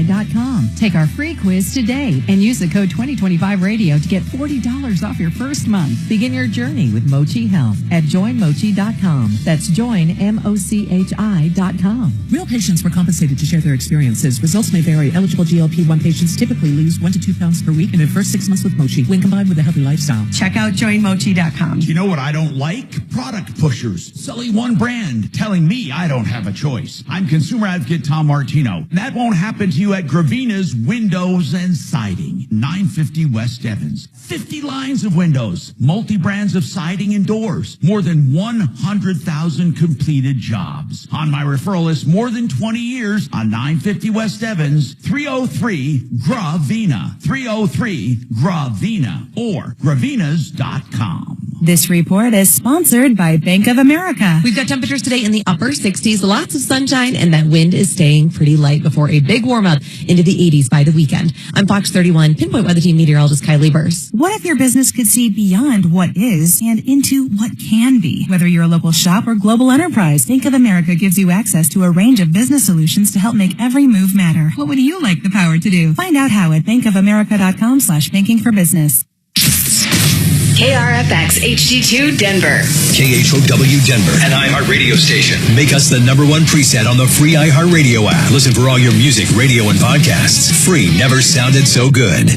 joinmochi.com. Take our free quiz today and use the code 2025radio to get $40 off your first month. Begin your journey with Mochi Health at joinmochi.com. That's joinmochi.com. Real patients were compensated to share their experiences. Results may vary. Eligible GLP-1 patients typically lose 1 to 2 pounds per week in their first 6 months with Mochi when combined with a healthy lifestyle. Check out joinmochi.com. You know what I don't like? Product pushers. Selling one brand, telling me I don't have a choice. I'm consumer advocate Tom Martino. That won't happen to you at Gravina's Windows and Siding, 950 West Evans. 50 lines of windows, multi-brands of siding and doors, more than 100,000 completed jobs. On my referral list, more than 20 years on 950 West Evans, 303-GRAVINA, 303-GRAVINA, or gravinas.com. This report is sponsored by Bank of America. We've got temperatures today in the upper 60s, lots of sunshine, and that wind is staying pretty light before a big warm up into the 80s by the weekend. I'm Fox 31 Pinpoint Weather Team meteorologist Kylie Burse. What if your business could see beyond what is and into what can be? Whether you're a local shop or global enterprise, Bank of America gives you access to a range of business solutions to help make every move matter. What would you like the power to do? Find out how at bankofamerica.com/banking for business. KRFX HD2 Denver. KHOW Denver, an iHeart radio station. Make us the #1 preset on the free iHeart radio app. Listen for all your music, radio, and podcasts. Free never sounded so good.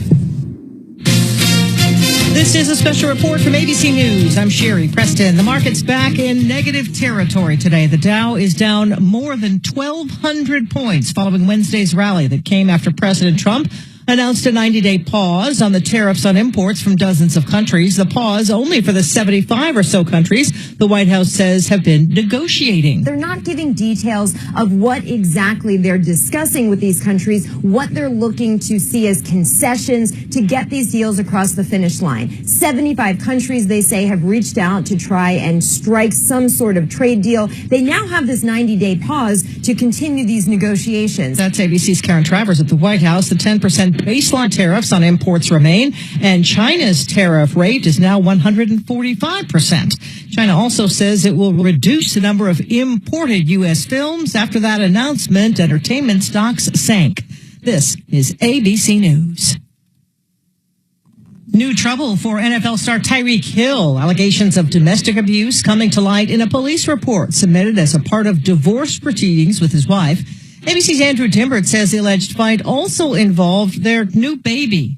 This is a special report from ABC News. I'm Sherry Preston. The market's back in negative territory today. The Dow is down more than 1,200 points following Wednesday's rally that came after President Trump announced a 90-day pause on the tariffs on imports from dozens of countries. The pause only for the 75 or so countries the White House says have been negotiating. They're not giving details of what exactly they're discussing with these countries, what they're looking to see as concessions to get these deals across the finish line. 75 countries, they say, have reached out to try and strike some sort of trade deal. They now have this 90-day pause to continue these negotiations. That's ABC's Karen Travers at the White House. The 10% baseline tariffs on imports remain, and China's tariff rate is now 145%. China also says it will reduce the number of imported U.S. films. After that announcement, entertainment stocks sank. This is ABC News. New trouble for NFL star Tyreek Hill. Allegations of domestic abuse coming to light in a police report submitted as a part of divorce proceedings with his wife. ABC's Andrew Timbert says the alleged fight also involved their new baby.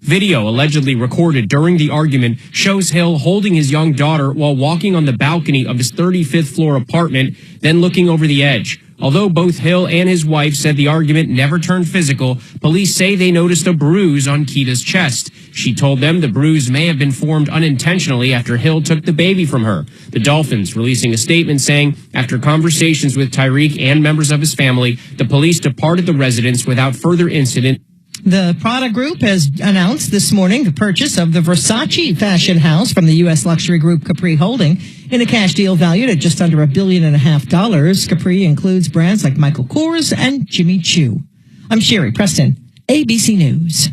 Video allegedly recorded during the argument shows Hill holding his young daughter while walking on the balcony of his 35th floor apartment, then looking over the edge. Although both Hill and his wife said the argument never turned physical, police say they noticed a bruise on Kita's chest. She told them the bruise may have been formed unintentionally after Hill took the baby from her. The Dolphins releasing a statement saying, after conversations with Tyreek and members of his family, the police departed the residence without further incident. The Prada Group has announced this morning the purchase of the Versace fashion house from the U.S. luxury group Capri Holding in a cash deal valued at just under $1.5 billion. Capri includes brands like Michael Kors and Jimmy Choo. I'm Sherry Preston, ABC News.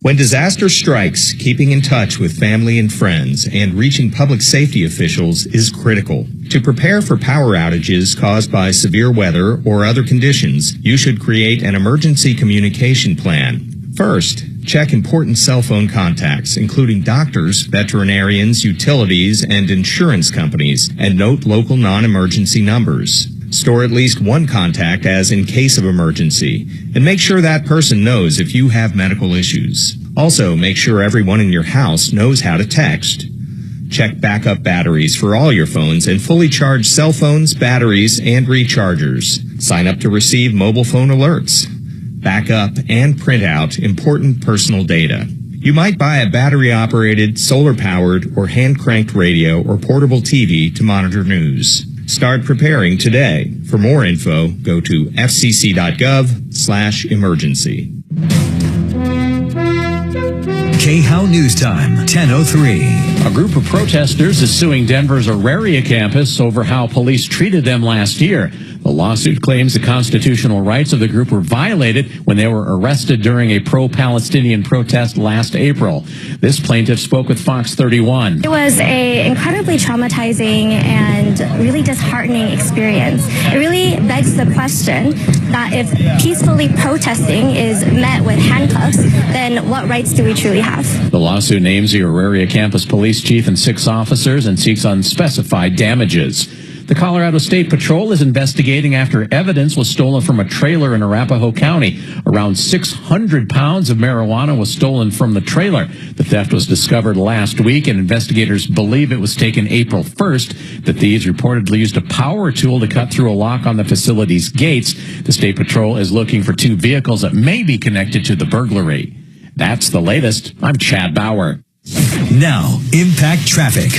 When disaster strikes, keeping in touch with family and friends and reaching public safety officials is critical. To prepare for power outages caused by severe weather or other conditions, you should create an emergency communication plan. First, check important cell phone contacts, including doctors, veterinarians, utilities, and insurance companies, and note local non-emergency numbers. Store at least one contact as in case of emergency, and make sure that person knows if you have medical issues. Also, make sure everyone in your house knows how to text. Check backup batteries for all your phones and fully charge cell phones, batteries, and rechargers. Sign up to receive mobile phone alerts. Back up and print out important personal data. You might buy a battery-operated, solar-powered, or hand-cranked radio or portable TV to monitor news. Start preparing today. For more info, go to fcc.gov/emergency. KHOW News Time, 10:03. A group of protesters is suing Denver's Auraria campus over how police treated them last year. The lawsuit claims the constitutional rights of the group were violated when they were arrested during a pro-Palestinian protest last April. This plaintiff spoke with Fox 31. It was an incredibly traumatizing and really disheartening experience. It really begs the question that if peacefully protesting is met with handcuffs, then what rights do we truly have? The lawsuit names the Auraria campus police chief and 6 officers and seeks unspecified damages. The Colorado State Patrol is investigating after evidence was stolen from a trailer in Arapahoe County. Around 600 pounds of marijuana was stolen from the trailer. The theft was discovered last week, and investigators believe it was taken April 1st. The thieves reportedly used a power tool to cut through a lock on the facility's gates. The State Patrol is looking for 2 vehicles that may be connected to the burglary. That's the latest. I'm Chad Bauer. Now, Impact Traffic.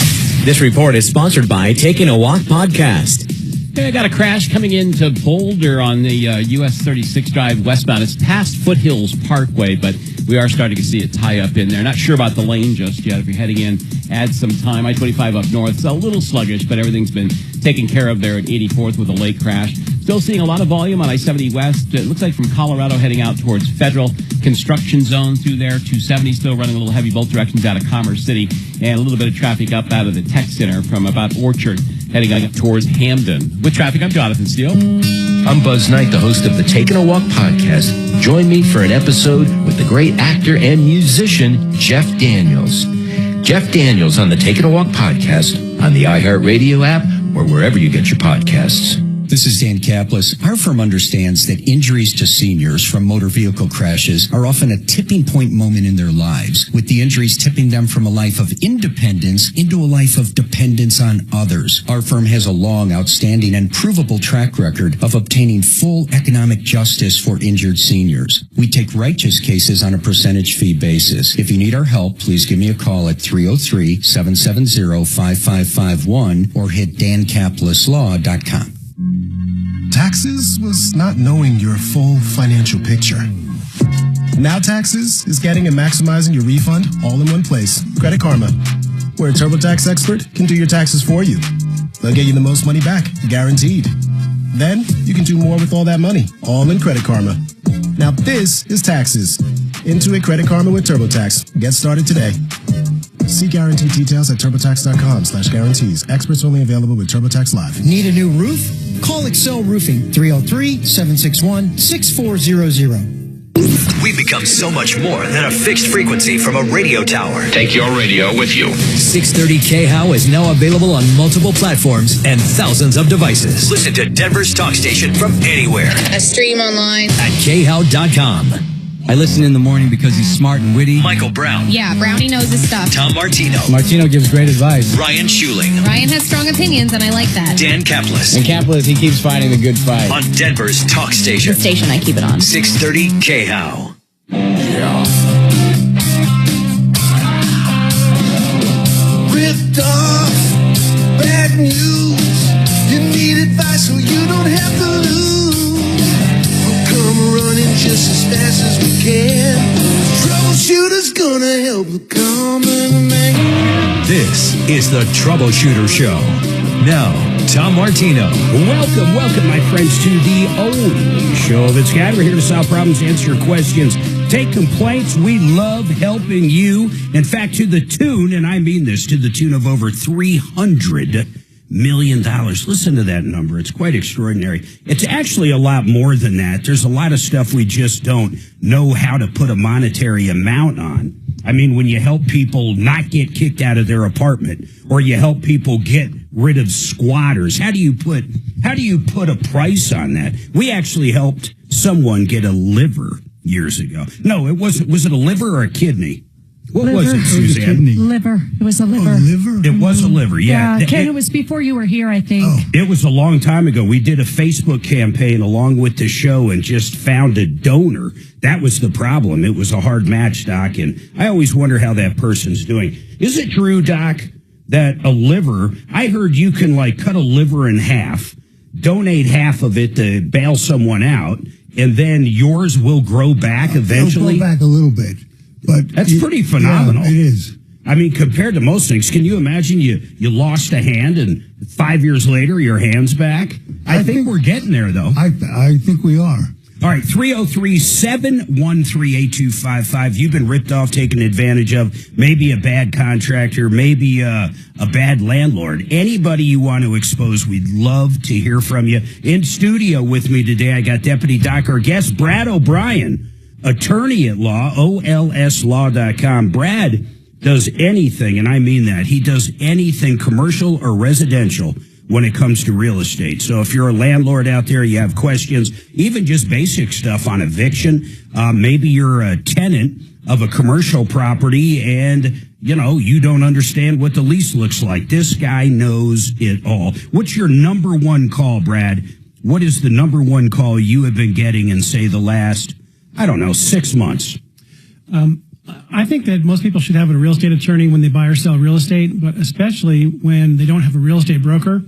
This report is sponsored by Taking a Walk Podcast. I got a crash coming into Boulder on the US 36 drive westbound. It's past Foothills Parkway, but we are starting to see it tie up in there. Not sure about the lane just yet. If you're heading in, add some time. I-25 up north, it's a little sluggish, but everything's been taken care of there at 84th with a late crash. Still seeing a lot of volume on I-70 West. It looks like from Colorado heading out towards Federal. Construction zone through there. 270 still running a little heavy both directions out of Commerce City. And a little bit of traffic up out of the Tech Center from about Orchard heading up towards Hamden. With traffic, I'm Jonathan Steele. I'm Buzz Knight, the host of the Taking a Walk podcast. Join me for an episode with the great actor and musician, Jeff Daniels. Jeff Daniels on the Taking a Walk podcast on the iHeart Radio app or wherever you get your podcasts. This is Dan Kaplis. Our firm understands that injuries to seniors from motor vehicle crashes are often a tipping point moment in their lives, with the injuries tipping them from a life of independence into a life of dependence on others. Our firm has a long, outstanding, and provable track record of obtaining full economic justice for injured seniors. We take righteous cases on a percentage fee basis. If you need our help, please give me a call at 303-770-5551 or hit dankapleslaw.com. Taxes was not knowing your full financial picture. Now Taxes is getting and maximizing your refund all in one place. Credit Karma, where a TurboTax expert can do your taxes for you. They'll get you the most money back, guaranteed. Then you can do more with all that money, all in Credit Karma. Now this is Taxes. Intuit Credit Karma with TurboTax. Get started today. See guarantee details at TurboTax.com/guarantees. Experts only available with TurboTax Live. Need a new roof? Call Excel Roofing, 303-761-6400. We've become so much more than a fixed frequency from a radio tower. Take your radio with you. 630 KHOW is now available on multiple platforms and thousands of devices. Listen to Denver's talk station from anywhere. A stream online at KHOW.com. I listen in the morning because he's smart and witty. Michael Brown. Yeah, Brownie knows his stuff. Tom Martino. Martino gives great advice. Ryan Schuling. Ryan has strong opinions, and I like that. Dan Kaplis. And Kaplis, he keeps fighting the good fight. On Denver's talk station. The station I keep it on. 630 KHOW. Yeah. Ripped off. Bad news. You need advice so you don't have to lose. Running just as fast as we can. Troubleshooter's gonna help the common man. This is the Troubleshooter Show. Now, Tom Martino. Welcome, my friends, to the only show that's got. We're here to solve problems, answer your questions, take complaints. We love helping you. In fact, to the tune, and I mean this, to the tune of over $300 million. Listen to that number. It's quite extraordinary. It's actually a lot more than that. There's a lot of stuff we just don't know how to put a monetary amount on. I mean, when you help people not get kicked out of their apartment, or you help people get rid of squatters, how do you put a price on that? We actually helped someone get a liver years ago. No, it wasn't. Was it a liver or a kidney? What was it, Suzanne? Liver. It was a liver. Liver? It was a liver, yeah. Ken, it was before you were here, I think. It was a long time ago. We did a Facebook campaign along with the show and just found a donor. That was the problem. It was a hard match, Doc, and I always wonder how that person's doing. Is it true, Doc, that a liver, I heard you can cut a liver in half, donate half of it to bail someone out, and then yours will grow back eventually? It'll grow back a little bit. But that's pretty phenomenal. Yeah, it is. I mean, compared to most things, can you imagine you lost a hand and 5 years later your hand's back? I think we're getting there, though. I think we are. All right, 303-713-8255. You've been ripped off, taken advantage of, maybe a bad contractor, maybe a bad landlord. Anybody you want to expose, we'd love to hear from you. In studio with me today, I got Deputy Doc, our guest, Brad O'Brien, attorney at law, olslaw.com. Brad does anything, and I mean that. He does anything commercial or residential when it comes to real estate. So if you're a landlord out there, you have questions, even just basic stuff on eviction, maybe you're a tenant of a commercial property and, you don't understand what the lease looks like. This guy knows it all. What's your number one call, Brad? What is the number one call you have been getting in, say, the last, 6 months? I think that most people should have a real estate attorney when they buy or sell real estate, but especially when they don't have a real estate broker.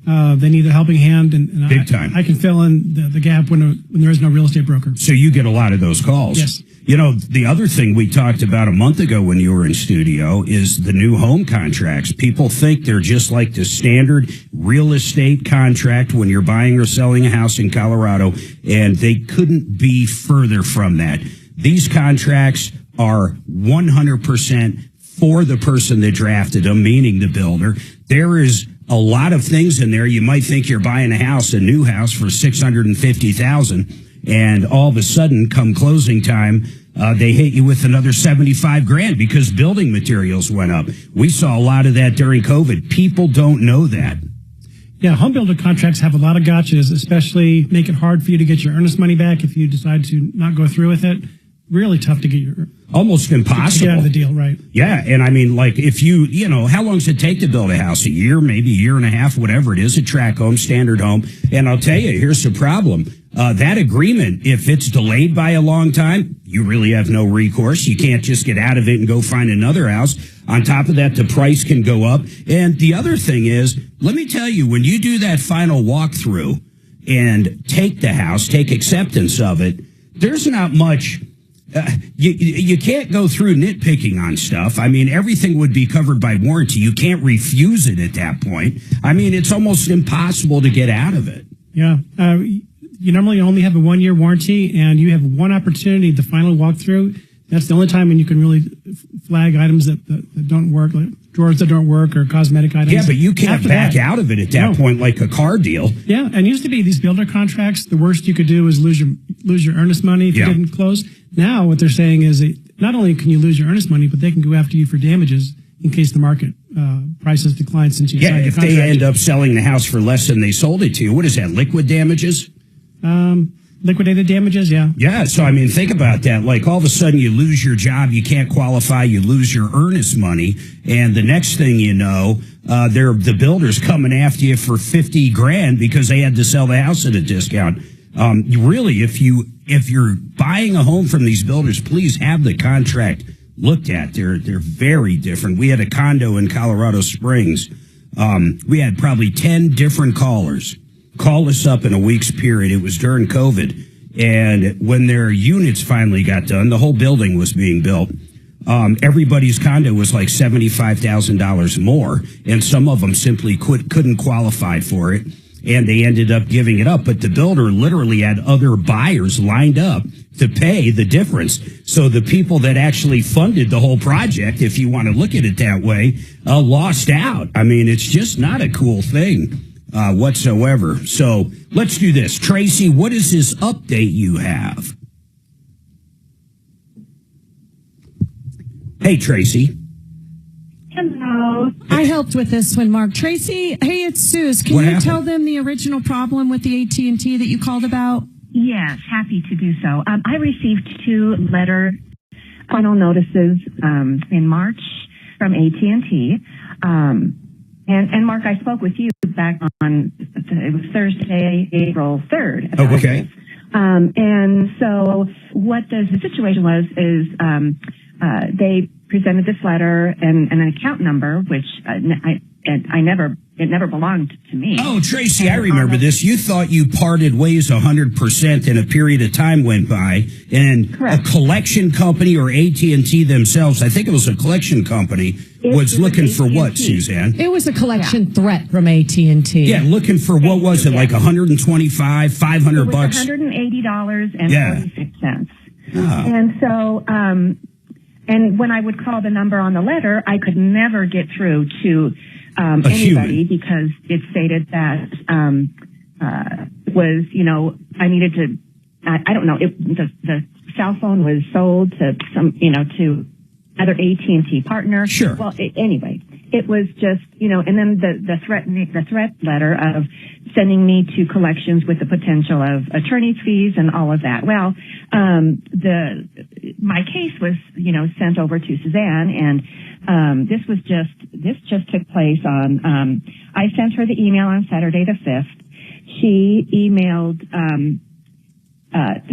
They need a helping hand, and big time. I can fill in the gap when there is no real estate broker. So you get a lot of those calls. Yes. The other thing we talked about a month ago when you were in studio is the new home contracts. People think they're just like the standard real estate contract when you're buying or selling a house in Colorado, and they couldn't be further from that. These contracts are 100% for the person that drafted them, meaning the builder. There is a lot of things in there. You might think you're buying a new house for $650,000, and all of a sudden, come closing time, they hit you with another $75,000 because building materials went up. We saw a lot of that during COVID. People don't know that. Yeah, home builder contracts have a lot of gotchas, especially make it hard for you to get your earnest money back if you decide to not go through with it. Really tough to get almost impossible to get out of the deal, right? Yeah, and I mean, like, if how long does it take to build a house? A year, maybe a year and a half, whatever it is, a tract home, standard home. And I'll tell you, here's the problem. That agreement, if it's delayed by a long time, you really have no recourse. You can't just get out of it and go find another house. On top of that, the price can go up. And the other thing is, let me tell you, when you do that final walkthrough and take the house, take acceptance of it, there's not much. You can't go through nitpicking on stuff. I mean, everything would be covered by warranty. You can't refuse it at that point. I mean, it's almost impossible to get out of it. Yeah. You normally only have a 1-year warranty, and you have one opportunity, the final walkthrough. That's the only time when you can really flag items that don't work, like drawers that don't work or cosmetic items. Yeah, but you can't back out of it at that point like a car deal. Yeah, and used to be these builder contracts, the worst you could do is lose your earnest money if you didn't close. Now what they're saying is that not only can you lose your earnest money, but they can go after you for damages in case the market prices decline since you signed the contract. If they end up selling the house for less than they sold it to you. What is that, liquid damages? Liquidated damages, yeah. Yeah, so I mean, think about that. Like, all of a sudden you lose your job, you can't qualify, you lose your earnest money, and the next thing you know, the builder's coming after you for $50,000 because they had to sell the house at a discount. Really, if you're buying a home from these builders, please have the contract looked at. They're very different. We had a condo in Colorado Springs. We had probably 10 different callers call us up in a week's period. It was during COVID. And when their units finally got done, the whole building was being built. Everybody's condo was like $75,000 more. And some of them simply couldn't qualify for it. And they ended up giving it up. But the builder literally had other buyers lined up to pay the difference. So the people that actually funded the whole project, if you want to look at it that way, lost out. I mean, it's just not a cool thing whatsoever. So let's do this. Tracy, what is this update you have? Hey, Tracy. Hello. I helped with this one, Mark. Tracy, hey, it's Suze. Can you tell them the original problem with the AT&T that you called about? Yes, happy to do so. I received 2 letter final notices in March from AT&T. And Mark, I spoke with you back on, it was Thursday, April 3rd. Oh, okay. And so what the situation was is they presented this letter and an account number, which it never belonged to me. Oh, Tracy, I remember this. You thought you parted ways 100% and a period of time went by, and Correct. A collection company or AT&T themselves, I think it was a collection company, was looking for what, Suzanne? It was a collection threat from AT&T. Yeah, looking for what was it, like $125, $500 bucks? $180.46. Oh. And so, and when I would call the number on the letter, I could never get through to anybody because it stated that was, I needed to, I don't know, the cell phone was sold to to other AT&T partner. Sure. Well, anyway, it was just, and then the threat letter of sending me to collections with the potential of attorney's fees and all of that. Well, my case was, sent over to Suzanne, and this just took place on, I sent her the email on Saturday the 5th. She emailed,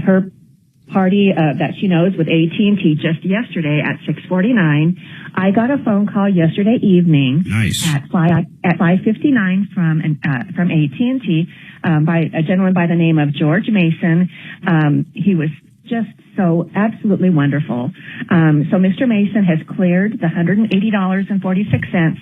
her party that she knows with AT&T just yesterday at 6:49. I got a phone call yesterday evening at 5:59 from AT&T by a gentleman by the name of George Mason. He was just so absolutely wonderful. So Mr. Mason has cleared the $180.46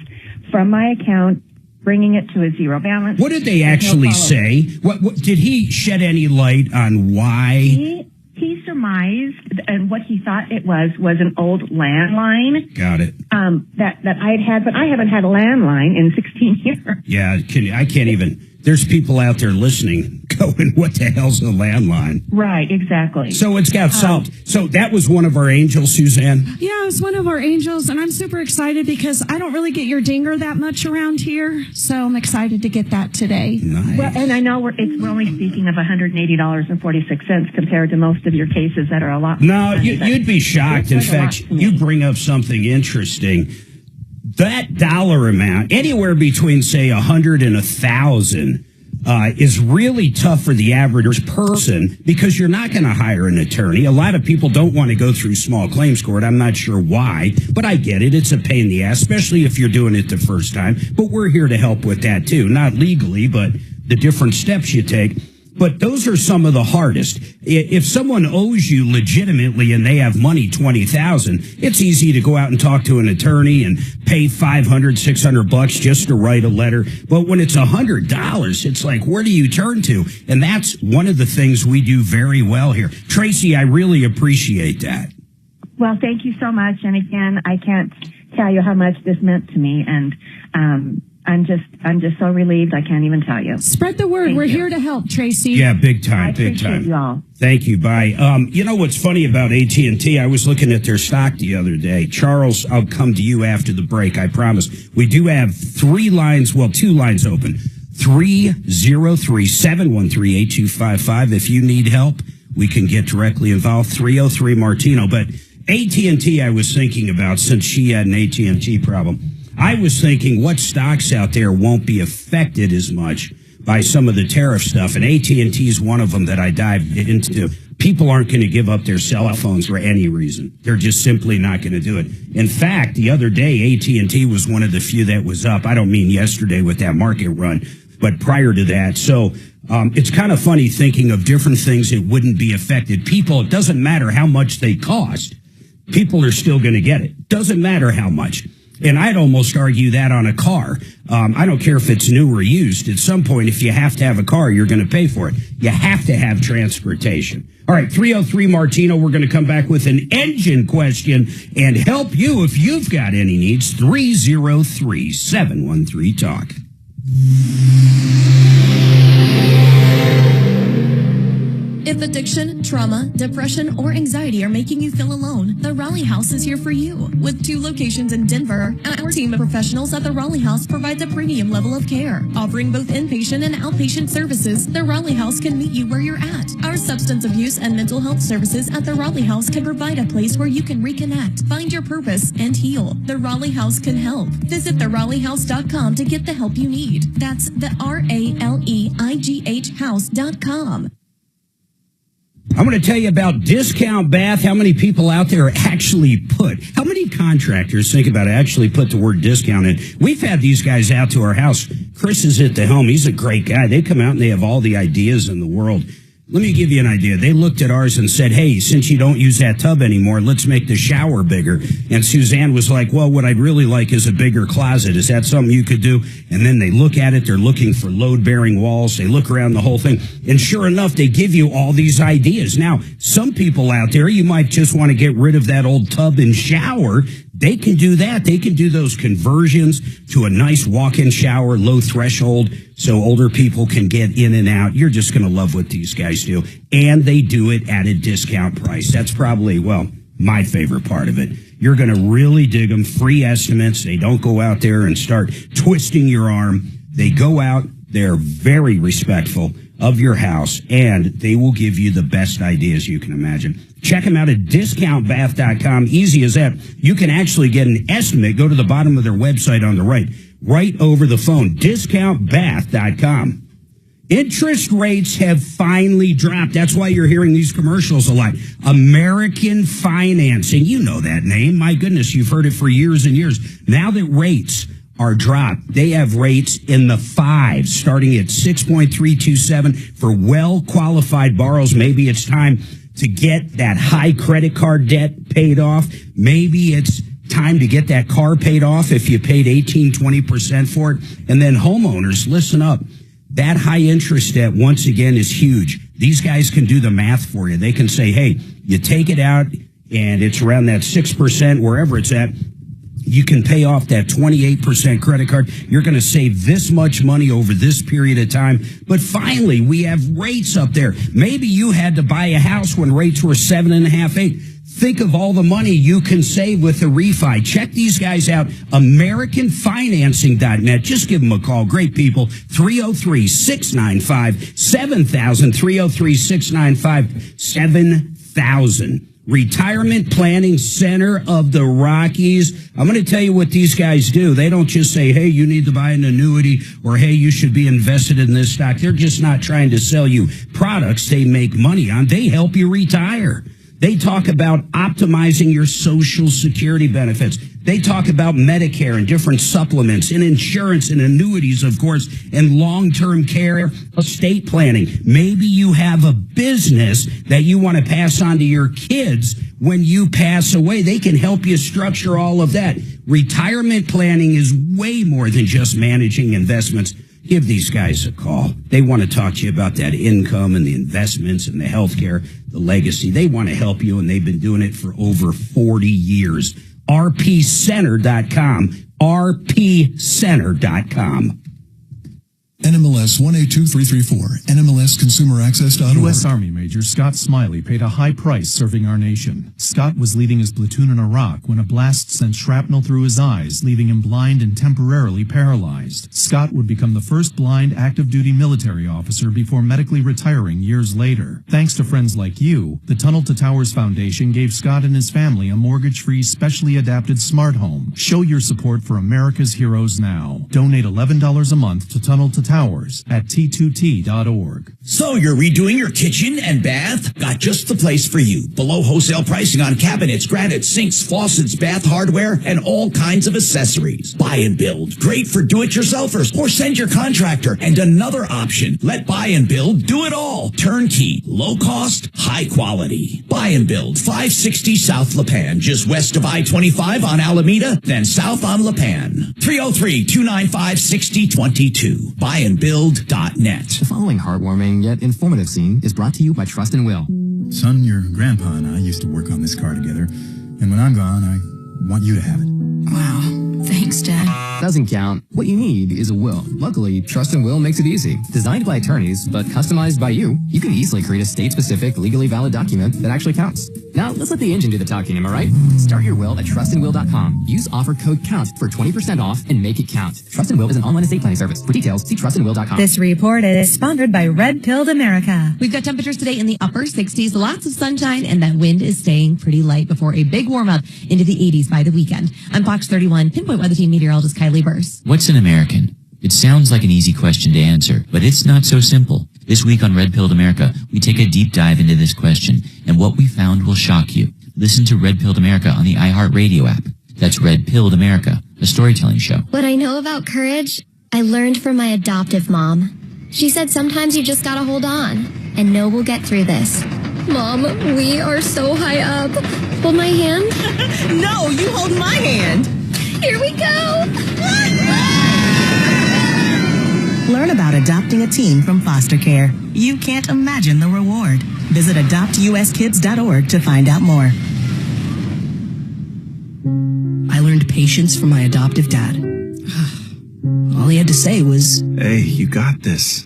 from my account, bringing it to a zero balance. What did they actually say? What did he shed any light on why? He surmised, and what he thought it was an old landline. Got it. That I'd had, but I haven't had a landline in 16 years. Yeah, I can't even. There's people out there listening going, what the hell's a landline? Right, exactly. So it's got solved. So that was one of our angels, Suzanne? Yeah, it was one of our angels, and I'm super excited because I don't really get your dinger that much around here, so I'm excited to get that today. Nice. Well, and I know we're only speaking of $180.46 compared to most of your cases that are a lot more. No, you'd be shocked. In fact, you bring up something interesting. That dollar amount, anywhere between, say, 100 and 1,000, is really tough for the average person because you're not going to hire an attorney. A lot of people don't want to go through small claims court. I'm not sure why, but I get it. It's a pain in the ass, especially if you're doing it the first time. But we're here to help with that, too. Not legally, but the different steps you take. But those are some of the hardest. If someone owes you legitimately and they have money, $20,000, it's easy to go out and talk to an attorney and pay $500, $600 just to write a letter. But when it's $100, it's like, where do you turn to? And that's one of the things we do very well here. Tracy, I really appreciate that. Well, thank you so much. And again, I can't tell you how much this meant to me. And, I'm just so relieved. I can't even tell you. Spread the word. We're here to help, Tracy. Yeah, big time, big time. You all. Thank you. Bye. You know what's funny about AT&T? I was looking at their stock the other day. Charles, I'll come to you after the break. I promise. We do have two lines open. 303-713-8255. If you need help, we can get directly involved. 303 Martino. But AT&T, I was thinking about since she had an AT&T problem. I was thinking what stocks out there won't be affected as much by some of the tariff stuff, and AT&T is one of them that I dived into. People aren't going to give up their cell phones for any reason. They're just simply not going to do it. In fact, the other day, AT&T was one of the few that was up. I don't mean yesterday with that market run, but prior to that. So it's kind of funny thinking of different things that wouldn't be affected. People, it doesn't matter how much they cost. People are still going to get it. Doesn't matter how much. And I'd almost argue that on a car. I don't care if it's new or used. At some point, if you have to have a car, you're going to pay for it. You have to have transportation. All right, 303 Martino, we're going to come back with an engine question and help you if you've got any needs. 303-713-TALK. If addiction, trauma, depression, or anxiety are making you feel alone, the Raleigh House is here for you. With 2 locations in Denver, our team of professionals at the Raleigh House provides a premium level of care. Offering both inpatient and outpatient services, the Raleigh House can meet you where you're at. Our substance abuse and mental health services at the Raleigh House can provide a place where you can reconnect, find your purpose, and heal. The Raleigh House can help. Visit theRaleighHouse.com to get the help you need. That's the RALEIGH house.com. I'm going to tell you about Discount Bath, how many people out there how many contractors think about actually put the word discount in. We've had these guys out to our house. Chris is at the helm. He's a great guy. They come out and they have all the ideas in the world. Let me give you an idea. They looked at ours and said, hey, since you don't use that tub anymore, let's make the shower bigger. And Suzanne was like, well, what I'd really like is a bigger closet. Is that something you could do? And then they look at it. They're looking for load-bearing walls. They look around the whole thing. And sure enough, they give you all these ideas. Now, some people out there, you might just want to get rid of that old tub and shower. They can do that. They can do those conversions to a nice walk-in shower, low threshold, so older people can get in and out. You're just going to love what these guys do. And they do it at a discount price. That's probably, my favorite part of it. You're going to really dig them. Free estimates. They don't go out there and start twisting your arm. They go out. They're very respectful of your house, and they will give you the best ideas you can imagine. Check them out at discountbath.com. Easy as that. You can actually get an estimate. Go to the bottom of their website on the right over the phone. Discountbath.com. Interest rates have finally dropped. That's why you're hearing these commercials a lot. American Financing. You know that name. My goodness, you've heard it for years and years. Now that rates are dropped, they have rates in the 5s, starting at 6.327 for well-qualified borrowers. Maybe it's time to get that high credit card debt paid off. Maybe it's time to get that car paid off if you paid 18-20% for it. And then homeowners, listen up. That high interest debt, once again, is huge. These guys can do the math for you. They can say, hey, you take it out and it's around that 6%, wherever it's at. You can pay off that 28% credit card. You're going to save this much money over this period of time. But finally, we have rates up there. Maybe you had to buy a house when rates were 7.5%, 8%. Think of all the money you can save with a refi. Check these guys out, AmericanFinancing.net. Just give them a call. Great people. 303-695-7000. 303-695-7000. Retirement Planning Center of the Rockies. I'm going to tell you what these guys do. They don't just say, hey, you need to buy an annuity, or hey, you should be invested in this stock. They're just not trying to sell you products they make money on. They help you retire. They talk about optimizing your Social Security benefits. They talk about Medicare and different supplements and insurance and annuities, of course, and long-term care, estate planning. Maybe you have a business that you want to pass on to your kids when you pass away. They can help you structure all of that. Retirement planning is way more than just managing investments. Give these guys a call. They want to talk to you about that income and the investments and the health care, the legacy. They want to help you, and they've been doing it for over 40 years. rpcenter.com. rpcenter.com. NMLS 182334, NMLSConsumerAccess.org. U.S. Army Major Scott Smiley paid a high price serving our nation. Scott was leading his platoon in Iraq when a blast sent shrapnel through his eyes, leaving him blind and temporarily paralyzed. Scott would become the first blind active-duty military officer before medically retiring years later. Thanks to friends like you, the Tunnel to Towers Foundation gave Scott and his family a mortgage-free, specially adapted smart home. Show your support for America's heroes now. Donate $11 a month to Tunnel to Towers at T2T.org. So you're redoing your kitchen and bath? Got just the place for you. Below wholesale pricing on cabinets, granite, sinks, faucets, bath hardware, and all kinds of accessories. Buy and build. Great for do-it-yourselfers, or send your contractor. And another option, let Buy and Build do it all. Turnkey, low cost, high quality. Buy and Build, 560 South Lipan, just west of I-25 on Alameda, then south on Lipan. 303-295-6022. Buyandbuild.net. The following heartwarming yet informative scene is brought to you by Trust and Will. Son, your grandpa and I used to work on this car together, and when I'm gone, I want you to have it. Wow. Thanks, Dad. Doesn't count. What you need is a will. Luckily, Trust and Will makes it easy. Designed by attorneys, but customized by you, you can easily create a state-specific, legally valid document that actually counts. Now, let's let the engine do the talking, am I right? Start your will at trustandwill.com. Use offer code COUNT for 20% off and make it count. Trust and Will is an online estate planning service. For details, see trustandwill.com. This report is sponsored by Redpilled America. We've got temperatures today in the upper 60s, lots of sunshine, and that wind is staying pretty light before a big warm-up into the 80s by the weekend. I'm Fox 31 Pinpoint Weather Team meteorologist Kylie Burse. What's an American? It sounds like an easy question to answer, but it's not so simple. This week on Redpilled America, we take a deep dive into this question, and what we found will shock you. Listen to Redpilled America on the iHeart Radio app. That's Redpilled America, a storytelling show. What I know about courage, I learned from my adoptive mom. She said sometimes you just gotta hold on and know we'll get through this. Mom, we are so high up. Hold my hand. No, you hold my hand. Here we go. Learn about adopting a teen from foster care. You can't imagine the reward. Visit adoptuskids.org to find out more. I learned patience from my adoptive dad. All he had to say was, "Hey, you got this."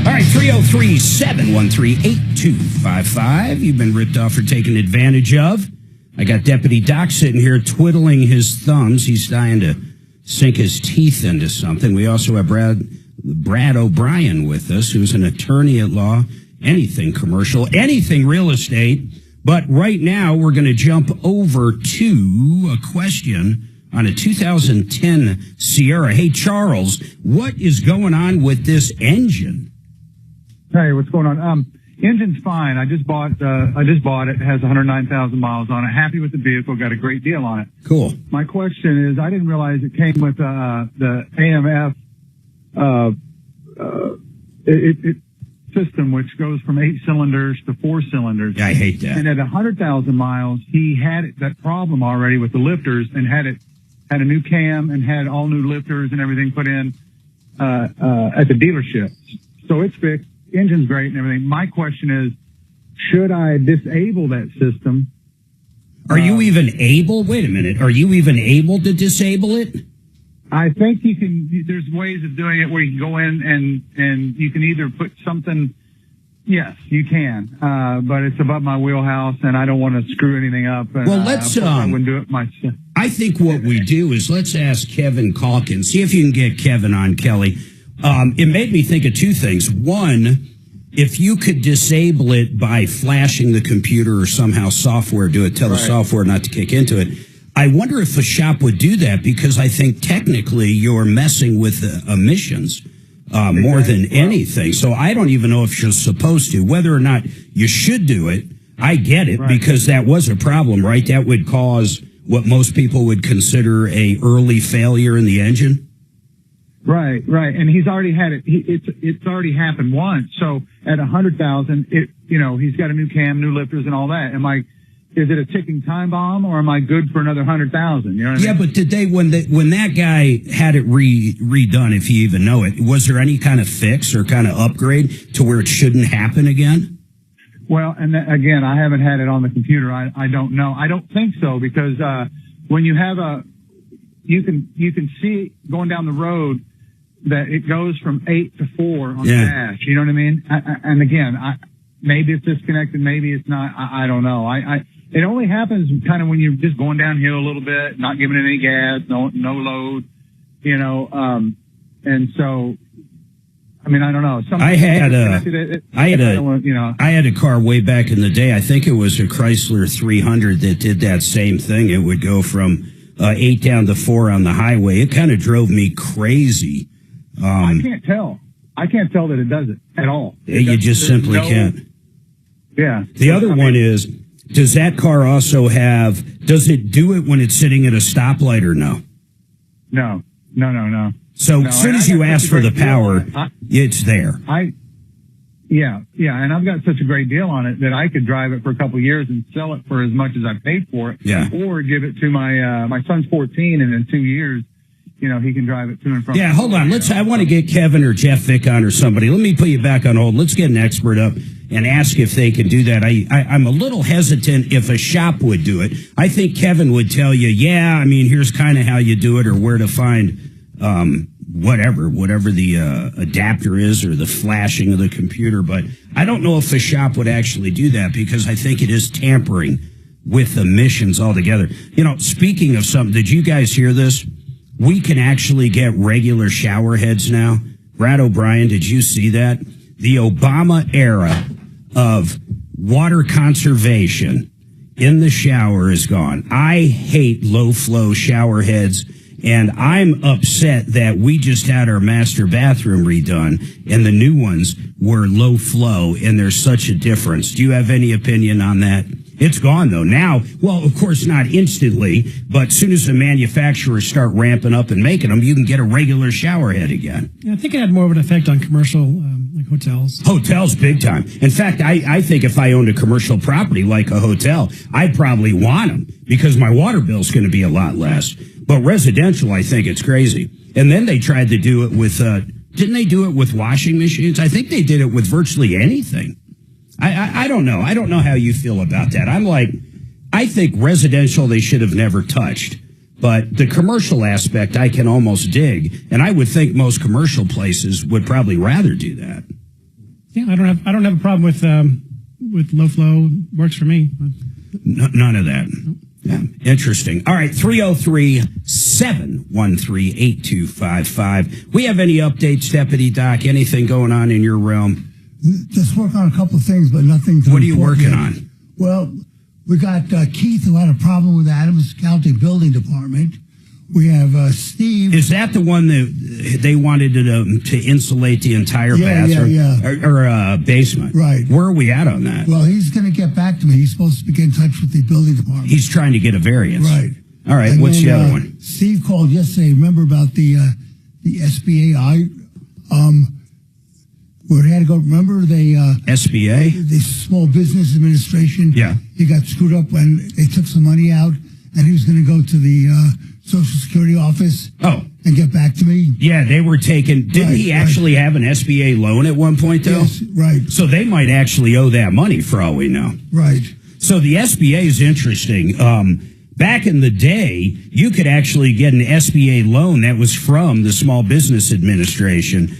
All right, 303-713-8255. You've been ripped off or taken advantage of. I got Deputy Doc sitting here twiddling his thumbs. He's dying to sink his teeth into something. We also have Brad O'Brien with us, who's an attorney at law, anything commercial, anything real estate. But right now, we're going to jump over to a question on a 2010 Sierra. Hey, Charles, what is going on with this engine? Hey, what's going on? Engine's fine. I just bought it. It has 109,000 miles on it. Happy with the vehicle. Got a great deal on it. Cool. My question is, I didn't realize it came with the AMF system, which goes from 8 cylinders to 4 cylinders. Yeah, I hate that. And at 100,000 miles, he had that problem already with the lifters, and had a new cam and had all new lifters and everything put in at the dealership. So it's fixed. Engine's great and everything. My question is, should I disable that system? Are you even able? Wait a minute. Are you even able to disable it? I think you can. There's ways of doing it where you can go in and you can either put something. Yes, you can. But it's above my wheelhouse, and I don't want to screw anything up. And, well, let's. I wouldn't do it myself. I think what we do is let's ask Kevin Calkins. See if you can get Kevin on, Kelly. It made me think of two things. One, if you could disable it by flashing the computer or somehow software do it, tell the software not to kick into it. I wonder if a shop would do that, because I think technically you're messing with emissions more than anything. So I don't even know if you're supposed to. Whether or not you should do it, I get it, because that was a problem, right? That would cause what most people would consider a early failure in the engine. Right. And he's already had it. It's already happened once. So at 100,000, he's got a new cam, new lifters, and all that. Is it a ticking time bomb, or am I good for another 100,000? You know what I mean? But did they, when that guy had it redone, if you even know it, was there any kind of fix or kind of upgrade to where it shouldn't happen again? Well, and again, I haven't had it on the computer. I don't know. I don't think so, because when you have you can see going down the road that it goes from 8 to 4 on the dash. You know what I mean? And again, maybe it's disconnected, maybe it's not. I don't know. It only happens kind of when you're just going downhill a little bit, not giving it any gas, no load, and so, I mean, I don't know. I had a car way back in the day. I think it was a Chrysler 300 that did that same thing. It would go from 8 down to 4 on the highway. It kind of drove me crazy. I can't tell that it does it at all. You just simply can't. Yeah. The other one is, does that car also does it do it when it's sitting at a stoplight or no? No. So as soon as you ask for the power, it's there. Yeah, and I've got such a great deal on it that I could drive it for a couple of years and sell it for as much as I paid for it. Yeah. Or give it to my son's 14, and in 2 years, he can drive it to and from. Yeah, hold on. I want to get Kevin or Jeff Vick on or somebody. Let me put you back on hold. Let's get an expert up and ask if they can do that. I'm a little hesitant if a shop would do it. I think Kevin would tell you, here's kind of how you do it, or where to find whatever the adapter is, or the flashing of the computer. But I don't know if a shop would actually do that, because I think it is tampering with emissions altogether. Speaking of something, did you guys hear this? We can actually get regular shower heads now. Brad O'Brien, did you see that? The Obama era of water conservation in the shower is gone. I hate low flow shower heads And I'm upset that we just had our master bathroom redone and the new ones were low flow and there's such a difference. Do you have any opinion on that? It's gone though. Now, well, of course not instantly, but as soon as the manufacturers start ramping up and making them, you can get a regular shower head again. Yeah, I think it had more of an effect on commercial, like hotels. Hotels, big time. In fact, I think if I owned a commercial property like a hotel, I'd probably want them because my water bill's going to be a lot less. But residential, I think it's crazy. And then they tried to do it with, didn't they do it with washing machines? I think they did it with virtually anything. I don't know. I don't know how you feel about that. I think residential they should have never touched. But the commercial aspect I can almost dig. And I would think most commercial places would probably rather do that. Yeah, I don't have a problem with low flow. Works for me. None of that. Yeah, interesting. All right, 303-713-8255. We have any updates, Deputy Doc? Anything going on in your realm? Just working on a couple of things, but nothing. What are you working on? Well, we got Keith, who had a problem with Adams County Building Department. We have Steve. Is that the one that they wanted to insulate the entire bathroom? Or basement? Right. Where are we at on that? Well, he's going to get back to me. He's supposed to get in touch with the building department. He's trying to get a variance. Right. All right, and what's then, the other one? Steve called yesterday. Remember about the SBA? Where they had to go. Remember they SBA, the Small Business Administration. Yeah, he got screwed up when they took some money out, and he was going to go to the Social Security office. And get back to me. Yeah, they were taking. Didn't he actually have an SBA loan at one point though? Yes, right. So they might actually owe that money for all we know. Right. So the SBA is interesting. Back in the day, you could actually get an SBA loan that was from the Small Business Administration.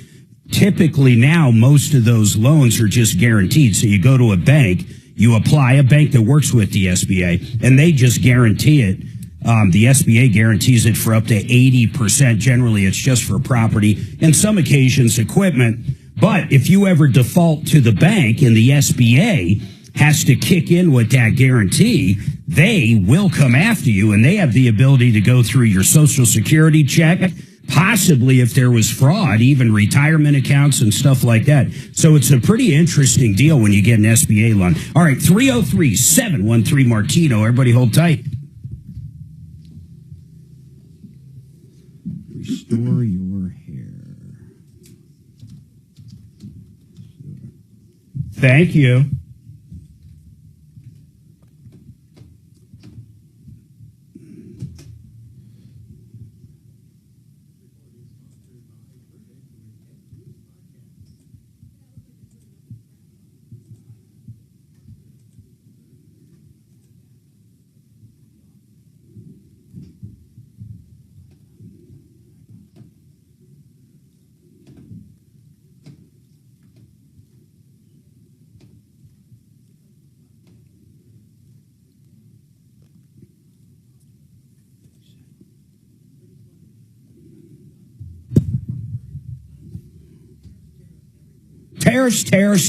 Typically now, most of those loans are just guaranteed. So you go to a bank, you apply, a bank that works with the SBA, and they just guarantee it. The SBA guarantees it for up to 80%. Generally, it's just for property and some occasions equipment. But if you ever default to the bank and the SBA has to kick in with that guarantee, they will come after you, and they have the ability to go through your Social Security check, possibly if there was fraud, even retirement accounts and stuff like that. So it's a pretty interesting deal when you get an SBA loan. All right, 303-713-Martino. Everybody hold tight. Restore your hair. Thank you.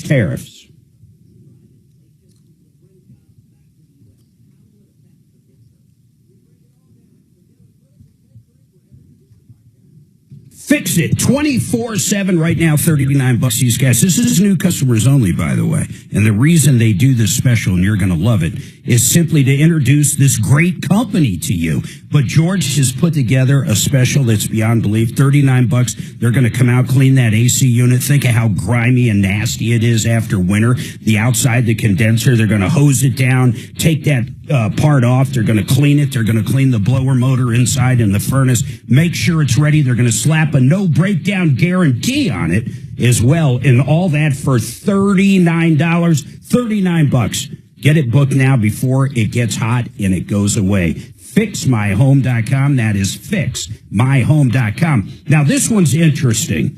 Tariffs. Fix it 24/7 right now, $39 these guys. This is new customers only, by the way. And the reason they do this special, and you're going to love it, is simply to introduce this great company to you. But George has put together a special that's beyond belief, $39. They're going to come out, clean that AC unit. Think of how grimy and nasty it is after winter. The outside, the condenser, they're going to hose it down, take that part off. They're going to clean it. They're going to clean the blower motor inside and the furnace. Make sure it's ready. They're going to slap a no breakdown guarantee on it as well. And all that for $39, $39. Get it booked now before it gets hot and it goes away. FixMyHome.com. That is FixMyHome.com. Now, this one's interesting.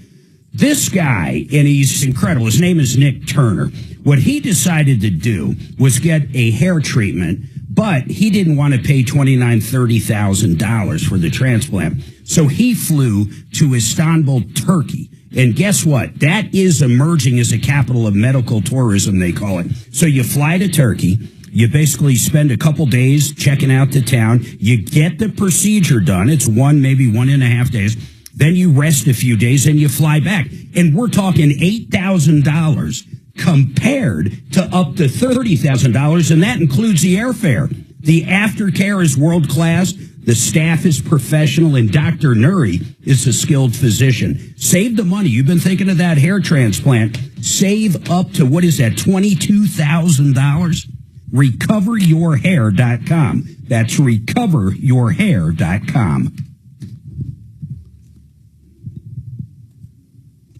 This guy, and he's incredible. His name is Nick Turner. What he decided to do was get a hair treatment, but he didn't want to pay $29,000, $30,000 for the transplant. So he flew to Istanbul, Turkey. And guess what? That is emerging as a capital of medical tourism, they call it. So you fly to Turkey. You basically spend a couple days checking out the town. You get the procedure done. It's maybe 1.5 days. Then you rest a few days and you fly back. And we're talking $8,000 compared to up to $30,000, and that includes the airfare. The aftercare is world-class. The staff is professional, and Dr. Nuri is a skilled physician. Save the money. You've been thinking of that hair transplant. Save up to, $22,000? RecoverYourHair.com. That's RecoverYourHair.com.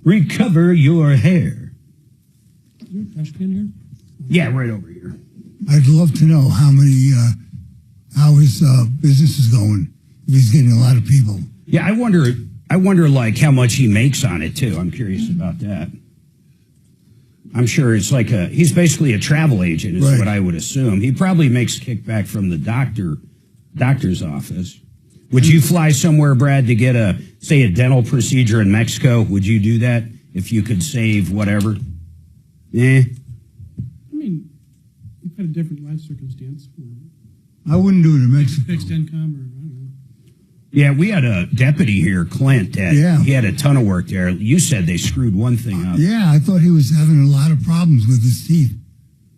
Recover your hair. Is there a trash can here? Yeah, right over here. I'd love to know how his business is going. If he's getting a lot of people. Yeah, I wonder like how much he makes on it too. I'm curious about that. I'm sure it's like he's basically a travel agent is what I would assume. He probably makes kickback from the doctor's office. Would you fly somewhere, Brad, to get a dental procedure in Mexico? Would you do that if you could save whatever? I mean, you've got a different life circumstance. I wouldn't do it in Mexico. Fixed income or, I don't know. Yeah, we had a deputy here, Clint, he had a ton of work there. You said they screwed one thing up. Yeah, I thought he was having a lot of problems with his teeth.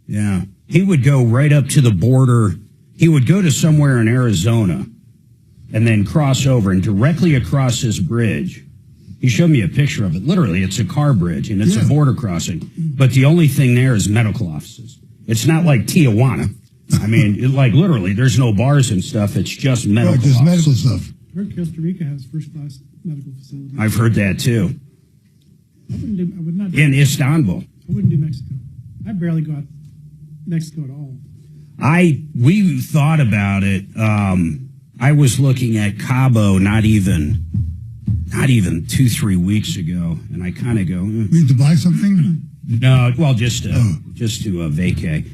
Yeah. He would go right up to the border. He would go to somewhere in Arizona and then cross over, and directly across this bridge, he showed me a picture of it. Literally, it's a car bridge, and it's a border crossing. But the only thing there is medical offices. It's not like Tijuana. I mean, literally, there's no bars and stuff. It's just medical offices. Just medical stuff. I heard Costa Rica has first-class medical facilities. I've heard that, too. I would not in Istanbul. I wouldn't do Mexico. I barely go out Mexico at all. We thought about it. I was looking at Cabo not even 2-3 weeks ago, and I kind of go, You need to buy something? No, well, just to vacay.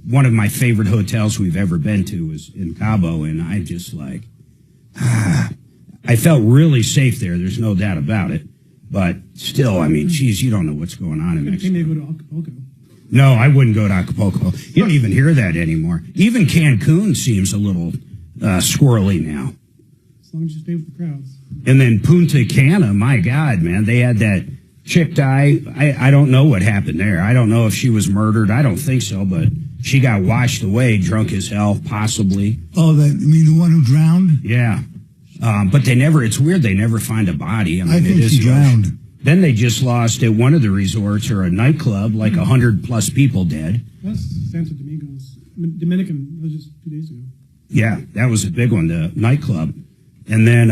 One of my favorite hotels we've ever been to was in Cabo, and I just I felt really safe there. There's no doubt about it. But still, I mean, geez, you don't know what's going on in Mexico. Maybe go to Acapulco. No, I wouldn't go to Acapulco. You don't even hear that anymore. Even Cancun seems a little squirrely now. As long as you stay with the crowds. And then Punta Cana, my God, man, they had that chick die. I don't know what happened there. I don't know if she was murdered. I don't think so, but she got washed away, drunk as hell, possibly. Oh, you mean the one who drowned? Yeah. But it's weird they never find a body. I think she drowned. Then they just lost at one of the resorts or a nightclub, 100+ people dead. That's Santo Domingo's. Dominican, that was just 2 days ago. Yeah, that was a big one, the nightclub. And then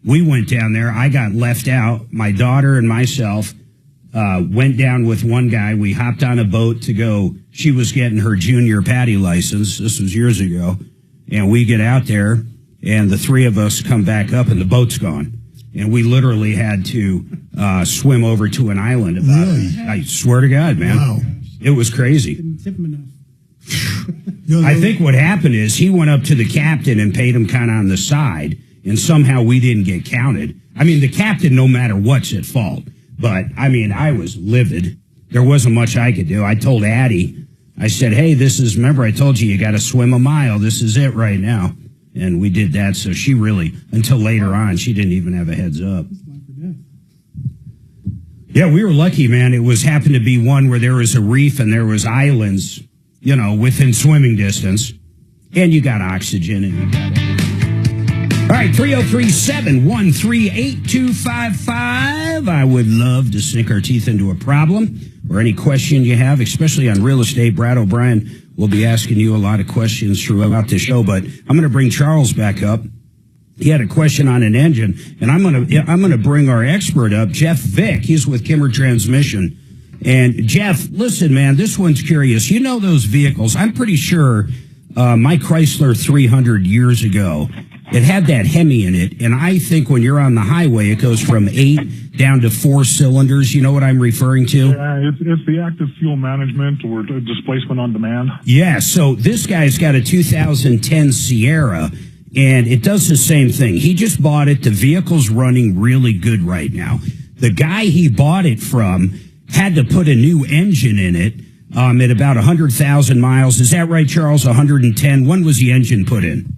we went down there. I got left out. My daughter and myself went down with one guy. We hopped on a boat to go. She was getting her junior patty license. This was years ago. And we get out there, and the three of us come back up, and the boat's gone. And we literally had to swim over to an island about it. I swear to God, man. Wow. It was crazy. Didn't tip him enough. I think what happened is he went up to the captain and paid him kind of on the side, and somehow we didn't get counted. I mean, the captain, no matter what's at fault. But, I mean, I was livid. There wasn't much I could do. I told Addie, I said, hey, remember I told you got to swim a mile. This is it right now. And we did that, so she really, until later on, she didn't even have a heads up. Yeah, we were lucky, man. It happened to be one where there was a reef and there was islands, within swimming distance. And you got oxygen and you got everything. All right, 303-713-8255. I would love to sink our teeth into a problem or any question you have, especially on real estate. Brad O'Brien will be asking you a lot of questions throughout the show, but I'm going to bring Charles back up. He had a question on an engine, and I'm going to bring our expert up, Jeff Vick. He's with Kimmer Transmission. And Jeff, listen, man, this one's curious. You know those vehicles? I'm pretty sure my Chrysler 300 years ago, it had that Hemi in it, and I think when you're on the highway, it goes from 8 down to 4 cylinders. You know what I'm referring to? Yeah, it's the active fuel management or displacement on demand. Yeah, so this guy's got a 2010 Sierra, and it does the same thing. He just bought it. The vehicle's running really good right now. The guy he bought it from had to put a new engine in it. at about 100,000 miles. Is that right, Charles? 110. When was the engine put in?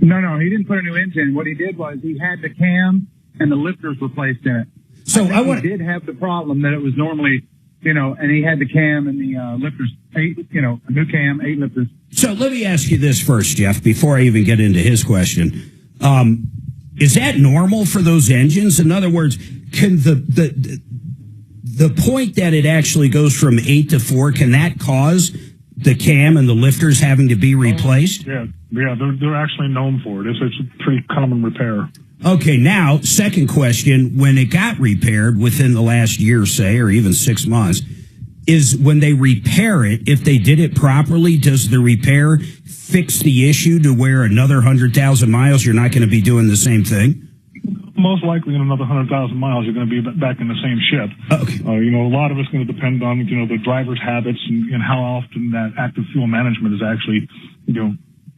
No, he didn't put a new engine. What he did was he had the cam and the lifters replaced in it. So he did have the problem that it was normally, and he had the cam and the lifters, a new cam, 8 lifters. So let me ask you this first, Jeff, before I even get into his question. Is that normal for those engines? In other words, can the point that it actually goes from 8 to 4, can that cause the cam and the lifters having to be replaced? Yeah, they're actually known for it. It's a pretty common repair. Okay, now, second question. When it got repaired within the last year, say, or even 6 months, is when they repair it, if they did it properly, does the repair fix the issue to where another 100,000 miles you're not going to be doing the same thing? Most likely in another 100,000 miles, you're going to be back in the same ship. Okay. A lot of it's going to depend on, the driver's habits and how often that active fuel management is actually,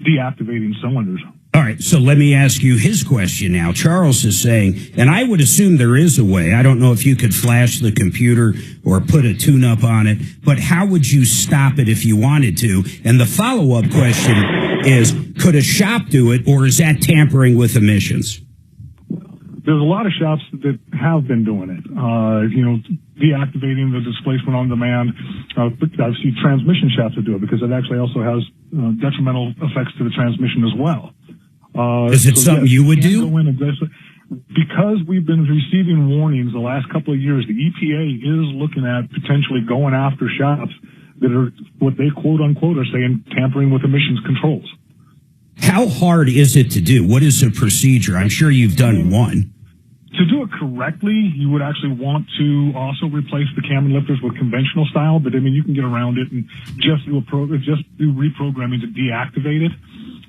deactivating cylinders. All right, so let me ask you his question now. Charles is saying, and I would assume there is a way, I don't know if you could flash the computer or put a tune-up on it, but how would you stop it if you wanted to? And the follow-up question is, could a shop do it, or is that tampering with emissions? There's a lot of shops that have been doing it, deactivating the displacement on demand. I've seen transmission shops that do it because it actually also has detrimental effects to the transmission as well. Is it something you would do? Because we've been receiving warnings the last couple of years, the EPA is looking at potentially going after shops that are what they quote unquote are saying tampering with emissions controls. How hard is it to do? What is the procedure? I'm sure you've done one. To do it correctly, you would actually want to also replace the cam and lifters with conventional style, but you can get around it and just do reprogramming to deactivate it.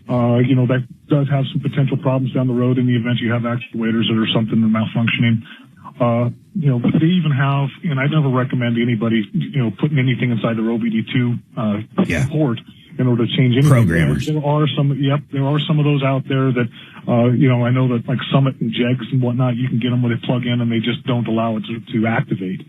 That does have some potential problems down the road in the event you have actuators that are something that are malfunctioning. But they even have, and I never recommend anybody, putting anything inside their OBD2 port in order to change anything. Programmers. There are some of those out there that, I know that like Summit and Jegs and whatnot, you can get them where they plug in and they just don't allow it to activate.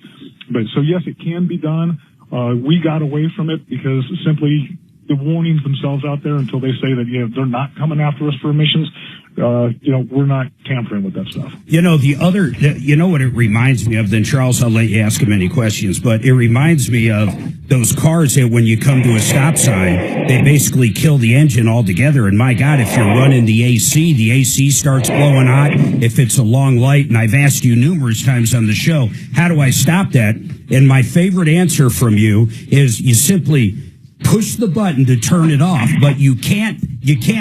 But so yes, it can be done. We got away from it because simply the warnings themselves out there until they say that, they're not coming after us for emissions. We're not tampering with that stuff. What it reminds me of, then Charles, I'll let you ask him any questions, but it reminds me of those cars that when you come to a stop sign, they basically kill the engine altogether. And my God, if you're running the AC starts blowing hot. If it's a long light, and I've asked you numerous times on the show, how do I stop that? And my favorite answer from you is you simply push the button to turn it off, but you can't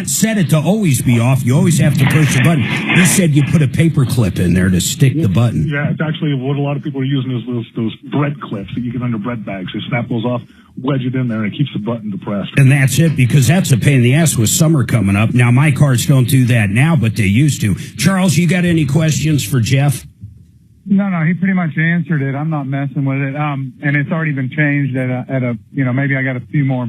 set it to always be off. You always have to push the button. You said you put a paper clip in there to stick the button. Yeah, it's actually what a lot of people are using is those bread clips that you get under bread bags. They snap those off, wedge it in there, and it keeps the button depressed. And that's it, because that's a pain in the ass with summer coming up. Now, my cars don't do that now, but they used to. Charles, you got any questions for Jeff? No, he pretty much answered it. I'm not messing with it. And it's already been changed at a maybe I got a few more,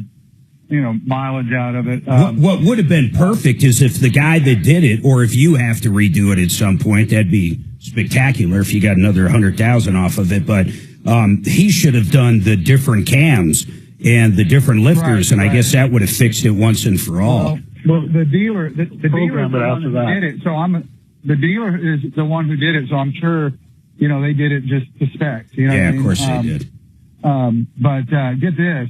mileage out of it. What would have been perfect is if the guy that did it, or if you have to redo it at some point, that'd be spectacular if you got another 100,000 off of it. But, he should have done the different cams and the different lifters. And I guess that would have fixed it once and for all. Well, the dealer is the one who did it. So the dealer is the one who did it. So I'm sure, they did it just to spec. Of course they did. But get this,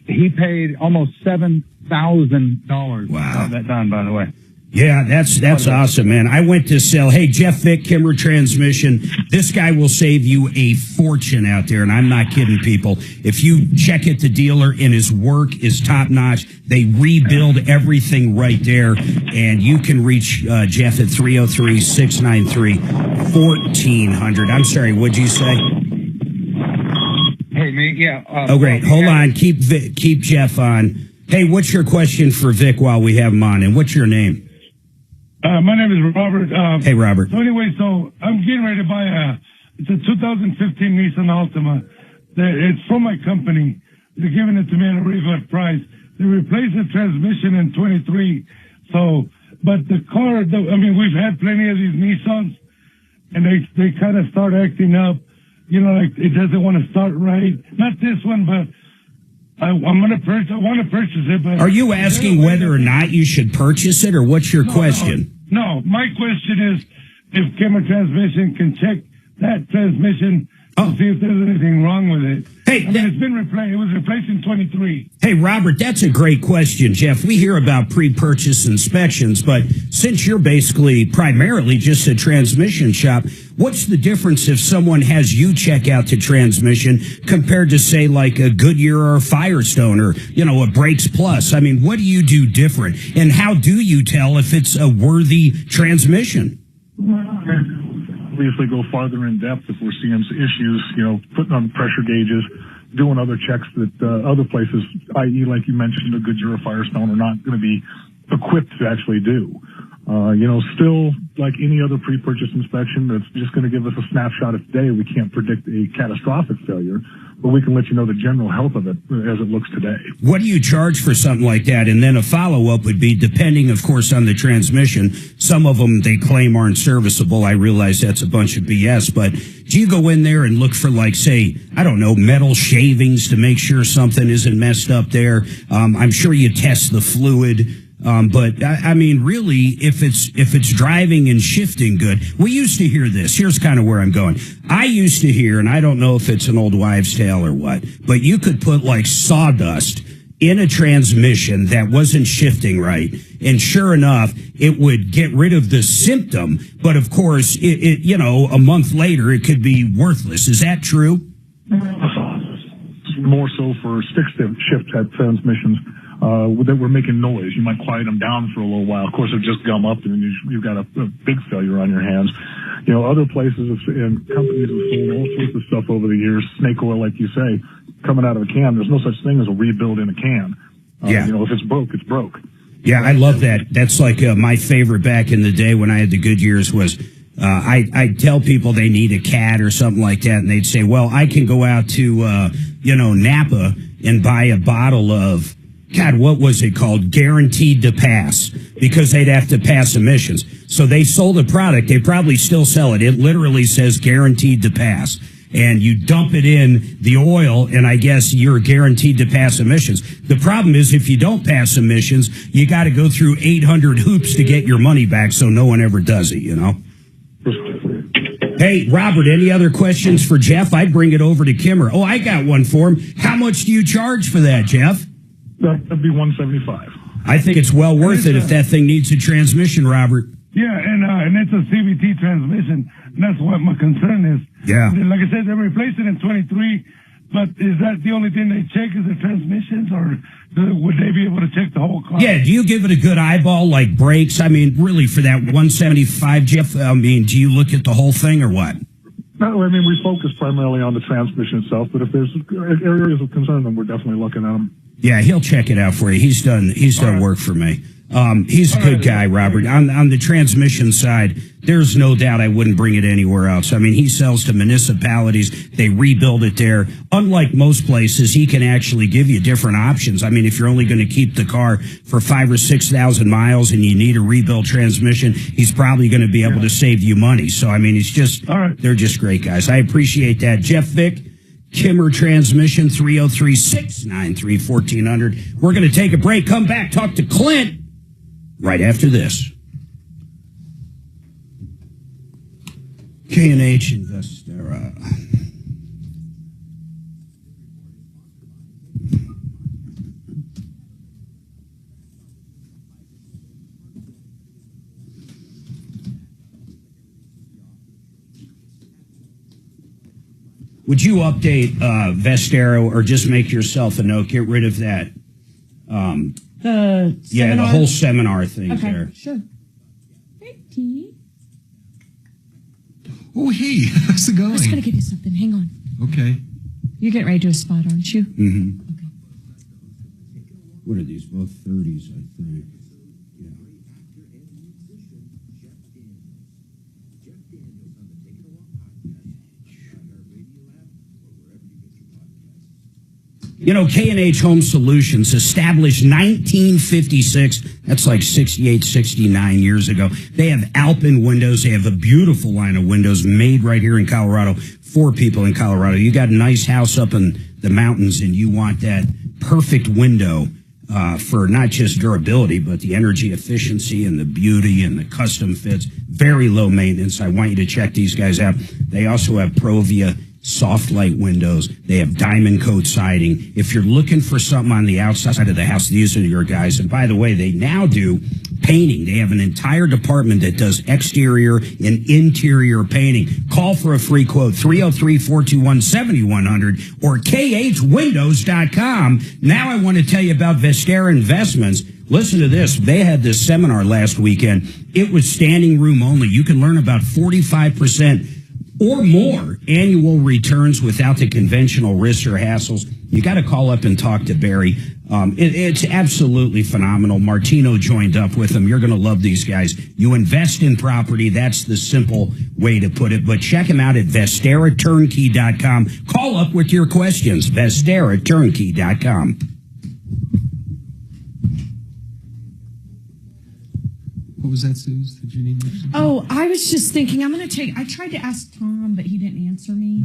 he paid almost $7,000. Wow. That done, by the way. Yeah, that's awesome, man. I went to sell, hey, Jeff Vick, Kimmer Transmission. This guy will save you a fortune out there, and I'm not kidding, people. If you check at the dealer and his work is top-notch, they rebuild everything right there, and you can reach Jeff at 303-693-1400. I'm sorry, what'd you say? Hey, me? Yeah. Oh, great. Hold on. Keep Jeff on. Hey, what's your question for Vic while we have him on, and what's your name? My name is Robert. Hey, Robert. So anyway, I'm getting ready to buy it's a 2015 Nissan Altima. It's from my company. They're giving it to me at a really good price. They replaced the transmission in 23. But the car, we've had plenty of these Nissans, and they kind of start acting up. Like it doesn't want to start right. Not this one, but I want to purchase it, but... Are you asking whether or not you should purchase it, or what's your question? No, my question is if Kimmer Transmission can check that transmission to see if there's anything wrong with it. Hey, it's been replaced. It was replaced in 23. Hey, Robert, that's a great question, Jeff. We hear about pre-purchase inspections, but since you're basically primarily just a transmission shop, what's the difference if someone has you check out the transmission compared to, say, like a Goodyear or a Firestone or, a Brakes Plus? I mean, what do you do different? And how do you tell if it's a worthy transmission? Obviously go farther in depth if we're seeing issues, putting on pressure gauges, doing other checks that other places, i.e., like you mentioned, a Goodyear or Firestone, are not going to be equipped to actually do. Still, like any other pre-purchase inspection, that's just going to give us a snapshot of today. We can't predict a catastrophic failure, but we can let you know the general health of it as it looks today. What do you charge for something like that? And then a follow-up would be, depending, of course, on the transmission. Some of them they claim aren't serviceable. I realize that's a bunch of BS, but do you go in there and look for, like, say, I don't know, metal shavings to make sure something isn't messed up there? I'm sure you test the fluid. But I mean, really, if it's driving and shifting good, we used to hear this. Here's kind of where I'm going. I used to hear, and I don't know if it's an old wives' tale or what, but you could put like sawdust in a transmission that wasn't shifting right, and sure enough, it would get rid of the symptom. But of course, it a month later, it could be worthless. Is that true? More so for stick-shift type transmissions. That were making noise. You might quiet them down for a little while. Of course, it'll just gum up and you've got a big failure on your hands. Other places and companies have sold all sorts of stuff over the years. Snake oil, like you say, coming out of a can. There's no such thing as a rebuild in a can. If it's broke, it's broke. Yeah, I love that. That's like my favorite back in the day when I had the Goodyears was I'd tell people they need a cat or something like that, and they'd say, well, I can go out to, Napa and buy a bottle of, God, what was it called? Guaranteed to pass, because they'd have to pass emissions. So they sold a product. They probably still sell it. It literally says guaranteed to pass. And you dump it in the oil, and I guess you're guaranteed to pass emissions. The problem is if you don't pass emissions, you got to go through 800 hoops to get your money back, so no one ever does it, Hey, Robert, any other questions for Jeff? I'd bring it over to Kimmer. Oh, I got one for him. How much do you charge for that, Jeff? That'd be $175. I think it's well worth it if that thing needs a transmission, Robert. Yeah, and it's a CVT transmission. And that's what my concern is. Yeah. Like I said, they replaced it in 23, but is that the only thing they check is the transmissions, or would they be able to check the whole car? Yeah, do you give it a good eyeball, like brakes? I mean, really, for that 175, Jeff, I mean, do you look at the whole thing or what? No, I mean, we focus primarily on the transmission itself, but if there's areas of concern, then we're definitely looking at them. Yeah, he'll check it out for you. He's done work for me. He's a good guy, Robert. On the transmission side, there's no doubt I wouldn't bring it anywhere else. I mean, he sells to municipalities. They rebuild it there. Unlike most places, he can actually give you different options. I mean, if you're only going to keep the car for 5,000 or 6,000 miles and you need a rebuild transmission, he's probably going to be able to save you money. So, I mean, they're just great guys. I appreciate that. Jeff Vick, Kimmer Transmission, 303-693-1400. We're going to take a break, come back, talk to Clint right after this. K&H Investera. Would you update Vestero or just make yourself a note? Get rid of that. The whole seminar thing there. Sure. Hey, T. Oh, hey, how's it going? I was going to give you something. Hang on. Okay. You're getting ready to do a spot, aren't you? Mm-hmm. Okay. What are these? Both 30s, I think. K&H Home Solutions, established 1956. That's like 68, 69 years ago. They have Alpine windows. They have a beautiful line of windows made right here in Colorado for people in Colorado. You got a nice house up in the mountains and you want that perfect window for not just durability, but the energy efficiency and the beauty and the custom fits. Very low maintenance. I want you to check these guys out. They also have Provia soft light windows. They have diamond coat siding. If you're looking for something on the outside of the house, these are your guys. And by the way, they now do painting. They have an entire department that does exterior and interior painting. Call for a free quote, 303-421-7100 or khwindows.com. Now I want to tell you about Vestera Investments. Listen to this. They had this seminar last weekend. It was standing room only. You can learn about 45% or more annual returns without the conventional risks or hassles. You got to call up and talk to Barry. It's absolutely phenomenal. Martino joined up with them. You're going to love these guys. You invest in property. That's the simple way to put it. But check them out at VesteraTurnkey.com. Call up with your questions. VesteraTurnkey.com. What was that, Suze? Did you need me? Oh, I was just thinking, I tried to ask Tom, but he didn't answer me.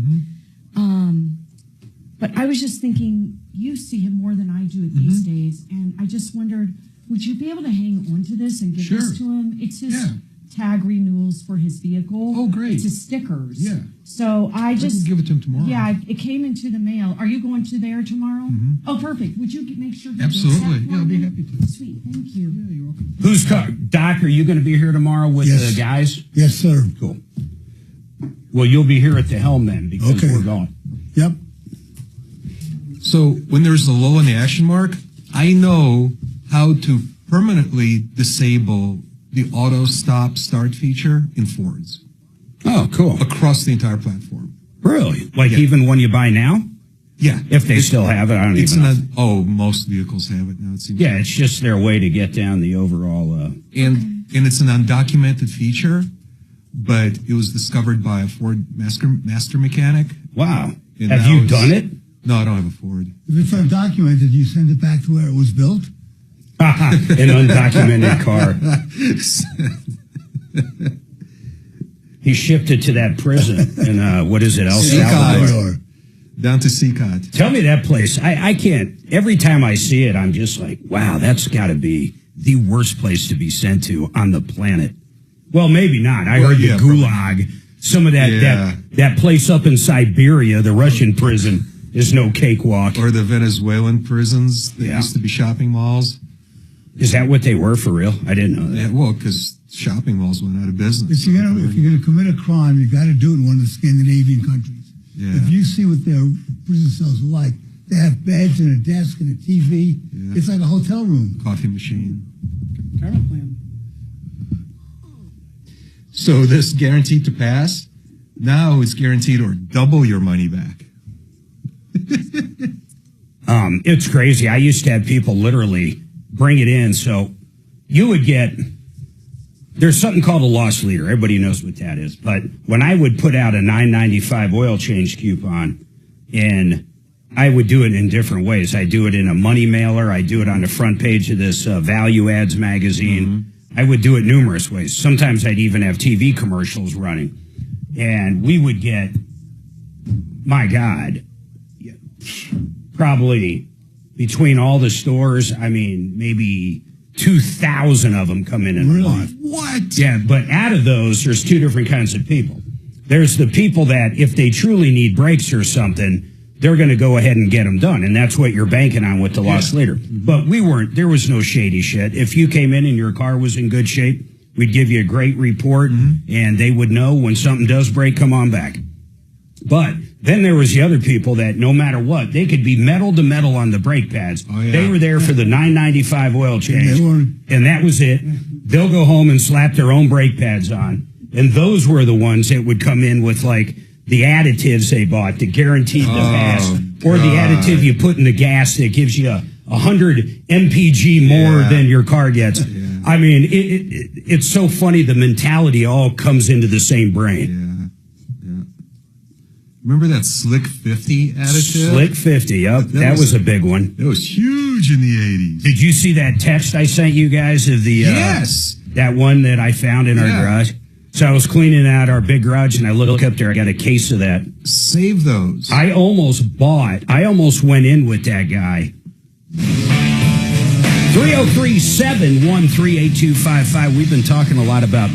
But I was just thinking, you see him more than I do these days, and I just wondered, would you be able to hang on to this and give this to him? It's his tag renewals for his vehicle. Oh, great. It's his stickers. Yeah. So I can give it to him tomorrow. Yeah, it came into the mail. Are you going to there tomorrow? Oh, perfect. Would you make sure? Absolutely. Yeah, I'll be happy to. Sweet. Thank you. Yeah, you're welcome. Who's Doc? Are you going to be here tomorrow with the guys? Yes, sir. Cool. Well, you'll be here at the helm then because we're going. Yep. So when there's a lull in the action, Mark, I know how to permanently disable the auto stop start feature in Fords. Oh, cool. Across the entire platform. Really? Like even when you buy now? Yeah. If they still have it, I don't even know. Most vehicles have it now, it seems. Yeah, it's just their way to get down the overall... And it's an undocumented feature, but it was discovered by a Ford master mechanic. Wow. And have you done it? No, I don't have a Ford. If it's undocumented, you send it back to where it was built? An undocumented car. He shipped it to that prison in, what is it, El Salvador? Down to Seacot. Tell me that place. I can't. Every time I see it, I'm just like, wow, that's got to be the worst place to be sent to on the planet. Well, maybe not. I heard the Gulag. Some of that place up in Siberia, the Russian prison, is no cakewalk. Or the Venezuelan prisons that used to be shopping malls. Is that what they were for real? I didn't know that. Yeah, well, because shopping malls went out of business. If you're gonna commit a crime, you got to do it in one of the Scandinavian countries. Yeah. If you see what their prison cells are like, they have beds and a desk and a TV. Yeah. It's like a hotel room. Coffee machine. Retirement plan. So this guaranteed to pass, now it's guaranteed or double your money back. It's crazy. I used to have people literally bring it in. So you would get, there's something called a loss leader. Everybody knows what that is. But when I would put out a $9.95 oil change coupon, and I would do it in different ways. I do it in a money mailer. I do it on the front page of this value ads magazine. I would do it numerous ways. Sometimes I'd even have TV commercials running. And we would get, my God, probably between all the stores, I mean, maybe 2,000 of them come in a month. What? Yeah, but out of those, there's two different kinds of people. There's the people that if they truly need brakes or something, they're going to go ahead and get them done. And that's what you're banking on with the loss leader. But we weren't, there was no shady shit. If you came in and your car was in good shape, we'd give you a great report and they would know when something does break, come on back. But then there was the other people that no matter what, they could be metal to metal on the brake pads. They were there for the $9.95 oil change, and that was it. They'll go home and slap their own brake pads on. And those were the ones that would come in with like the additives they bought to guarantee the pass, or the additive you put in the gas that gives you 100 mpg more than your car gets. I mean, it's so funny. The mentality all comes into the same brain. Remember that Slick 50 additive? Slick 50, yep. That was a big one. It was huge in the 80s. Did you see that text I sent you guys of the that one that I found in our garage? So I was cleaning out our big garage and I look up there, I got a case of that. Save those. I almost went in with that guy 303-713-8255. We've been talking a lot about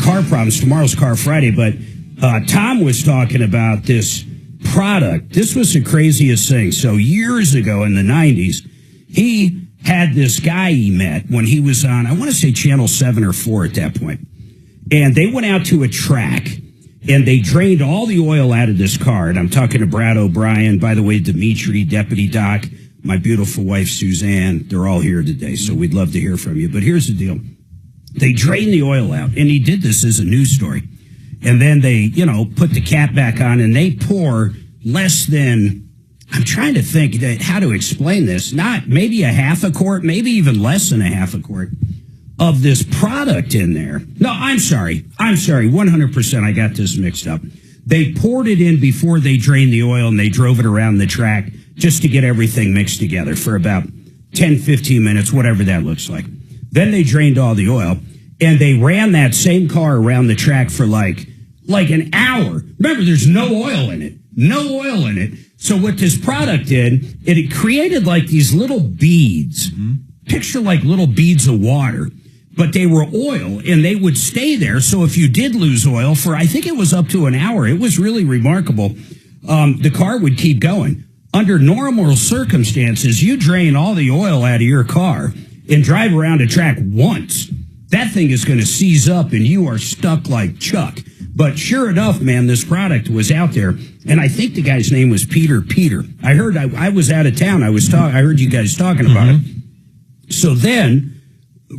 car problems. Tomorrow's Car Friday, but Tom was talking about this product. This was the craziest thing. So years ago in the 90s, he had this guy he met when he was on, I want to say Channel 7 or 4 at that point. And they went out to a track, and they drained all the oil out of this car. And I'm talking to Brad O'Brien, by the way, Dimitri, Deputy Doc, my beautiful wife, Suzanne. They're all here today, so we'd love to hear from you. But here's the deal. They drained the oil out, and he did this as a news story. And then they, put the cap back on, and they pour less than, I'm trying to think how to explain this, not maybe a half a quart, maybe even less than a half a quart of this product in there. No, I'm sorry, 100% I got this mixed up. They poured it in before they drained the oil, and they drove it around the track just to get everything mixed together for about 10, 15 minutes, whatever that looks like. Then they drained all the oil, and they ran that same car around the track for like an hour. Remember, there's no oil in it. No oil in it. So what this product did, it created like these little beads. Picture like little beads of water. But they were oil, and they would stay there. So if you did lose oil for, I think it was up to an hour, it was really remarkable. The car would keep going. Under normal circumstances, you drain all the oil out of your car and drive around a track once. That thing is going to seize up, and you are stuck like Chuck. But sure enough, man, this product was out there, and I think the guy's name was Peter. I heard I was out of town. I heard you guys talking about it. So then,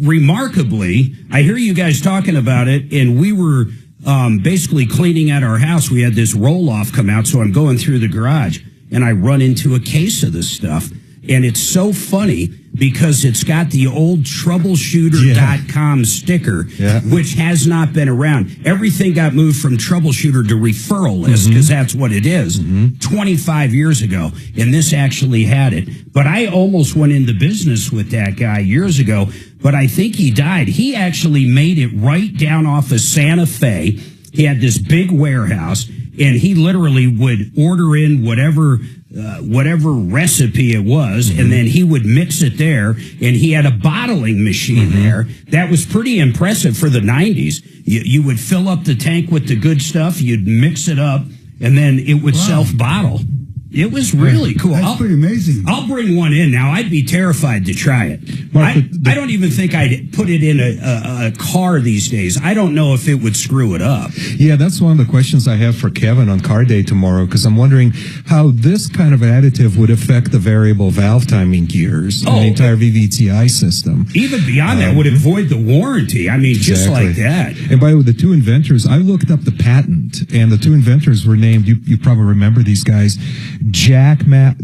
remarkably, I hear you guys talking about it, and we were basically cleaning out our house. We had this roll-off come out, so I'm going through the garage, and I run into a case of this stuff. And it's so funny because it's got the old Troubleshooter.com sticker, which has not been around. Everything got moved from Troubleshooter to referral list because that's what it is. 25 years ago, and this actually had it. But I almost went into business with that guy years ago, but I think he died. He actually made it right down off of Santa Fe. He had this big warehouse, and he literally would order in whatever recipe it was, and then he would mix it there, and he had a bottling machine there. That was pretty impressive for the 90s. You would fill up the tank with the good stuff, you'd mix it up, and then it would self-bottle. It was really cool. That's pretty amazing. I'll bring one in now. I'd be terrified to try it. Mark, I don't even think I'd put it in a car these days. I don't know if it would screw it up. Yeah, that's one of the questions I have for Kevin on Car Day tomorrow, because I'm wondering how this kind of additive would affect the variable valve timing gears and the entire VVTi system. Even beyond that, would it void the warranty? I mean, just like that. And by the way, the two inventors, I looked up the patent, and the two inventors were named, you probably remember these guys, Jack Mack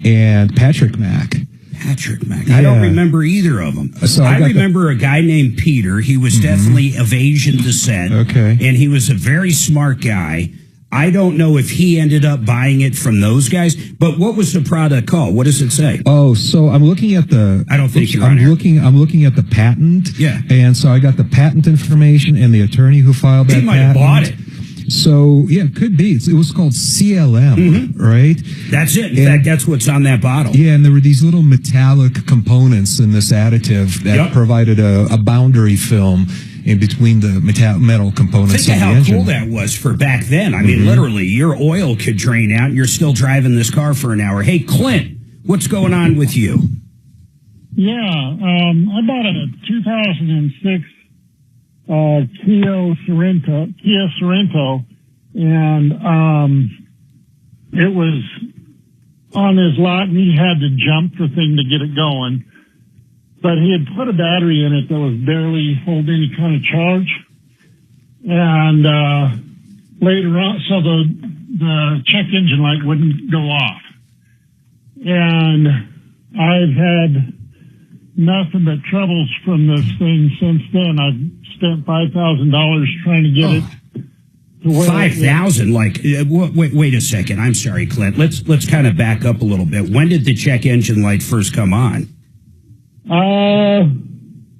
and Patrick Mack. Patrick Mack. I don't remember either of them. So I remember a guy named Peter. He was definitely of Asian descent. Okay. And he was a very smart guy. I don't know if he ended up buying it from those guys, but what was the product called? What does it say? Oh, so I'm looking at the... I don't think you're I'm looking at the patent. Yeah. And so I got the patent information and the attorney who filed that patent. He might have bought it. So, yeah, it could be. It was called CLM, right? That's it. In fact, that's what's on that bottle. Yeah, and there were these little metallic components in this additive that provided a boundary film in between the metal components Think of of the how engine. cool that was for back then. I mean, literally, your oil could drain out and you're still driving this car for an hour. Hey, Clint, what's going on with you? Yeah, I bought a 2006 Kia Sorento, and it was on his lot, and he had to jump the thing to get it going. But he had put a battery in it that was barely holding any kind of charge. And later on, so the check engine light wouldn't go off. And I've had nothing but troubles from this thing since then. I've spent $5,000 trying to get it to where 5,000. Like, wait a second. I'm sorry, Clint. Let's kind of back up a little bit. When did the check engine light first come on?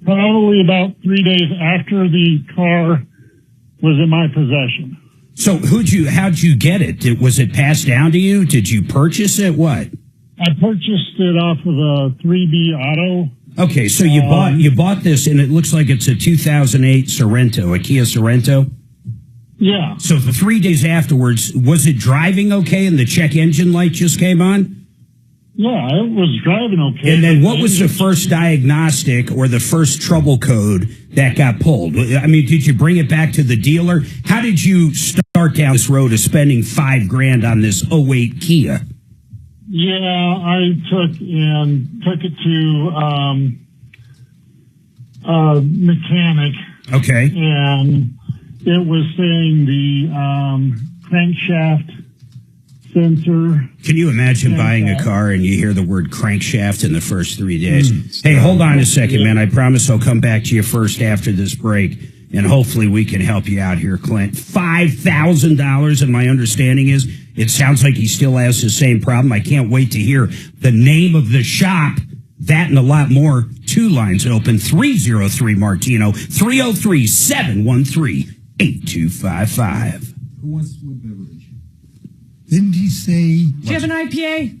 Probably about 3 days after the car was in my possession. So how'd you get it? Was it passed down to you? Did you purchase it? What? I purchased it off of a 3B Auto. Okay, so you bought this, and it looks like it's a 2008 Sorrento, a Kia Sorrento. Yeah. So the 3 days afterwards, was it driving okay, and the check engine light just came on? Yeah, it was driving okay. And then what was the first diagnostic or the first trouble code that got pulled? I mean, did you bring it back to the dealer? How did you start down this road of spending $5,000 on this 08 Kia? Yeah, I took it to a mechanic. Okay. And it was saying the crankshaft sensor. Can you imagine buying a car and you hear the word crankshaft in the first 3 days? Hey, hold on a second, man. I promise I'll come back to you first after this break, and hopefully we can help you out here, Clint. $5,000, and my understanding is it sounds like he still has the same problem. I can't wait to hear the name of the shop. That and a lot more. 2 lines open, 303-MARTINO, 303-713-8255. Who wants what beverage? Didn't he say... Do you have an IPA?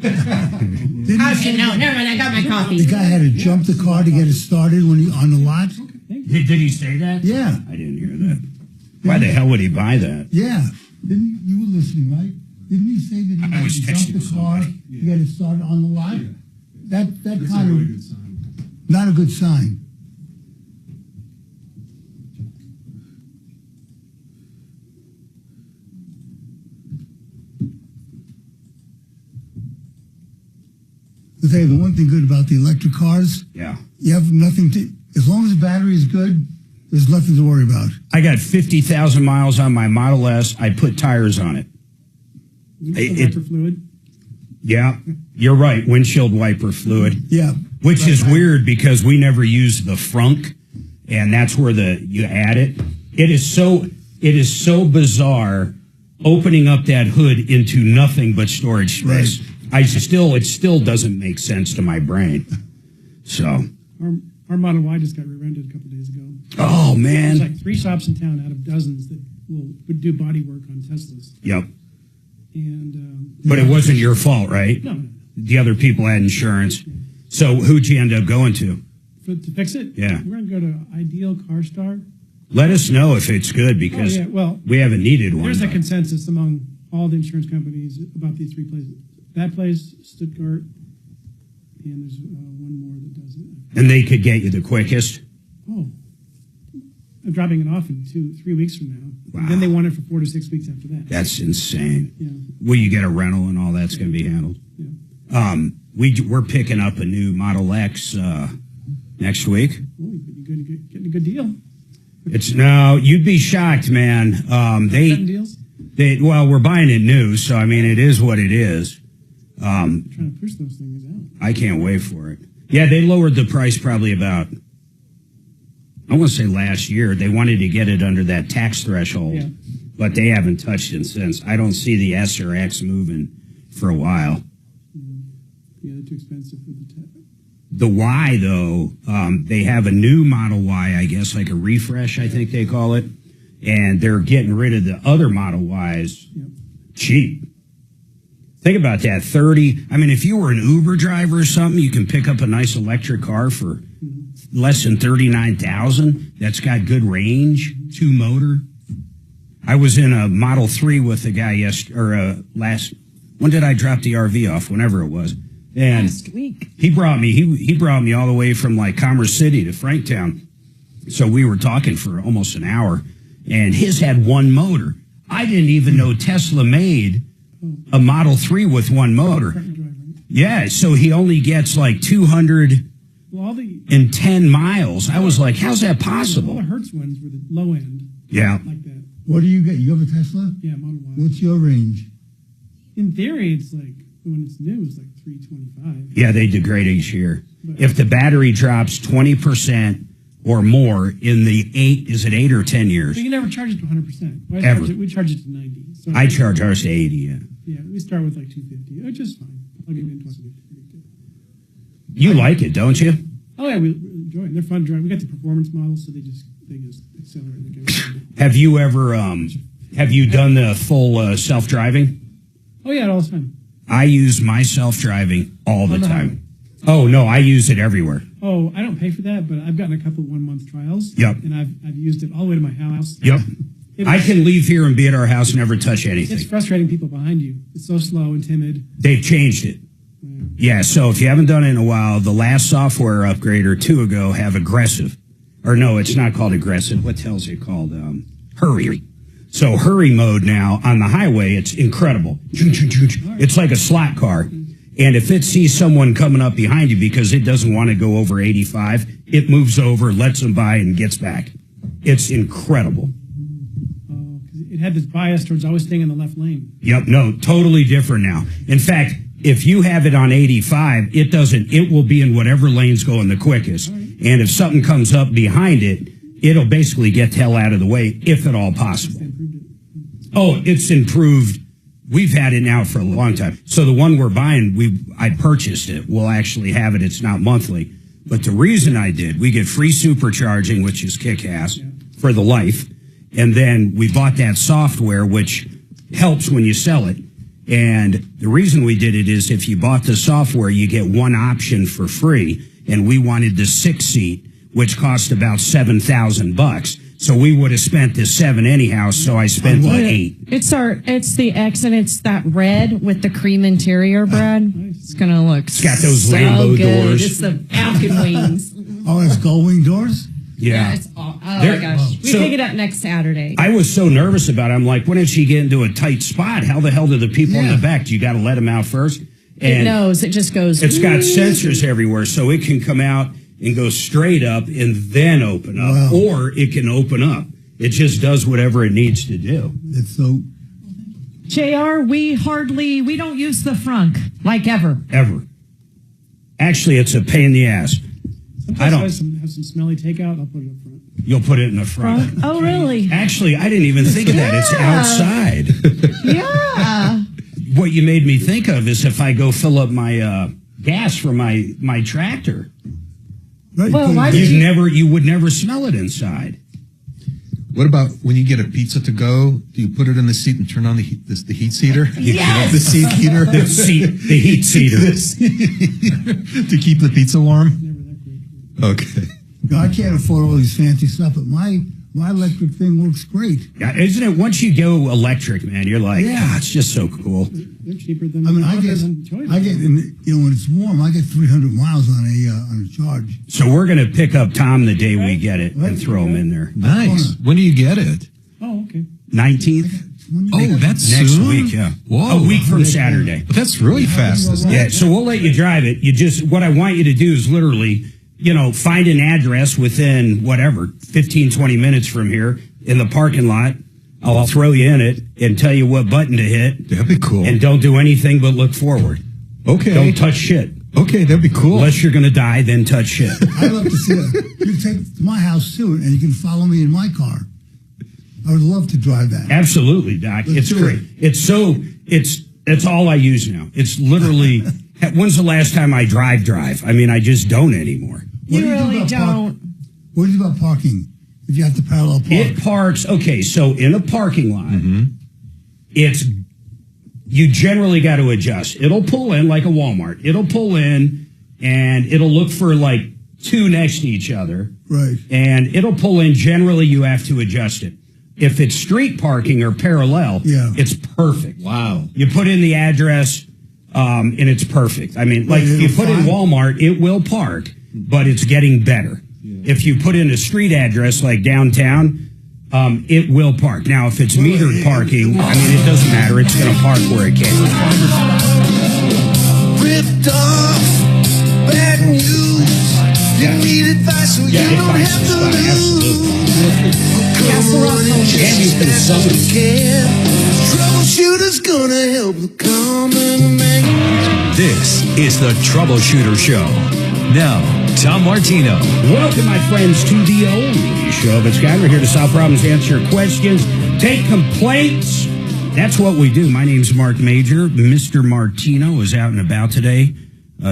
Okay, no, never mind. I got my coffee. The guy had to jump the car to get it started when he on the lot? Did he say that? Yeah. I didn't hear that. Why the hell would he buy that? Yeah. Didn't you were listening, right? Didn't he say that he had to jump the car to get it started on the lot? Yeah. That kind of not a good sign. I'll tell you the one thing good about the electric cars. Yeah. You have nothing to, as long as the battery is good, there's nothing to worry about. I got 50,000 miles on my Model S. I put tires on it. Wiper fluid. Yeah, you're right. Windshield wiper fluid. Yeah. Which is weird because we never use the frunk, and that's where you add it. It is so bizarre opening up that hood into nothing but storage space. Right. It still doesn't make sense to my brain. So our Model Y just got re-rented a couple days ago. Oh man! There's like 3 shops in town out of dozens that would do body work on Teslas. Yep. And but it wasn't your fault, right? No. The other people had insurance. Yeah. So who'd you end up going to? To fix it? Yeah. We're going to go to Ideal CarStar. Let us know if it's good because we haven't needed one. There's a consensus among all the insurance companies about these 3 places. That place, Stuttgart, and there's one more that does it. And they could get you the quickest? Oh. I'm dropping it off in 2-3 weeks from now. Wow. And then they want it for 4 to 6 weeks after that. That's insane. Yeah. Will you get a rental and all that's going to be handled? Yeah. We're picking up a new Model X next week. Oh, you're getting a good deal. You'd be shocked, man. 7 deals? We're buying it new, so I mean, it is what it is. I'm trying to push those things out. I can't wait for it. Yeah, they lowered the price probably about, I want to say last year. They wanted to get it under that tax threshold, but they haven't touched it since. I don't see the S or X moving for a while. Yeah, they're too expensive for the tax. The Y, though, they have a new Model Y, I guess, like a refresh, I think they call it, and they're getting rid of the other Model Ys cheap. Think about that, 30. I mean, if you were an Uber driver or something, you can pick up a nice electric car for less than $39,000. That's got good range, 2 motor. I was in a Model 3 with a guy when did I drop the RV off? Whenever it was. And last week. He brought me all the way from like Commerce City to Franktown. So we were talking for almost an hour, and his had 1 motor. I didn't even know Tesla made a Model 3 with 1 motor. Yeah, so he only gets like 210 miles. I was like, how's that possible? All the Hertz ones were the low end. Yeah. Like that. What do you get? You have a Tesla? Yeah, Model Y. What's your range? In theory, it's like, when it's new, it's like 325. Yeah, they degrade each year. If the battery drops 20% or more in the 8 or 10 years. But you never charge it to 100%. Ever. We charge it to 90. So I charge ours to 80, yeah. Yeah, we start with like 250, which is fine. I'll give you in 250. You like it, don't you? Oh, yeah, we enjoy it. They're fun to drive. We got the performance models, so they just accelerate. Have you ever, have you done the full self-driving? Oh, yeah, all the time. I use my self-driving all the time. Oh, no, I use it everywhere. Oh, I don't pay for that, but I've gotten a couple 1-month trials. Yep. And I've used it all the way to my house. Yep. I can leave here and be at our house and never touch anything. It's frustrating people behind you. It's so slow and timid. They've changed it. Yeah, so if you haven't done it in a while, the last software upgrade or two ago have aggressive. Or no, it's not called aggressive. What the hell is it called? Hurry. So hurry mode now on the highway, it's incredible. It's like a slot car. And if it sees someone coming up behind you because it doesn't want to go over 85, it moves over, lets them by, and gets back. It's incredible. It had this bias towards always staying in the left lane. Yep, no, totally different now. In fact, if you have it on 85, it will be in whatever lane's going the quickest. And if something comes up behind it, it'll basically get the hell out of the way, if at all possible. Oh, it's improved. We've had it now for a long time. So the one we're buying, I purchased it. We'll actually have it. It's not monthly. But the reason I did, we get free supercharging, which is kick-ass for the life. And then we bought that software, which helps when you sell it. And the reason we did it is if you bought the software, you get one option for free. And we wanted the 6-seat, which cost about $7,000. So we would have spent the 7 anyhow. So I spent the 8. It's the X, and it's that red with the cream interior, Brad. It's gonna look. It's got those so Lambo good. doors. It's the Falcon wings. Oh, it's gold wing doors. Yeah. Oh my gosh. We pick it up next Saturday. I was so nervous about it. I'm like, when did she get into a tight spot? How the hell do the people in the back? Do you got to let them out first? It knows. It just goes. It's got sensors everywhere, so it can come out and go straight up and then open up, or it can open up. It just does whatever it needs to do. It's so. JR, we don't use the frunk like ever. Ever. Actually, it's a pain in the ass. Sometimes I have some smelly takeout. I'll put it up front. You'll put it in the front. Oh, really? Actually, I didn't even think of that. It's outside. Yeah. What you made me think of is if I go fill up my gas for my tractor. Right. Well, why you would never smell it inside. What about when you get a pizza to go? Do you put it in the seat and turn on the heat seater? Yes! The seat heater? The heat seater. To keep the pizza warm? Okay. I can't afford all these fancy stuff, but my electric thing works great. Yeah, isn't it? Once you go electric, man, you're like, it's just so cool. They're cheaper than. I get when it's warm, I get 300 miles on a charge. So we're going to pick up Tom the day we get it and throw him in there. Nice. When do you get it? Oh, okay. 19th. Oh, that's next soon? week. Yeah. Whoa. A week from Saturday. But that's really fast, isn't it? Yeah. So we'll let you drive it. What I want you to do is literally, find an address within 15, 20 minutes from here in the parking lot. I'll throw you in it and tell you what button to hit. That'd be cool. And don't do anything but look forward. Okay. Don't touch shit. Okay, that'd be cool. Unless you're going to die, then touch shit. I'd love to see it. You can take it to my house too, and you can follow me in my car. I would love to drive that. Absolutely, Doc. It's great. It's all I use now. It's literally, when's the last time I drive? I mean, I just don't anymore. You really don't. What do you do about parking? If you have to parallel park? It parks, okay, so in a parking lot, you generally got to adjust. It'll pull in like a Walmart. It'll pull in and it'll look for like two next to each other. Right. And it'll pull in. Generally, you have to adjust it. If it's street parking or parallel, it's perfect. Wow. You put in the address, and it's perfect. I mean, like if you put in Walmart, it will park, but it's getting better. Yeah. If you put in a street address like downtown, it will park. Now, if it's metered parking, I mean, it doesn't matter. It's going to park where it can. Ripped off, bad news. You need advice, so you don't have to lose. And you can summon. Troubleshooter's gonna help the common man. This is the Troubleshooter Show. Now, Tom Martino. Welcome, my friends, to the only show that's got. We're here to solve problems, answer questions, take complaints. That's what we do. My name's Marc Mager. Mr. Martino is out and about today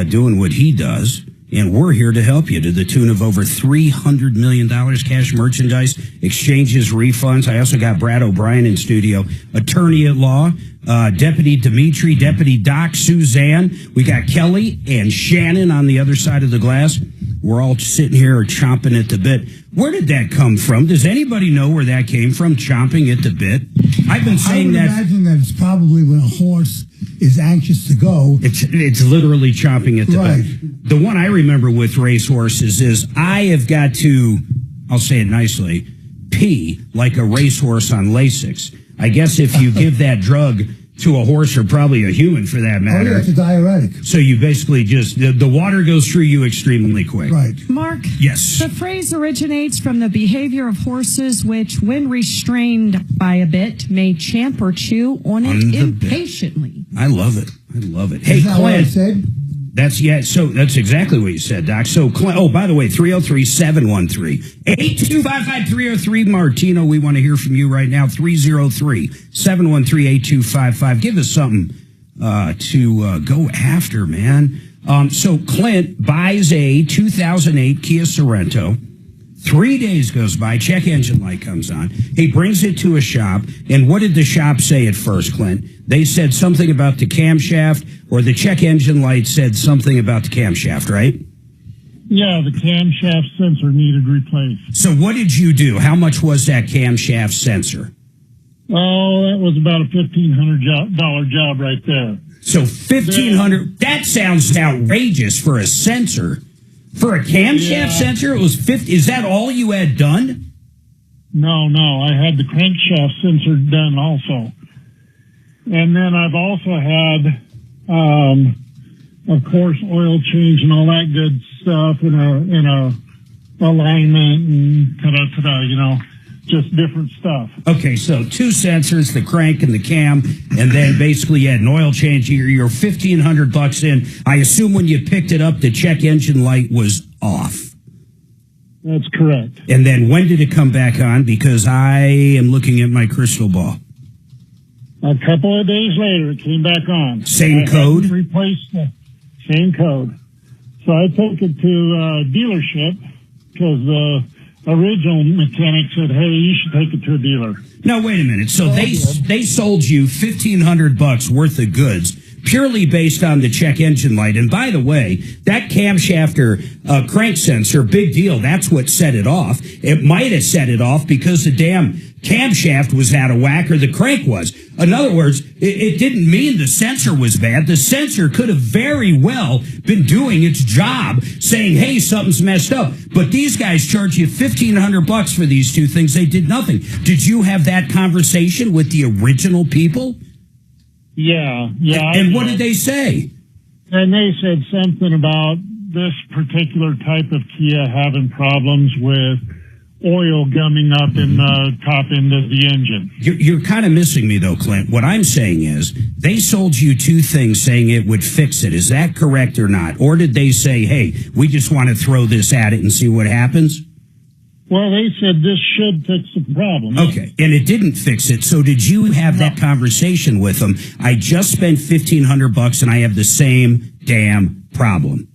doing what he does. and we're here to help you to the tune of over $300 million cash merchandise, exchanges, refunds. I also got Brad O'Brien in studio, attorney at law, Deputy Dimitri, Deputy Doc, Suzanne. We got Kelly and Shannon on the other side of the glass. We're all sitting here chomping at the bit. Where did that come from? Does anybody know where that came from, chomping at the bit? I've been saying that. I would imagine that it's probably when a horse is anxious to go. It's literally chomping at the bit. The one I remember with racehorses is I have got to, I'll say it nicely, pee like a racehorse on Lasix. I guess if you give that drug to a horse or probably a human for that matter. Oh, yeah, it's a diuretic. So you basically just, the water goes through you extremely quick. Right. Mark? Yes. The phrase originates from the behavior of horses which, when restrained by a bit, may champ or chew on it impatiently. I love it. I love it. Hey, Is that what I Clint. said? So that's exactly what you said, Doc. So, Clint, by the way, 303-713-8255, Martino, we want to hear from you right now, 303-713-8255. Give us something to go after, man. So, Clint buys a 2008 Kia Sorento. 3 days goes by, check engine light comes on. He brings it to a shop, and what did the shop say at first, Clint? They said something about the camshaft, or the check engine light said something about the camshaft, right? Yeah, the camshaft sensor needed replaced. So what did you do? How much was that camshaft sensor? Oh, that was about a $1,500 job right there. So $1,500, that sounds outrageous for a sensor. For a camshaft sensor, it was 50. Is that all you had done? No, I had the crankshaft sensor done also. And then I've also had, of course, oil change and all that good stuff in a alignment and just different stuff. Okay, so 2 sensors, the crank and the cam, and then basically you had an oil change. You're $1,500 in. I assume when you picked it up, the check engine light was off. That's correct. And then when did it come back on? Because I am looking at my crystal ball. A couple of days later, it came back on. Same code? Replaced the same code. So I took it to a dealership because the original mechanic said, hey, you should take it to a dealer. No, wait a minute. So they sold you $1,500 worth of goods purely based on the check engine light. And by the way, that camshaft or crank sensor, big deal. That's what set it off. It might have set it off because the damn camshaft was out of whack or the crank was. In other words, it didn't mean the sensor was bad. The sensor could have very well been doing its job, saying, hey, something's messed up. But these guys charge you $1,500 for these two things. They did nothing. Did you have that conversation with the original people? Yeah. And what did they say? And they said something about this particular type of Kia having problems with oil gumming up in the top end of the engine. You're kind of missing me, though, Clint. What I'm saying is they sold you 2 things saying it would fix it. Is that correct or not? Or did they say, hey, we just want to throw this at it and see what happens? Well, they said this should fix the problem. Okay, and it didn't fix it. So did you have that conversation with them? I just spent $1,500 and I have the same damn problem.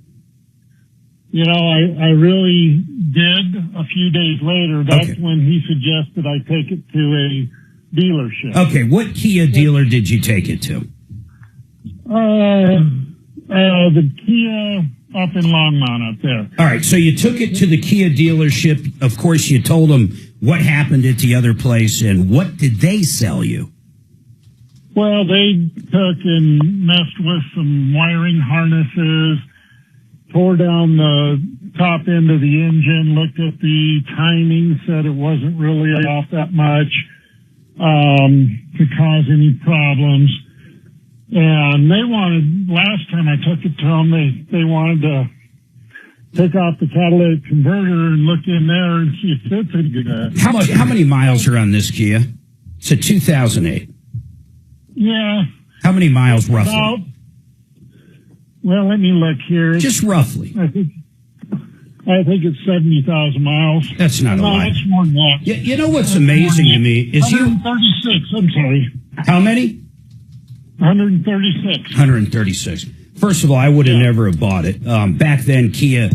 You know, I really did a few days later. That's when he suggested I take it to a dealership. Okay, what Kia dealer did you take it to? The Kia up in Longmont up there. All right, so you took it to the Kia dealership. Of course, you told them what happened at the other place, and what did they sell you? Well, they took and messed with some wiring harnesses, tore down the top end of the engine, looked at the timing, said it wasn't really off that much to cause any problems. And they wanted, last time I took it to them, they wanted to take off the catalytic converter and look in there and see if it's any good. How many miles are on this Kia? It's a 2008. Yeah. How many miles roughly? Well, let me look here. Just roughly. I think it's 70,000 miles. That's not a lot. It's more than that. You know what's amazing to me is 136, I'm sorry. How many? 136. 136. First of all, I would have never have bought it. Back then, Kia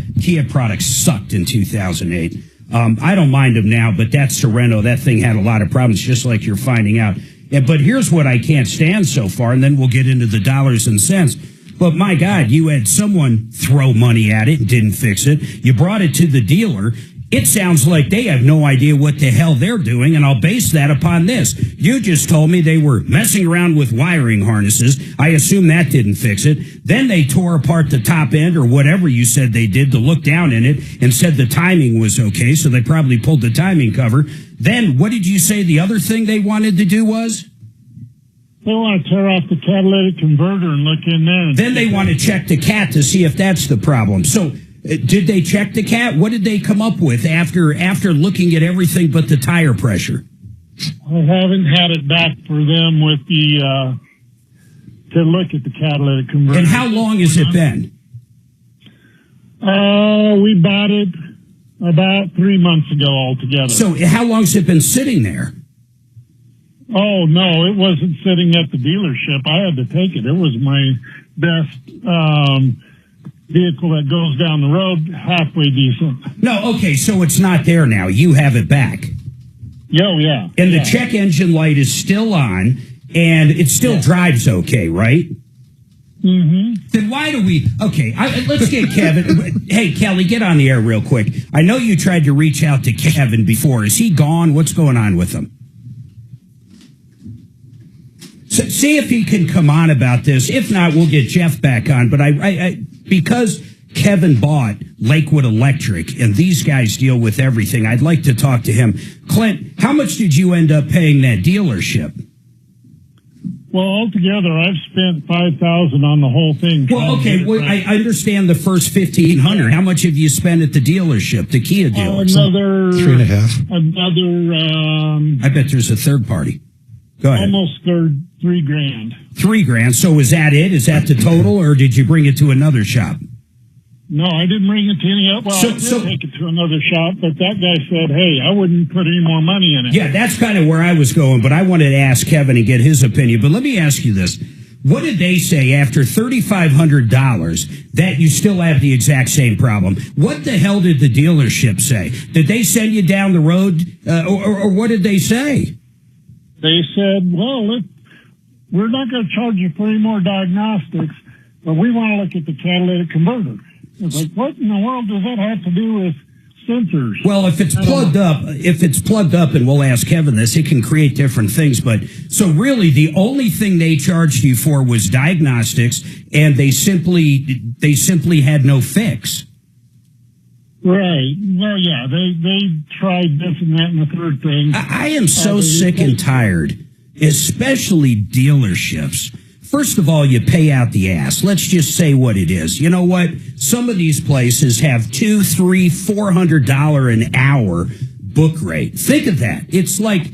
products sucked in 2008. I don't mind them now, but that Sorento, that thing had a lot of problems, just like you're finding out. Yeah, but here's what I can't stand so far, and then we'll get into the dollars and cents. But my God, you had someone throw money at it and didn't fix it. You brought it to the dealer. It sounds like they have no idea what the hell they're doing, and I'll base that upon this. You just told me they were messing around with wiring harnesses. I assume that didn't fix it. Then they tore apart the top end or whatever you said they did to look down in it and said the timing was okay, so they probably pulled the timing cover. Then what did you say the other thing they wanted to do was? They want to tear off the catalytic converter and look in there. Then they want to check the cat to see if that's the problem. So did they check the cat? What did they come up with after looking at everything but the tire pressure? I haven't had it back for them with the to look at the catalytic converter. And how long has it been? We bought it about 3 months ago altogether. So how long's it been sitting there? Oh, no, it wasn't sitting at the dealership. I had to take it. It was my best vehicle that goes down the road halfway decent. No, okay, so it's not there now. You have it back. Yeah. And the check engine light is still on, and it still drives okay, right? Mm-hmm. Then why do we... Okay, let's get Kevin. Hey, Kelly, get on the air real quick. I know you tried to reach out to Kevin before. Is he gone? What's going on with him? So, see if he can come on about this. If not, we'll get Jeff back on. But I because Kevin bought Lakewood Electric, and these guys deal with everything, I'd like to talk to him. Clint, how much did you end up paying that dealership? Well, altogether, I've spent $5,000 on the whole thing. Well, okay, I understand the first $1,500. How much have you spent at the dealership, the Kia dealership? Another 3.5. Another. I bet there's a third party. Go ahead. Almost $3,000. $3,000. So is that it? Is that the total, or did you bring it to another shop? No, I didn't bring it to any. Well, I did take it to another shop, but that guy said, "Hey, I wouldn't put any more money in it." Yeah, that's kind of where I was going, but I wanted to ask Kevin and get his opinion. But let me ask you this. What did they say after $3,500 that you still have the exact same problem? What the hell did the dealership say? Did they send you down the road, or what did they say? They said, well, we're not going to charge you for any more diagnostics, but we want to look at the catalytic converter. It's like, what in the world does that have to do with sensors? Well, if it's plugged up, and we'll ask Kevin this, it can create different things. But so really, the only thing they charged you for was diagnostics, and they simply had no fix. Right. Well, yeah, they tried this and that and the third thing. I am so sick and tired, especially dealerships. First of all, you pay out the ass. Let's just say what it is. You know what? Some of these places have $200, $300, $400 an hour book rate. Think of that. It's like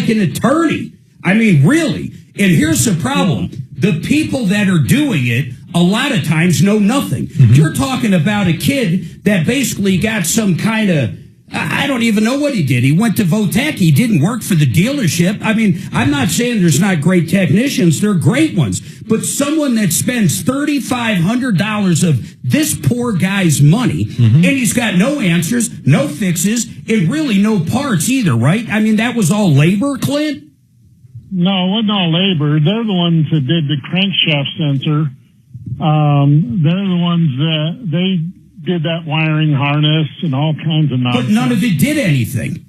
an attorney. I mean, really. And here's the problem. The people that are doing it a lot of times know nothing. Mm-hmm. You're talking about a kid that basically got some kind of, I don't even know what he did. He went to Votech. He didn't work for the dealership. I mean, I'm not saying there's not great technicians. They're great ones. But someone that spends $3,500 of this poor guy's money, and he's got no answers, no fixes, and really no parts either, right? I mean, that was all labor, Clint? No, it wasn't all labor. They're the ones that did the crankshaft sensor. They're the ones that they did that wiring harness and all kinds of nonsense. But none of it did anything.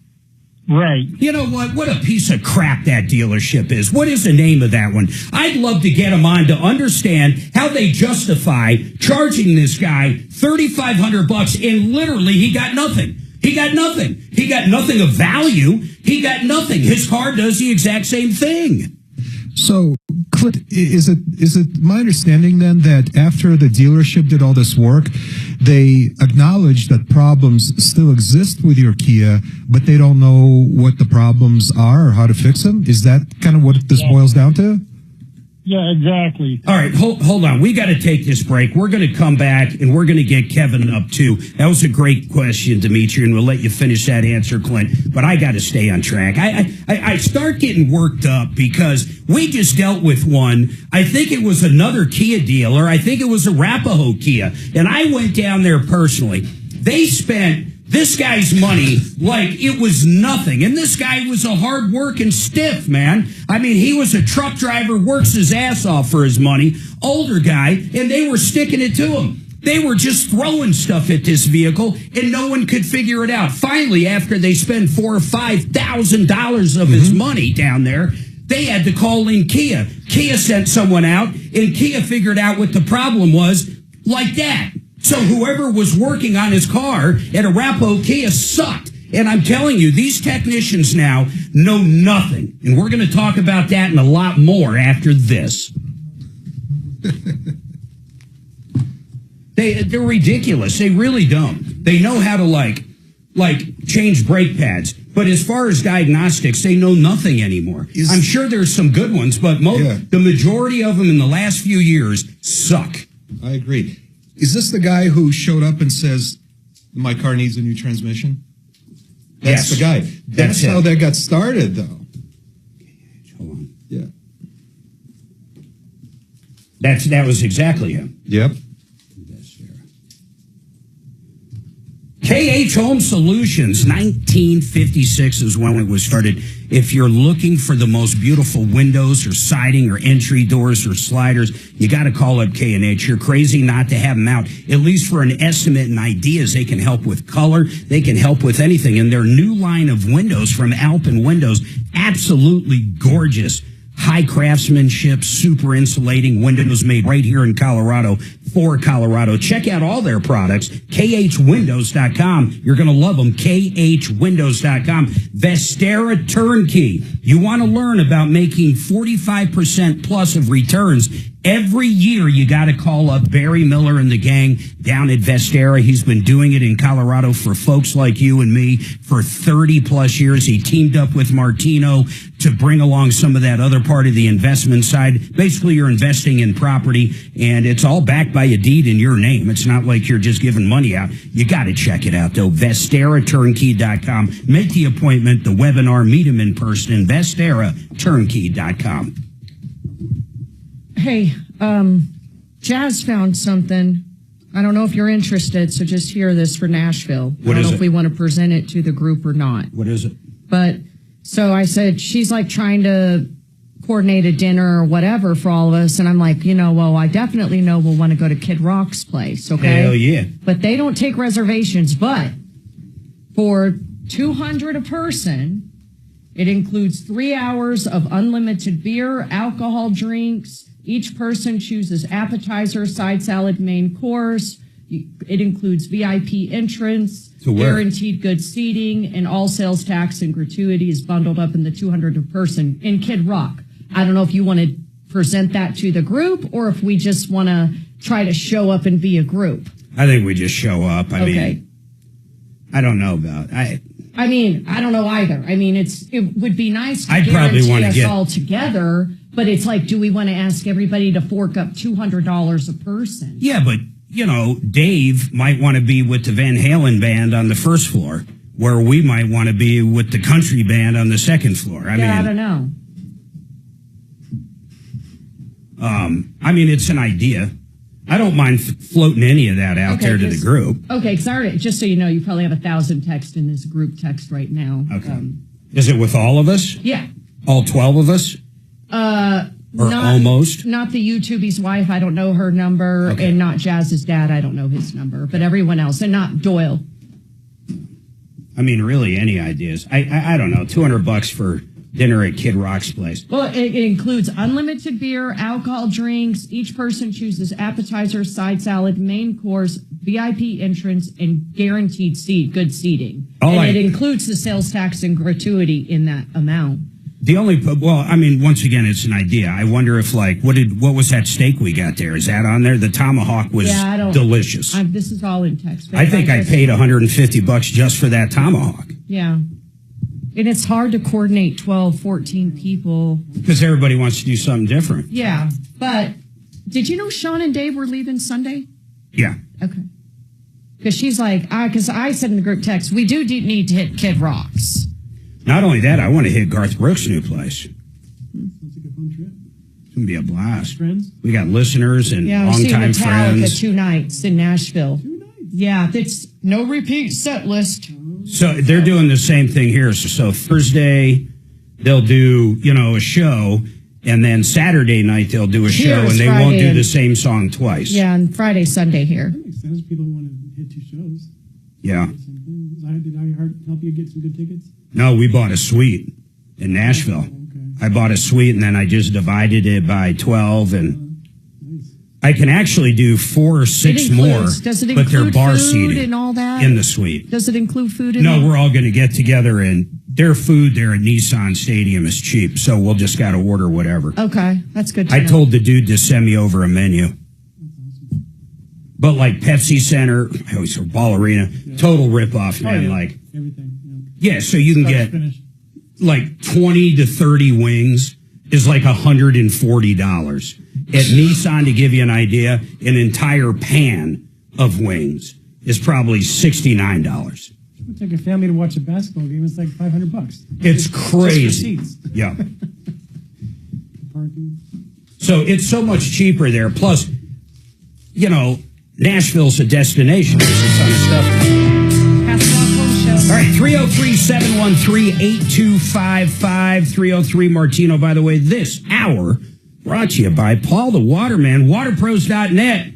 Right. You know what? What a piece of crap that dealership is. What is the name of that one? I'd love to get them on to understand how they justify charging this guy $3,500 and literally he got nothing. He got nothing. He got nothing of value. He got nothing. His car does the exact same thing. So, Clint, is it my understanding then that after the dealership did all this work, they acknowledged that problems still exist with your Kia, but they don't know what the problems are or how to fix them? Is that kind of what this boils down to? Yeah, exactly. All right, hold on. We got to take this break. We're going to come back, and we're going to get Kevin up, too. That was a great question, Dimitri, and we'll let you finish that answer, Clint. But I got to stay on track. I start getting worked up because we just dealt with one. I think it was another Kia dealer. I think it was Arapahoe Kia. And I went down there personally. They spent this guy's money like it was nothing. And this guy was a hard-working stiff, man. I mean, he was a truck driver, works his ass off for his money, older guy, and they were sticking it to him. They were just throwing stuff at this vehicle, and no one could figure it out. Finally, after they spent $4,000 or $5,000 of his money down there, they had to call in Kia. Kia sent someone out, and Kia figured out what the problem was like that. So whoever was working on his car at Arapahoe Kia sucked. And I'm telling you, these technicians now know nothing. And we're going to talk about that and a lot more after this. They're ridiculous. They really don't. They know how to like change brake pads. But as far as diagnostics, they know nothing anymore. I'm sure there's some good ones, but the majority of them in the last few years suck. I agree. Is this the guy who showed up and says, my car needs a new transmission? That's the guy. That's how that got started, though. Hold on. Yeah. That was exactly him. Yep. KH Home Solutions, 1956 is when it was started. If you're looking for the most beautiful windows or siding or entry doors or sliders, you got to call up K&H. You're crazy not to have them out, at least for an estimate and ideas. They can help with color. They can help with anything. And their new line of windows from Alpen Windows, absolutely gorgeous. High craftsmanship, super insulating windows made right here in Colorado for Colorado. Check out all their products, khwindows.com. You're going to love them, khwindows.com. Vestera Turnkey. You want to learn about making 45% plus of returns every year. You got to call up Barry Miller and the gang down at Vestera. He's been doing it in Colorado for folks like you and me for 30 plus years. He teamed up with Martino to bring along some of that other part of the investment side. Basically, you're investing in property, and it's all backed by a deed in your name. It's not like you're just giving money out. You got to check it out, though. VesteraTurnkey.com. Make the appointment, the webinar, meet him in person. VesteraTurnkey.com. Hey, Jazz found something. I don't know if you're interested, so just hear this for Nashville. I don't know if we want to present it to the group or not. What is it? But, so I said, she's like trying to coordinate a dinner or whatever for all of us. And I'm like, well, I definitely know we'll want to go to Kid Rock's place, okay? Hell yeah. But they don't take reservations. But for $200 a person, it includes 3 hours of unlimited beer, alcohol, drinks. Each person chooses appetizer, side salad, main course. It includes VIP entrance, guaranteed good seating, and all sales tax and gratuity is bundled up in the $200 a person in Kid Rock. I don't know if you want to present that to the group or if we just want to try to show up and be a group. I think we just show up. I mean, I don't know about I don't know either. I mean, it would be nice to probably want guarantee to us all together, but it's like, do we want to ask everybody to fork up $200 a person? Yeah, but, Dave might want to be with the Van Halen band on the first floor, where we might want to be with the country band on the second floor. I don't know. It's an idea. I don't mind floating any of that out there to the group. Okay, sorry. Just so you know, you probably have 1,000 texts in this group text right now. Okay. Is it with all of us? Yeah. All 12 of us? Almost? Not the YouTubie's wife. I don't know her number. Okay. And not Jazz's dad. I don't know his number. But everyone else. And not Doyle. Really, any ideas? I don't know. $200 for dinner at Kid Rock's place. Well, it includes unlimited beer, alcohol, drinks. Each person chooses appetizer, side salad, main course, VIP entrance, and guaranteed good seating. It includes the sales tax and gratuity in that amount. Once again, it's an idea. I wonder if, what was that steak we got there? Is that on there? The tomahawk was delicious. This is all in text. I think I paid $150 just for that tomahawk. Yeah. And it's hard to coordinate 12, 14 people. Because everybody wants to do something different. Yeah, but did you know Sean and Dave were leaving Sunday? Yeah. Okay. Because she's like, because I said in the group text, we do need to hit Kid Rock's. Not only that, I want to hit Garth Brooks' new place. Sounds like a fun trip. It's going to be a blast. Friends? We got listeners and Yeah, I'm seeing longtime Metallica friends. 2 nights in Nashville. 2 nights? Yeah, that's no repeat set list. So they're doing the same thing here. So Thursday, they'll do, a show, and then Saturday night they'll do a show, and they won't do the same song twice. Yeah, and Friday, Sunday here. That makes sense. People want to hit 2 shows. Yeah. Did iHeart help you get some good tickets? No, we bought a suite in Nashville. I bought a suite, and then I just divided it by 12, and I can actually do 4 or 6 more, but they're bar seating and all that in the suite. Does it include food? No, we're all going to get together, and their food there at Nissan Stadium is cheap, so we'll just got to order whatever. Okay, that's good. I told the dude to send me over a menu. But like Pepsi Center, I always say Ballerina, total ripoff, man. Like everything. Yeah, so you can get like 20 to 30 wings is like $140. At Nissan, to give you an idea, an entire pan of wings is probably $69. We'll take a family to watch a basketball game. It's like $500. It's crazy. Yeah. Parking. So it's so much cheaper there. Plus, Nashville's a destination. There's a ton of stuff. All right, 303-713-8255, 303 Martino. By the way, this hour brought to you by Paul the Waterman, waterpros.net.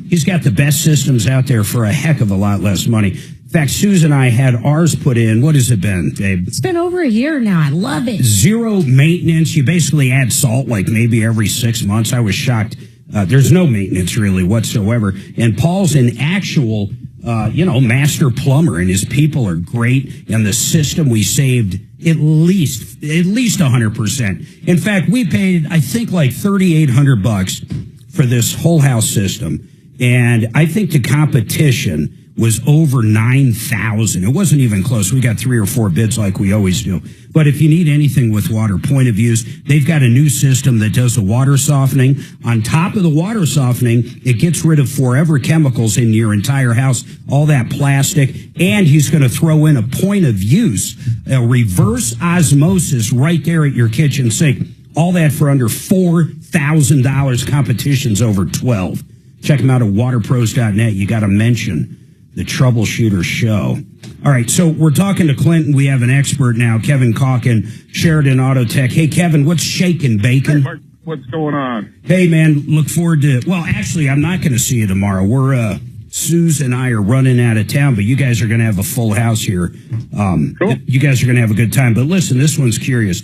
He's got the best systems out there for a heck of a lot less money. In fact, Susan and I had ours put in. What has it been, babe? It's been over a year now. I love it. 0 maintenance. You basically add salt like maybe every 6 months. I was shocked. There's no maintenance really whatsoever. And Paul's an actual, master plumber, and his people are great. And the system, we saved at least 100%. In fact, we paid, I think, like $3,800 for this whole house system. And I think the competition was over 9,000. It wasn't even close. We got 3 or 4 bids like we always do. But if you need anything with water, point of views, they've got a new system that does the water softening. On top of the water softening, it gets rid of forever chemicals in your entire house, all that plastic, and he's going to throw in a point of use, a reverse osmosis right there at your kitchen sink. All that for under $4,000. Competition's over 12. Check them out at waterpros.net. You got to mention the Troubleshooter Show. All right, so we're talking to Clinton. We have an expert now, Kevin Calkin, Sheridan Auto Tech. Hey, Kevin, what's shaking, bacon? Hey, Mark, what's going on? Hey, man, look forward to, well, actually, I'm not going to see you tomorrow. We're, Suze and I are running out of town, but you guys are going to have a full house here. Cool. You guys are going to have a good time. But listen, this one's curious.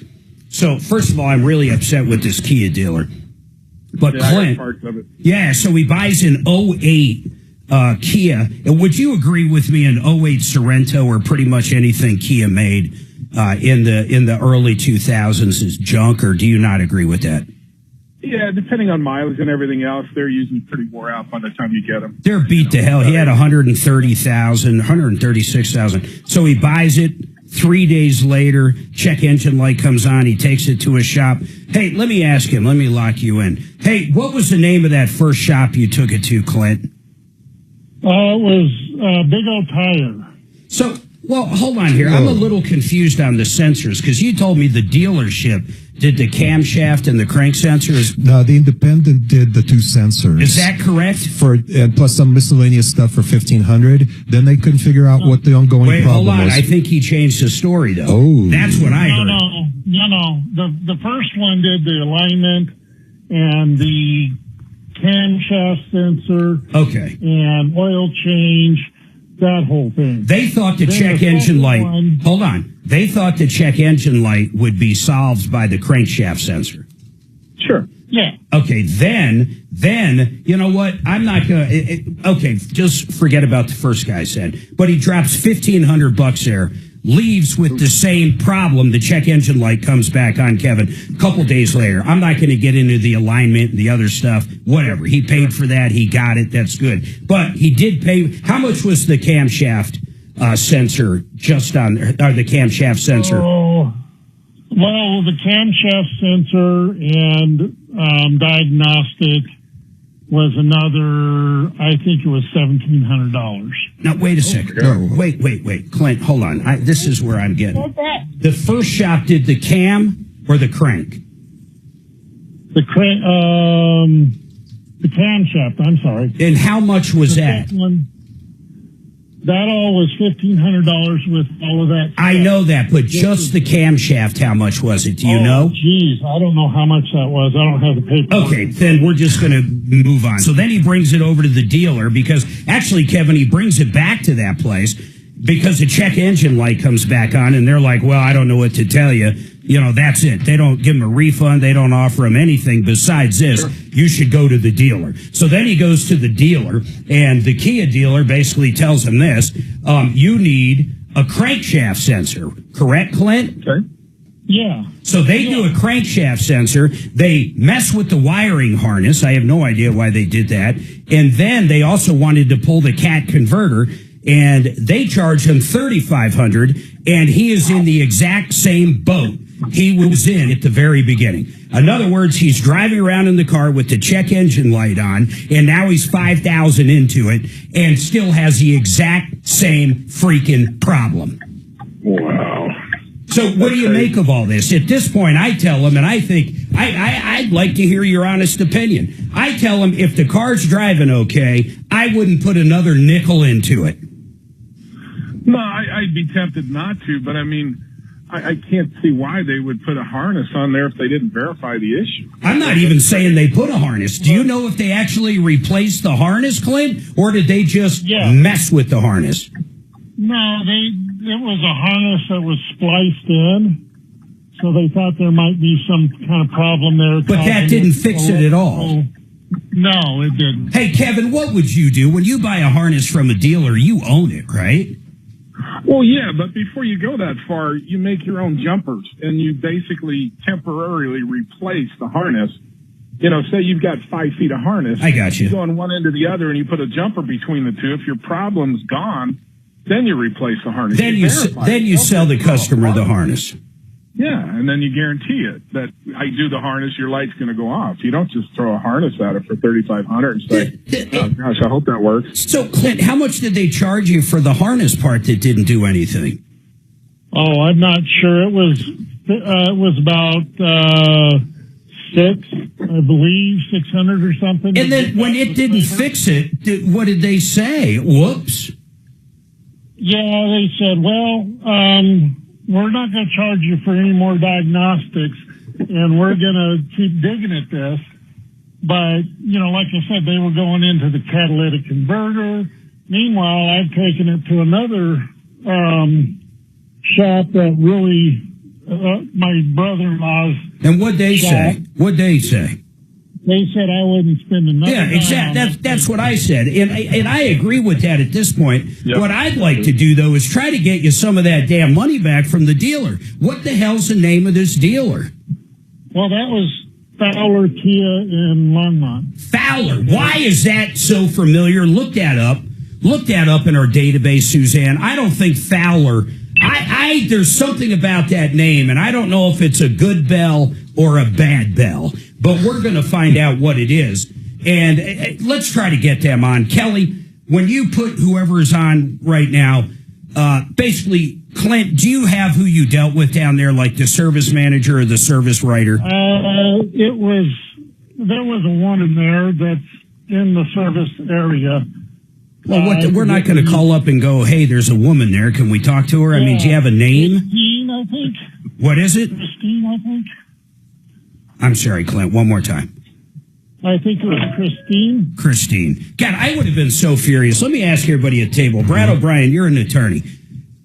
So, first of all, I'm really upset with this Kia dealer. But yeah, Clint, so he buys an 08 Kia. And would you agree with me, an 08 Sorento or pretty much anything Kia made in the early 2000s is junk, or do you not agree with that? Yeah, depending on mileage and everything else, they're usually pretty wore out by the time you get them. They're beat to hell. He had 136,000. So he buys it. 3 days later, check engine light comes on. He takes it to a shop. Hey, let me ask him. Let me lock you in. Hey, what was the name of that first shop you took it to, Clint? It was Big Old Tire. So, well, hold on here. I'm a little confused on the sensors because you told me the dealership did the camshaft and the crank sensors. No, the independent did the 2 sensors. Is that correct? And plus some miscellaneous stuff for $1,500. Then they couldn't figure out what the ongoing problem hold on. was. I think he changed his story, though. Oh. That's what I heard. No. The first one did the alignment and the camshaft sensor. Okay. And oil change, that whole thing. They thought the check engine light. Hold on. They thought the check engine light would be solved by the crankshaft sensor. Sure. Yeah. Okay. Then you know what? I'm not gonna. Okay. Just forget about the first guy said. But he drops $1,500 there. Leaves with the same problem. The check engine light comes back on, Kevin, a couple days later. I'm not going to get into the alignment and the other stuff. Whatever. He paid for that. He got it. That's good. But he did pay. How much was the camshaft sensor just on the camshaft sensor? Oh, well, the camshaft sensor and diagnostic was another, I think it was $1,700. Now, wait a second. No, wait. Clint, hold on. This is where I'm getting. The first shop did the cam or the crank? The camshaft, I'm sorry. And how much was that? That all was $1,500 with all of that stuff. I know that, but just the camshaft, how much was it? Do you know? Geez, I don't know how much that was. I don't have the paper. Okay, then we're just going to move on. So then he brings it over to the dealer because, actually, Kevin, he brings it back to that place because the check engine light comes back on, and they're like, well, I don't know what to tell you. You know, that's it. They don't give him a refund. They don't offer him anything besides this. Sure. You should go to the dealer. So then he goes to the dealer, and the Kia dealer basically tells him this. You need a crankshaft sensor. Correct, Clint? Okay. Yeah. So they do a crankshaft sensor. They mess with the wiring harness. I have no idea why they did that. And then they also wanted to pull the CAT converter, and they charge him $3,500, and he is in the exact same boat he was in at the very beginning. In other words, he's driving around in the car with the check engine light on, and now he's $5,000 into it and still has the exact same freaking problem. Wow. So what do you make of all this? At this point, I tell him, and I think I'd like to hear your honest opinion. I tell him if the car's driving okay, I wouldn't put another nickel into it. No, I'd be tempted not to, but I mean, I can't see why they would put a harness on there if they didn't verify the issue. I'm not even saying they put a harness. Do you know if they actually replaced the harness, Clint, or did they just mess with the harness? No, it was a harness that was spliced in, so they thought there might be some kind of problem there. But that didn't fix it at all. No, it didn't. Hey, Kevin, what would you do? When you buy a harness from a dealer, you own it, right? Well, yeah, but before you go that far, you make your own jumpers, and you basically temporarily replace the harness. You know, say you've got 5 feet of harness. I got you. You go on one end to the other, and you put a jumper between the two. If your problem's gone, then you replace the harness. Then you sell the customer the harness. Yeah, and then you guarantee it that I do the harness, your light's going to go off. You don't just throw a harness at it for $3,500 and say, oh, gosh, I hope that works. So, Clint, how much did they charge you for the harness part that didn't do anything? Oh, I'm not sure. It was about I believe 600 or something. And then when it didn't fix it, what did they say? Whoops. Yeah, they said, well, we're not going to charge you for any more diagnostics, and we're going to keep digging at this. But, you know, like I said, they were going into the catalytic converter. Meanwhile, I've taken it to another shop that really, my brother-in-law's. And what'd they say? What'd they say? They said I wouldn't spend enough. Yeah, exactly. That's what I said, and I agree with that at this point. Yep. What I'd like to do though is try to get you some of that damn money back from the dealer. What the hell's the name of this dealer? Well, that was Fowler Kia in Longmont. Fowler. Why is that so familiar? Look that up in our database, Suzanne. I don't think Fowler. There's something about that name, and I don't know if it's a good bell or a bad bell, but we're going to find out what it is. And let's try to get them on. Kelly, when you put whoever is on right now, basically, Clint, do you have who you dealt with down there, like the service manager or the service writer? There was a woman there that's in the service area. Well, we're not going to call up and go, hey, there's a woman there. Can we talk to her? I mean, do you have a name? Christine, I think. What is it? Christine, I think. I'm sorry, Clint. One more time. I think it was Christine. Christine. God, I would have been so furious. Let me ask everybody at the table. Brad O'Brien, you're an attorney.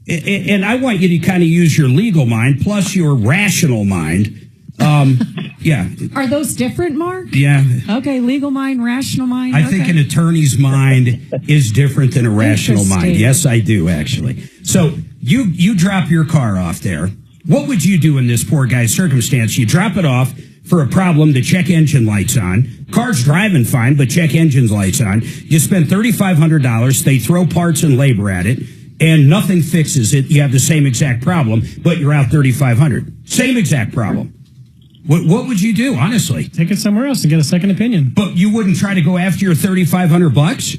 And I want you to kind of use your legal mind plus your rational mind. Yeah. Are those different, Mark? Yeah. Okay, legal mind, rational mind. I think an attorney's mind is different than a rational mind. Yes, I do, actually. So you drop your car off there. What would you do in this poor guy's circumstance? You drop it off for a problem, the check engine light's on. Car's driving fine, but check engine light's on. You spend $3,500. They throw parts and labor at it. and nothing fixes it. You have the same exact problem, but you're out $3,500. Same exact problem. What would you do, honestly? Take it somewhere else and get a second opinion. But you wouldn't try to go after your $3,500?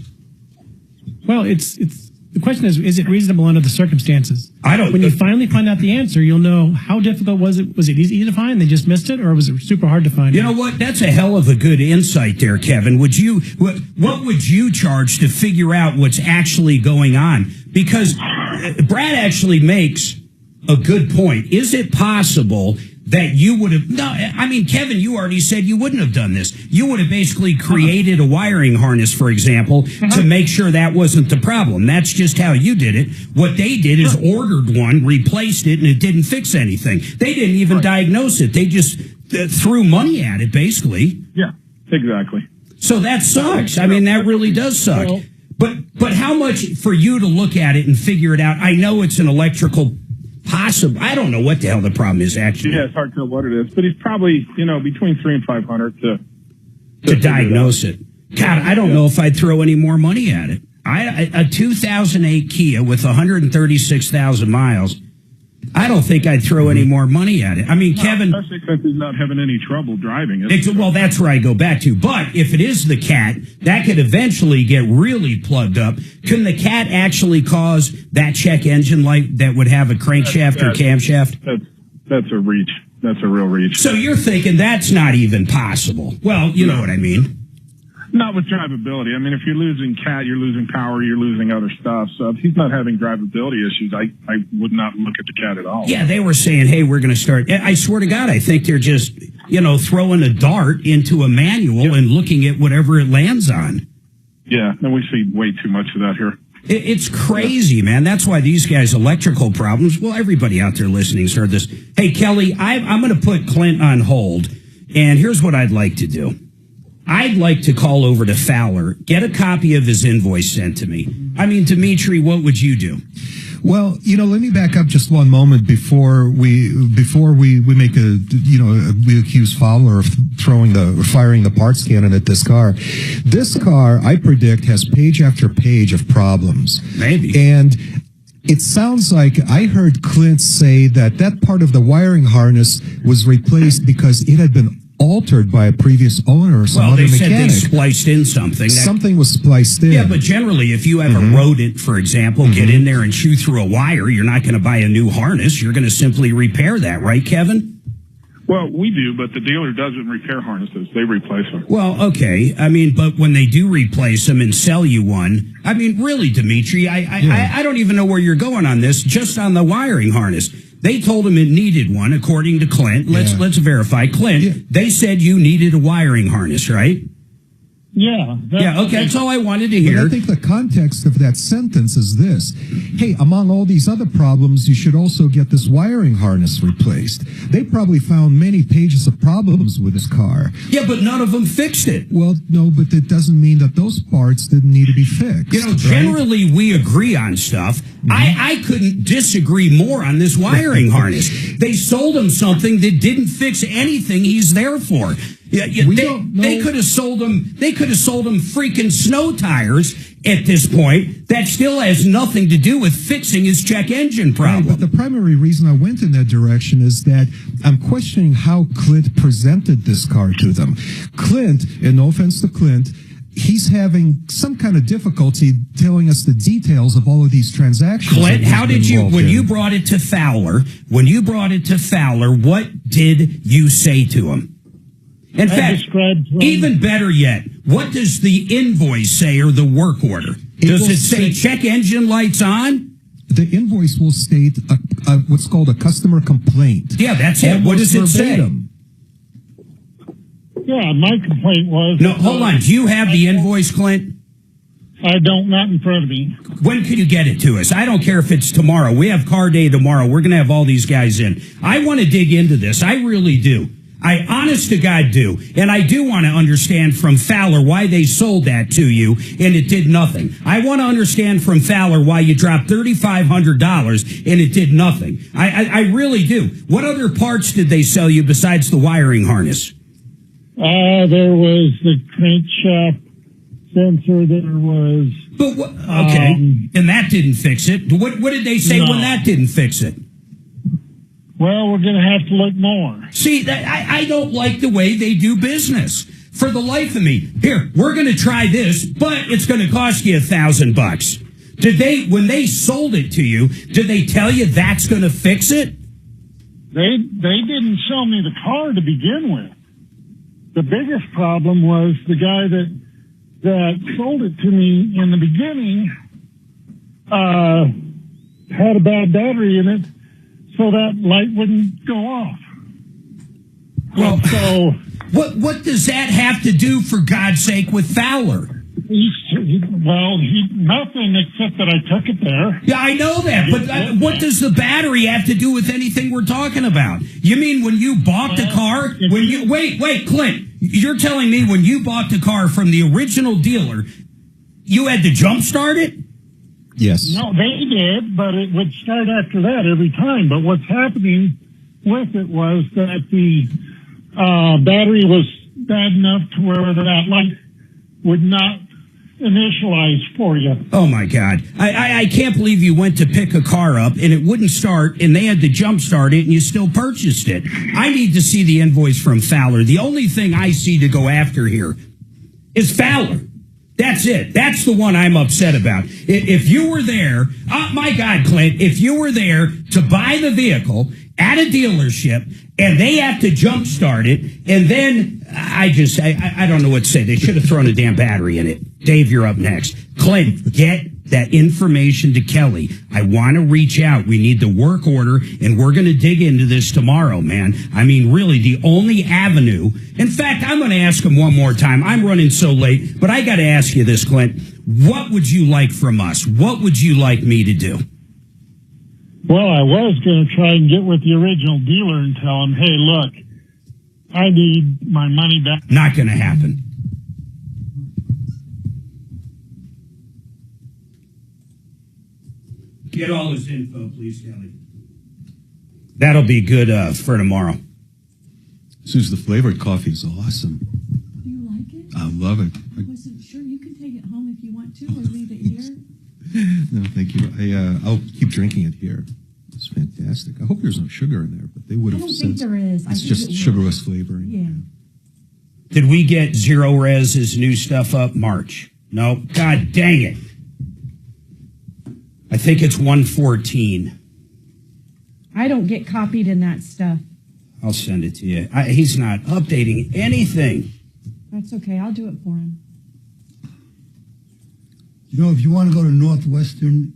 Well, the question is it reasonable under the circumstances? I don't. When you finally find out the answer, you'll know how difficult was it. Was it easy to find? They just missed it, or was it super hard to find? You know what? That's a hell of a good insight there, Kevin. What would you charge to figure out what's actually going on? Because Brad actually makes a good point. Is it possible that you would have... No, I mean, Kevin, you already said you wouldn't have done this. You would have basically created a wiring harness, for example, to make sure that wasn't the problem. That's just how you did it. What they did is ordered one, replaced it, and it didn't fix anything. They didn't even diagnose it. They just threw money at it, basically. Yeah, exactly. So that sucks. I mean, that really does suck. But how much for you to look at it and figure it out? I know it's an electrical... Possible. I don't know what the hell the problem is, actually. Yeah, it's hard to know what it is, but he's probably, between $300 and $500 to diagnose it. God, I don't know if I'd throw any more money at it. A 2008 Kia with 136,000 miles. I don't think I'd throw any more money at it. I mean, Kevin... Especially since he's not having any trouble driving it. Well, that's where I go back to. But if it is the cat, that could eventually get really plugged up. Couldn't the cat actually cause that check engine light that would have a crankshaft or camshaft? That's a reach. That's a real reach. So you're thinking that's not even possible. Well, you know what I mean. Not with drivability. I mean, if you're losing cat, you're losing power, you're losing other stuff. So if he's not having drivability issues, I would not look at the cat at all. Yeah, they were saying, hey, we're going to start. I swear to God, I think they're just, throwing a dart into a manual and looking at whatever it lands on. Yeah, and we see way too much of that here. It's crazy, man. That's why these guys' electrical problems, well, everybody out there listening's heard this. Hey, Kelly, I'm going to put Clint on hold, and here's what I'd like to do. I'd like to call over to Fowler, get a copy of his invoice sent to me. I mean, Dimitri, what would you do? Well, let me back up just one moment before we make we accuse Fowler of firing the parts cannon at this car. This car, I predict, has page after page of problems. Maybe. And it sounds like I heard Clint say that part of the wiring harness was replaced because it had been altered by a previous owner or some other mechanic. Well, they said they spliced in something. Something was spliced in. Yeah, but generally, if you have a rodent, for example, get in there and chew through a wire, you're not going to buy a new harness. You're going to simply repair that, right, Kevin? Well, we do, but the dealer doesn't repair harnesses. They replace them. Well, okay. I mean, but when they do replace them and sell you one, I mean, really, Dimitri, I don't even know where you're going on this, just on the wiring harness. They told him it needed one, according to Clint. Let's verify. Clint, they said you needed a wiring harness, right? Yeah. Okay, that's all I wanted to hear. But I think the context of that sentence is this. Hey, among all these other problems, you should also get this wiring harness replaced. They probably found many pages of problems with this car. Yeah, but none of them fixed it. Well, no, but it doesn't mean that those parts didn't need to be fixed. Generally we agree on stuff. I couldn't disagree more on this wiring harness. They sold him something that didn't fix anything he's there for. They could have sold him. They could have sold him freaking snow tires at this point. That still has nothing to do with fixing his check engine problem. Right, but the primary reason I went in that direction is that I'm questioning how Clint presented this car to them. Clint, and no offense to Clint, he's having some kind of difficulty telling us the details of all of these transactions. Clint, how did you, when you brought it to Fowler, what did you say to him? In fact, even better yet, what does the invoice say or the work order? Does it say check engine lights on? The invoice will state what's called a customer complaint. Yeah, that's it. What does it say? Yeah, my complaint was... No, hold on. Do you have the invoice, Clint? I don't, not in front of me. When can you get it to us? I don't care if it's tomorrow. We have car day tomorrow. We're going to have all these guys in. I want to dig into this. I really do. I honest to God do. And I do want to understand from Fowler why they sold that to you and it did nothing. I want to understand from Fowler why you dropped $3,500 and it did nothing. I really do. What other parts did they sell you besides the wiring harness? There was the crankshaft sensor. There was. But okay, and that didn't fix it. What did they say when that didn't fix it? Well, we're going to have to look more. See, I don't like the way they do business. For the life of me, here, we're going to try this, but it's going to cost you $1,000. Did they, when they sold it to you, did they tell you that's going to fix it? They didn't sell me the car to begin with. The biggest problem was the guy that sold it to me in the beginning had a bad battery in it, so that light wouldn't go off. Well, so what does that have to do, for God's sake, with Fowler? Nothing except that I took it there. Yeah, I know that, but what does the battery have to do with anything we're talking about? You mean when you bought the car? Wait, Clint, you're telling me when you bought the car from the original dealer, you had to jump start it? Yes. No, they did, but it would start after that every time. But what's happening with it was that the battery was bad enough to where that light would not initialize for you. Oh, my God. I can't believe you went to pick a car up and it wouldn't start and they had to jump start it and you still purchased it. I need to see the invoice from Fowler. The only thing I see to go after here is Fowler. That's it. That's the one I'm upset about. If you were there, oh my God, Clint, if you were there to buy the vehicle at a dealership and they have to jump start it, and then I don't know what to say. They should have thrown a damn battery in it. Dave, you're up next. Clint, get that information to Kelly. I want to reach out. We need the work order, and we're going to dig into this tomorrow, man. I mean, really, the only avenue. In fact, I'm going to ask him one more time. I'm running so late, but I got to ask you this, Clint. What would you like from us? What would you like me to do? Well, I was going to try and get with the original dealer and tell him, hey, look, I need my money back. Not going to happen. Get all his info, please, Kelly. That'll be good for tomorrow. Suze, the flavored coffee is awesome. Do you like it? I love it. I wasn't sure. You can take it home if you want to, or leave it here. No, thank you. I'll keep drinking it here. It's fantastic. I hope there's no sugar in there, but they would have said. I don't think there is. It's just sugarless flavoring. Yeah. Did we get Zero Rez's new stuff up? March. No. God dang it. I think it's 114. I don't get copied in that stuff. I'll send it to you. He's not updating anything. That's okay. I'll do it for him. You know, if you want to go to Northwestern,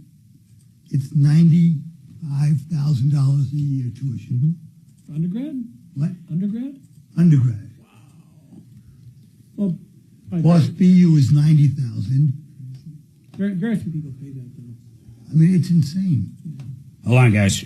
it's $95,000 a year tuition. For undergrad? What? Undergrad? Undergrad. Wow. Well, plus BU is $90,000. Very few people pay that, though. I mean, it's insane. Hold on, guys.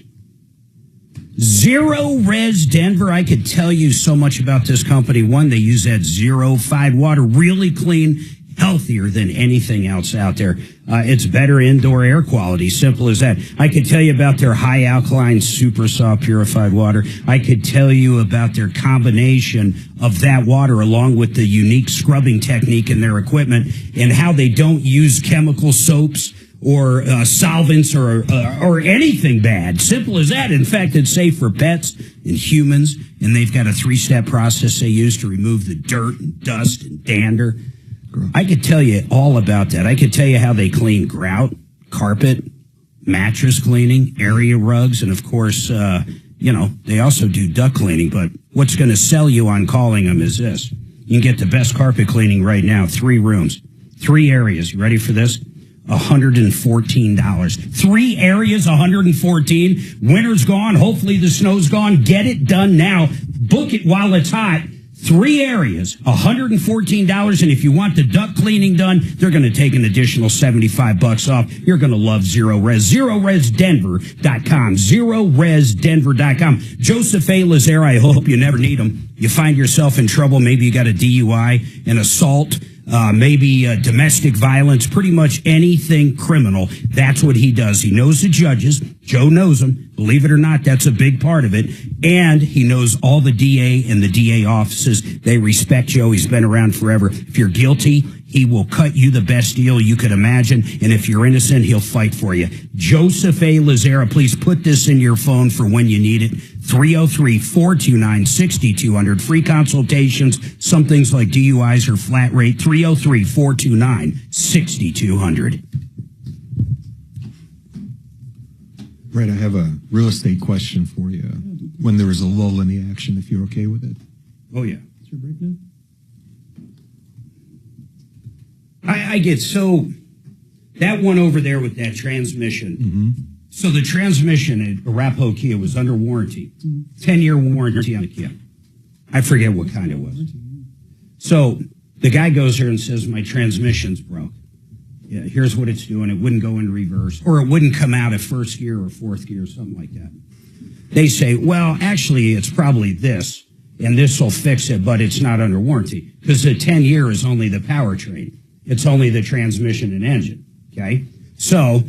Zero Res Denver. I could tell you so much about this company. One, they use that zero-fied water, really clean, healthier than anything else out there. It's better indoor air quality, simple as that. I could tell you about their high alkaline, super soft, purified water. I could tell you about their combination of that water along with the unique scrubbing technique in their equipment and how they don't use chemical soaps or solvents or anything bad. Simple as that. In fact, it's safe for pets and humans, and they've got a 3-step process they use to remove the dirt and dust and dander. I could tell you all about that. I could tell you how they clean grout, carpet, mattress cleaning, area rugs, and of course, they also do duct cleaning. But what's going to sell you on calling them is this. You can get the best carpet cleaning right now, 3 rooms, 3 areas. You ready for this? $114. 3 areas, $114. Winter's gone. Hopefully the snow's gone. Get it done now. Book it while it's hot. 3 areas, $114. And if you want the duct cleaning done, they're going to take an additional $75 off. You're going to love Zero Res. ZeroResDenver.com. ZeroResDenver.com. Joseph A. Lazare, I hope you never need him. You find yourself in trouble. Maybe you got a DUI, an assault, maybe domestic violence, pretty much anything criminal. That's what he does. He knows the judges. Joe knows them. Believe it or not, that's a big part of it. And he knows all the DA and the DA offices. They respect Joe. He's been around forever. If you're guilty, He will cut you the best deal you could imagine, and if you're innocent, he'll fight for you. Joseph A. Lazera, please put this in your phone for when you need it. 303-429-6200. Free consultations. Some things like DUIs are flat rate. 303-429-6200. Right, I have a real estate question for you. When there is a lull in the action, if you're okay with it. Oh, yeah. Is your break now? I get so... That one over there with that transmission. Mm-hmm. So the transmission at Arapahoe Kia was under warranty. 10-year warranty on the Kia. I forget what kind it was. So the guy goes here and says, my transmission's broke. Yeah, here's what it's doing. It wouldn't go in reverse, or it wouldn't come out at first gear or fourth gear, something like that. They say, well, actually, it's probably this, and this will fix it, but it's not under warranty, because the 10-year is only the powertrain. It's only the transmission and engine, okay? So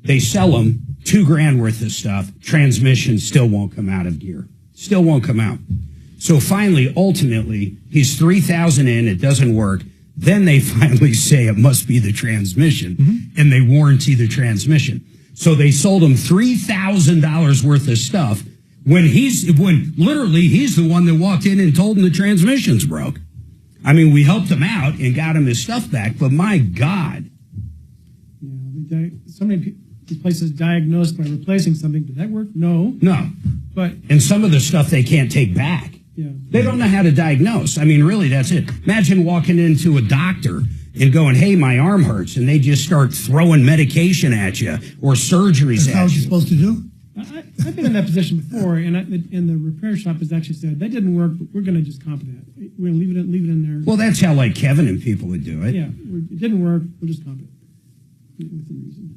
they sell them $2,000 worth of stuff. Transmission still won't come out of gear. Still won't come out. So finally, ultimately, he's $3,000 in, it doesn't work. Then they finally say it must be the transmission, and they warranty the transmission. So they sold him $3,000 worth of stuff when literally he's the one that walked in and told him the transmission's broke. I mean, we helped him out and got him his stuff back, but my God. So many these places diagnosed by replacing something. Did that work? No. No. And some of the stuff they can't take back. Yeah. They don't know how to diagnose. I mean, really, that's it. Imagine walking into a doctor and going, hey, my arm hurts, and they just start throwing medication at you or surgeries That's at how you. you're supposed to do? I've been in that position before, and the repair shop has actually said, that didn't work, but we're going to just comp that. We're going to leave it in there. Well, that's how, like, Kevin and people would do it. Yeah, it didn't work, we'll just comp it. Within reason.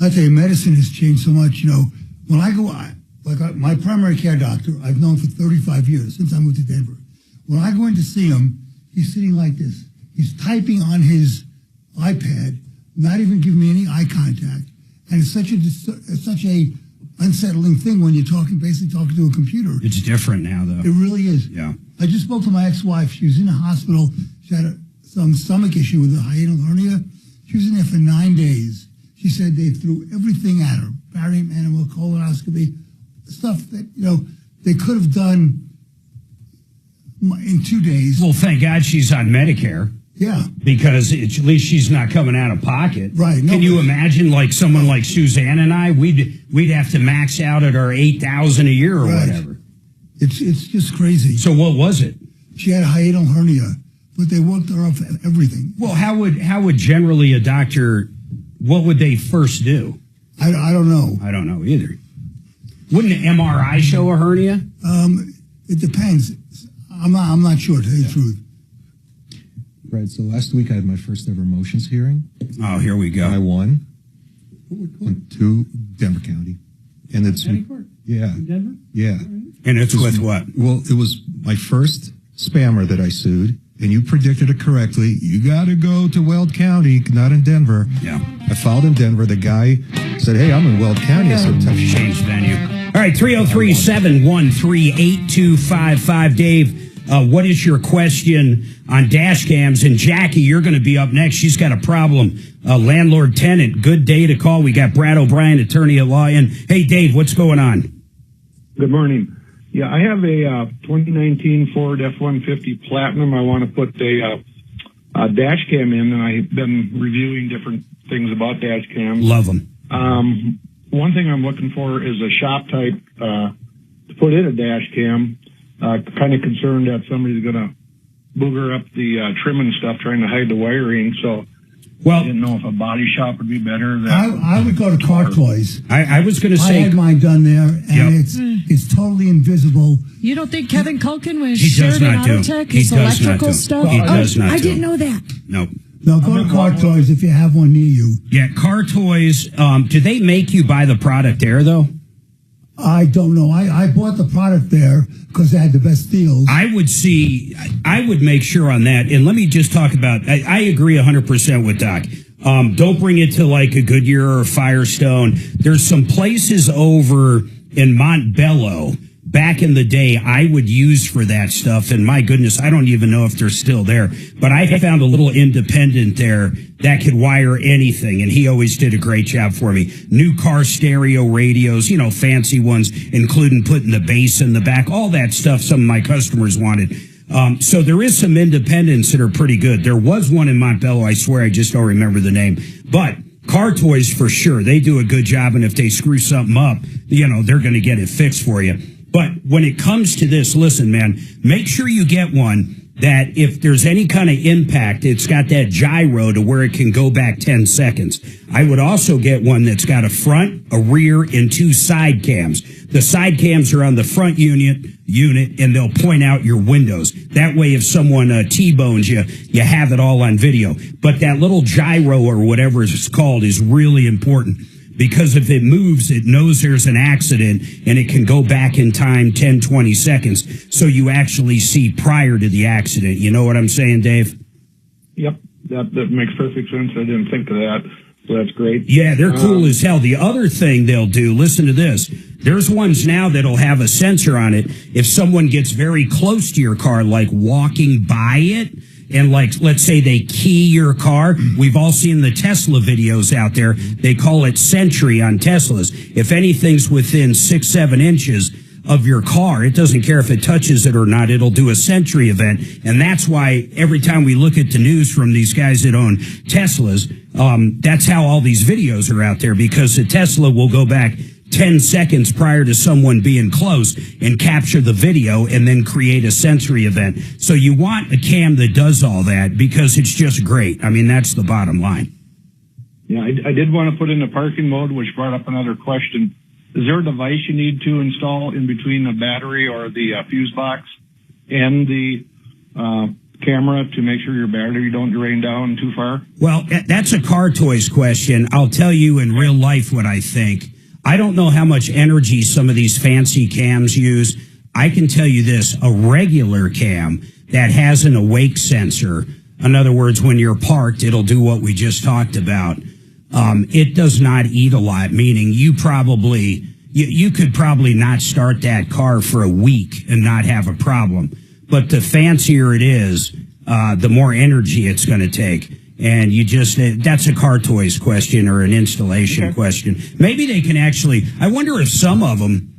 I tell you, medicine has changed so much. When I go, my primary care doctor, I've known for 35 years, since I moved to Denver. When I go in to see him, he's sitting like this. He's typing on his iPad, not even giving me any eye contact. And it's such a unsettling thing when you're basically talking to a computer. It's different now, though. It really is. Yeah. I just spoke to my ex-wife. She was in the hospital. She had some stomach issue with a hiatal hernia. She was in there for 9 days. She said they threw everything at her. Barium animal, colonoscopy, stuff that, they could have done in 2 days. Well, thank God she's on Medicare. Yeah. Because at least she's not coming out of pocket. Right. Can you imagine, like, someone like Suzanne and I, we'd have to max out at our $8,000 a year or whatever. It's just crazy. So what was it? She had a hiatal hernia, but they worked her up everything. Well, how would generally a doctor, what would they first do? I don't know. I don't know either. Wouldn't an MRI show a hernia? It depends. I'm not sure, to tell you the truth. Right, so last week I had my first ever motions hearing. Oh, here we go. I won. To Denver County. And it's... Court? Yeah. In Denver? Yeah. And it's with what? Well, it was my first spammer that I sued, and you predicted it correctly. You got to go to Weld County, not in Denver. Yeah. I filed in Denver. The guy said, hey, I'm in Weld County. I said, change venue. All right, 303-713-8255. Dave, what is your question on dash cams? And Jackie, you're going to be up next. She's got a problem. Landlord tenant. Good day to call. We got Brad O'Brien, attorney at law. And hey, Dave, what's going on? Good morning. Yeah, I have a 2019 Ford F-150 Platinum. I want to put a dash cam in, and I've been reviewing different things about dash cams. Love them. One thing I'm looking for is a shop type to put in a dash cam. Kind of concerned that somebody's going to booger up the trim and stuff trying to hide the wiring. So I didn't know if a body shop would be better. I would go to Car Toys. I was going to say... I had mine done there, and it's totally invisible. You don't think Kevin Culkin was He does Sheridan not do. Autotech, He his does not electrical do. stuff? He does not I do. didn't know that. Nope. No, go to Car Toys if you have one near you. Yeah, Car Toys. Do they make you buy the product there, though? I don't know. I bought the product there because they had the best deals. I would make sure on that. And let me just talk about, I agree 100% with Doc. Don't bring it to like a Goodyear or a Firestone. There's some places over in Montbello back in the day I would use for that stuff. And my goodness, I don't even know if they're still there. But I found a little independent there that could wire anything. And he always did a great job for me. New car stereo radios, you know, fancy ones, including putting the bass in the back, all that stuff some of my customers wanted. So there is some independents that are pretty good. There was one in Montbello, I swear, I just don't remember the name. But Car Toys, for sure, they do a good job, and if they screw something up, you know, they're going to get it fixed for you. But when it comes to this, listen, man, make sure you get one that if there's any kind of impact, it's got that gyro to where it can go back 10 seconds. I would also get one that's got a front, a rear, and 2 side cams. The side cams are on the front unit, and they'll point out your windows. That way, if someone T-bones you, you have it all on video. But that little gyro or whatever it's called is really important. Because if it moves, it knows there's an accident, and it can go back in time 10, 20 seconds, so you actually see prior to the accident. You know what I'm saying, Dave? Yep, that makes perfect sense. I didn't think of that, so that's great. Yeah, they're cool as hell. The other thing they'll do, listen to this, there's ones now that'll have a sensor on it. If someone gets very close to your car, like walking by it, and like, let's say they key your car. We've all seen the Tesla videos out there. They call it Sentry on Teslas. If anything's within 6-7 inches of your car, it doesn't care if it touches it or not. It'll do a Sentry event. And that's why every time we look at the news from these guys that own Teslas, that's how all these videos are out there, because the Tesla will go back 10 seconds prior to someone being close and capture the video and then create a sensory event. So you want a cam that does all that, because it's just great. I mean, that's the bottom line. Yeah, I did want to put in the parking mode, which brought up another question. Is there a device you need to install in between the battery or the fuse box and the camera to make sure your battery don't drain down too far? Well, that's a Car Toys question. I'll tell you in real life what I think. I don't know how much energy some of these fancy cams use. I can tell you this, a regular cam that has an awake sensor, in other words, when you're parked, it'll do what we just talked about. It does not eat a lot, meaning you could probably not start that car for a week and not have a problem. But the fancier it is, the more energy it's going to take. And that's a Car Toys question or an installation question. Maybe they can actually, I wonder if some of them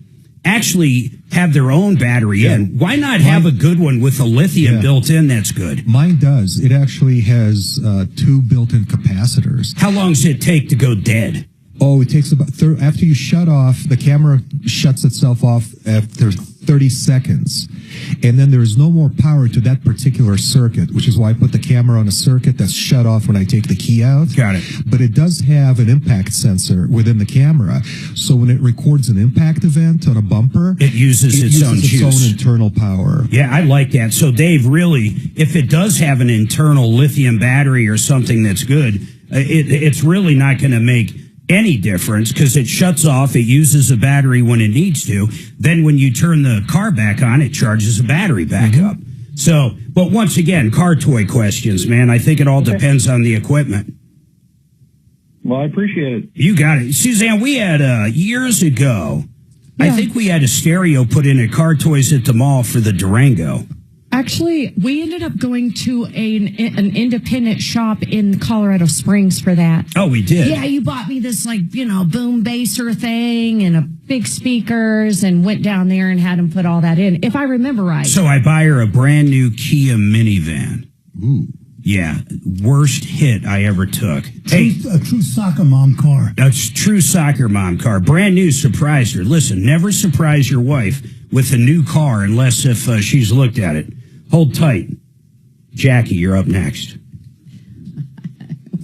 actually have their own battery in. Why not have a good one with a lithium built in that's good? Mine does. It actually has 2 built-in capacitors. How long does it take to go dead? Oh, it takes about, after you shut off, the camera shuts itself off after 30 seconds. And then there is no more power to that particular circuit, which is why I put the camera on a circuit that's shut off when I take the key out. Got it. But it does have an impact sensor within the camera. So when it records an impact event on a bumper, it uses its own internal power. Yeah, I like that. So Dave, really, if it does have an internal lithium battery or something that's good, it's really not going to make any difference, because it shuts off, it uses a battery when it needs to. Then when you turn the car back on, it charges the battery back up. So, but once again, Car Toy questions, man. I think it all depends on the equipment. Well, I appreciate it. You got it. Suzanne, we had years ago, I think we had a stereo put in at Car Toys at the mall for the Durango. Actually, we ended up going to an independent shop in Colorado Springs for that. Oh, we did? Yeah, you bought me this, boom basser thing and a big speakers, and went down there and had them put all that in, if I remember right. So I buy her a brand new Kia minivan. Ooh. Yeah, worst hit I ever took. A true soccer mom car. A true soccer mom car. Brand new, surprised her. Listen, never surprise your wife with a new car unless if she's looked at it. Hold tight. Jackie, you're up next.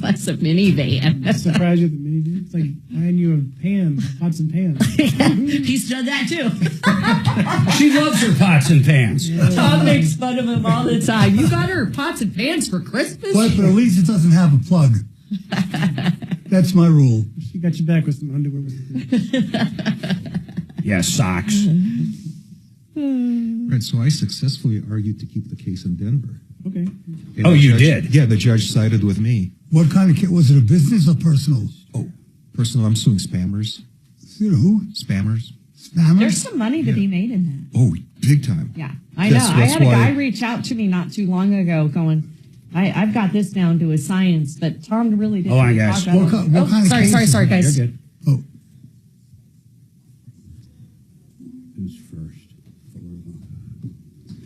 What's a minivan? That's surprised you with the minivan. It's like buying you a pan, pots and pans. He's done that too. She loves her pots and pans. Tom makes fun of him all the time. You got her pots and pans for Christmas? But at least it doesn't have a plug. That's my rule. She got you back with some underwear. Yeah, socks. Right, so I successfully argued to keep the case in Denver. Okay. And you did? Yeah, the judge sided with me. What kind of case? Was it a business or personal? Oh, personal. I'm suing spammers. You know who? Spammers. Spammers? There's some money to be made in that. Oh, big time. Yeah, I know. I had a guy reach out to me not too long ago going, I've got this down to a science, but Tom really didn't. Hold on, guys. What kind of sorry, guys. You're good. Oh. Who's first?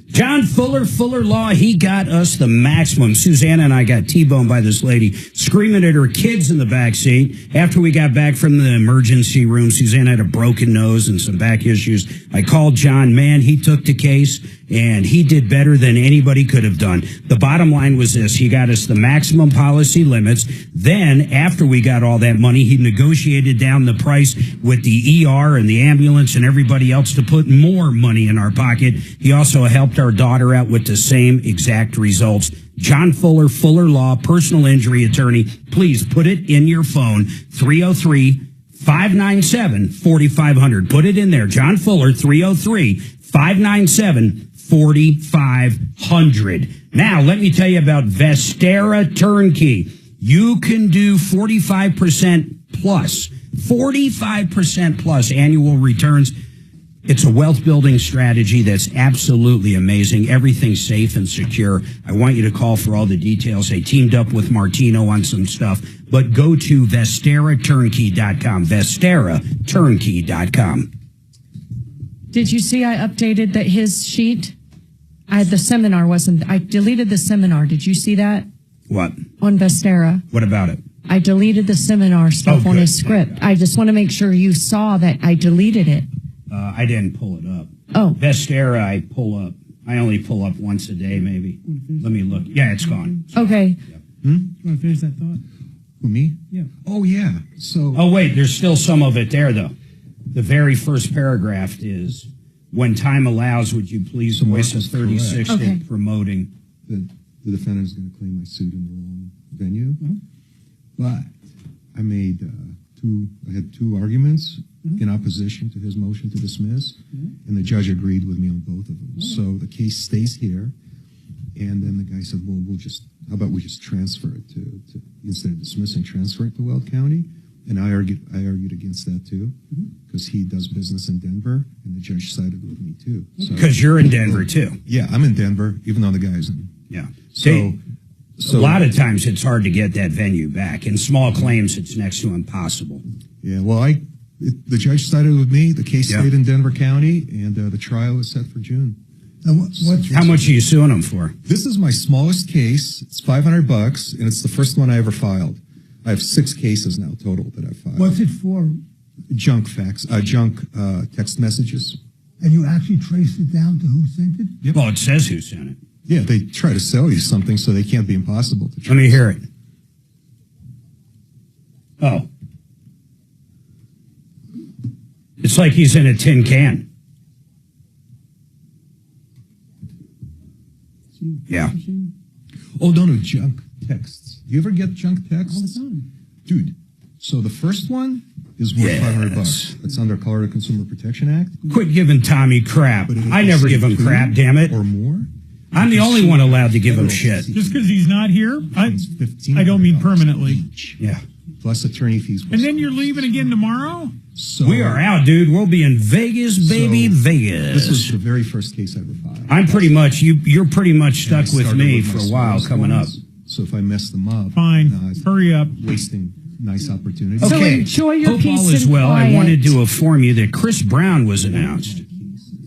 John Fuller Law, he got us the maximum. Susanna and I got T-boned by this lady screaming at her kids in the back seat. After we got back from the emergency room, Susanna had a broken nose and some back issues. I called John. Man, he took the case, and he did better than anybody could have done. The bottom line was this. He got us the maximum policy limits. Then, after we got all that money, he negotiated down the price with the ER and the ambulance and everybody else to put more money in our pocket. He also helped our daughter out with the same exact results. John Fuller Law, personal injury attorney. Please put it in your phone, 303-597-4500. Put it in there. John Fuller, 303-597-4500. Now, let me tell you about Vestera Turnkey. You can do 45% plus annual returns. It's a wealth building strategy that's absolutely amazing. Everything's safe and secure. I want you to call for all the details. They teamed up with Martino on some stuff, but go to VesteraTurnkey.com. VesteraTurnkey.com. Did you see I updated his sheet? I deleted the seminar. Did you see that? What? On Vestera. What about it? I deleted the seminar stuff on his script. I just want to make sure you saw that I deleted it. I didn't pull it up. Oh. Vestera, I only pull up once a day, maybe. Let me look. Yeah, it's gone. Okay. You want to finish that thought? Who, me? Yeah. Oh, yeah. So. Oh, wait, there's still some of it there, though. The very first paragraph is, when time allows, would you please voice a 36th in promoting. The defendant is going to claim my suit in the wrong venue. But I had two arguments in opposition to his motion to dismiss, and the judge agreed with me on both of them. So the case stays here, and then the guy said, well, how about we just transfer it to instead of dismissing, transfer it to Weld County? And I argued against that too, because he does business in Denver, and the judge sided with me too. Because you're in Denver too. Yeah, I'm in Denver, even though the guy's in. Yeah. So a lot of times it's hard to get that venue back. In small claims, it's next to impossible. Yeah, well, the judge sided with me. The case stayed in Denver County, and the trial is set for June. And how much are you suing them for? This is my smallest case. It's $500, and it's the first one I ever filed. I have 6 cases now total that I've filed. What's it for? Junk text messages. And you actually traced it down to who sent it? Yep. Well, it says who sent it. Yeah, they try to sell you something, so they can't be impossible to trace. Let me hear it. Oh. It's like he's in a tin can. Yeah. Oh, no, junk texts. Do you ever get junk texts? All the time. Dude, so the first one is worth $500. It's under Colorado Consumer Protection Act. Quit giving Tommy crap. I never give him crap, damn it. Or more? I'm the only one allowed to give him shit. Just because he's not here, I don't mean permanently. Yeah. Plus attorney fees. And then you're leaving again tomorrow? So, we are out, dude. We'll be in Vegas, baby, Vegas. This was the very first case I ever filed. I'm pretty much, you're pretty much stuck with me for a while coming up. So if I mess them up, fine. Hurry up. Wasting nice opportunities. So Okay. enjoy your Hope peace all is and well. quiet. I wanted to inform you that Chris Brown was announced.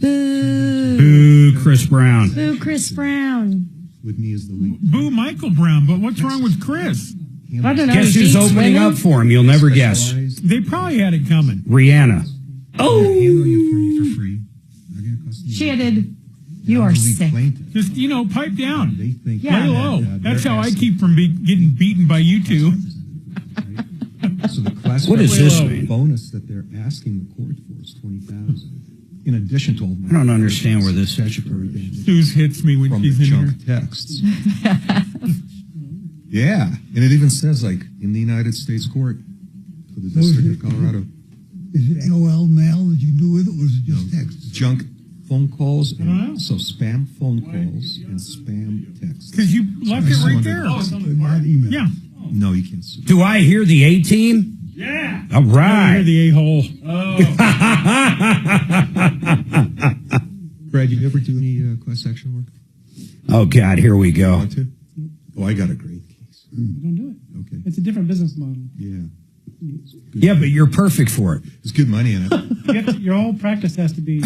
Boo. Boo, Chris Brown. Boo, Chris Brown. With me is the lead. Boo Michael Brown, but what's wrong with Chris? I don't know. Guess he who's beats opening women? up for him? You'll never guess. They probably had it coming. Rihanna. Oh! For free. Shitted. You are sick. Just, pipe down. They think Yeah. Lay low. That's how I keep from getting beaten by you two. So the class What does this mean? bonus that they're asking the court for is $20,000. In addition to all my I don't understand where this statutory damages Suze hits me when from she's the in here. junk texts. Yeah, and it even says in the United States Court for the District of Colorado. Is it AOL mail that you do with it, or is it just text? Junk phone calls, so spam phone calls and spam texts. Because you left it right there. Not email. Yeah. No, you can't sue. Do I hear the A-team? Yeah. All right. You're the a-hole. Brad, you ever do any class action work? Oh, God, here we go. Want to? Oh, I got a great case. Don't do it. Okay. It's a different business model. Yeah. Yeah, but you're perfect for it. There's good money in it. Your whole practice has to be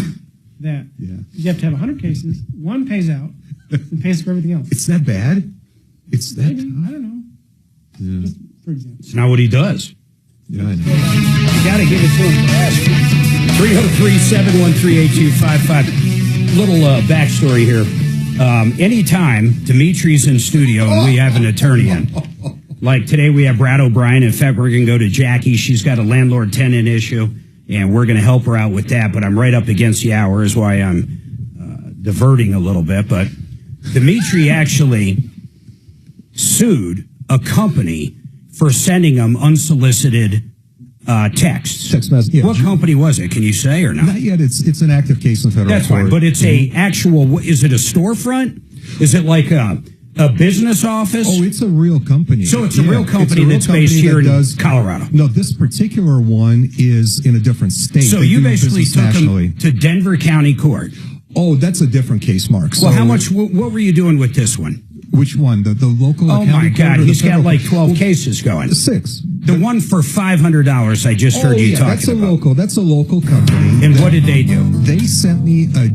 that. Yeah. You have to have 100 cases. One pays out and pays for everything else. It's that bad? It's that Maybe. tough? I don't know. Yeah. Just for example. It's not what he does. Yeah, I know. You got to give it to him for asking. 303-713-8255. Little backstory here. Anytime Dimitri's in studio and we have an attorney in, like today we have Brad O'Brien. In fact, we're going to go to Jackie. She's got a landlord-tenant issue, and we're going to help her out with that. But I'm right up against the hour, is why I'm diverting a little bit. But Dimitri actually sued a company for sending them unsolicited texts. Text message. Yeah. What company was it? Can you say or not? Not yet. It's an active case in federal That's court. fine, but it's a actual. Is it a storefront? Is it like a business office? Oh, it's a real company. So it's a real company that's based here in Colorado. No, this particular one is in a different state. So They you do basically business took nationally. them to Denver County Court. Oh, that's a different case, Mark. Well, how much? What were you doing with this one? Which one? The local? Oh my God, he's got like 12 cases going. 6. The one for $500 I just heard you talking about. That's a local company. And what did they do? They sent me a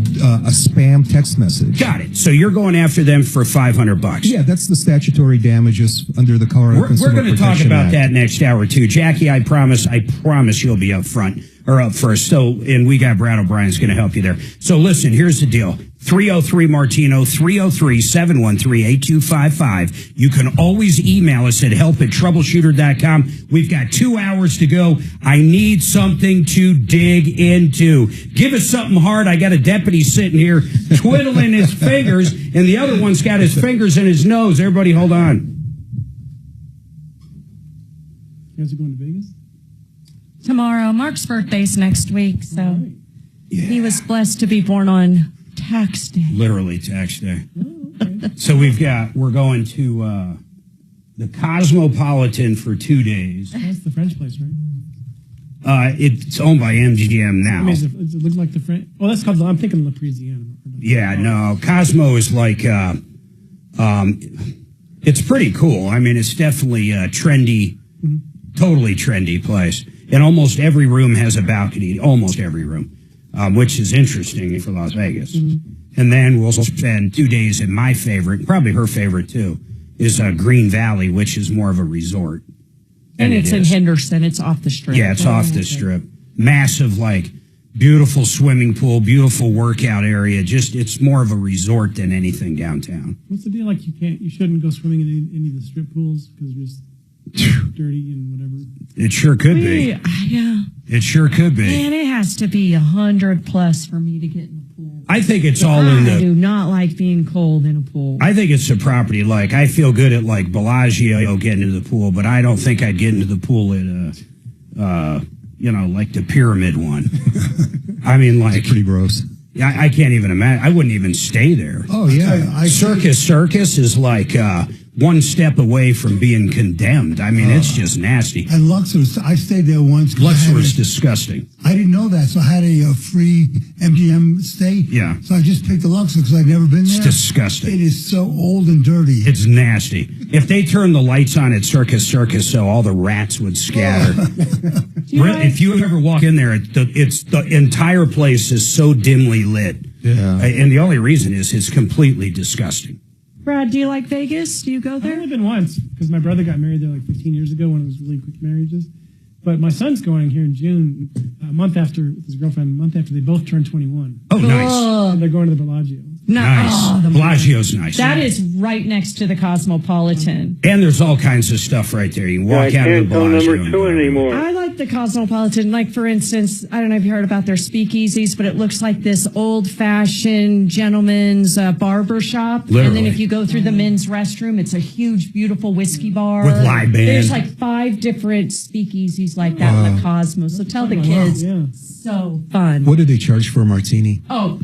spam text message.Got it. So you're going after them for $500. Yeah, that's the statutory damages under the Colorado Consumer We're going to talk Protection about Act. that next hour too. Jackie, I promise you'll be up front or up first. So, and we got Brad O'Brien's going to help you there. So listen, here's the deal. 303 Martino, 303-713-8255. You can always email us at help@troubleshooter.com. We've got 2 hours to go. I need something to dig into. Give us something hard. I got a deputy sitting here twiddling his fingers, and the other one's got his fingers in his nose. Everybody hold on. You guys are going to Vegas? Tomorrow. Mark's birthday's next week, so he was blessed to be born on tax day. Literally tax day. So we're going to the Cosmopolitan for 2 days. That's the French place, right? It's owned by MGM now. I mean, does it look like the French? Well, that's called. I'm thinking La Parisienne. Yeah, no. Cosmo is like, it's pretty cool. I mean, it's definitely a trendy, totally trendy place. And almost every room has a balcony. Almost every room, which is interesting for Las Vegas. And then we'll spend 2 days in my favorite, probably her favorite too, is Green Valley, which is more of a resort. And it's in Henderson. It's off the strip. Yeah, it's off the strip. Massive, like, beautiful swimming pool, beautiful workout area. Just, it's more of a resort than anything downtown. What's the deal? Like, you shouldn't go swimming in any of the strip pools because you're just dirty and whatever. It sure could be. Yeah. It sure could be. Man, it has to be 100 plus for me to get in the pool. I think it's all in I the. do not like being cold in a pool. I think it's the property. Like, I feel good at like Bellagio getting into the pool, but I don't think I'd get into the pool at like the pyramid one. I mean, like, it's pretty gross. I can't even imagine. I wouldn't even stay there. Oh yeah, Circus is like one step away from being condemned. I mean, it's just nasty. And Luxor, I stayed there once. Luxor is disgusting. I didn't know that, so I had a free MGM stay. Yeah. So I just picked the Luxor because I'd never been there. It's disgusting. It is so old and dirty. It's nasty. If they turned the lights on at Circus, so all the rats would scatter. If you ever walk in there, it's the entire place is so dimly lit. Yeah. And the only reason is it's completely disgusting. Brad, do you like Vegas? Do you go there? I've only been once because my brother got married there like 15 years ago when it was really quick marriages. But my son's going here in June, a month after with his girlfriend, a month after they both turned 21. Oh, nice. And they're going to the Bellagio. Nice. Oh, Bellagio's nice. That is right next to the Cosmopolitan. And there's all kinds of stuff right there. You can walk out of the Bellagio. Number 2 anymore. I like the Cosmopolitan. Like, for instance, I don't know if you heard about their speakeasies, but it looks like this old-fashioned gentleman's barber shop. Literally. And then if you go through the men's restroom, it's a huge, beautiful whiskey bar. With live band. There's like 5 different speakeasies like that in the Cosmo. So tell the kids. Yeah. So fun. What do they charge for a martini? Oh,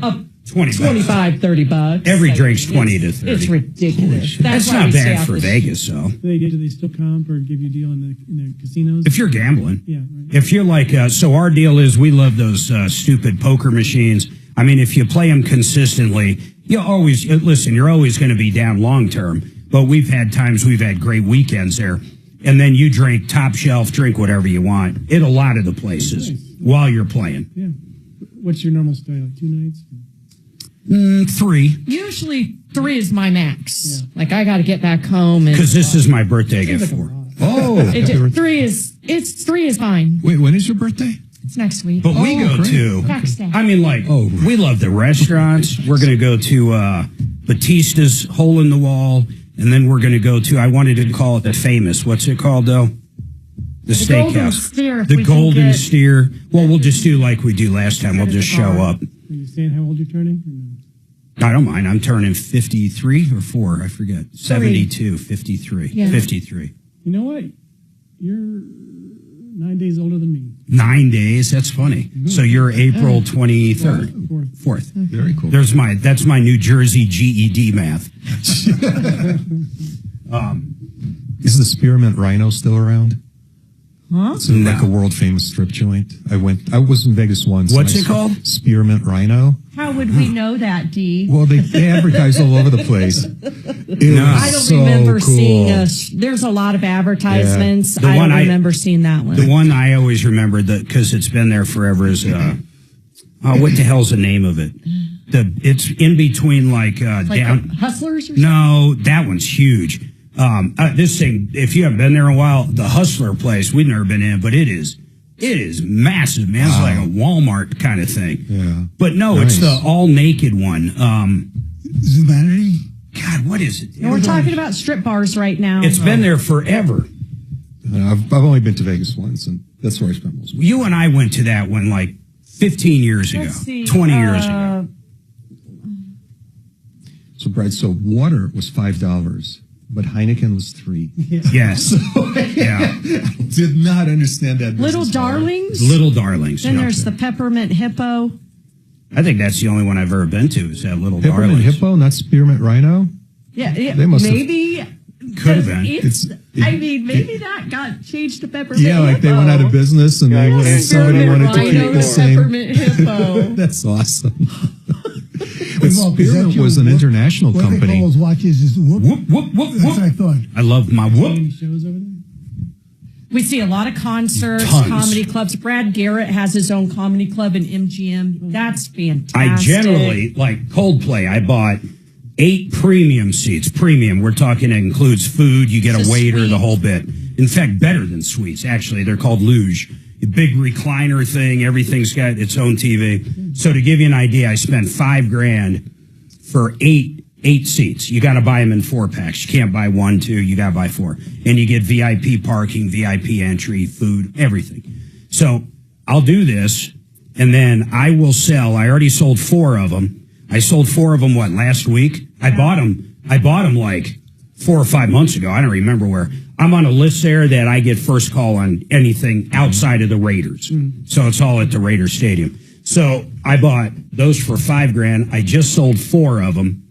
$20. $25-$30. Every drink's 20 to 30. It's ridiculous. That's why not we stay bad off for the Vegas, though. Do they still comp or give you a deal in the casinos? If you're gambling. Yeah. Right. If you're like, so our deal is we love those stupid poker machines. I mean, if you play them consistently, you're always going to be down long term. But we've had times we've had great weekends there. And then you drink top shelf, drink whatever you want at a lot of the places while you're playing. Yeah. What's your normal stay? Like 2 nights? 3. Usually 3 is my max. Yeah. Like I got to get back home. Because this is my birthday gift for. Oh. 3 is fine. Wait, when is your birthday? It's next week. But we go to, I mean, like, we love the restaurants. We're going to go to Batista's Hole in the Wall. And then we're going to go to, I wanted to call it the famous. What's it called, though? The steakhouse. The Golden Steer. Well, we'll just do like we do last time. We'll just show up. Are you saying how old you're turning? I don't mind. I'm turning 53 or 4. I forget. 72, 53. Yeah. 53. You know what? You're 9 days older than me. 9 days? That's funny. Mm-hmm. So you're April 23rd. 4th. Okay. Very cool. That's my New Jersey GED math. Is the Spearmint Rhino still around? Huh? It's like a world famous strip joint. I was in Vegas once. What's it called? Spearmint Rhino. How would we know that, Dee? Well, they advertise all over the place. I don't remember seeing there's a lot of advertisements. Yeah. I don't remember seeing that one. The one I always remember because it's been there forever is what the hell's the name of it? It's in between like down Hustlers or something? No, that one's huge. This thing, if you haven't been there in a while, the Hustler place, we've never been in, but it is massive, man. It's like a Walmart kind of thing. Yeah. But no, it's the all naked one. Zumanity? God, what is it? No, we're talking about strip bars right now. It's been there forever. I've only been to Vegas once, and that's where I spent most of my You and I went to that one like 15 years ago, 20 years ago. So, Brad, water was $5. But Heineken was $3. Yes. So, I did not understand that. Little Darlings? Little Darlings. Then there's the Peppermint Hippo. I think that's the only one I've ever been to is that Little Peppermint Darlings. Hippo, not Spearmint Rhino? Yeah, they must maybe. Could have been. Maybe that got changed to Peppermint Hippo. Yeah, like they went out of business and somebody wanted to keep the same. Peppermint Hippo. That's awesome. But Spearmint was an international company. What they call those watches is whoop. Whoop, whoop, whoop, That's what I thought. I love my whoop. Any shows over there? We see a lot of concerts, comedy clubs. Brad Garrett has his own comedy club in MGM. That's fantastic. I generally, like Coldplay, I bought 8 premium seats. Premium, we're talking it includes food, you get a waiter, the whole bit. In fact, better than suites, actually. They're called luge. A big recliner thing, everything's got its own TV. So to give you an idea, I spent $5,000 for 8 seats. You got to buy them in 4-packs. You can't buy 1, 2. You got to buy 4, and you get VIP parking, VIP entry, food, everything. So I'll do this, and then I will sell. I already sold 4 of them. I sold 4 of them last week. I bought them like 4 or 5 months ago. I don't remember where. I'm on a list there that I get first call on anything outside of the Raiders. So it's all at the Raiders Stadium. So I bought those for $5,000. I just sold 4 of them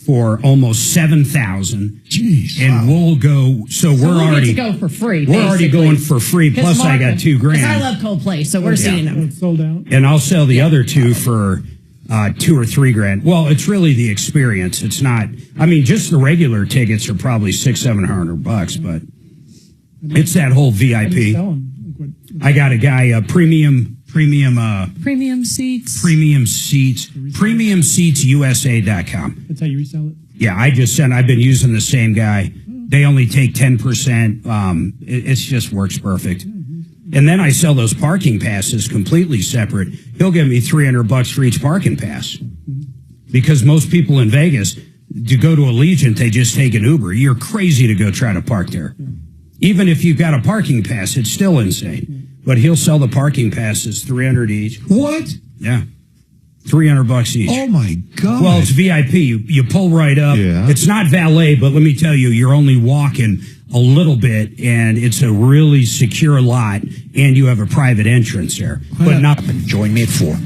for almost $7,000. Jeez. And we'll go. So we're already get to go for free. We're already going for free. Plus I got $2,000. I love Coldplay, so we're seeing them. It's sold out. And I'll sell the other 2 for $2,000 or $3,000. Well, it's really the experience. It's not. I mean, just the regular tickets are probably $600-700, but it's that whole VIP. I got a guy premium seats. PremiumSeatsUSA.com. That's how you resell it. Yeah, I've been using the same guy. They only take 10%. It just works perfect. And then I sell those parking passes completely separate. He'll give me $300 for each parking pass. Because most people in Vegas, to go to Allegiant, they just take an Uber. You're crazy to go try to park there. Even if you've got a parking pass, it's still insane. But he'll sell the parking passes $300 each. What? Yeah. $300 each. Oh my God. Well, it's VIP. You pull right up. Yeah. It's not valet, but let me tell you, you're only walking a little bit, and it's a really secure lot, and you have a private entrance there. But not. Join me at 4.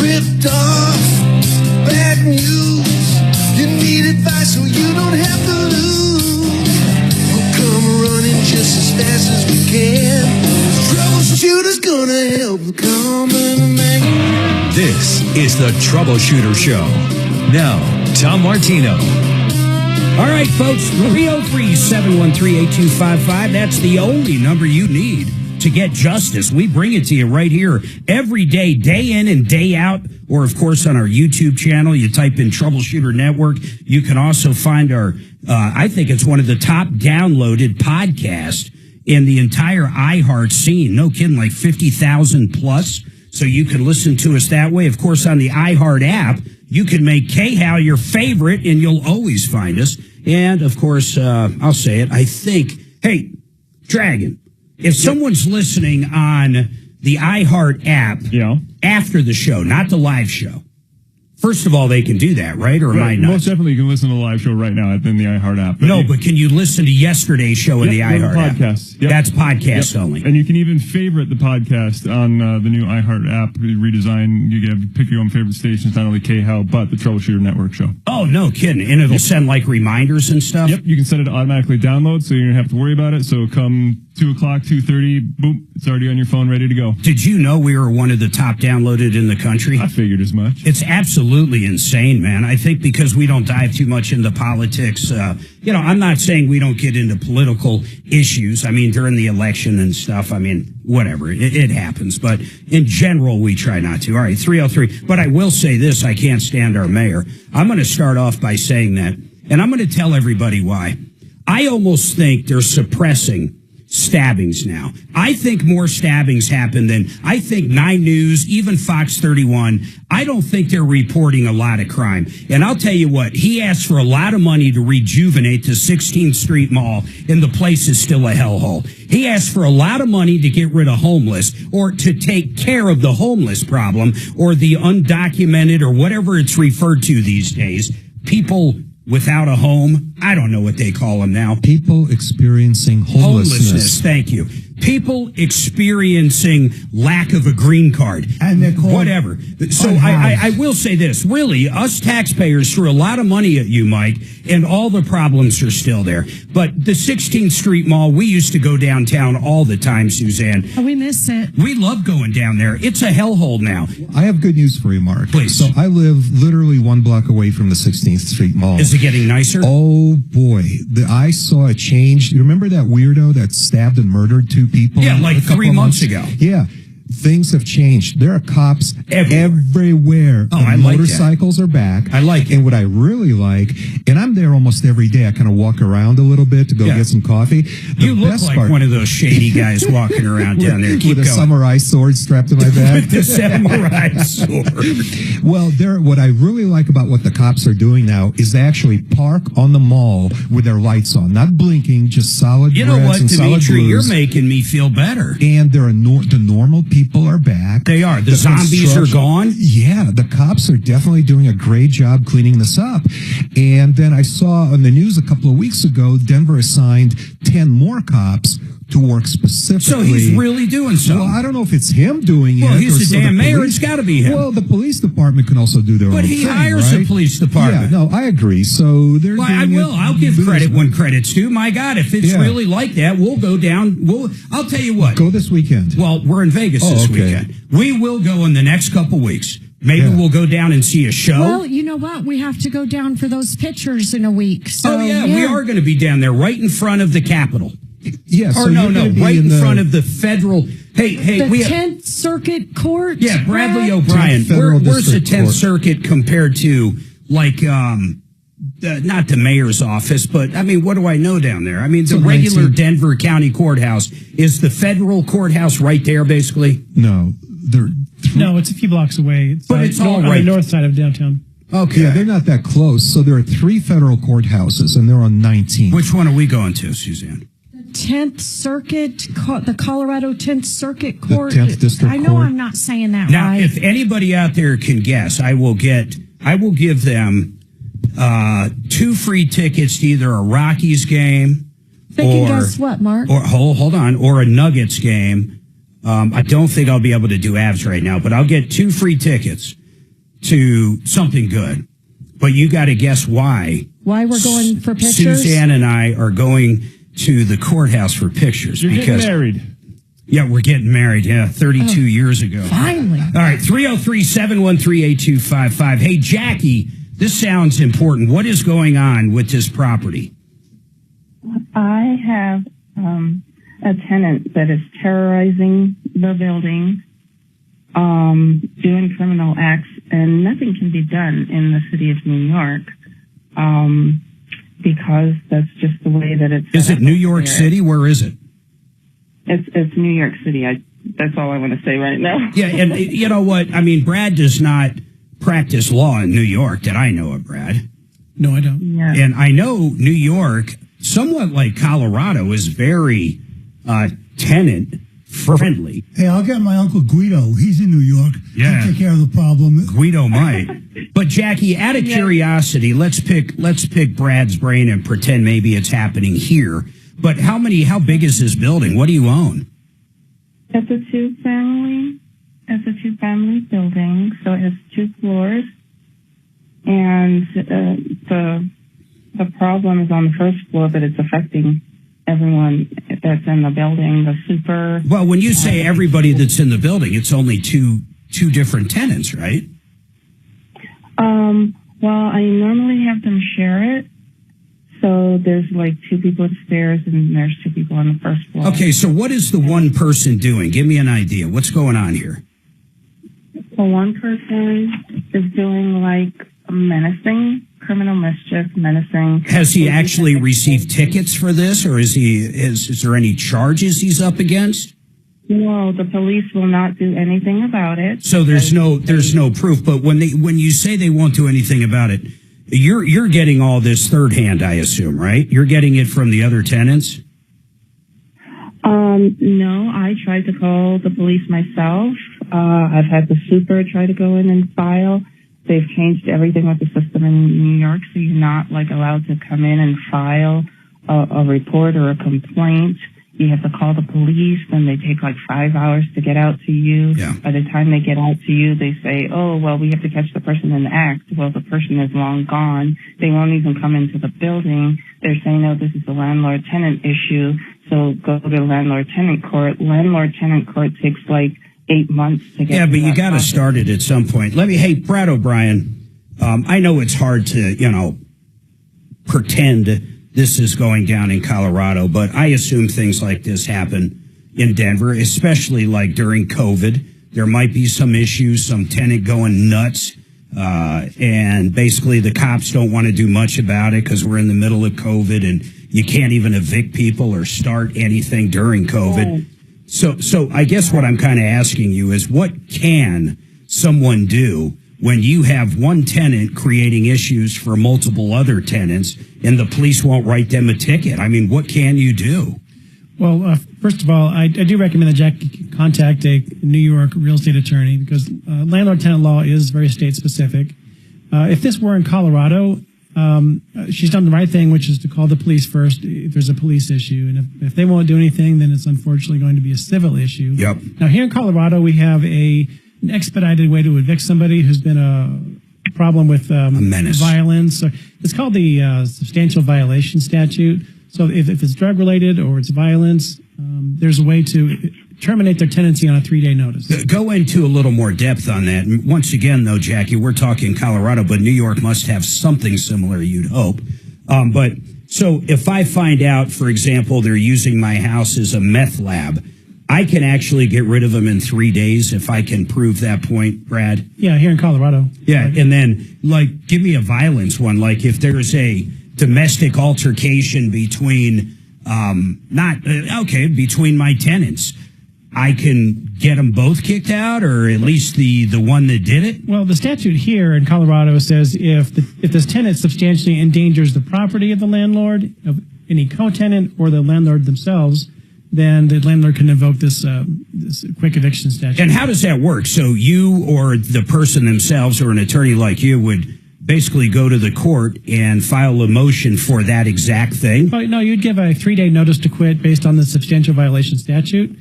Ripped off, bad news. You need advice so you don't have to lose. I'll come running just as fast best as we can. Troubleshooter's gonna help the common man. This is the Troubleshooter Show. Now, Tom Martino. All right, folks, 303-713-8255. That's the only number you need to get justice. We bring it to you right here every day, day in and day out, or, of course, on our YouTube channel. You type in Troubleshooter Network. You can also find our, I think it's one of the top downloaded podcasts in the entire iHeart scene. No kidding, like 50,000 plus. So you can listen to us that way. Of course, on the iHeart app, you can make K-Hal your favorite, and you'll always find us. And, of course, I'll say it, I think, hey, Dragon, if someone's listening on the iHeart app after the show, not the live show, first of all, they can do that, right? Or am I not? Most definitely, you can listen to the live show right now in the iHeart app. But can you listen to yesterday's show in the iHeart podcast app? That's podcast only. And you can even favorite the podcast on the new iHeart app redesign. You can pick your own favorite stations, not only K-Hal, but the Troubleshooter Network show. Oh, no kidding. And it'll send like reminders and stuff? Yep, you can set it to automatically download, so you don't have to worry about it. So come 2 o'clock, 2:30, boom, it's already on your phone, ready to go. Did you know we were one of the top downloaded in the country? I figured as much. It's absolutely insane, man. I think because we don't dive too much into politics, I'm not saying we don't get into political issues. I mean, during the election and stuff, I mean, whatever, it happens. But in general, we try not to. All right, 303. But I will say this, I can't stand our mayor. I'm going to start off by saying that, and I'm going to tell everybody why. I almost think they're suppressing stabbings now. I think more stabbings happen than, I think 9 News, even Fox 31, I don't think they're reporting a lot of crime. And I'll tell you what, he asked for a lot of money to rejuvenate the 16th Street Mall, and the place is still a hellhole. He asked for a lot of money to get rid of homeless, or to take care of the homeless problem, or the undocumented, or whatever it's referred to these days. People without a home. I don't know what they call them now. People experiencing homelessness. Thank you. People experiencing lack of a green card. And they're called whatever. So I will say this. Really, us taxpayers threw a lot of money at you, Mike, and all the problems are still there. But the 16th Street Mall, we used to go downtown all the time, Suzanne. Oh, we miss it. We love going down there. It's a hellhole now. I have good news for you, Mark. Please. So I live literally 1 block away from the 16th Street Mall. Is it getting nicer? Oh, boy. I saw a change. You remember that weirdo that stabbed and murdered 2 people? Yeah, like 3 months ago. Yeah. Things have changed. There are cops everywhere. Oh, I like that. Motorcycles are back. I like it. And what I really like, and I'm there almost every day, I kind of walk around a little bit to go get some coffee. You look like one of those shady guys walking around down there. Keep with a samurai sword strapped to my back. With the samurai sword. Well, what I really like about what the cops are doing now is they actually park on the mall with their lights on, not blinking, just solid You know reds what, and solid Dimitri, blues. you're making me feel better. And there are the normal people are back. They are. The zombies are gone? Yeah, the cops are definitely doing a great job cleaning this up. And then I saw on the news a couple of weeks ago, Denver assigned 10 more cops to work specifically. So he's really doing something. Well, I don't know if it's him doing it. Well, he's the damn mayor. It's got to be him. Well, the police department can also do their own thing, But he hires right? the police department. Yeah, no, I agree. So they're Well, doing I will. it. I'll give credit when credit's due. My God, if it's really like that, we'll go down. I'll tell you what. Go this weekend. Well, we're in Vegas this weekend. We will go in the next couple weeks. Maybe we'll go down and see a show. Well, you know what? We have to go down for those pictures in a week. So, we are going to be down there right in front of the Capitol. Yeah, or no, right in front of the federal. Hey, the we 10th Circuit Court. Yeah, Bradley O'Brien. Where's the 10th Circuit compared to like not the mayor's office, but I mean, what do I know down there? I mean, the regular Denver County Courthouse is the federal courthouse right there, basically. No, no, it's a few blocks away. It's all on right. the north side of downtown. Okay. Yeah, they're not that close. So there are 3 federal courthouses, and they're on 19. Which one are we going to, Suzanne? 10th Circuit, the Colorado 10th Circuit Court. The 10th District I know Court. I'm not saying that Now, right. if anybody out there can guess, I will give them 2 free tickets to either a Rockies game They can guess what, Mark? or hold on, or a Nuggets game. I don't think I'll be able to do Avs right now, but I'll get 2 free tickets to something good. But you got to guess why. Why we're going for pictures? Suzanne and I are going to the courthouse for pictures. You're because getting married. Yeah, we're getting married. Yeah, 32 years ago. Finally. All right, 303-713-8255. Hey, Jackie, this sounds important. What is going on with this property? I have a tenant that is terrorizing the building, doing criminal acts, and nothing can be done in the city of New York because that's just the way that it's. Is it New York City? Where is it? It's New York City. That's all I want to say right now. Yeah, and you know what? I mean, Brad does not practice law in New York that I know of, Brad. No, I don't. Yeah. And I know New York, somewhat like Colorado, is very tenant friendly. Hey, I'll get my Uncle Guido. He's in New York. Yeah. He'll take care of the problem. Guido might. But Jackie, out of curiosity, let's pick Brad's brain and pretend maybe it's happening here. But how big is this building? What do you own? It's a two-family building, so it has 2 floors. And the problem is on the first floor, but it's affecting everyone that's in the building. The super. Well, when you say everybody that's in the building, it's only two different tenants, right? Well, I normally have them share it. So there's like 2 people upstairs and there's 2 people on the first floor. Okay, so what is the one person doing? Give me an idea. What's going on here? The one person is doing like menacing, criminal mischief, menacing. Has he actually received tickets for this, or is there any charges he's up against? No, the police will not do anything about it. So there's no proof. But when you say they won't do anything about it, you're getting all this third hand, I assume, right? You're getting it from the other tenants? No, I tried to call the police myself. I've had the super try to go in and file. They've changed everything with the system in New York, so you're not like allowed to come in and file a report or a complaint. You have to call the police, then they take like 5 hours to get out to you. Yeah. By the time they get out to you, they say, oh, well, we have to catch the person in the act. Well, the person is long gone. They won't even come into the building. They're saying, no, this is a landlord-tenant issue, so go to landlord-tenant court. Landlord-tenant court takes like 8 months to get. Yeah, but you got to start it at some point. Hey, Brad O'Brien, I know it's hard to, pretend this is going down in Colorado, but I assume things like this happen in Denver, especially like during COVID. There might be some issues, some tenant going nuts, and basically the cops don't want to do much about it because we're in the middle of COVID and you can't even evict people or start anything during COVID. So I guess what I'm kind of asking you is, what can someone do when you have one tenant creating issues for multiple other tenants and the police won't write them a ticket? I mean, what can you do? Well, first of all, I do recommend that Jack contact a New York real estate attorney because landlord-tenant law is very state-specific. If this were in Colorado, she's done the right thing, which is to call the police first if there's a police issue. And if they won't do anything, then it's unfortunately going to be a civil issue. Yep. Now, here in Colorado, we have an expedited way to evict somebody who's been a problem with violence. So it's called the substantial violation statute. So if it's drug-related or it's violence, there's a way to terminate their tenancy on a 3-day notice. Go into a little more depth on that. And once again, though, Jackie, we're talking Colorado, but New York must have something similar, you'd hope. But so if I find out, for example, they're using my house as a meth lab, I can actually get rid of them in 3 days if I can prove that point, Brad? Yeah, here in Colorado. Yeah, and then, give me a violence one. Like, if there's a domestic altercation between, between my tenants, I can get them both kicked out, or at least the one that did it? Well, the statute here in Colorado says if this tenant substantially endangers the property of the landlord, of any co-tenant, or the landlord themselves, then the landlord can invoke this quick eviction statute. And how does that work? So you or the person themselves or an attorney like you would basically go to the court and file a motion for that exact thing? No, you'd give a 3-day notice to quit based on the substantial violation statute.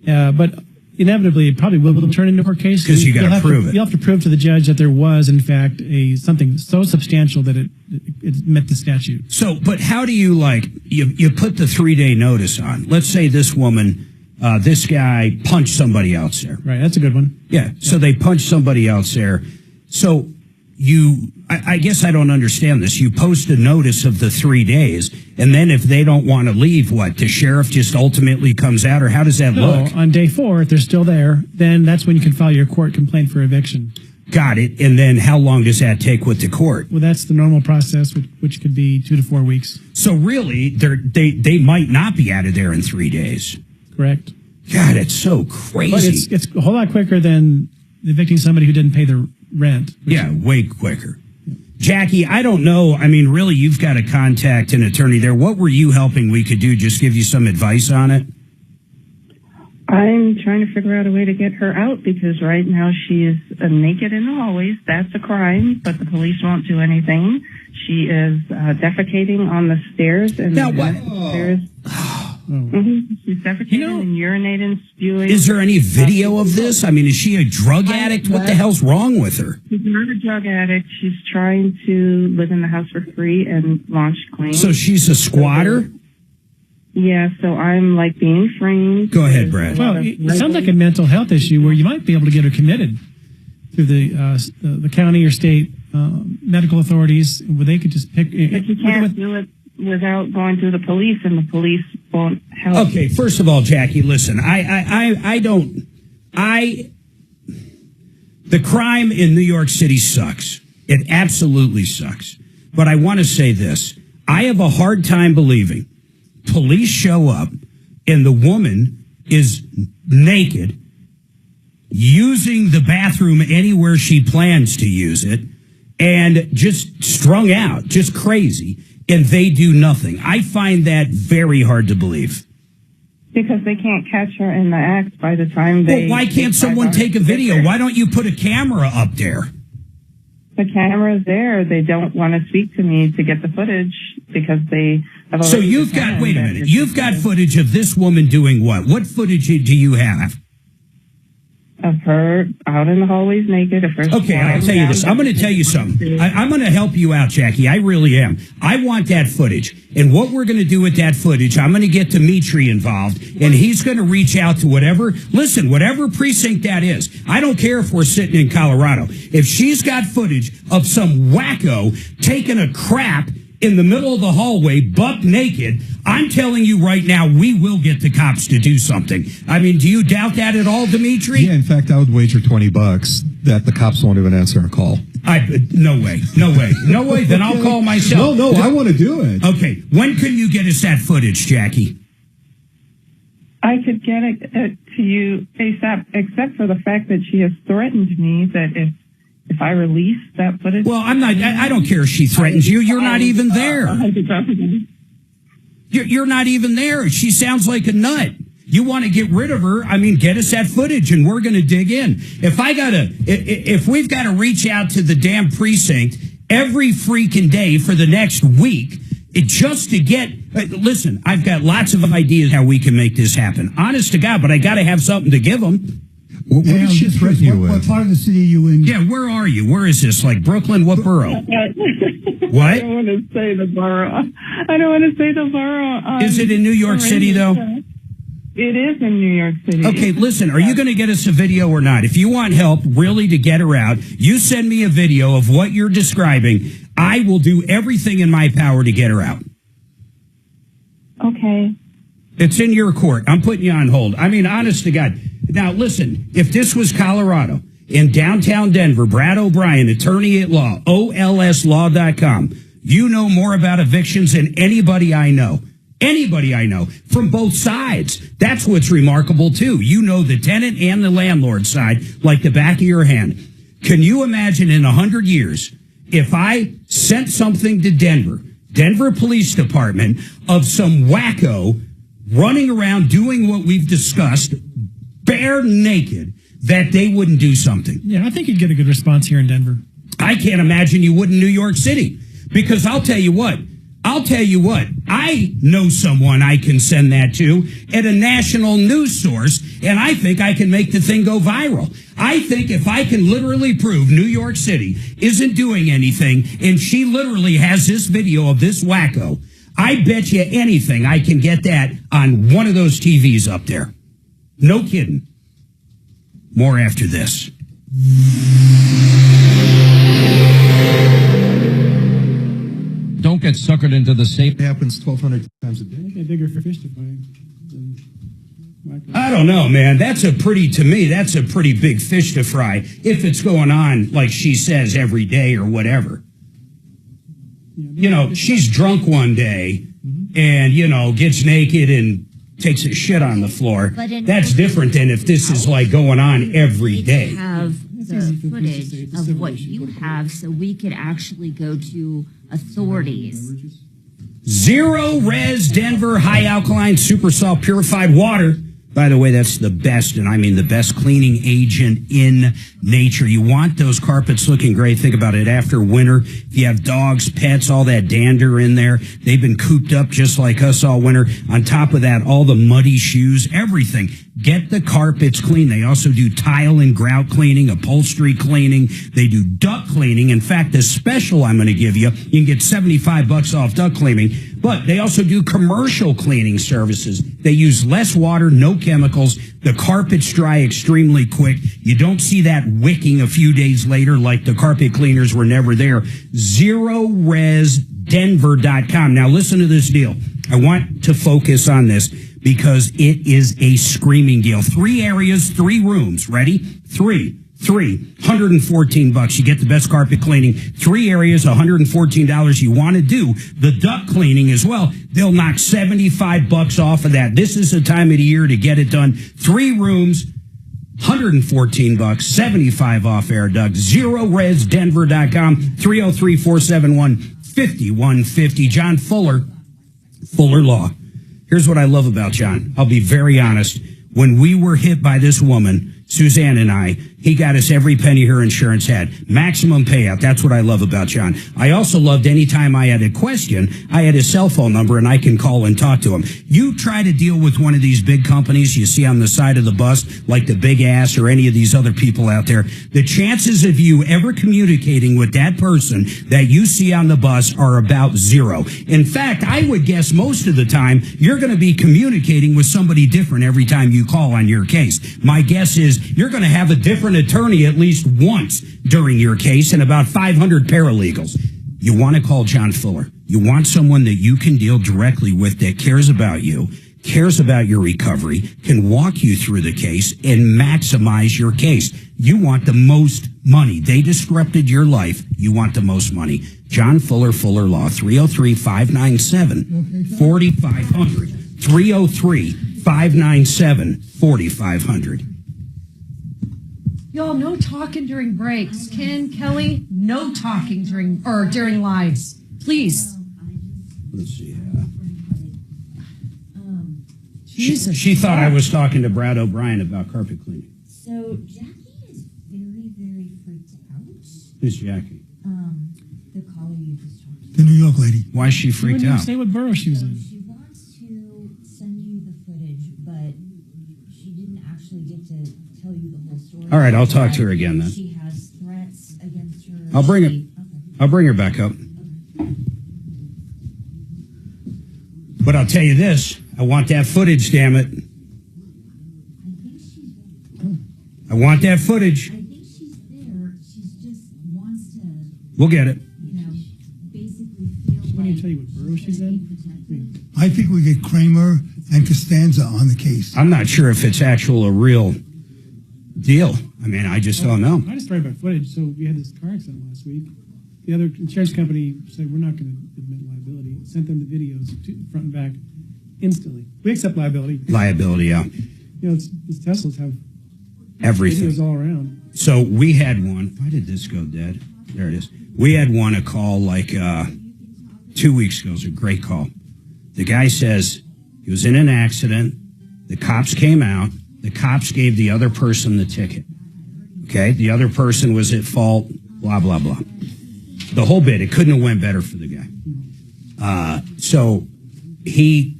But inevitably it probably will turn into a court case. Because you got to prove it. You'll have to prove to the judge that there was, in fact, something so substantial that it met the statute. So, but how do you you put the 3-day notice on? Let's say this woman, this guy punched somebody else there. Right, that's a good one. Yeah, so they punched somebody else there. So I guess I don't understand this. You post a notice of the 3 days, and then if they don't want to leave, what? The sheriff just ultimately comes out, or how does that look? On day 4, if they're still there, then that's when you can file your court complaint for eviction. Got it. And then how long does that take with the court? Well, that's the normal process, which could be 2 to 4 weeks. So really, they might not be out of there in 3 days. Correct. God, it's so crazy. But it's a whole lot quicker than evicting somebody who didn't pay their rent. Yeah, way quicker. Jackie, I don't know. I mean, really, you've got to contact an attorney there. What were you hoping we could do? Just give you some advice on it? I'm trying to figure out a way to get her out because right now she is naked in the hallways. That's a crime, but the police won't do anything. She is defecating on the stairs. And now what? She's defecating and urinating, spewing. Is there any video of this? I mean, is she a drug addict? What the hell's wrong with her? She's not a drug addict. She's trying to live in the house for free and launch claims. So she's a squatter? Yeah, so I'm being framed. Go ahead, Brad. Well, it sounds like a mental health issue where you might be able to get her committed through the county or state medical authorities, where they could just pick. But you can't do it without going through the police, and the police won't help. Okay, first of all, Jackie, listen, the crime in New York City sucks. It absolutely sucks. But I want to say this. I have a hard time believing police show up and the woman is naked, using the bathroom anywhere she plans to use it, and just strung out, just crazy, and they do nothing. I find that very hard to believe. Because they can't catch her in the act by the time they... Well, why can't someone take a video? Why don't you put a camera up there? The camera's there. They don't want to speak to me to get the footage because they have... So you've got, wait a minute, you've got footage of this woman doing what? What footage do you have? Of her out in the hallways naked. Okay, I'll tell you this. I'm going to tell you something. I'm going to help you out, Jackie. I really am. I want that footage. And what we're going to do with that footage, I'm going to get Dimitri involved, and he's going to reach out to whatever precinct that is. I don't care if we're sitting in Colorado. If she's got footage of some wacko taking a crap in the middle of the hallway, buck naked, I'm telling you right now, we will get the cops to do something. I mean, do you doubt that at all, Dimitri? Yeah, in fact, I would wager $20 that the cops won't even answer a call. No way. Then I'll call myself. No, I want to do it. Okay, when can you get us that footage, Jackie? I could get it to you ASAP, except for the fact that she has threatened me that if I release that footage... Well, I don't care if she threatens you. You're not even there. You're not even there. She sounds like a nut. You want to get rid of her, get us that footage and we're going to dig in. If we've got to reach out to the damn precinct every freaking day for the next week, just to get... Listen, I've got lots of ideas how we can make this happen. Honest to God, but I got to have something to give them. What did she threaten you with? What part of the city are you in? Yeah, where are you? Where is this? Like Brooklyn? What borough? What? I don't want to say the borough. Is it in New York City, though? It is in New York City. Okay, listen, are you going to get us a video or not? If you want help really to get her out, you send me a video of what you're describing. I will do everything in my power to get her out. Okay. It's in your court. I'm putting you on hold. Honest to God. Now, listen, if this was Colorado, in downtown Denver, Brad O'Brien, attorney at law, olslaw.com, you know more about evictions than anybody I know. Anybody I know, from both sides. That's what's remarkable, too. You know the tenant and the landlord side like the back of your hand. Can you imagine in 100 years if I sent something to Denver Police Department, of some wacko running around doing what we've discussed, bare naked, that they wouldn't do something? Yeah, I think you'd get a good response here in Denver. I can't imagine you would in New York City. Because I'll tell you what, I'll tell you what, I know someone I can send that to at a national news source, and I think I can make the thing go viral. I think if I can literally prove New York City isn't doing anything, and she literally has this video of this wacko, I bet you anything I can get that on one of those TVs up there. No kidding. More after this. Don't get suckered into the safe. It happens 1,200 times a day. I think a bigger fish to fry. I don't know, man. To me, that's a pretty big fish to fry. If it's going on, like she says, every day or whatever. You know, she's drunk one day and, you know, gets naked and takes a shit on the floor. That's different than if this is like going on every day. Have the footage of what you have so we could actually go to authorities. Zero Res Denver High Alkaline Super Salt Purified Water. By the way, that's the best, and I mean the best cleaning agent in nature. You want those carpets looking great. Think about it. After winter, if you have dogs, pets, all that dander in there, they've been cooped up just like us all winter. On top of that, all the muddy shoes, everything. Get the carpets clean. They also do tile and grout cleaning, upholstery cleaning. They do duct cleaning. In fact, the special I'm going to give you, you can get $75 off duct cleaning. But they also do commercial cleaning services. They use less water, no chemicals. The carpets dry extremely quick. You don't see that wicking a few days later like the carpet cleaners were never there. ZeroResDenver.com. Now listen to this deal. I want to focus on this because it is a screaming deal. 3 areas, 3 rooms. Ready? 3. $114. You get the best carpet cleaning. 3 areas, $114. You want to do the duct cleaning as well. They'll knock $75 off of that. This is the time of the year to get it done. 3 rooms, $114, $75 off air duct. ZeroResDenver.com, 303-471-5150. John Fuller Law. Here's what I love about John. I'll be very honest. When we were hit by this woman, Suzanne and I, he got us every penny her insurance had. Maximum payout. That's what I love about John. I also loved any time I had a question, I had his cell phone number and I can call and talk to him. You try to deal with one of these big companies you see on the side of the bus, like the Big Ass or any of these other people out there, the chances of you ever communicating with that person that you see on the bus are about 0. In fact, I would guess most of the time you're going to be communicating with somebody different every time you call on your case. My guess is you're going to have a different attorney at least once during your case and about 500 paralegals. You want to call John Fuller. You want someone that you can deal directly with that cares about you, cares about your recovery, can walk you through the case and maximize your case. You want the most money. They disrupted your life. You want the most money. John Fuller, Fuller Law, 303-597-4500. 303-597-4500. Y'all, no talking during breaks. Ken, Kelly, no talking during lives. Please. Let's see. Jesus. She thought I was talking to Brad O'Brien about carpet cleaning. So Jackie is very, very freaked out. Who's Jackie? The caller you just talked to. The New York lady. Why is she freaked out? Say what borough she was in. She wants to send you the footage, but she didn't actually get to tell you the whole story. All right, I'll talk to her again then. She has threats against her. I'll bring her. I'll bring her back up. But I'll tell you this. I want that footage, damn it. I want that footage. I think she's there. She just wants to. We'll get it. Basically feel She won't even tell you what borough she's in. I think we get Kramer and Costanza on the case. I'm not sure if it's a real deal. I mean, I just don't know. I just started by footage. So we had this car accident last week. The other insurance company said, we're not going to admit liability. Sent them the videos, front and back, instantly. We accept liability. Liability, yeah. You know, these Teslas have everything. Videos all around. So we had one. Why did this go dead? There it is. We had one, a call like 2 weeks ago. It was a great call. The guy says he was in an accident. The cops came out. The cops gave the other person the ticket. Okay? The other person was at fault, blah, blah, blah. The whole bit. It couldn't have went better for the guy. So he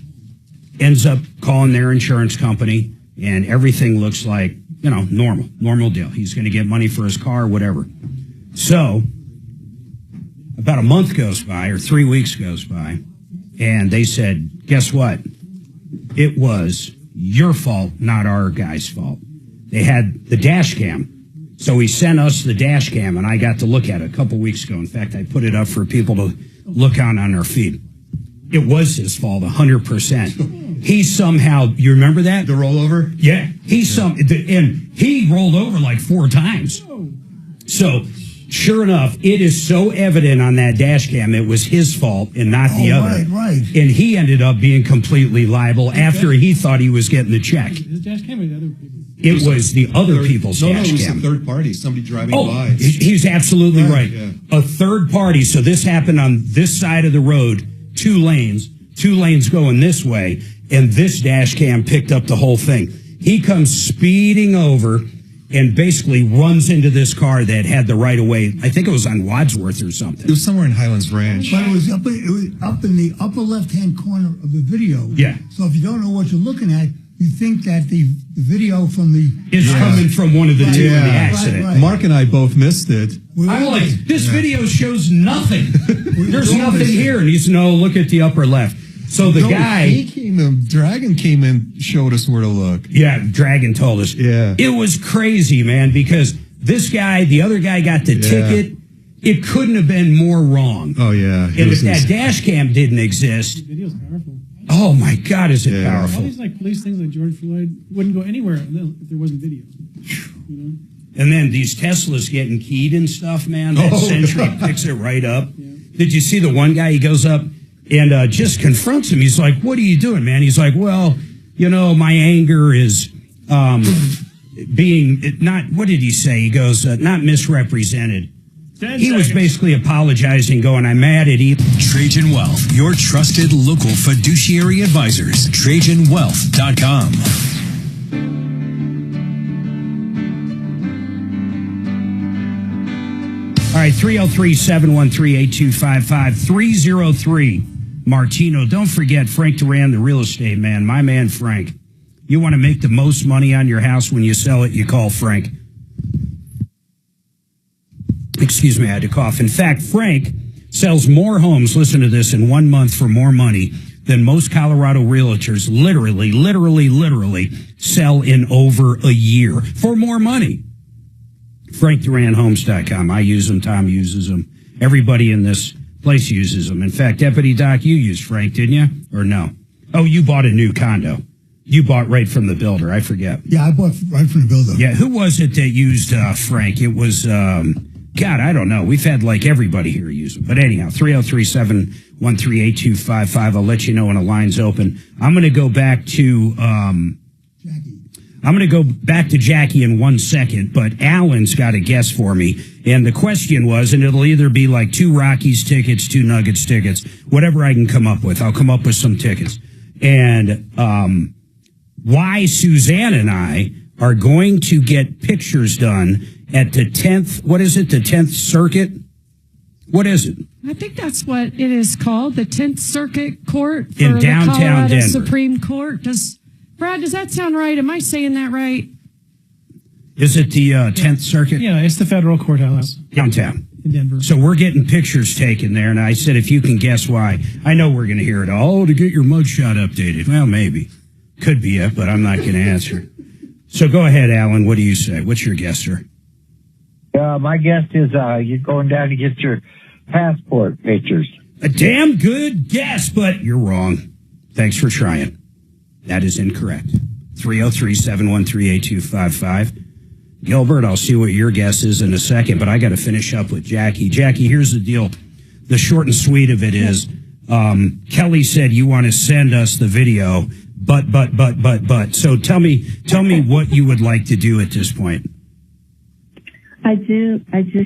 ends up calling their insurance company, and everything looks like, normal deal. He's going to get money for his car, whatever. So about a month goes by, or 3 weeks goes by, and they said, guess what? It was your fault, not our guy's fault. They had the dash cam. So he sent us the dash cam, and I got to look at it a couple weeks ago. In fact, I put it up for people to look on our feed. It was his fault, 100%. He somehow, you remember that? The rollover? Yeah. And he rolled over like 4 times. So, sure enough, it is so evident on that dash cam it was his fault and not the other. Right. And he ended up being completely liable after he thought he was getting the check. His dash cam or the other people? It was the other people's dash cam. No, it was a third party, somebody driving by. He's absolutely right. Yeah. A third party. So this happened on this side of the road, 2 lanes going this way, and this dash cam picked up the whole thing. He comes speeding over and basically runs into this car that had the right of way. I think it was on Wadsworth or something. It was somewhere in Highlands Ranch. But it was up in the upper left-hand corner of the video. Yeah. So if you don't know what you're looking at, you think that the video from the... Is coming from one of the two in the accident. Right. Mark and I both missed it. I'm like, this video shows nothing. There's nothing here. And he's, no, look at the upper left. So the guy... Dragon came in, showed us where to look. Yeah, Dragon told us. Yeah. It was crazy, man, because this guy, the other guy got the ticket. It couldn't have been more wrong. Oh, yeah. And if that dash cam didn't exist... The video's powerful. Oh, my God, is it powerful. All these police things like George Floyd wouldn't go anywhere if there wasn't video. And then these Teslas getting keyed and stuff, man. That Sentry picks it right up. Yeah. Did you see the one guy? He goes up and just confronts him. He's like, what are you doing, man? He's like, well, my anger is being not, what did he say? He goes, not misrepresented. He was basically apologizing, going, I'm mad at you. Trajan Wealth, your trusted local fiduciary advisors. TrajanWealth.com. All right, 303-713-8255, 303 Martino. Don't forget Frank Duran, the real estate man, my man Frank. You want to make the most money on your house when you sell it, you call Frank. Excuse me, I had to cough. In fact, Frank sells more homes, listen to this, in 1 month for more money than most Colorado realtors literally sell in over a year for more money. FrankDuranHomes.com. I use them. Tom uses them. Everybody in this place uses them. In fact, Deputy Doc, you used Frank, didn't you? Or no? Oh, you bought a new condo. You bought right from the builder. I forget. Yeah, I bought right from the builder. Yeah, who was it that used Frank? It was... God, I don't know. We've had everybody here use them. But anyhow, 303-713-8255. I'll let you know when a line's open. I'm going to go back to Jackie in 1 second, but Alan's got a guess for me. And the question was, and it'll either be 2 Rockies tickets, 2 Nuggets tickets, whatever I can come up with. I'll come up with some tickets. And why Suzanne and I are going to get pictures done at the 10th, what is it, the 10th Circuit? What is it? I think that's what it is called, the 10th Circuit Court for in the downtown Colorado Denver. Supreme Court. Brad, does that sound right? Am I saying that right? Is it the 10th Circuit? Yeah, it's the federal courthouse. Downtown. In Denver. So we're getting pictures taken there, and I said, if you can guess why. I know we're going to hear it all. To get your mugshot updated. Well, maybe. Could be it, but I'm not going to answer. So go ahead, Alan. What do you say? What's your guess, sir? My guess is you're going down to get your passport pictures. A damn good guess, but you're wrong. Thanks for trying. That is incorrect. 303-713-8255. Gilbert, I'll see what your guess is in a second, but I got to finish up with Jackie. Jackie, here's the deal. The short and sweet of it is, Kelly said you want to send us the video, but. So tell me what you would like to do at this point. I do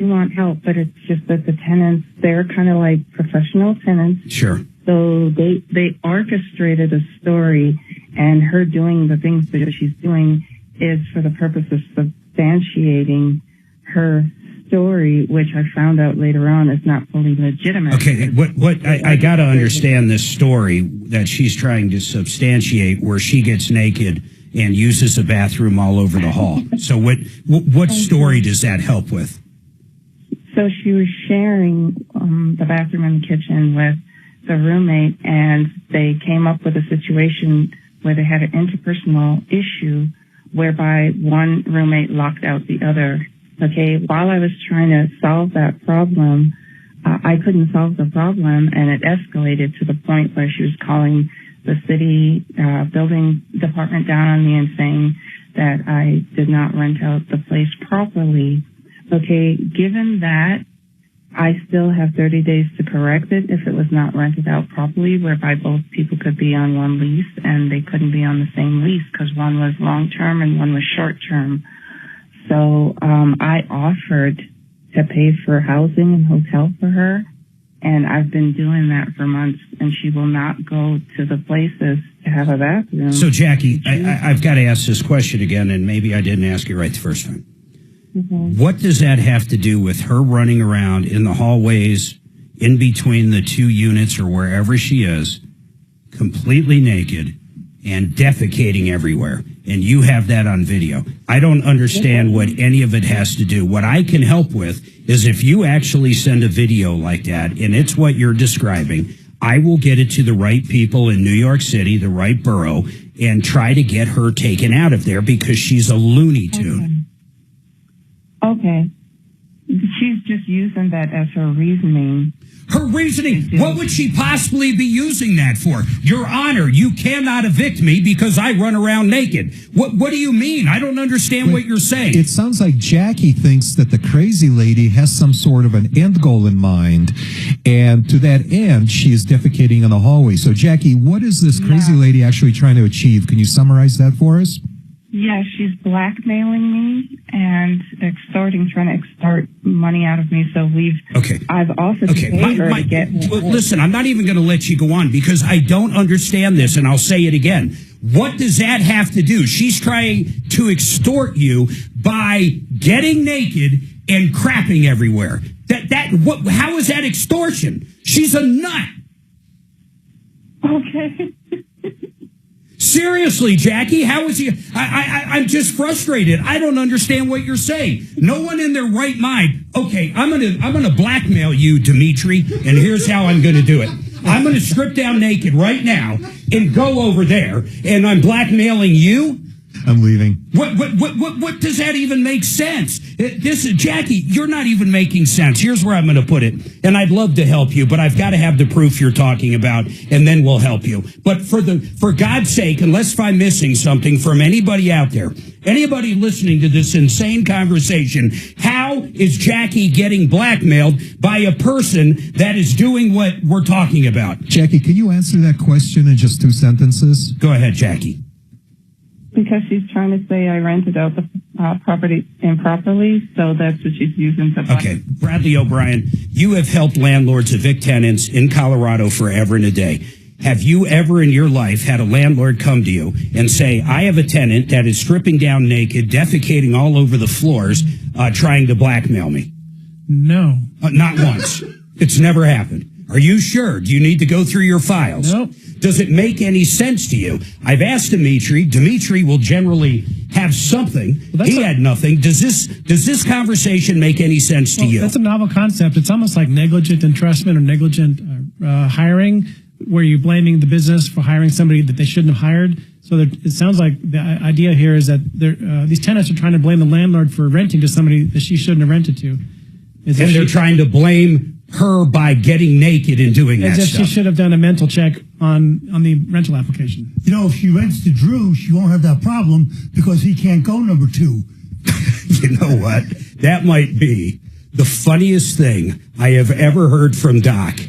want help, but it's just that the tenants, they're kind of like professional tenants. Sure. So they orchestrated a story, and her doing the things that she's doing is for the purpose of substantiating her story, which I found out later on, is not fully legitimate. Okay, I got to understand this story that she's trying to substantiate, where she gets naked and uses a bathroom all over the hall. So what story does that help with? So she was sharing the bathroom and the kitchen with the roommate, and they came up with a situation where they had an interpersonal issue whereby one roommate locked out the other. Okay, while I was trying to solve that problem, I couldn't solve the problem, and it escalated to the point where she was calling the city building department down on me and saying that I did not rent out the place properly. Okay, given that, I still have 30 days to correct it if it was not rented out properly, whereby both people could be on one lease and they couldn't be on the same lease because one was long-term and one was short-term. So I offered to pay for housing and hotel for her, and I've been doing that for months, and she will not go to the places to have a bathroom. So, Jackie, I've got to ask this question again, and maybe I didn't ask it right the first time. Mm-hmm. What does that have to do with her running around in the hallways in between the two units or wherever she is, completely naked and defecating everywhere? And you have that on video. I don't understand what any of it has to do. What I can help with is if you actually send a video like that, and it's what you're describing, I will get it to the right people in New York City, the right borough, and try to get her taken out of there because she's a Looney Tune. Okay. She's just using that as her reasoning. Her reasoning? What would she possibly be using that for? Your Honor, you cannot evict me because I run around naked. What do you mean? I don't understand what you're saying. It sounds like Jackie thinks that the crazy lady has some sort of an end goal in mind, and to that end, she is defecating in the hallway. So, Jackie, what is this crazy lady actually trying to achieve? Can you summarize that for us? Yeah, she's blackmailing me and trying to extort money out of me. So I've offered to pay her to get me. Listen, I'm not even going to let you go on because I don't understand this, and I'll say it again. What does that have to do? She's trying to extort you by getting naked and crapping everywhere. How is that extortion? She's a nut. Okay. Seriously, Jackie, how is he? I'm just frustrated. I don't understand what you're saying. No one in their right mind. Okay, I'm gonna blackmail you, Dimitri, and here's how I'm gonna do it. I'm gonna strip down naked right now and go over there, and I'm blackmailing you. I'm leaving. What does that even make sense? Jackie, you're not even making sense. Here's where I'm going to put it. And I'd love to help you, but I've got to have the proof you're talking about, and then we'll help you. But for God's sake, unless if I'm missing something from anybody out there, anybody listening to this insane conversation, how is Jackie getting blackmailed by a person that is doing what we're talking about? Jackie, can you answer that question in just 2 sentences? Go ahead, Jackie. Because she's trying to say I rented out the property improperly, so that's what she's using to buy. Okay, Bradley O'Brien, you have helped landlords evict tenants in Colorado forever and a day. Have you ever in your life had a landlord come to you and say, I have a tenant that is stripping down naked, defecating all over the floors, trying to blackmail me? No. Not once. It's never happened. Are you sure? Do you need to go through your files? Nope. Does it make any sense to you? I've asked Dimitri. Dimitri will generally have something. He had nothing. Does this conversation make any sense to you? That's a novel concept. It's almost like negligent entrustment or negligent hiring, where you're blaming the business for hiring somebody that they shouldn't have hired. So it sounds like the idea here is that these tenants are trying to blame the landlord for renting to somebody that she shouldn't have rented to. And they're trying to blame her by getting naked and doing that stuff. stuff. She should have done a mental check on the rental application. You know, if she rents to Drew, she won't have that problem because he can't go number 2. You know what? That might be the funniest thing I have ever heard from Doc.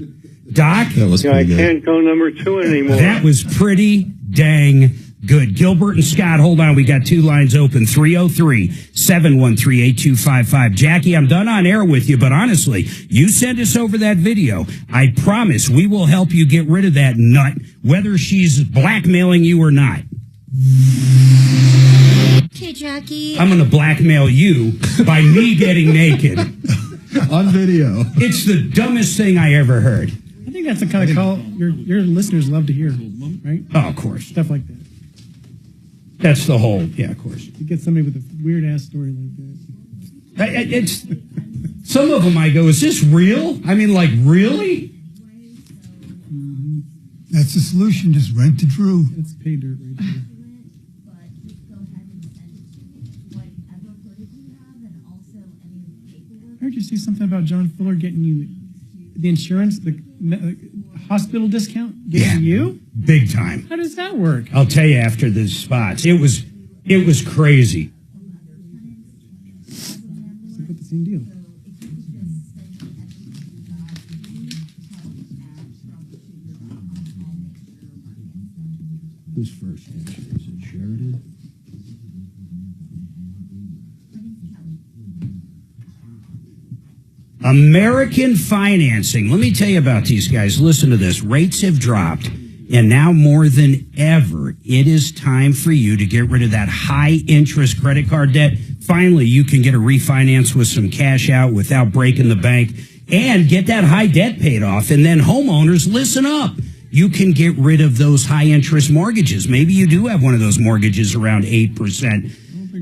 Doc? That was I can't go number 2 anymore. That was pretty dang good. Gilbert and Scott, hold on. We got 2 lines open. 303-713-8255. Jackie, I'm done on air with you, but honestly, you send us over that video. I promise we will help you get rid of that nut, whether she's blackmailing you or not. Okay, Jackie. I'm going to blackmail you by me getting naked. On video. It's the dumbest thing I ever heard. I think that's the kind of call your listeners love to hear, right? Oh, of course. Stuff like that. That's the whole, yeah, of course. You get somebody with a weird-ass story like that. It's some of them I go, is this real? I mean, like, really? That's the solution. Just rent to Drew. That's pay dirt right there. I heard you say something about John Fuller getting you the insurance, the hospital discount, getting you? Big time. How does that work? I'll tell you after the spots. It was crazy. It's about the same deal. Who's first? Actually? Is it Sheridan? American financing. Let me tell you about these guys. Listen to this. Rates have dropped, and now more than ever, it is time for you to get rid of that high-interest credit card debt. Finally, you can get a refinance with some cash out without breaking the bank and get that high debt paid off. And then homeowners, listen up. You can get rid of those high-interest mortgages. Maybe you do have one of those mortgages around 8%.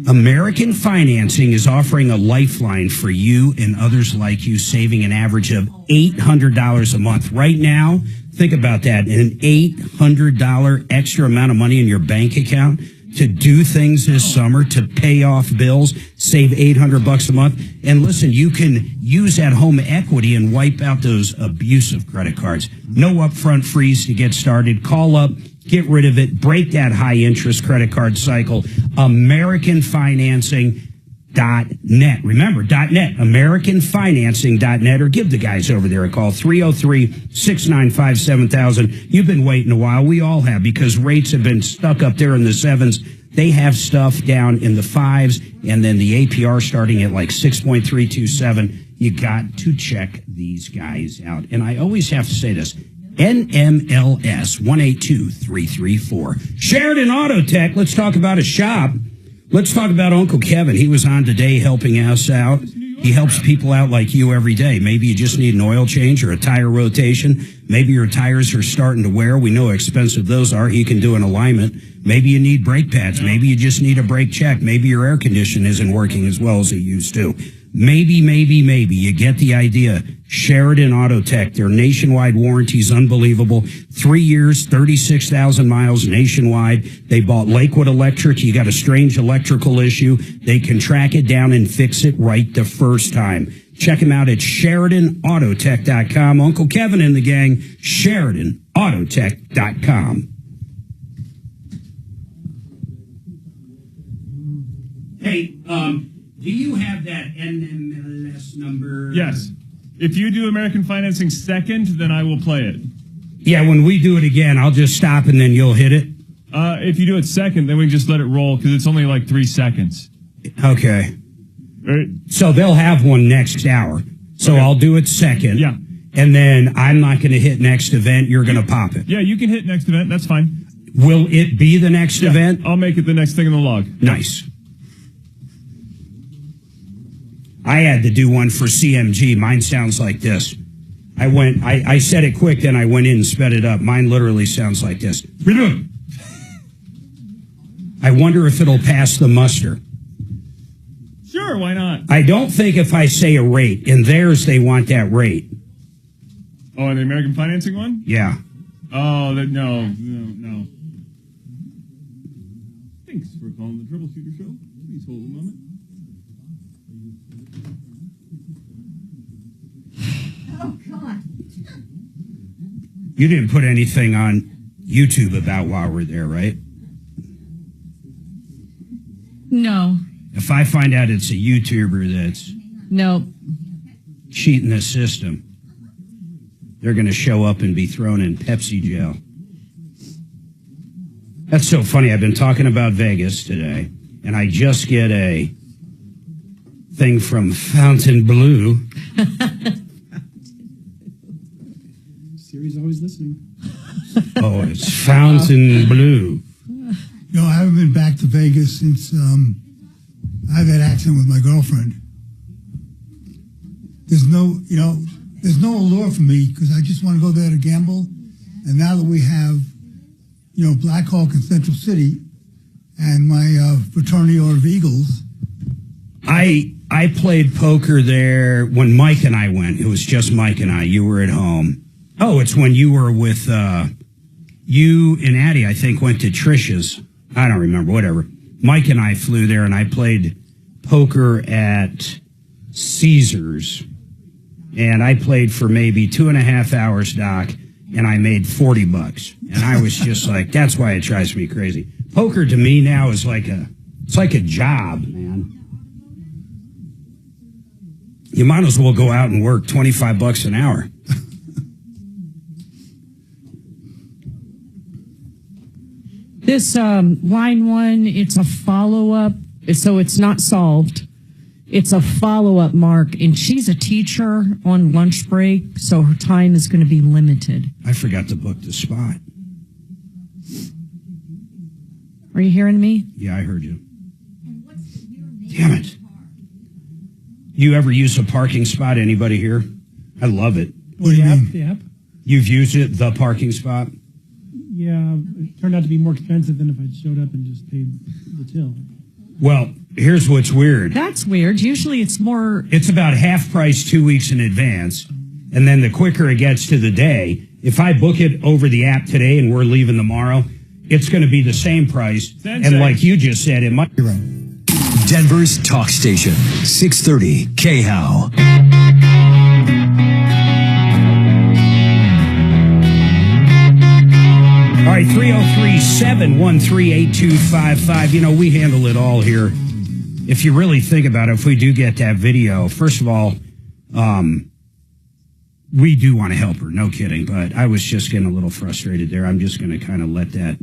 American Financing is offering a lifeline for you and others like you, saving an average of $800 a month. Right now, think about that, an $800 extra amount of money in your bank account to do things this summer, to pay off bills, save $800 a month. And listen, you can use that home equity and wipe out those abusive credit cards. No upfront fees to get started. Call up. Get rid of it. Break that high-interest credit card cycle. AmericanFinancing.net. Remember, .net. AmericanFinancing.net. Or give the guys over there a call. 303-695-7000. You've been waiting a while. We all have, because rates have been stuck up there in the 7s. They have stuff down in the 5s, and then the APR starting at like 6.327. You got to check these guys out. And I always have to say this. NMLS 182334. Sheridan Auto Tech. Let's talk about a shop. Let's talk about Uncle Kevin. He was on today helping us out. He helps people out like you every day. Maybe you just need an oil change or a tire rotation. Maybe your tires are starting to wear. We know how expensive those are. He can do an alignment. Maybe you need brake pads. Maybe you just need a brake check. Maybe your air condition isn't working as well as it used to. Maybe. You get the idea. Sheridan Auto Tech. Their nationwide warranty is unbelievable. 3 years, 36,000 miles nationwide. They bought Lakewood Electric. You got a strange electrical issue. They can track it down and fix it right the first time. Check them out at SheridanAutotech.com. Uncle Kevin and the gang, SheridanAutotech.com. Hey, do you have that NMLS number? Yes. If you do American Financing second, then I will play it. Yeah, when we do it again, I'll just stop and then you'll hit it. If you do it second, then we can just let it roll because it's only like 3 seconds. Okay. Right. So they'll have one next hour. So okay. I'll do it second. Yeah. And then I'm not going to hit next event. You're going to pop it. Yeah, you can hit next event. That's fine. Will it be the next event? I'll make it the next thing in the log. Nice. I had to do one for CMG. Mine sounds like this. I said it quick, then I went in and sped it up. Mine literally sounds like this. I wonder if it'll pass the muster. Sure, why not? I don't think if I say a rate. In theirs, they want that rate. Oh, and the American Financing one? Yeah. Oh, no. Thanks for calling the Troubleshooter Show. Please hold a moment. Oh, God. You didn't put anything on YouTube about while we're there, right? No. If I find out it's a YouTuber that's cheating the system, they're going to show up and be thrown in Pepsi jail. That's so funny. I've been talking about Vegas today, and I just get a thing from Fontainebleau. Siri's always listening. Oh, it's Fontainebleau. No, I haven't been back to Vegas since I had that accident with my girlfriend. There's no allure for me because I just want to go there to gamble. And now that we have, Black Hawk in Central City and my fraternity Order of Eagles. I played poker there when Mike and I went. It was just Mike and I. You were at home. Oh, it's when you were with, you and Addie, I think, went to Trish's. I don't remember, whatever. Mike and I flew there, and I played poker at Caesars. And I played for maybe 2.5 hours, Doc, and I made $40. And I was just like, that's why it drives me crazy. Poker to me now is it's like a job, man. You might as well go out and work $25 an hour. This line one, it's a follow-up, so it's not solved. It's a follow-up, Mark, and she's a teacher on lunch break, so her time is going to be limited. I forgot to book the spot. Are you hearing me? Yeah, I heard you. Damn it. You ever use a parking spot? Anybody here? I love it. What do you mean? The app? You've used it, the parking spot? Yeah, it turned out to be more expensive than if I'd showed up and just paid the till. Well, here's what's weird. That's weird. Usually it's more... It's about half price 2 weeks in advance, and then the quicker it gets to the day, if I book it over the app today and we're leaving tomorrow, it's going to be the same price. And like you just said, it might be right. Denver's talk station, 630 KHOW. All right, 303-713-8255. We handle it all here. If you really think about it, if we do get that video, first of all, we do want to help her, no kidding. But I was just getting a little frustrated there. I'm just going to kind of let that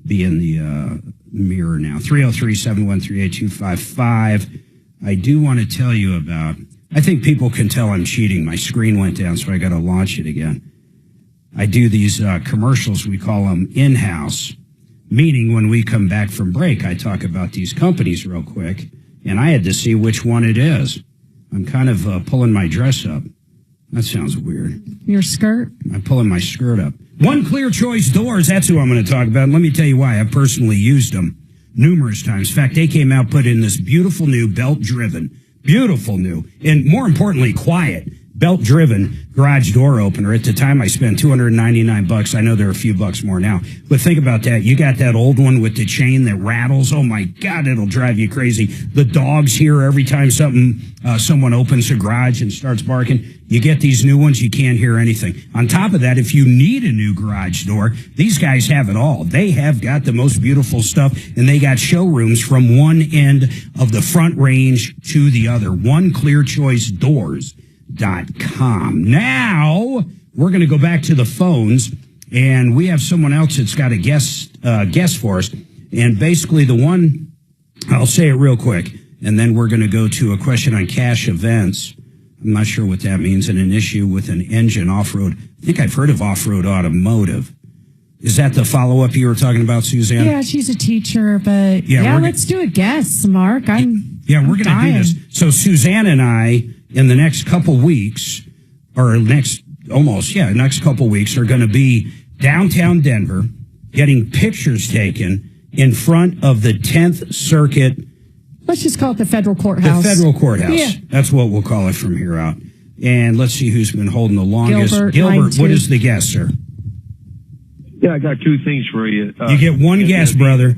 be in the mirror now. 303-713-8255. I do want to tell you about, I think people can tell I'm cheating. My screen went down, so I got to launch it again. I do these commercials, we call them in-house, meaning when we come back from break, I talk about these companies real quick, and I had to see which one it is. I'm kind of pulling my dress up. That sounds weird. Your skirt? I'm pulling my skirt up. One Clear Choice Doors, that's who I'm going to talk about. And let me tell you why. I've personally used them numerous times. In fact, they came out, put in this beautiful new belt-driven, beautiful new, and more importantly, quiet, belt-driven garage door opener. At the time, I spent $299. I know there are a few bucks more now. But think about that. You got that old one with the chain that rattles. Oh, my God, it'll drive you crazy. The dogs hear every time someone opens a garage and starts barking. You get these new ones, you can't hear anything. On top of that, if you need a new garage door, these guys have it all. They have got the most beautiful stuff, and they got showrooms from one end of the front range to the other. OneClearChoiceDoors.com. Now, we're going to go back to the phones, and we have someone else that's got a guest for us. And basically the one, I'll say it real quick, and then we're going to go to a question on cash events. I'm not sure what that means, and an issue with an engine off-road. I think I've heard of off-road automotive. Is that the follow-up you were talking about, Suzanne? Yeah, she's a teacher, but let's do a guess, Mark. We're going to do this. So Suzanne and I, in the next couple weeks, next couple weeks, are going to be downtown Denver getting pictures taken in front of the 10th Circuit. Let's just call it the Federal Courthouse. The Federal Courthouse. Yeah. That's what we'll call it from here out. And let's see who's been holding the longest. Gilbert, what is the guess, sir? Yeah, I got two things for you. You get one guess, brother.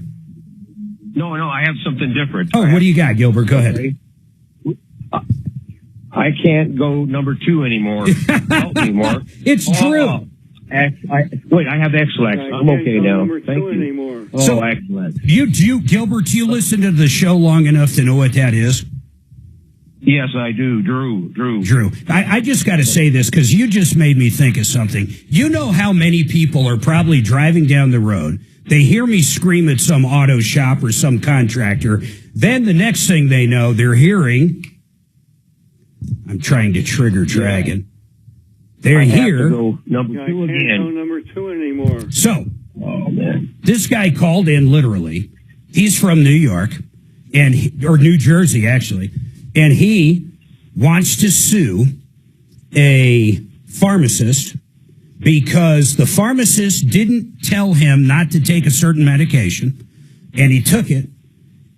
No, I have something different. Oh, what do you got, Gilbert? Go ahead. I can't go number 2 anymore. Help me, Mark. It's true. Wait, I have X-Lax. I'm okay now. Thank you. Anymore. So, X-Lax. Gilbert, do you listen to the show long enough to know what that is? Yes, I do. Drew. I just got to say this because you just made me think of something. You know how many people are probably driving down the road. They hear me scream at some auto shop or some contractor. Then the next thing they know, they're hearing, I'm trying to trigger Dragon. They're here. Go number 2 again. I can't go number 2 anymore. So, this guy called in literally. He's from New York. or New Jersey, actually. And he wants to sue a pharmacist because the pharmacist didn't tell him not to take a certain medication, and he took it,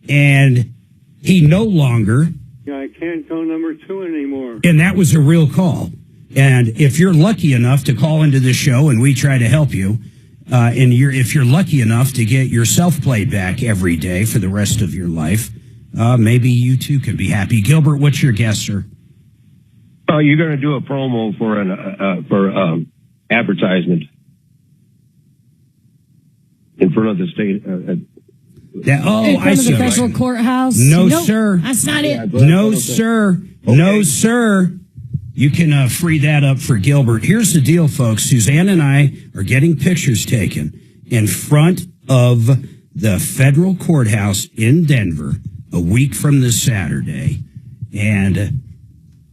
and he no longer... Yeah, I can't go number 2 anymore. And that was a real call. And if you're lucky enough to call into this show and we try to help you, if you're lucky enough to get your self-played back every day for the rest of your life, maybe you too can be happy. Gilbert, what's your guess, sir? Oh, you're going to do a promo for advertisement in front of the state. I see. The federal courthouse? No, nope, sir. That's not it. No, sir. Okay. No, sir. You can free that up for Gilbert. Here's the deal, folks. Suzanne and I are getting pictures taken in front of the federal courthouse in Denver a week from this Saturday. And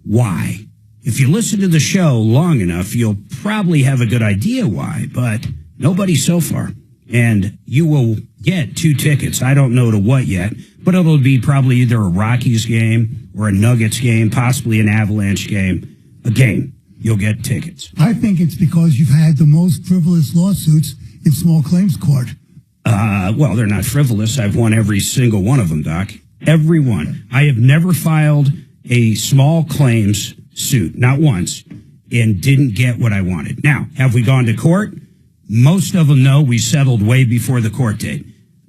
why? If you listen to the show long enough, you'll probably have a good idea why, but nobody so far. And you will get 2 tickets. I don't know to what yet, but it'll be probably either a Rockies game or a Nuggets game, possibly an Avalanche game. A game. You'll get tickets. I think it's because you've had the most frivolous lawsuits in small claims court. Well, they're not frivolous. I've won every single one of them, Doc. Every one. I have never filed a small claims suit, not once, and didn't get what I wanted. Now, have we gone to court? Most of them know we settled way before the court date.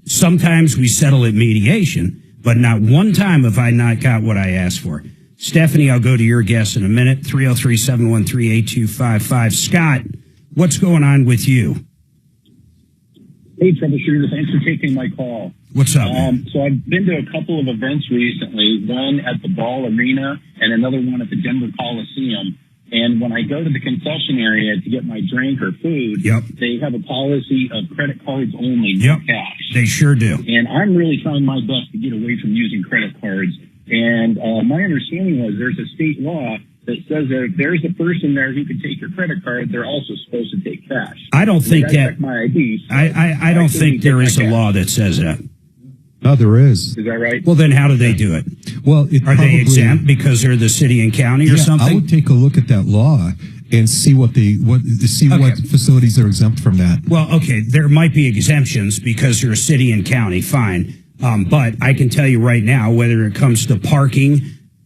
Sometimes we settle at mediation, but not one time have I not got what I asked for. Stephanie, I'll go to your guess in a minute. 303-713-8255. Scott, what's going on with you? Hey, Troubleshooter. Thanks for taking my call. What's up? So I've been to a couple of events recently, one at the Ball Arena and another one at the Denver Coliseum. And when I go to the concession area to get my drink or food, they have a policy of credit cards only, no cash. They sure do. And I'm really trying my best to get away from using credit cards. And my understanding was there's a state law that says that if there's a person there who can take your credit card, they're also supposed to take cash. I don't think that. Check my ID, so I don't think there is a law that says that. No, there is. Is that right? Well, then how do they do it? Well, are they exempt because they're the city and county or something? I would take a look at that law and see what facilities are exempt from that. Well, okay, there might be exemptions because you're a city and county, fine. But I can tell you right now, whether it comes to parking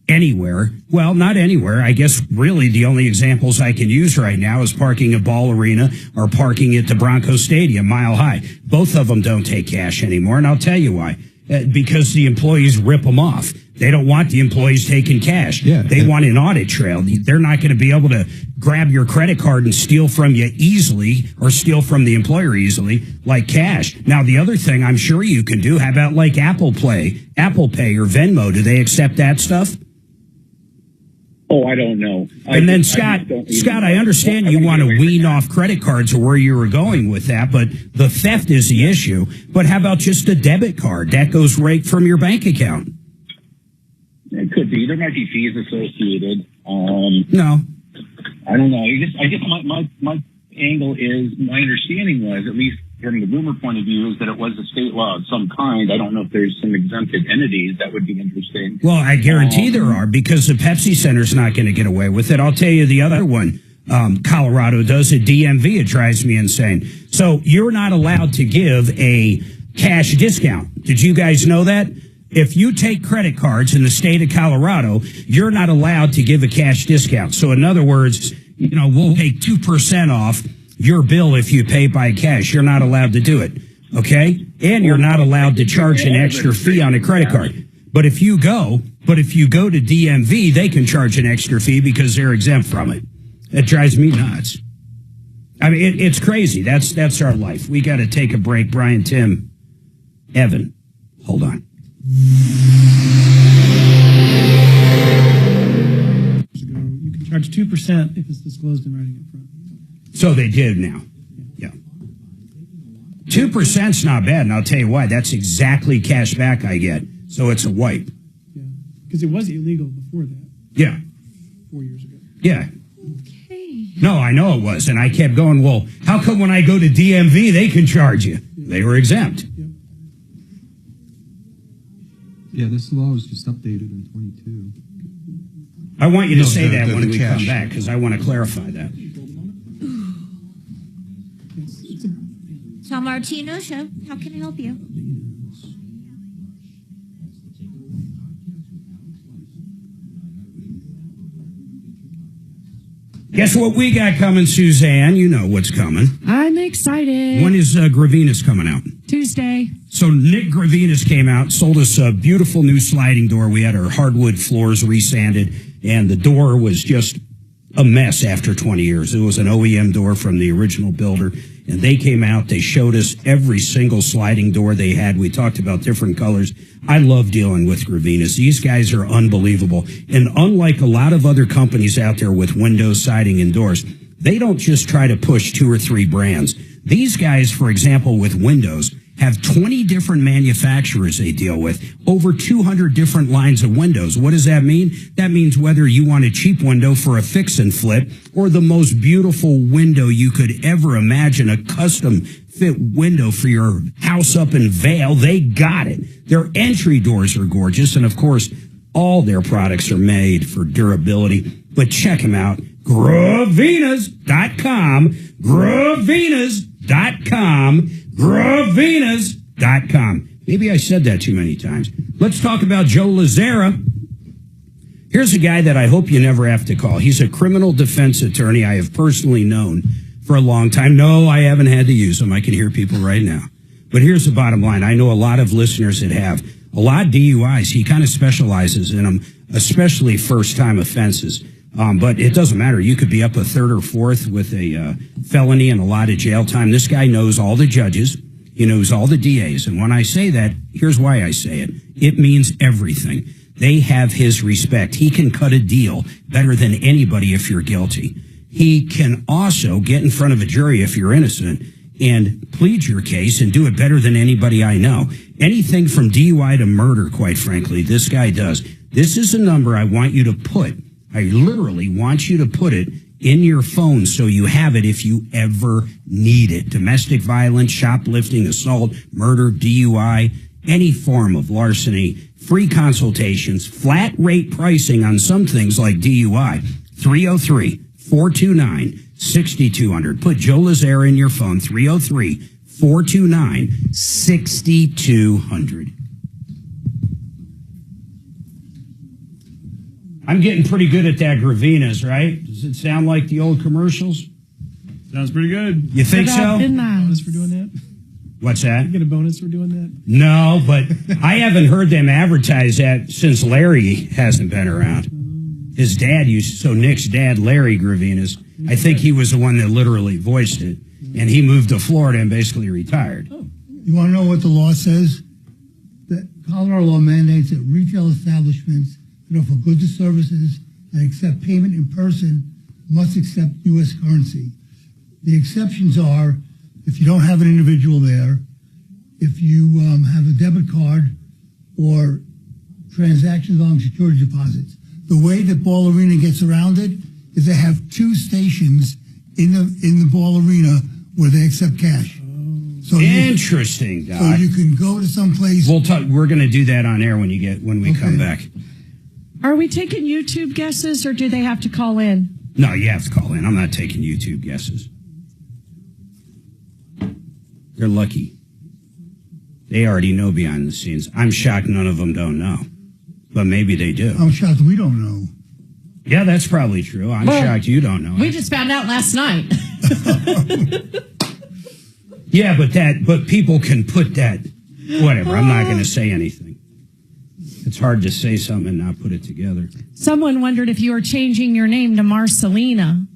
anywhere, well, not anywhere. I guess really the only examples I can use right now is parking at Ball Arena or parking at the Broncos Stadium, Mile High. Both of them don't take cash anymore, and I'll tell you why. Because the employees rip them off. They don't want the employees taking cash. They want an audit trail. They're not going to be able to grab your credit card and steal from you easily or steal from the employer easily like cash. Now, the other thing I'm sure you can do, how about like Apple Pay or Venmo? Do they accept that stuff? Oh, I don't know. And then, Scott, I understand you want to wean off credit cards or where you were going with that, but the theft is the issue. But how about just a debit card? That goes right from your bank account. It could be. There might be fees associated. No. I don't know. I guess my angle is, my understanding was, at least from the rumor point of view, is that it was a state law of some kind. I don't know if there's some exempted entities. That would be interesting. Well, I guarantee there are, because the Pepsi Center's not going to get away with it. I'll tell you the other one. Colorado does at DMV. It drives me insane. So you're not allowed to give a cash discount. Did you guys know that? If you take credit cards in the state of Colorado, you're not allowed to give a cash discount. So in other words, we'll take 2% off your bill if you pay by cash. You're not allowed to do it. Okay? And you're not allowed to charge an extra fee on a credit card. But if you go to DMV, they can charge an extra fee because they're exempt from it. That drives me nuts. I mean, it's crazy. That's our life. We got to take a break. Brian, Tim, Evan, hold on. You can charge 2% if it's disclosed in writing up front. So they did now. Yeah. 2%'s not bad, and I'll tell you why. That's exactly cash back I get. So it's a wipe. Yeah. Because it was illegal before that. Yeah. 4 years ago. Yeah. Okay. No, I know it was. And I kept going, well, how come when I go to DMV, they can charge you? They were exempt. Yeah, this law was just updated in 22. I want you to No, say the- that the- when the we cash. come back, because I want to clarify that. Tom Martino Show. How can I help you? Guess what we got coming, Suzanne? You know what's coming. I'm excited. When is Gravinas coming out? Tuesday. So Nick Gravinas came out, sold us a beautiful new sliding door. We had our hardwood floors resanded, and the door was just a mess after 20 years. It was an OEM door from the original builder, and they came out. They showed us every single sliding door they had. We talked about different colors. I love dealing with Gravinas. These guys are unbelievable. And unlike a lot of other companies out there with windows, siding, and doors, they don't just try to push 2 or 3 brands. These guys, for example, with windows, have 20 different manufacturers they deal with, over 200 different lines of windows. What does that mean? That means whether you want a cheap window for a fix and flip or the most beautiful window you could ever imagine, a custom fit window for your house up in Vail, they got it. Their entry doors are gorgeous, and of course, all their products are made for durability. But check them out, Gravinas.com, Gravinas.com, Gravinas.com. Maybe I said that too many times. Let's talk about Joe Lazzara. Here's a guy that I hope you never have to call. He's a criminal defense attorney I have personally known for a long time. No, I haven't had to use him. I can hear people right now. But here's the bottom line. I know a lot of listeners that have a lot of DUIs. He kind of specializes in them, especially first-time offenses. But it doesn't matter. You could be up a 3rd or 4th with a felony and a lot of jail time. This guy knows all the judges. He knows all the DAs. And when I say that, here's why I say it. It means everything. They have his respect. He can cut a deal better than anybody if you're guilty. He can also get in front of a jury if you're innocent and plead your case and do it better than anybody I know. Anything from DUI to murder, quite frankly, this guy does. This is a number I want you to put. I literally want you to put it in your phone so you have it if you ever need it. Domestic violence, shoplifting, assault, murder, DUI, any form of larceny, free consultations, flat rate pricing on some things like DUI. 303-429-6200. Put Joe Lazzara in your phone, 303-429-6200. I'm getting pretty good at that Gravinas, right? Does it sound like the old commercials? Sounds pretty good. You think so? Bonus for doing that? What's that? You get a bonus for doing that? No, but I haven't heard them advertise that since Larry hasn't been around. His dad so Nick's dad, Larry Gravinas, I think he was the one that literally voiced it. And he moved to Florida and basically retired. You want to know what the law says? The Colorado law mandates that retail establishments that offer goods and services and accept payment in person must accept U.S. currency. The exceptions are if you don't have an individual there, if you have a debit card, or transactions on security deposits. The way that Ball Arena gets around it is they have 2 stations in the Ball Arena where they accept cash. So interesting, Doc. So you can go to some place. We'll talk. We're going to do that on air when we come back. Are we taking YouTube guesses or do they have to call in? No, you have to call in. I'm not taking YouTube guesses. They're lucky. They already know behind the scenes. I'm shocked none of them don't know. But maybe they do. I'm shocked we don't know. Yeah, that's probably true. I'm shocked you don't know. We just found out last night. Yeah, but people can put that. Whatever. I'm not going to say anything. It's hard to say something and not put it together. Someone wondered if you were changing your name to Marcelina.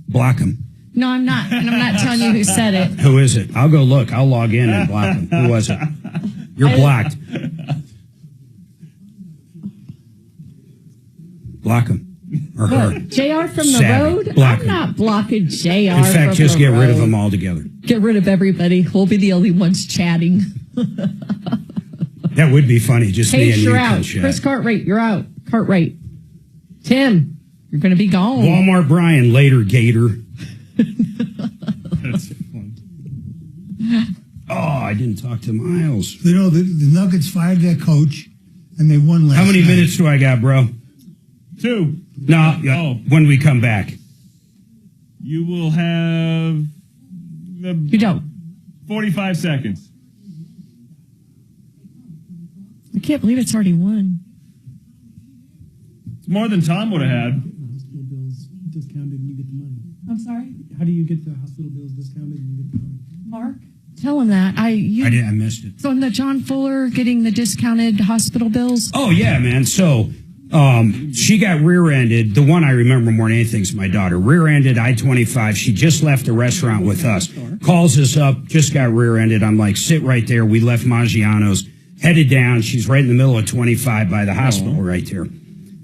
Block them. No, I'm not. And I'm not telling you who said it. Who is it? I'll go look. I'll log in and block them. Who was it? You're blocked. Block him. Or her. JR from the Savvy. road? Block I'm not blocking JR. In fact, just get rid of them altogether. Get rid of everybody. We'll be the only ones chatting. That would be funny. Just me and Paige, you you're can out. chat. Chris Cartwright, you're out. Cartwright. Tim, you're going to be gone. Walmart Brian, later Gator. That's fun. Oh, I didn't talk to Miles. You know, the Nuggets fired their coach, and they won last How many night. minutes do I got, bro? 2. No, when we come back. You will have... You don't. 45 seconds. I can't believe it's already won. It's more than Tom would have had. Hospital bills discounted and you get the money. I'm sorry? How do you get the hospital bills discounted and you get the money? Mark? Tell him that. I missed it. So, the John Fuller getting the discounted hospital bills? Oh, yeah, man. So, she got rear-ended. The one I remember more than anything is my daughter. Rear-ended I-25. She just left the restaurant with us. Calls us up, just got rear-ended. I'm like, sit right there. We left Maggiano's, headed down. She's right in the middle of 25 by the hospital right there.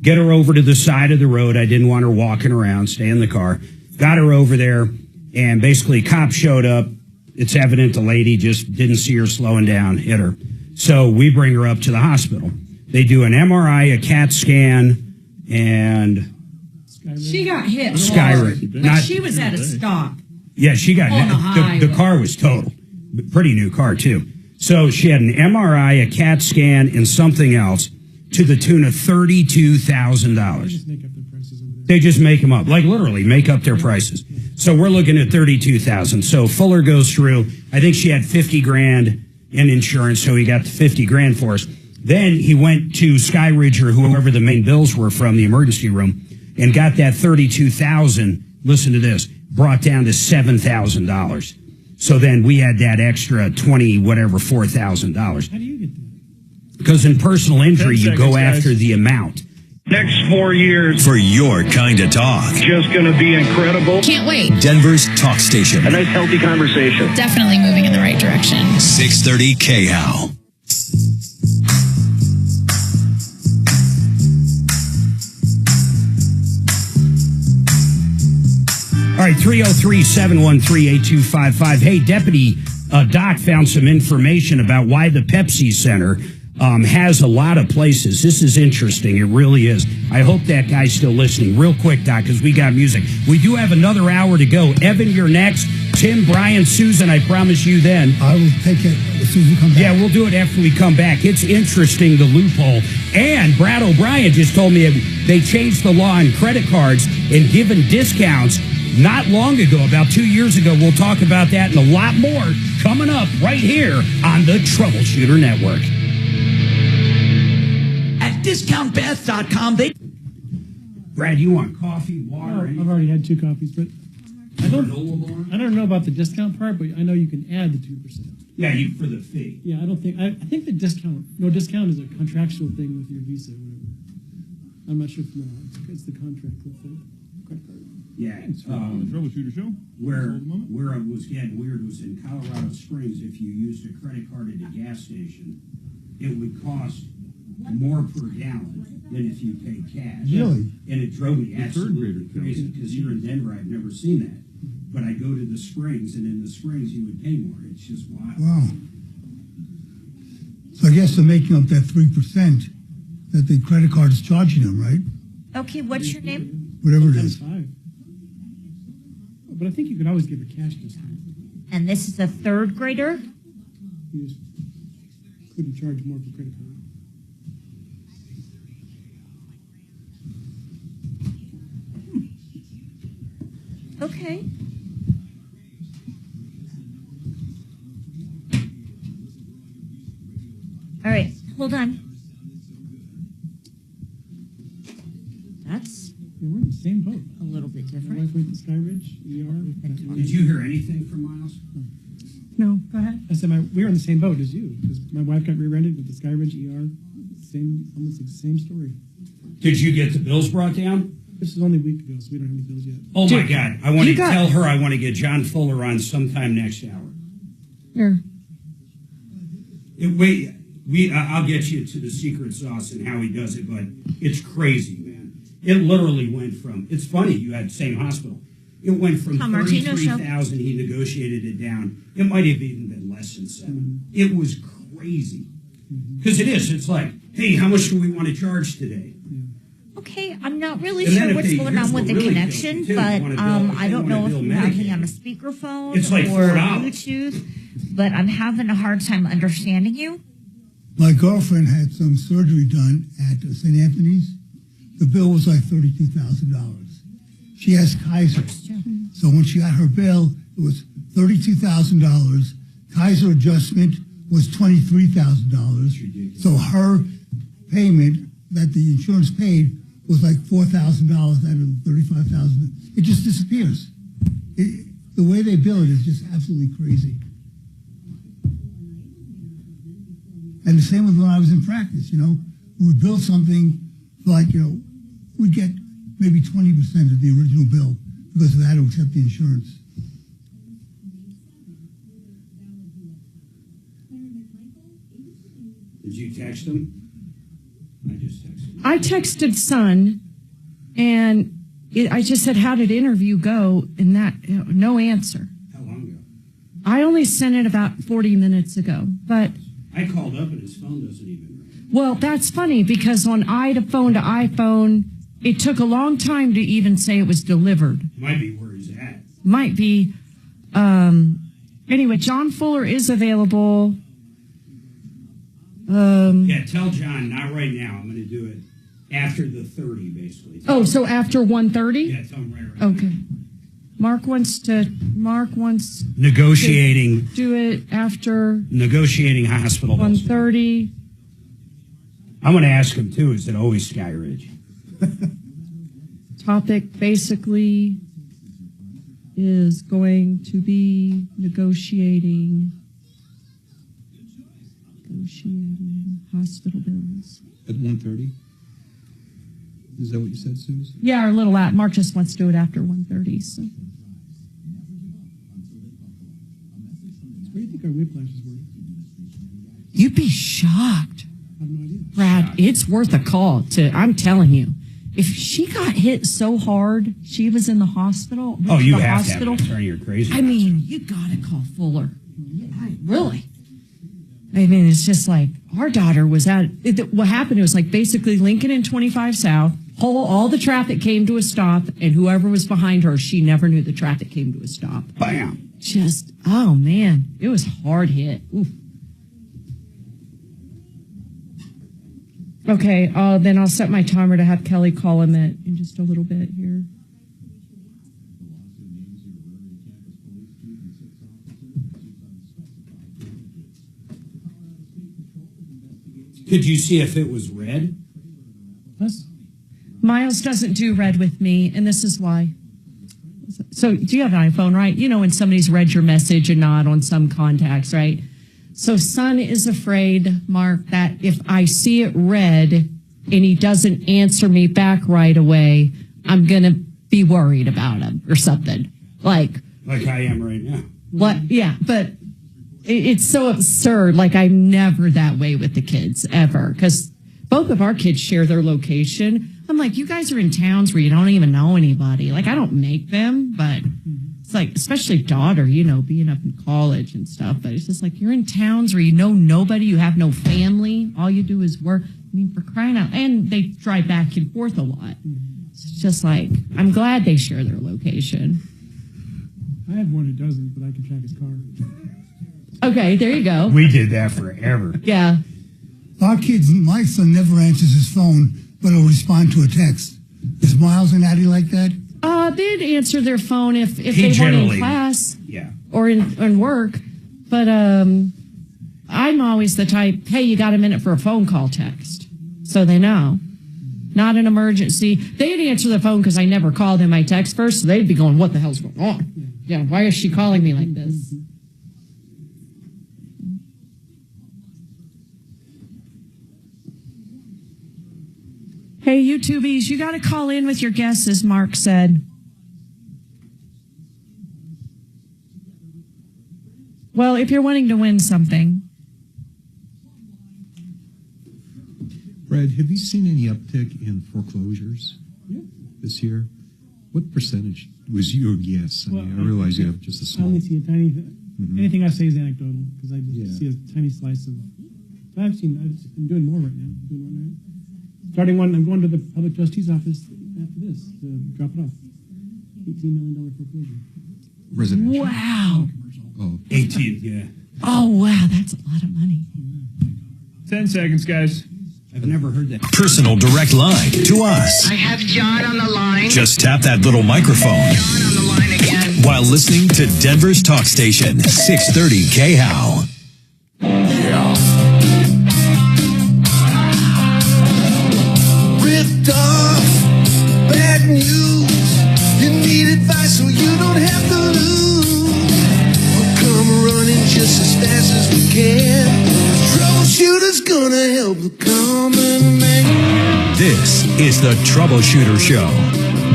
Get her over to the side of the road. I didn't want her walking around. Stay in the car. Got her over there, and basically cops showed up. It's evident the lady just didn't see her slowing down, hit her. So we bring her up to the hospital. They do an MRI, a CAT scan, and... She got hit. Skyrim. But she was at a stop. Yeah, she got hit. The car was totaled. Pretty new car, too. So she had an MRI, a CAT scan, and something else to the tune of $32,000. They just make them up. Like, literally, make up their prices. So we're looking at $32,000. So Fuller goes through. I think she had $50,000 in insurance, so he got the $50,000 for us. Then he went to Skyridge or whoever the main bills were from the emergency room and got that $32,000. Listen to this, brought down to $7,000. So then we had that extra $4,000. How do you get that? Because in personal injury, you go after the amount. Next 4 years. For your kind of talk. Just going to be incredible. Can't wait. Denver's talk station. A nice, healthy conversation. Definitely moving in the right direction. 630 KHOW. All right, 303-713-8255. Hey, Deputy Doc found some information about why the Pepsi Center has a lot of places. This is interesting. It really is. I hope that guy's still listening. Real quick, Doc, because we got music. We do have another hour to go. Evan, you're next. Tim, Brian, Susan, I promise you then. I will take it as soon as you come back. Yeah, we'll do it after we come back. It's interesting, the loophole. And Brad O'Brien just told me they changed the law on credit cards and given discounts not long ago, about 2 years ago. We'll talk about that and a lot more coming up right here on the Troubleshooter Network. At discountbath.com, Brad, you want coffee, water? I've already had 2 coffees, but I don't know about the discount part, but I know you can add the 2%. Yeah, for the fee. Yeah, I think the no discount is a contractual thing with your Visa or whatever. I'm not sure if it's the contract with the credit card. Yeah, Troubleshooter Show. Where it was getting weird was in Colorado Springs. If you used a credit card at a gas station, it would cost more per gallon than if you paid cash. Really? And it drove me absolutely crazy because here in Denver, I've never seen that. But I go to the Springs, and in the Springs, you would pay more. It's just wild. Wow. So I guess they're making up that 3% that the credit card is charging them, right? Okay, what's your name? Whatever it is. 5. But I think you could always give a cash discount. And this is a 3rd grader? You just couldn't charge more for credit card. Okay. All right, hold on. That's we're in the same boat. A little bit different. My wife went to Skyridge, ER. Did you hear anything from Miles? No, go ahead. I said we were in the same boat as you because my wife got rear-ended with the Skyridge ER. Almost the same story. Did you get the bills brought down? This is only a week ago, so we don't have any bills yet. Oh, my God. I want to tell her I want to get John Fuller on sometime next hour. Here. I'll get you to the secret sauce and how he does it, but it's crazy, man. It literally went from, it's funny, you had the same hospital. It went from Tom Martino show. 33,000, he negotiated it down. It might have even been less than 7. It was crazy. Because it is. It's like, hey, how much do we want to charge today? Okay, I'm not really And then sure if what's they- going on here's with what the really connection, kills you, too. but If you wanna build- I don't know if build you have me Medicaid. on a speakerphone It's like or $4. Bluetooth, but I'm having a hard time understanding you. My girlfriend had some surgery done at St. Anthony's. The bill was like $32,000. She has Kaiser. So when she got her bill, it was $32,000. Kaiser adjustment was $23,000. So her payment that the insurance paid was like $4,000 out of $35,000. It just disappears. The way they bill it is just absolutely crazy. And the same with when I was in practice, we would build something like, we'd get maybe 20% of the original bill because of that to accept the insurance. Did you text him? I just texted him. I texted son, and I just said, how did interview go? And no answer. How long ago? I only sent it about 40 minutes ago, but... I called up and his phone doesn't even ring. Well, that's funny because on iPhone to iPhone, it took a long time to even say it was delivered. Might be where he's at. Might be. Anyway, John Fuller is available. Yeah, tell John, not right now. I'm going to do it after the 30, basically. So after 1:30? Yeah, tell him right. Okay. Mark wants Negotiating. to do it after Negotiating hospital. 1:30. I'm going to ask him, too, is it always Sky Ridge? Topic basically is going to be negotiating hospital bills. At 1:30? Is that what you said, Susan? Yeah, or a little at. Mark just wants to do it after 1:30. So. What do you think our whiplash is worth? You'd be shocked. I have no idea. Brad, it's worth a call I'm telling you. If she got hit so hard, she was in the hospital. Oh, you the have hospital, to have an attorney. You're crazy. I mean, you got to call Fuller. Really? I mean, it's just like our daughter was what happened, it was like basically Lincoln and 25 South, all the traffic came to a stop, and whoever was behind her, she never knew the traffic came to a stop. Bam. Oh man, it was hard hit. Oof. Okay, then I'll set my timer to have Kelly call him in just a little bit here. Could you see if it was red? Miles doesn't do red with me, and this is why. So, do you have an iPhone, right? When somebody's read your message and not on some contacts, right? So, son is afraid, Mark, that if I see it red and he doesn't answer me back right away, I'm going to be worried about him or something. Like I am right now. What? Yeah, but it's so absurd. Like, I'm never that way with the kids, ever. Because both of our kids share their location. I'm like, you guys are in towns where you don't even know anybody. Like, I don't make them, but it's like, especially daughter, being up in college and stuff. But it's just like, you're in towns where you know nobody, you have no family. All you do is work. I mean, for crying out. And they drive back and forth a lot. It's just like, I'm glad they share their location. I have one who doesn't, but I can track his car. Okay, there you go. We did that forever. Yeah. My son never answers his phone, but he'll respond to a text. Is Miles and Addie like that? They'd answer their phone if they weren't in class or in work. But I'm always the type, hey, you got a minute for a phone call text. So they know. Not an emergency. They'd answer the phone because I never called them. I text first, so they'd be going, what the hell's going on? Yeah, why is she calling me like this? Hey, YouTubies, you got to call in with your guesses, Mark said. Well, if you're wanting to win something. Brad, have you seen any uptick in foreclosures this year? What percentage was your guess? I realize you have just a small. I only see a tiny thing. Anything I say is anecdotal because I just see a tiny slice of. I'm doing more right now. starting one. I'm going to the public trustee's office after this to drop it off. $18 million foreclosure. Residential. Wow. Oh. 18, yeah. Oh, wow. That's a lot of money. 10 seconds, guys. I've never heard that. Personal direct line to us. I have John on the line. Just tap that little microphone. John on the line again. While listening to Denver's talk station, 630 KHOW. Yeah. Ripped off, bad news. You need advice so you don't have to lose. We'll come running just as fast as we can. Troubleshooter's gonna help the common man. This is the Troubleshooter Show.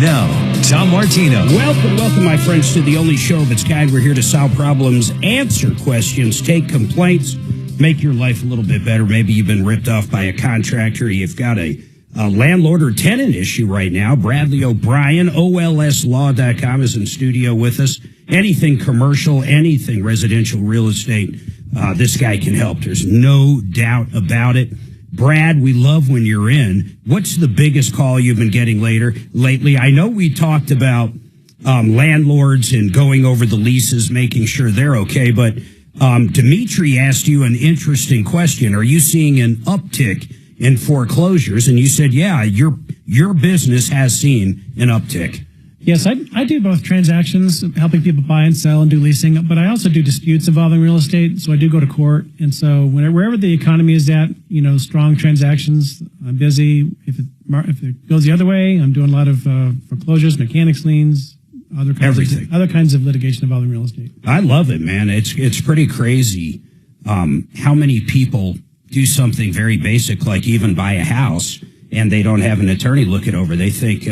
Now, Tom Martino. Welcome, my friends, to the only show of its kind. We're here to solve problems, answer questions, take complaints, make your life a little bit better. Maybe you've been ripped off by a contractor. You've got a landlord or tenant issue right now. Bradley O'Brien, olslaw.com, is in studio with us. Anything commercial, anything residential real estate, this guy can help. There's no doubt about it. Brad, we love when you're in. What's the biggest call you've been getting lately? I know we talked about landlords and going over the leases, making sure they're okay, but Dimitri asked you an interesting question. Are you seeing an uptick in foreclosures? And you said, yeah, your business has seen an uptick. Yes, I do both transactions, helping people buy and sell and do leasing, but I also do disputes involving real estate, so I do go to court. And so wherever the economy is at, strong transactions, I'm busy. If it goes the other way, I'm doing a lot of foreclosures, mechanics liens, other kinds of litigation involving real estate. I love it, man. It's pretty crazy how many people do something very basic, like even buy a house, and they don't have an attorney look it over. They think,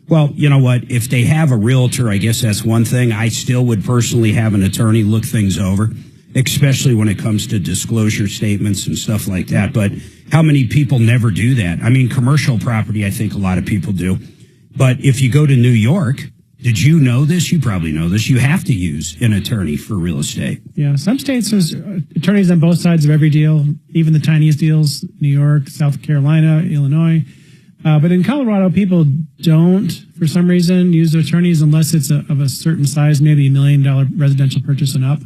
well, you know what? If they have a realtor, I guess that's one thing. I still would personally have an attorney look things over, especially when it comes to disclosure statements and stuff like that. But how many people never do that? I mean, commercial property, I think a lot of people do. But if you go to New York, did you know this? You probably know this. You have to use an attorney for real estate. Yeah, some states there's attorneys on both sides of every deal, even the tiniest deals, New York, South Carolina, Illinois. But in Colorado, people don't, for some reason, use attorneys unless it's of a certain size, maybe $1 million residential purchase and up.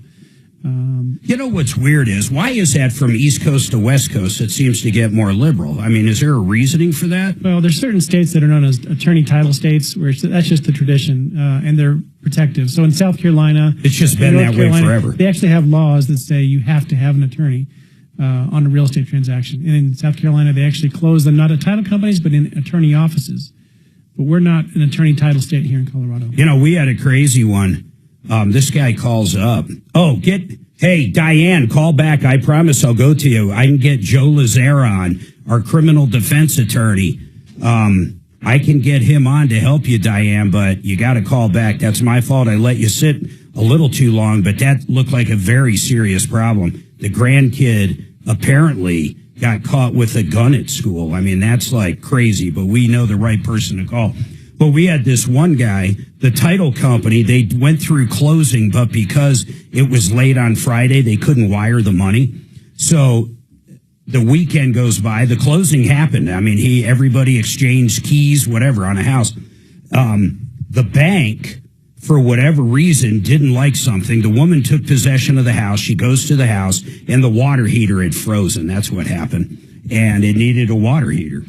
You know what's weird is, why is that from East Coast to West Coast it seems to get more liberal? I mean, is there a reasoning for that? Well, there's certain states that are known as attorney title states, where that's just the tradition, and they're protective. So in South Carolina... It's just been that way forever. They actually have laws that say you have to have an attorney on a real estate transaction. And in South Carolina, they actually close them, not at title companies, but in attorney offices. But we're not an attorney title state here in Colorado. We had a crazy one. This guy calls up. Hey, Diane, call back. I promise I'll go to you. I can get Joe Lazara on, our criminal defense attorney. I can get him on to help you, Diane, but you got to call back. That's my fault. I let you sit a little too long, but that looked like a very serious problem. The grandkid apparently got caught with a gun at school. I mean, that's like crazy, but we know the right person to call. But we had this one guy, the title company, they went through closing, but because it was late on Friday, they couldn't wire the money. So the weekend goes by, the closing happened. I mean, everybody exchanged keys, whatever, on a house. The bank, for whatever reason, didn't like something. The woman took possession of the house. She goes to the house, and the water heater had frozen. That's what happened. And it needed a water heater.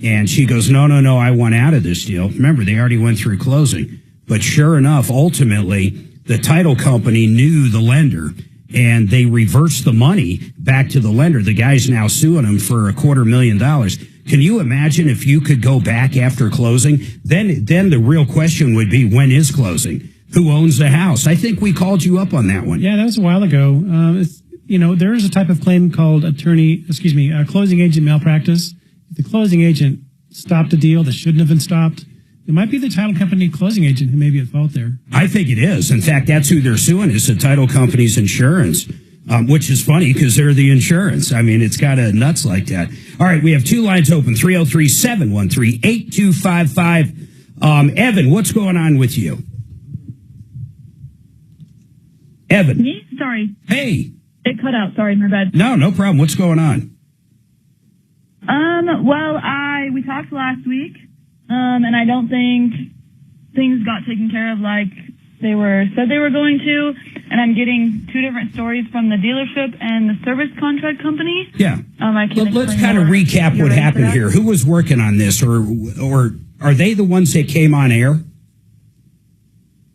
And she goes, no, I want out of this deal. Remember, they already went through closing. But sure enough, ultimately, the title company knew the lender, and they reversed the money back to the lender. The guy's now suing them for $250,000. Can you imagine if you could go back after closing? Then the real question would be, when is closing? Who owns the house? I think we called you up on that one. Yeah, that was a while ago. There is a type of claim called closing agent malpractice. If the closing agent stopped a deal that shouldn't have been stopped, it might be the title company closing agent who may be at fault there. I think it is. In fact, that's who they're suing, is the title company's insurance, which is funny because they're the insurance. I mean, it's kind of nuts like that. All right, we have two lines open, 303-713-8255. Evan, what's going on with you? Evan. Me? Sorry. Hey. It cut out. Sorry, my bad. No problem. What's going on? Well, I we talked last week, and I don't think things got taken care of like they said they were going to. And I'm getting two different stories from the dealership and the service contract company. Yeah. Let's kind of recap what happened here. Who was working on this, or are they the ones that came on air?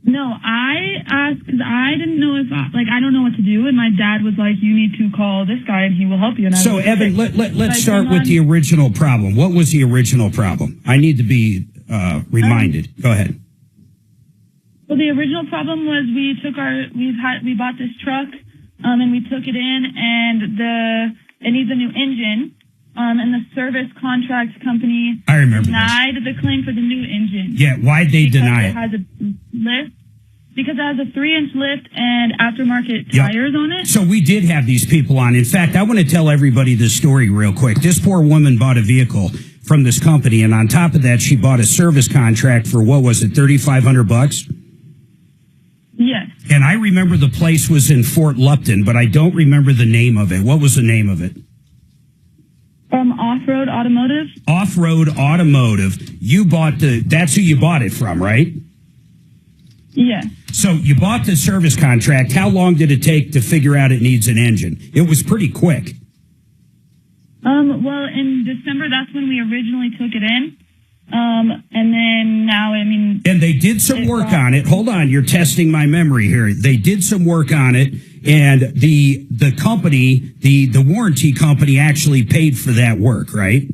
No, I asked because I didn't know I don't know what to do, and my dad was like, "You need to call this guy, and he will help you." And So, Evan, let's start with the original problem. What was the original problem? I need to be reminded. Go ahead. Well, the original problem was we bought this truck, and we took it in, and it needs a new engine, and the service contract company denied the claim for the new engine. Yeah, why'd they deny it? It has a lift. Because it has a 3-inch lift and aftermarket tires on it. So we did have these people on. In fact, I want to tell everybody this story real quick. This poor woman bought a vehicle from this company, and on top of that, she bought a service contract for, what was it, $3,500? Yes. And I remember the place was in Fort Lupton, but I don't remember the name of it. What was the name of it? Off-Road Automotive. Off-Road Automotive. That's who you bought it from, right? Yes. So you bought the service contract. How long did it take to figure out it needs an engine? It was pretty quick. Well, in December, that's when we originally took it in. And then now, And they did some work on it. Hold on, you're testing my memory here. They did some work on it, and the company, the warranty company actually paid for that work, right?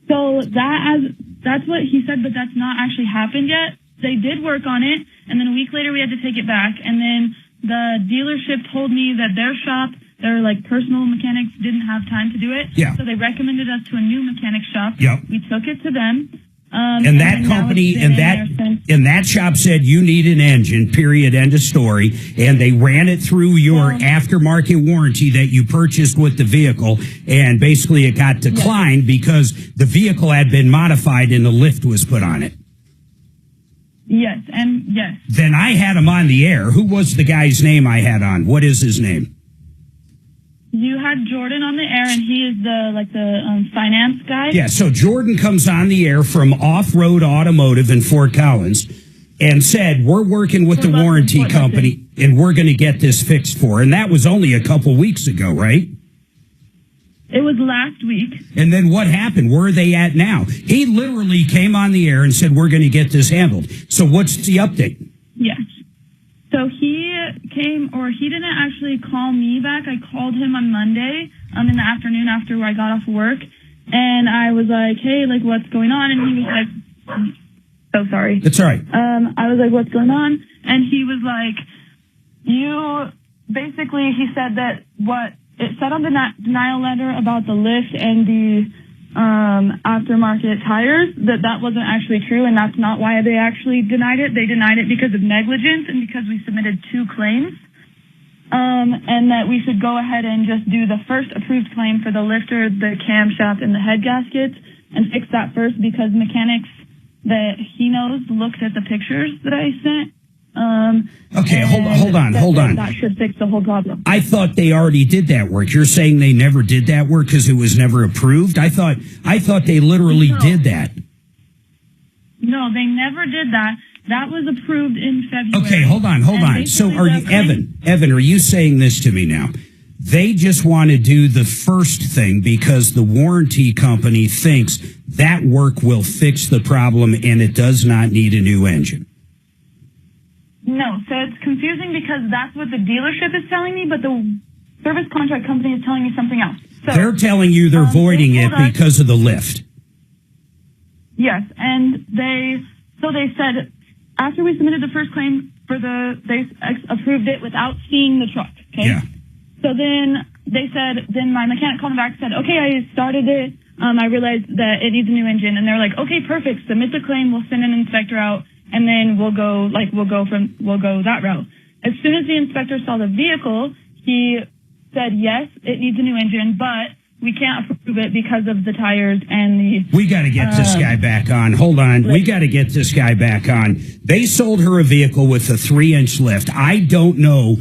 So that's what he said, but that's not actually happened yet. They did work on it, and then a week later we had to take it back, and then the dealership told me that their shop, their personal mechanics, didn't have time to do it. Yeah. So they recommended us to a new mechanic shop. Yep. We took it to them. And that company and that shop said you need an engine, period, end of story. And they ran it through your aftermarket warranty that you purchased with the vehicle. And basically it got declined because the vehicle had been modified and the lift was put on it. Yes, and yes. Then I had him on the air. Who was the guy's name I had on? What is his name? You had Jordan on the air, and he is the finance guy. Yeah, so Jordan comes on the air from Off-Road Automotive in Fort Collins and said, we're working with the warranty company, and we're going to get this fixed for. And that was only a couple weeks ago, right? It was last week. And then what happened? Where are they at now? He literally came on the air and said, we're going to get this handled. So what's the update? Yes. So he didn't actually call me back. I called him on Monday in the afternoon after I got off work. And I was like, hey, what's going on? And he was like, so sorry. It's all right. I was like, what's going on? And he was like, he said that what it said on the denial letter about the lift and the aftermarket tires, that wasn't actually true, and that's not why they actually denied it. They denied it because of negligence and because we submitted 2 claims, and that we should go ahead and just do the first approved claim for the lifter, the camshaft, and the head gaskets, and fix that first because mechanics that he knows looked at the pictures that I sent. Okay, hold on. That should fix the whole problem. I thought they already did that work. You're saying they never did that work because it was never approved? I thought they literally did that. No, they never did that. That was approved in February. Okay, hold on. So are you, Evan, are you saying this to me now? They just want to do the first thing because the warranty company thinks that work will fix the problem and it does not need a new engine. No, so it's confusing because that's what the dealership is telling me, but the service contract company is telling me something else. So, they're telling you they're voiding it because of the lift. Yes, and they said after we submitted the first claim they approved it without seeing the truck. Okay. Yeah. So then then my mechanic called me back and said, okay, I started it. I realized that it needs a new engine, and they're like, okay, perfect. Submit the claim. We'll send an inspector out. And then we'll go that route. As soon as the inspector saw the vehicle, he said, yes, it needs a new engine, but we can't approve it because of the tires and the... We got to get this guy back on. Hold on. We got to get this guy back on. They sold her a vehicle with a 3-inch lift. I don't know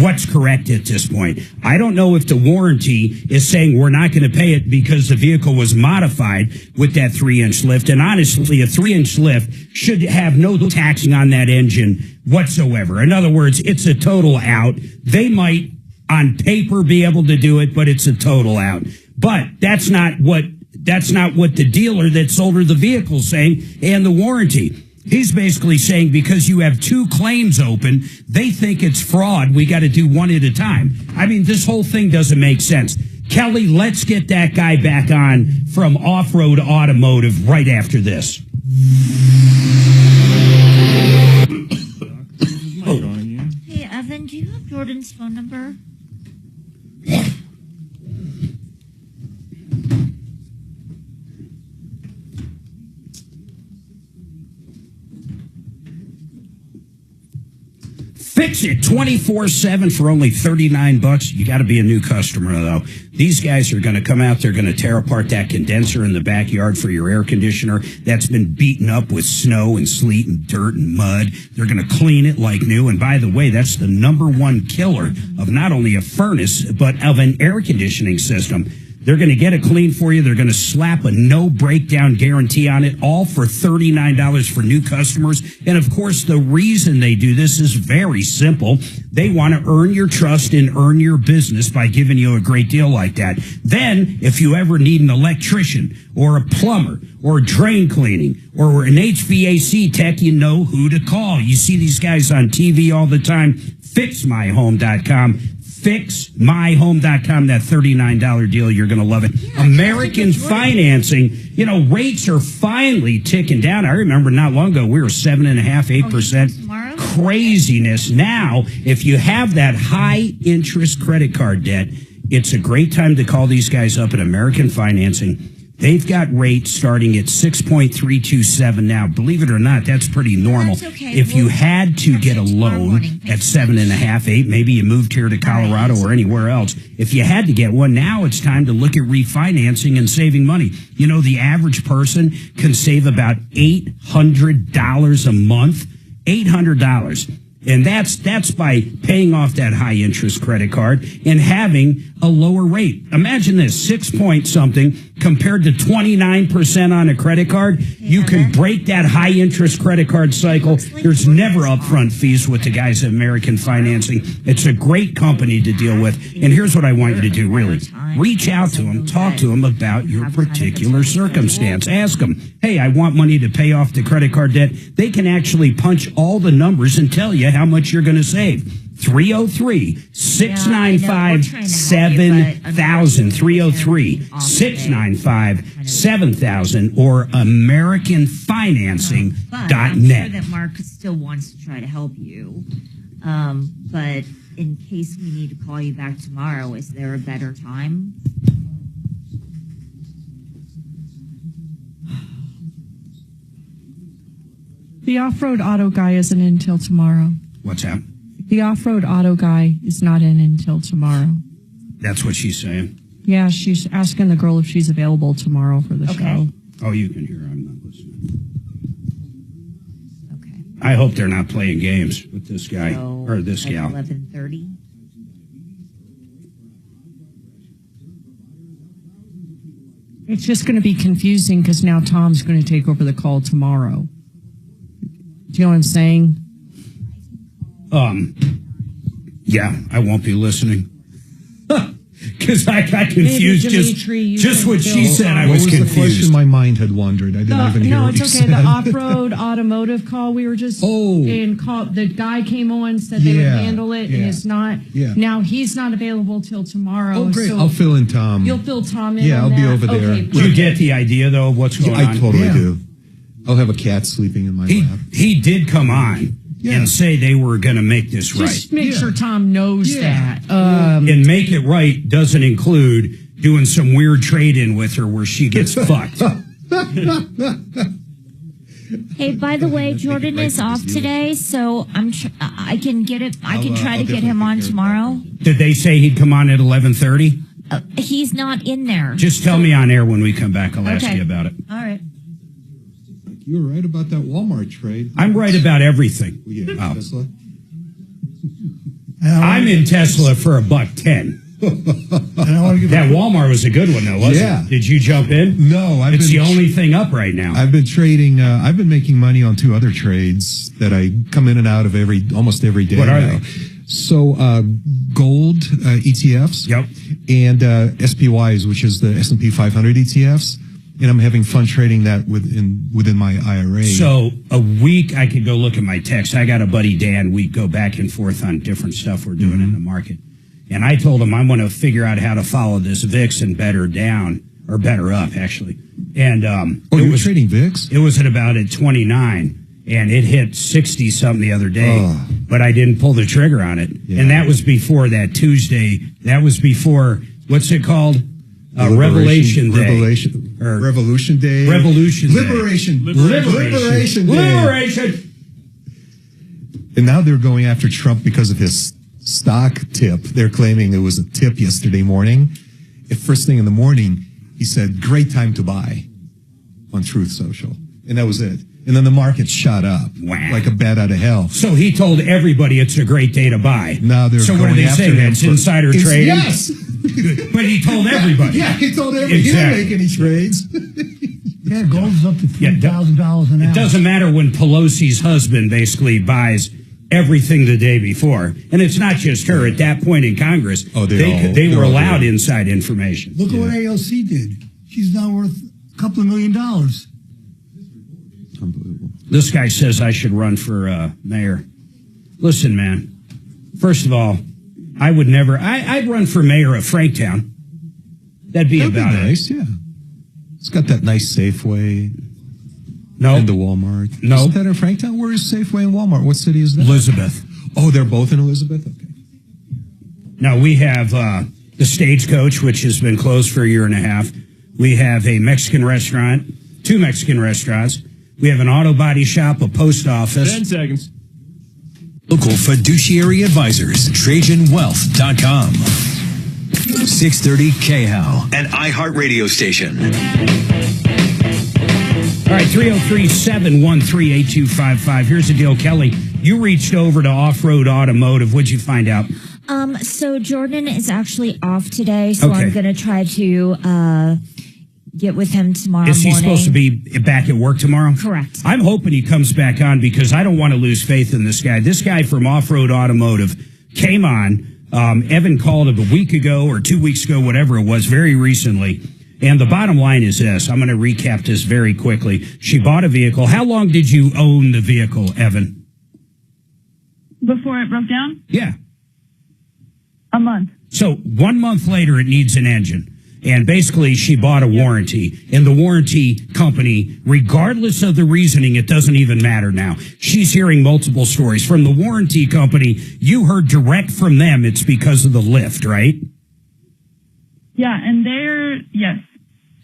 what's correct at this point. I don't know if the warranty is saying we're not going to pay it because the vehicle was modified with that 3-inch lift. And honestly, a 3-inch lift should have no taxing on that engine whatsoever. In other words, it's a total out. They might on paper be able to do it, but it's a total out. But that's not what the dealer that sold her the vehicle is saying and the warranty. He's basically saying because you have 2 claims open, they think it's fraud. We got to do one at a time. I mean, this whole thing doesn't make sense. Kelly, let's get that guy back on from Off-Road Automotive right after this. Hey, Evan, do you have Jordan's phone number? Fix it 24/7 for only $39. You got to be a new customer, though. These guys are going to come out. They're going to tear apart that condenser in the backyard for your air conditioner that's been beaten up with snow and sleet and dirt and mud. They're going to clean it like new. And by the way, that's the #1 killer of not only a furnace, but of an air conditioning system. They're going to get it clean for you. They're going to slap a no breakdown guarantee on it, all for $39 for new customers. And of course, the reason they do this is very simple. They want to earn your trust and earn your business by giving you a great deal like that. Then, if you ever need an electrician or a plumber or drain cleaning or an HVAC tech, you know who to call. You see these guys on TV all the time. FixMyHome.com. FixMyHome.com, that $39 deal. You're going to love it. Yeah, American financing, rates are finally ticking down. I remember not long ago, we were 7.5%, 8%. Craziness. Now, if you have that high interest credit card debt, it's a great time to call these guys up at American Financing. They've got rates starting at 6.327 now. Believe it or not, that's pretty normal. That's okay. If you had to get a loan at 7.5, 8, maybe you moved here to Colorado or anywhere else. If you had to get one, now it's time to look at refinancing and saving money. The average person can save about $800 a month. $800. And that's by paying off that high interest credit card and having a lower rate. Imagine this, 6 point something compared to 29% on a credit card. You can break that high interest credit card cycle. There's never upfront fees with the guys at American Financing. It's a great company to deal with. And here's what I want you to do, really. Reach out to them, talk to them about your particular circumstance. Ask them, hey, I want money to pay off the credit card debt. They can actually punch all the numbers and tell you how much you're going to save. 303-695-7000. 303-695-7000 or AmericanFinancing.net. I'm sure that Mark still wants to try to help you. But in case we need to call you back tomorrow, is there a better time? The off-road auto guy isn't in until tomorrow. What's that? The off-road auto guy is not in until tomorrow. That's what she's saying? Yeah, she's asking the girl if she's available tomorrow for the show. Oh, you can hear her. I'm not listening. Okay. I hope they're not playing games with this guy or this gal. 11:30. It's just going to be confusing because now Tom's going to take over the call tomorrow. Do you know what I'm saying? Yeah, I won't be listening. Because I got confused just what she said. I was confused. The question? My mind had wandered. I didn't even hear what you said. No, it's okay. The off-road automotive call we were just the guy came on and said they would handle it, and it's not. Yeah. Now he's not available till tomorrow. Oh, great. So I'll fill in Tom. You'll fill Tom in. Yeah, I'll be over there. Okay, you get the idea though of what's going on? I totally do. I'll have a cat sleeping in my lap. He did come on. And say they were going to make this right. Just make sure Tom knows that. And make it right doesn't include doing some weird trade-in with her where she gets fucked. Hey, by the way, Jordan is off today, so I can get it. I can try to get him on tomorrow. Did they say he'd come on at 11:30? He's not in there. Just tell me on air when we come back. I'll ask you about it. All right. You were right about that Walmart trade. I'm right about everything. Tesla. I'm in Tesla for $110. That Walmart was a good one, though, wasn't it? Did you jump in? No, it's the only thing up right now. I've been trading. I've been making money on 2 other trades that I come in and out of almost every day. What are they? So gold ETFs, and SPYs, which is the S&P 500 ETFs, and I'm having fun trading that within my IRA. So a week, I could go look at my text. I got a buddy Dan. We go back and forth on different stuff we're doing in the market. And I told him I'm going to figure out how to follow this VIX and better down, or better up, actually. And you were trading VIX? It was at 29, and it hit 60-something the other day, but I didn't pull the trigger on it. Yeah. And that was before that Tuesday. That was before, what's it called? Revelation Day. Revolution Day. Revolution Day. Liberation Day. Liberation. And now they're going after Trump because of his stock tip. They're claiming it was a tip yesterday morning. First thing in the morning, he said, great time to buy on Truth Social. And that was it. And then the market shot up like a bat out of hell. So he told everybody it's a great day to buy. Now they're what going are they after saying? him That's insider trading? Yes. But he told everybody. Yeah, he told everybody. Exactly. He didn't make any trades. Yeah, gold's up to $3,000 an ounce. It doesn't matter when Pelosi's husband basically buys everything the day before. And it's not just her. At that point in Congress, they were allowed inside information. Look at what AOC did. She's now worth a couple of $1 million. Unbelievable. This guy says I should run for mayor. Listen, man. First of all, I would never. I'd run for mayor of Franktown. That'd be nice, yeah. It's got that nice Safeway. No. And the Walmart. No. Isn't that in Franktown? Where is Safeway and Walmart? What city is that? Elizabeth. Oh, they're both in Elizabeth? Okay. Now, we have the Stagecoach, which has been closed for a year and a half. We have a Mexican restaurant, 2 Mexican restaurants. We have an auto body shop, a post office. 10 seconds. Local fiduciary advisors, TrajanWealth.com. 630 KHAL, an iHeart radio station. All right, 303-713-8255. Here's the deal, Kelly. You reached over to Off-Road Automotive. What'd you find out? So Jordan is actually off today, so I'm going to try to get with him tomorrow morning. Is he supposed to be back at work tomorrow? Correct. I'm hoping he comes back on because I don't want to lose faith in this guy. This guy from Off-Road Automotive came on. Evan called him a week ago or 2 weeks ago, whatever it was, very recently. And the bottom line is this. I'm going to recap this very quickly. She bought a vehicle. How long did you own the vehicle, Evan? Before it broke down? Yeah. A month. So 1 month later, it needs an engine. And basically, she bought a warranty. And the warranty company, regardless of the reasoning, it doesn't even matter now. She's hearing multiple stories. From the warranty company, you heard direct from them it's because of the lift, right? Yeah, and yes.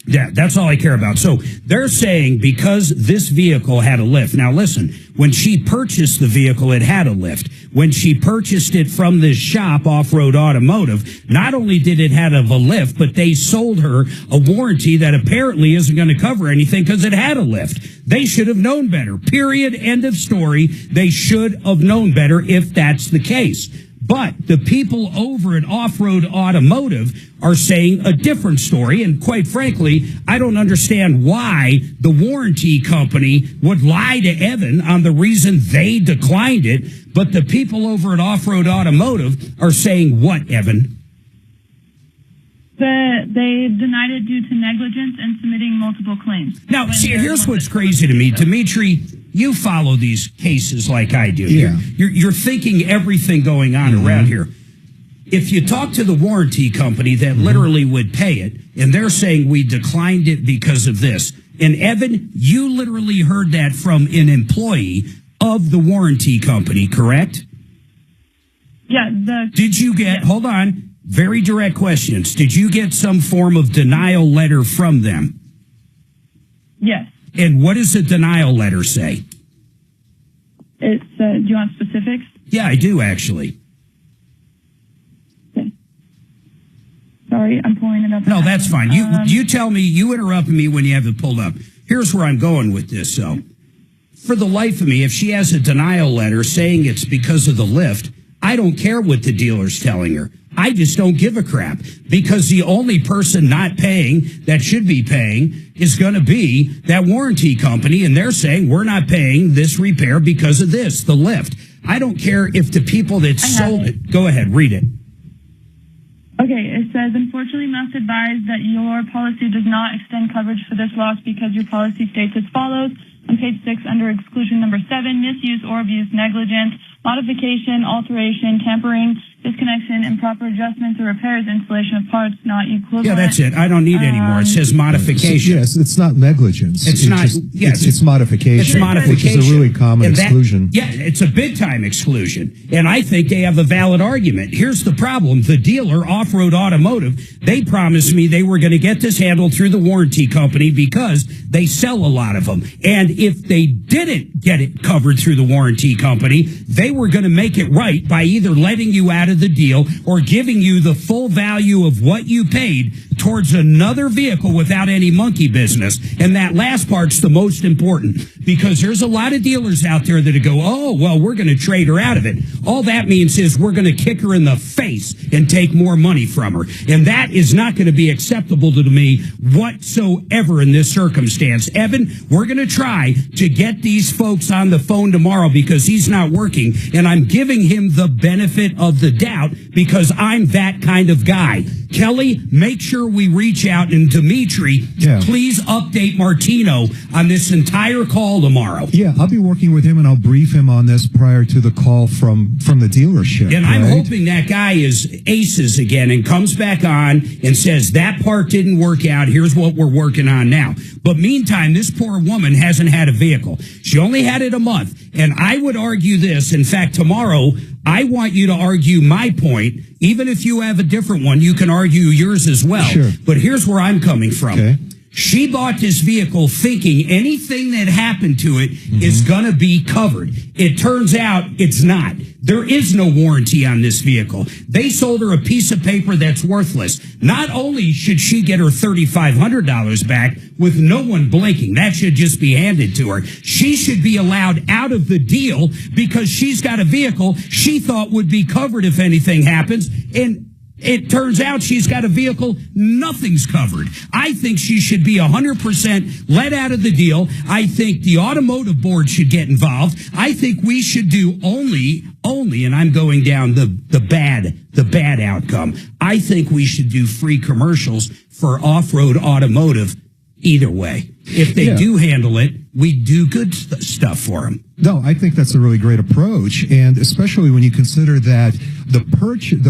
Yeah, that's all I care about. So they're saying because this vehicle had a lift. Now listen, when she purchased the vehicle, it had a lift. When she purchased it from this shop, Off-Road Automotive, not only did it have a lift, but they sold her a warranty that apparently isn't going to cover anything because it had a lift. They should have known better. Period. End of story. They should have known better if that's the case. But the people over at Off-Road Automotive are saying a different story. And quite frankly, I don't understand why the warranty company would lie to Evan on the reason they declined it. But the people over at Off-Road Automotive are saying what, Evan? They denied it due to negligence and submitting multiple claims. Now, see, here's what's crazy to me. Dimitri, you follow these cases like I do. Yeah. You're thinking everything going on around here. If you talk to the warranty company that literally would pay it, and they're saying we declined it because of this, and Evan, you literally heard that from an employee of the warranty company, correct? Yeah. Did you get, hold on, very direct questions. Did you get some form of denial letter from them? Yes. And what does the denial letter say? It's, do you want specifics? Yeah, I do, actually. Okay. Sorry, I'm pulling it up. No, that's fine. You tell me, you interrupt me when you have it pulled up. Here's where I'm going with this, though. For the life of me, if she has a denial letter saying it's because of the lift, I don't care what the dealer's telling her. I just don't give a crap, because the only person not paying that should be paying is going to be that warranty company, and they're saying we're not paying this repair because of this, the lift. I don't care if the people that sold it. Go ahead, read it. Okay, it says, unfortunately, must advise that your policy does not extend coverage for this loss because your policy states as follows. On page 6, under exclusion number 7, misuse or abuse, negligence, modification, alteration, tampering, disconnection, improper adjustments or repairs, installation of parts not equivalent. Yeah, that's it. I don't need any more. It says modification. Yes, it's not negligence. It's not. Yes, it's modification. It's modification, which is a really common And that- exclusion. Yeah, it's a big time exclusion, and I think they have a valid argument. Here's the problem: the dealer, Off-Road Automotive, they promised me they were going to get this handled through the warranty company because they sell a lot of them, and if they didn't get it covered through the warranty company, they were going to make it right by either letting you out of the deal or giving you the full value of what you paid towards another vehicle without any monkey business. And that last part's the most important, because there's a lot of dealers out there that go, oh, well, we're going to trade her out of it. All that means is we're going to kick her in the face and take more money from her. And that is not going to be acceptable to me whatsoever in this circumstance. Evan, we're going to try to get these folks on the phone tomorrow because he's not working, and I'm giving him the benefit of the doubt because I'm that kind of guy. Kelly, make sure we reach out, and Dimitri, please update Martino on this entire call tomorrow. Yeah, I'll be working with him, and I'll brief him on this prior to the call from the dealership. And I'm hoping that guy is aces again and comes back on and says, that part didn't work out. Here's what we're working on now. But meantime, this poor woman hasn't had a vehicle. She only had it a month. And I would argue this. In fact, tomorrow, I want you to argue my point. Even if you have a different one, you can argue yours as well. Sure. But here's where I'm coming from. Okay. She bought this vehicle thinking anything that happened to it is going to be covered. It turns out it's not. There is no warranty on this vehicle. They sold her a piece of paper that's worthless. Not only should she get her $3,500 back with no one blinking, that should just be handed to her. She should be allowed out of the deal because she's got a vehicle she thought would be covered if anything happens, and it turns out she's got a vehicle, nothing's covered. I think she should be 100% let out of the deal. I think the automotive board should get involved. I think we should do only, and I'm going down the bad outcome. I think we should do free commercials for off-road automotive either way. If they do handle it, we do good stuff for them. No, I think that's a really great approach, and especially when you consider that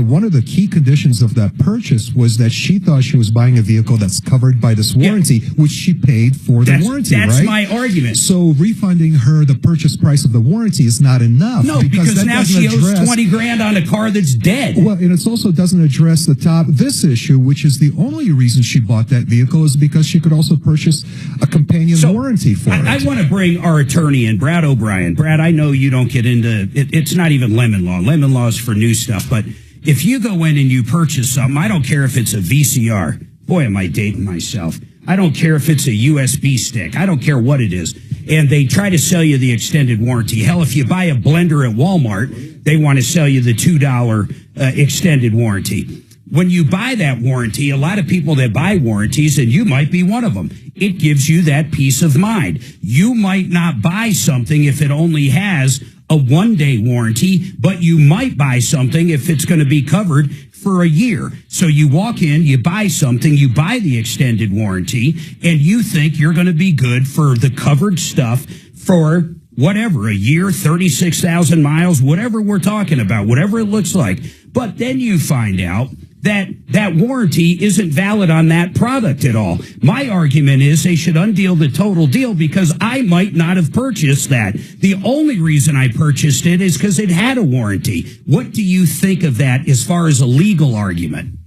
one of the key conditions of that purchase was that she thought she was buying a vehicle that's covered by this warranty, which she paid for the warranty, right? That's my argument. So refunding her the purchase price of the warranty is not enough. No, because now she owes $20,000 on a car that's dead. Well, and it also doesn't address this issue, which is the only reason she bought that vehicle is because she could also purchase a companion warranty for it. I want to bring our attorney in, Brad O'Brien. Brad, I know you don't get into it. It's not even lemon law. Lemon law is for new stuff. But if you go in and you purchase something, I don't care if it's a VCR. Boy, am I dating myself. I don't care if it's a USB stick. I don't care what it is. And they try to sell you the extended warranty. Hell, if you buy a blender at Walmart, they want to sell you the $2 extended warranty. When you buy that warranty, a lot of people that buy warranties, and you might be one of them, it gives you that peace of mind. You might not buy something if it only has a one-day warranty, but you might buy something if it's going to be covered for a year. So you walk in, you buy something, you buy the extended warranty, and you think you're going to be good for the covered stuff for whatever, a year, 36,000 miles, whatever we're talking about, whatever it looks like. But then you find out that warranty isn't valid on that product at all. My argument is they should undeal the total deal because I might not have purchased that. The only reason I purchased it is because it had a warranty. What do you think of that as far as a legal argument?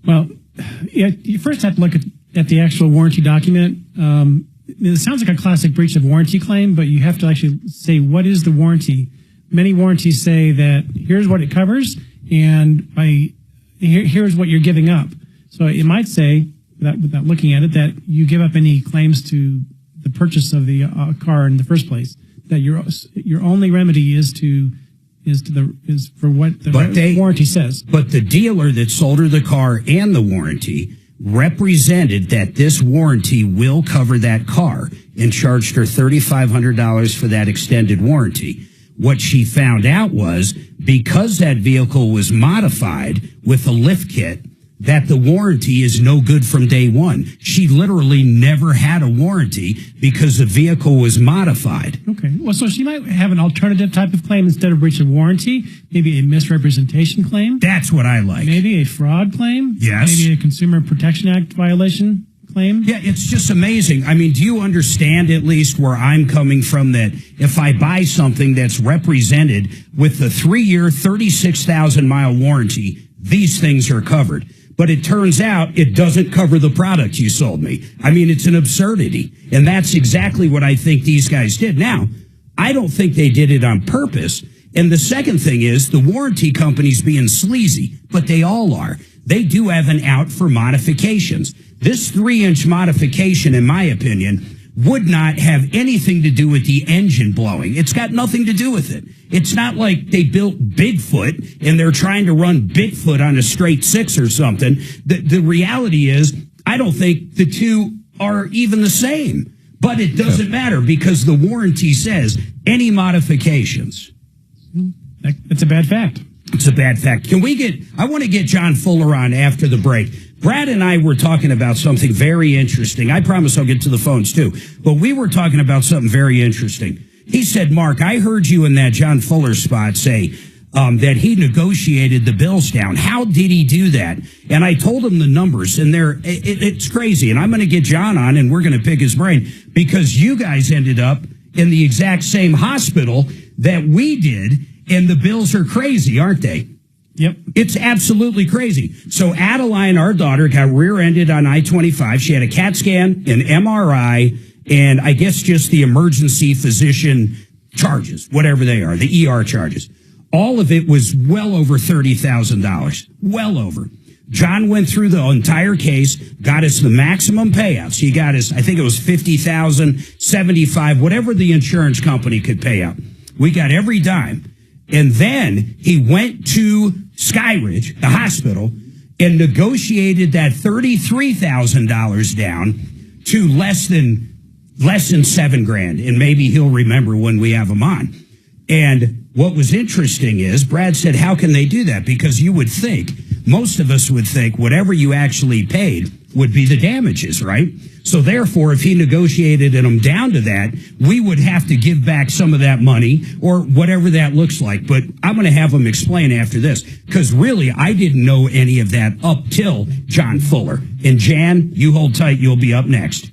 Well, you first have to look at the actual warranty document. It sounds like a classic breach of warranty claim, but you have to actually say, what is the warranty? Many warranties say that here's what it covers, and here's what you're giving up. So it might say, without looking at it, that you give up any claims to the purchase of the car in the first place, that your only remedy is to is for what the warranty says. But the dealer that sold her the car and the warranty represented that this warranty will cover that car and charged her $3,500 for that extended warranty. What she found out was because that vehicle was modified with a lift kit, that the warranty is no good from day one. She literally never had a warranty because the vehicle was modified. Okay. Well, so she might have an alternative type of claim instead of breach of warranty, maybe a misrepresentation claim. That's what I like. Maybe a fraud claim. Yes. Maybe a Consumer Protection Act violation claim. Yeah, it's just amazing. I mean, do you understand at least where I'm coming from, that if I buy something that's represented with the 3-year, 36,000-mile warranty, these things are covered? But it turns out it doesn't cover the product you sold me. I mean, it's an absurdity. And that's exactly what I think these guys did. Now, I don't think they did it on purpose. And the second thing is the warranty company's being sleazy, but they all are. They do have an out for modifications. This 3-inch modification, in my opinion, would not have anything to do with the engine blowing. It's got nothing to do with it. It's not like they built Bigfoot and they're trying to run Bigfoot on a straight 6 or something. The reality is, I don't think the two are even the same. But it doesn't matter because the warranty says any modifications. That's a bad fact. It's a bad fact. I want to get John Fuller on after the break. Brad and I were talking about something very interesting. I promise I'll get to the phones too. But we were talking about something very interesting. He said, Mark, I heard you in that John Fuller spot say that he negotiated the bills down. How did he do that? And I told him the numbers, and it's crazy. And I'm going to get John on, and we're going to pick his brain, because you guys ended up in the exact same hospital that we did, and the bills are crazy, aren't they? Yep. It's absolutely crazy. So Adeline, our daughter, got rear-ended on I-25. She had a CAT scan, an MRI, and I guess just the emergency physician charges, whatever they are, the ER charges. All of it was well over $30,000. Well over. John went through the entire case, got us the maximum payouts. He got us, I think it was $50,000, $75,000, whatever the insurance company could pay out. We got every dime. And then he went to Skyridge, the hospital, and negotiated that $33,000 down to less than $7,000. And maybe he'll remember when we have him on. And what was interesting is Brad said, how can they do that? Because you would think, most of us would think, whatever you actually paid would be the damages, right? So therefore, if he negotiated them down to that, we would have to give back some of that money or whatever that looks like. But I'm going to have him explain after this, because really, I didn't know any of that up till John Fuller. And Jan, you hold tight. You'll be up next.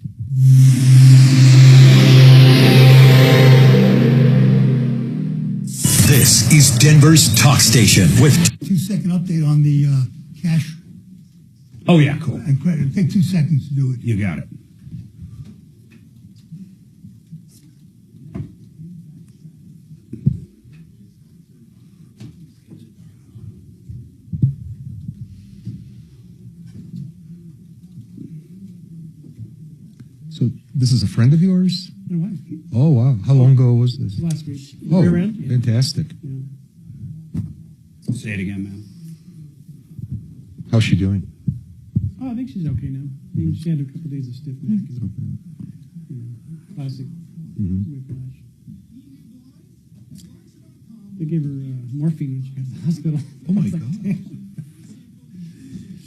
This is Denver's talk station with 2-second update on the cash. Oh, yeah, cool. And credit. It'll take 2 seconds to do it. You got it. So this is a friend of yours? My wife. Oh, wow. How long ago was this? Last week. Oh, Rear end? Yeah. fantastic. Yeah. Say it again, man. How's she doing? Oh, I think she's okay now. I mean, she had a couple days of stiff neck. And, classic whiplash. They gave her morphine when she got to the hospital. Oh, my God.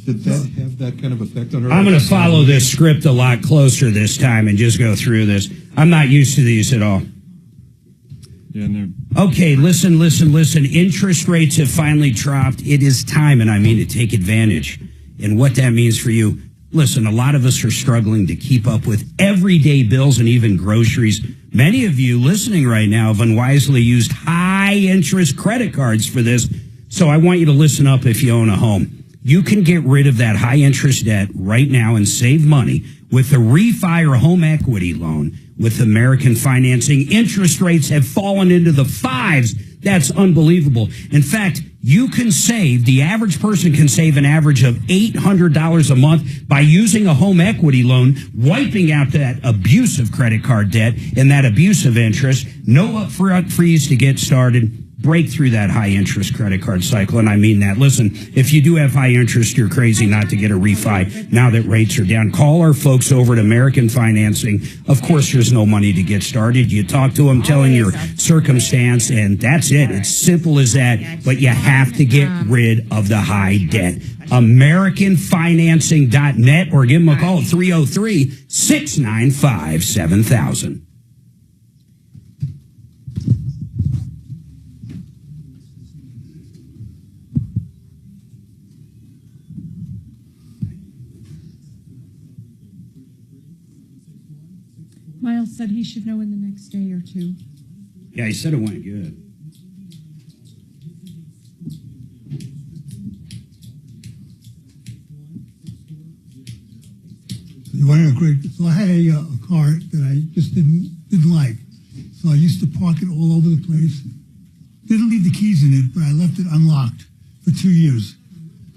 Did that have that kind of effect on her? I'm going to follow this script a lot closer this time and just go through this. I'm not used to these at all. Yeah, okay, listen. Interest rates have finally dropped. It is time, and I mean to take advantage. And what that means for you, listen, a lot of us are struggling to keep up with everyday bills and even groceries. Many of you listening right now have unwisely used high-interest credit cards for this, so I want you to listen up if you own a home. You can get rid of that high-interest debt right now and save money with a refi or home equity loan with American Financing. Interest rates have fallen into the 5s. That's unbelievable. In fact, you can save, the average person can save an average of $800 a month by using a home equity loan, wiping out that abusive credit card debt and that abusive interest. No upfront fees to get started. break through that high interest credit card cycle. And I mean that. Listen, if you do have high interest, you're crazy not to get a refi now that rates are down. Call our folks over at American Financing. Of course, there's no money to get started. You talk to them, telling your circumstance, and that's it. It's simple as that. But you have to get rid of the high debt. AmericanFinancing.net, or give them a call at 303-695-7000. Miles said he should know in the next day or two. Yeah, he said it went good. You want a great? So I had a car that I just didn't like. So I used to park it all over the place. Didn't leave the keys in it, but I left it unlocked for 2 years.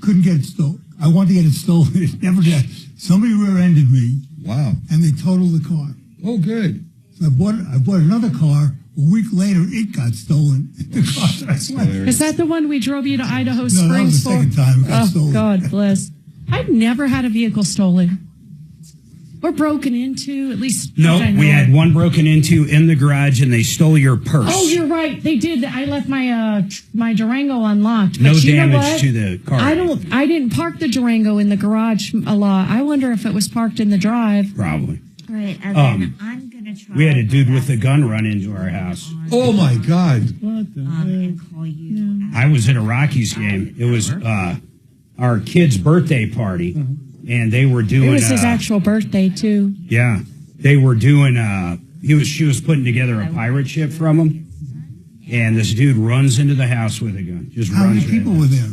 Couldn't get it stolen. I wanted to get it stolen. It never did. Somebody rear-ended me. Wow. And they totaled the car. Oh, good. So I bought another car. A week later, it got stolen. The car that I slept. Is that the one we drove you to Idaho No, Springs that was the for? second time it got stolen. God bless. I've never had a vehicle stolen. Or broken into, at least. No, we had one broken into in the garage, and they stole your purse. Oh, you're right. They did. I left my my Durango unlocked. No But you know damage what? to the car. I didn't park the Durango in the garage a lot. I wonder if it was parked in the drive. Probably. All right, Evan, I'm going to try. We had a dude with a gun run into our house. Oh, my God. And call you. I was at a Rockies game. It was our kid's birthday party, and they were doing. It was his actual birthday too. Yeah, they were doing. She was putting together a pirate ship from him, and this dude runs into the house with a gun. Just How runs. many people were there?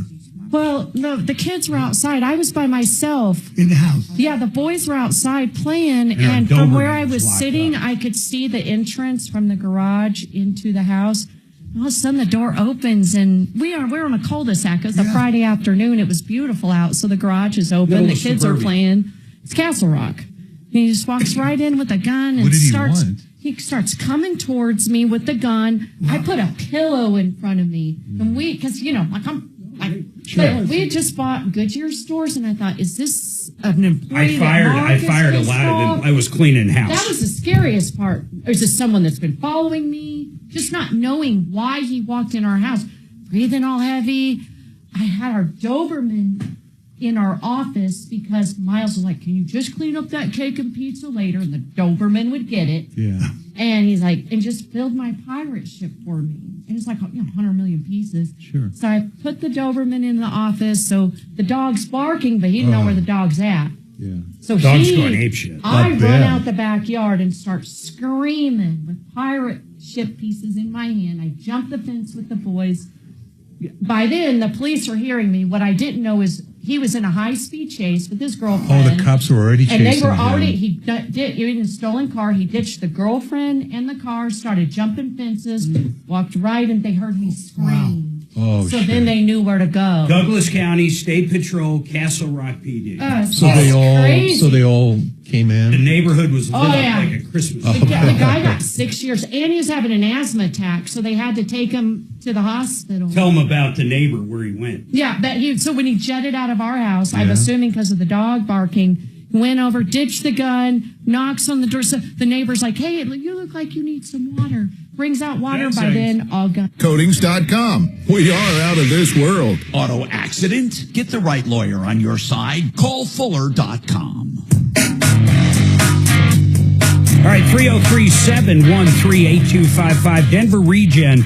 Well, no, the kids were outside. I was by myself. In the house? Yeah, the boys were outside playing, And our and from where Doberman I was was locked sitting, up. I could see the entrance from the garage into the house. All of a sudden, the door opens, and we're on a cul-de-sac. It was a Friday afternoon. It was beautiful out, so the garage is open. Middle The of kids are suburbia. playing. It's Castle Rock. And he just walks right in with a gun and What did he starts. want? He starts coming towards me with the gun. I put a pillow in front of me, and because we had just bought Goodyear stores, and I thought, is this an employee? I fired a lot of them. I was cleaning house. That was the scariest part. Or is this someone that's been following me? Just not knowing why he walked in our house, breathing all heavy. I had our Doberman in our office because Miles was like, can you just clean up that cake and pizza later? And the Doberman would get it. Yeah. And he's like, and just filled my pirate ship for me. And it's like, 100 million pieces. Sure. So I put the Doberman in the office. So the dog's barking, but he didn't know where the dog's at. Yeah. So Dog's going apeshit. I Not run bad. out the backyard and start screaming with pirate ship pieces in my hand. I jump the fence with the boys. By then, the police are hearing me. What I didn't know is he was in a high-speed chase with his girlfriend. Oh, the cops were already chasing And they were him. already, he in a stolen car. He ditched the girlfriend and the car, started jumping fences, walked right, and they heard me scream. Oh, so then they knew where to go. Douglas County State Patrol, Castle Rock PD. So they all came The in. neighborhood was lit Oh, up yeah. like a Christmas The tree. guy got 6 years, and he was having an asthma attack, so they had to take him to the hospital. Tell him about the neighbor where he went. Yeah, so when he jetted out of our house, I'm assuming because of the dog barking, he went over, ditched the gun, knocks on the door. So the neighbor's like, hey, you look like you need some water. Brings out water. That's By nice. then, all gone. Coatings.com. We are out of this world. Auto accident? Get the right lawyer on your side. Call Fuller.com. All right, 303-713-8255, Denver Regen.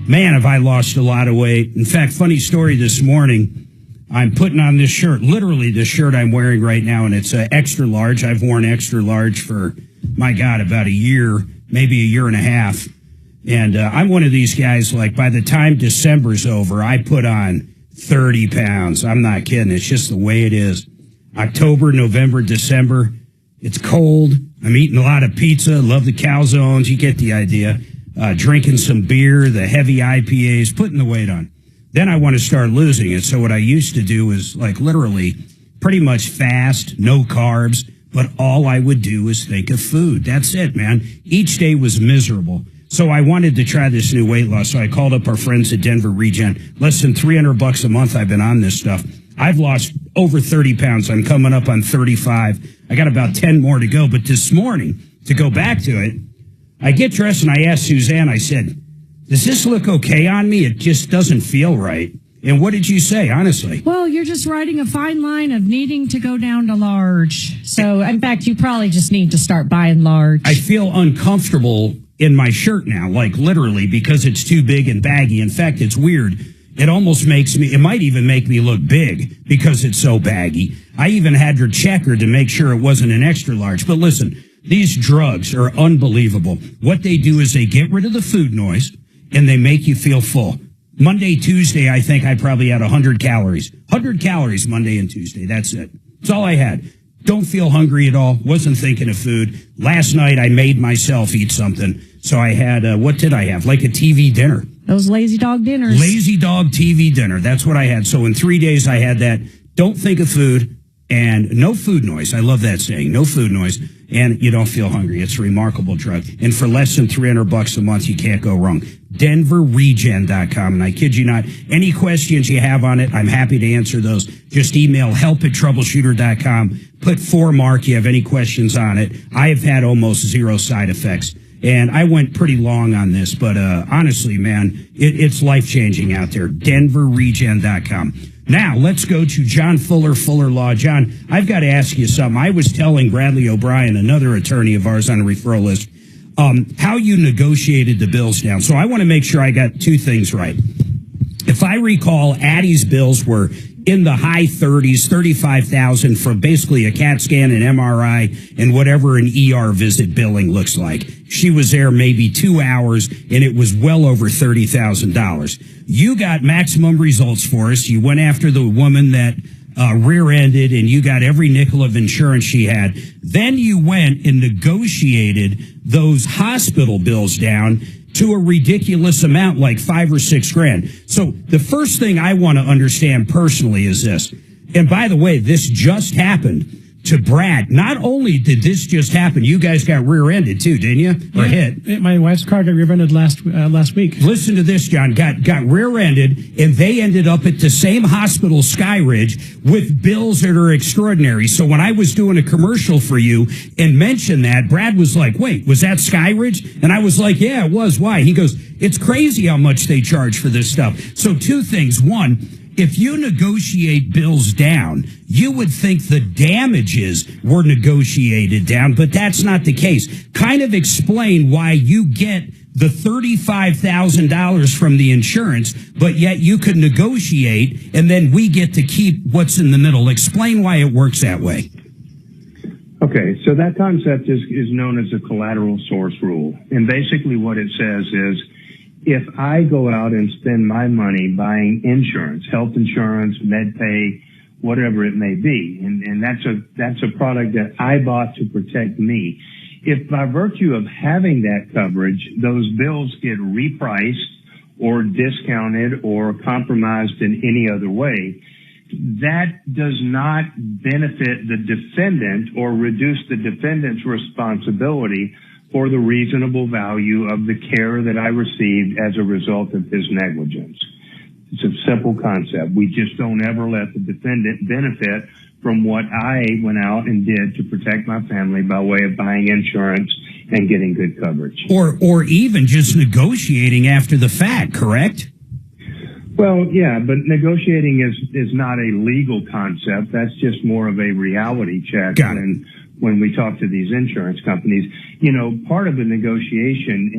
Man, have I lost a lot of weight. In fact, funny story this morning. I'm putting on this shirt, literally this shirt I'm wearing right now, and it's extra large. I've worn extra large for, my God, about a year, maybe a year and a half. And I'm one of these guys, like, by the time December's over, I put on 30 pounds. I'm not kidding. It's just the way it is. October, November, December, it's cold. I'm eating a lot of pizza, love the calzones. You get the idea. Drinking some beer, the heavy IPAs, putting the weight on. Then I want to start losing it. So what I used to do is, like, literally pretty much fast, no carbs, but all I would do is think of food. That's it, man. Each day was miserable. So I wanted to try this new weight loss. So I called up our friends at Denver Regen. Less than $300 a month I've been on this stuff. I've lost over 30 pounds. I'm coming up on 35. I got about 10 more to go. But this morning, to go back to it, I get dressed and I asked Suzanne, I said, does this look okay on me? It just doesn't feel right. And what did you say, honestly? Well, you're just riding a fine line of needing to go down to large. So, in fact, you probably just need to start buying large. I feel uncomfortable in my shirt now, like literally, because it's too big and baggy. In fact, it's weird. It almost makes me, it might even make me look big because it's so baggy. I even had her check her to make sure it wasn't an extra large. But listen, these drugs are unbelievable. What they do is they get rid of the food noise and they make you feel full. Monday, Tuesday, I think I probably had 100 calories. 100 calories Monday and Tuesday. That's it. That's all I had. Don't feel hungry at all. Wasn't thinking of food. Last night, I made myself eat something. So I had, what did I have? Like a TV dinner. Those lazy dog dinners. Lazy dog TV dinner. That's what I had. So in 3 days, I had that. Don't think of food and no food noise. I love that saying. No food noise. And you don't feel hungry. It's a remarkable drug. And for less than $300 a month, you can't go wrong. DenverRegen.com. And I kid you not, any questions you have on it, I'm happy to answer those. Just email help@troubleshooter.com. Put for Mark, you have any questions on it. I have had almost zero side effects. And I went pretty long on this, but honestly, man, it's life-changing out there. DenverRegen.com. Now, let's go to John Fuller, Fuller Law. John, I've got to ask you something. I was telling Bradley O'Brien, another attorney of ours on the referral list, how you negotiated the bills down. So I want to make sure I got two things right. If I recall, Addie's bills were in the high 30s, 35,000 for basically a CAT scan, an MRI, and whatever an ER visit billing looks like. She was there maybe 2 hours, and it was well over $30,000. You got maximum results for us. You went after the woman that rear-ended, and you got every nickel of insurance she had. Then you went and negotiated those hospital bills down to a ridiculous amount, like $5 or $6 grand. So the first thing I want to understand personally is this. And by the way, this just happened to Brad. Not only did this just happen, you guys got rear-ended too, didn't you? Or hit? My wife's car got rear-ended last week. Listen to this, John. Got rear-ended, and they ended up at the same hospital, Skyridge, with bills that are extraordinary. So when I was doing a commercial for you and mentioned that, Brad was like, wait, was that Skyridge? And I was like, yeah, it was. Why? He goes, it's crazy how much they charge for this stuff. So two things. One, if you negotiate bills down, you would think the damages were negotiated down, but that's not the case. Kind of explain why you get the $35,000 from the insurance, but yet you could negotiate, and then we get to keep what's in the middle. Explain why it works that way. Okay, so that concept is known as the collateral source rule. And basically what it says is, if I go out and spend my money buying insurance, health insurance, med pay, whatever it may be, and that's a product that I bought to protect me. If by virtue of having that coverage, those bills get repriced or discounted or compromised in any other way, that does not benefit the defendant or reduce the defendant's responsibility for the reasonable value of the care that I received as a result of his negligence. It's a simple concept. We just don't ever let the defendant benefit from what I went out and did to protect my family by way of buying insurance and getting good coverage. Or even just negotiating after the fact, correct? Well, yeah, but negotiating is not a legal concept. That's just more of a reality check. Got it. And when we talk to these insurance companies, you know, part of the negotiation,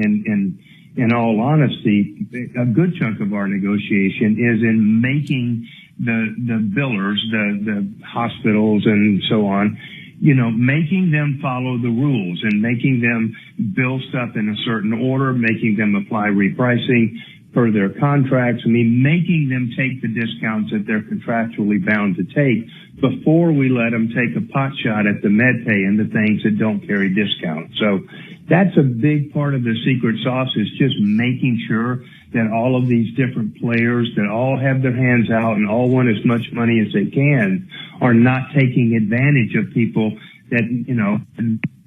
in all honesty, a good chunk of our negotiation is in making the billers, the hospitals and so on, you know, making them follow the rules and making them bill stuff in a certain order, making them apply repricing per their contracts. I mean, making them take the discounts that they're contractually bound to take before we let them take a pot shot at the med pay and the things that don't carry discounts. So that's a big part of the secret sauce, is just making sure that all of these different players that all have their hands out and all want as much money as they can are not taking advantage of people that, you know,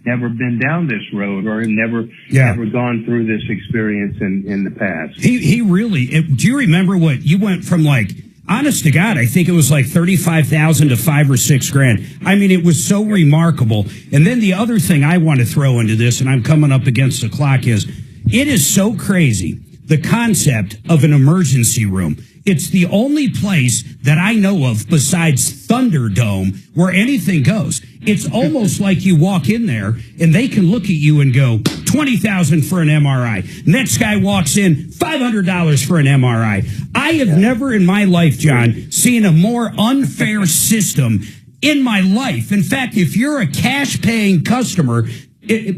never been down this road or have never gone through this experience in the past. He really, do you remember what you went from, like, honest to God, I think it was like 35,000 to $5 or $6 grand. I mean, it was so remarkable. And then the other thing I want to throw into this, and I'm coming up against the clock, is it is so crazy, the concept of an emergency room. It's the only place that I know of besides Thunderdome where anything goes. It's almost like you walk in there and they can look at you and go, $20,000 for an MRI. Next guy walks in, $500 for an MRI. I have never in my life, John, seen a more unfair system in my life. In fact, if you're a cash-paying customer,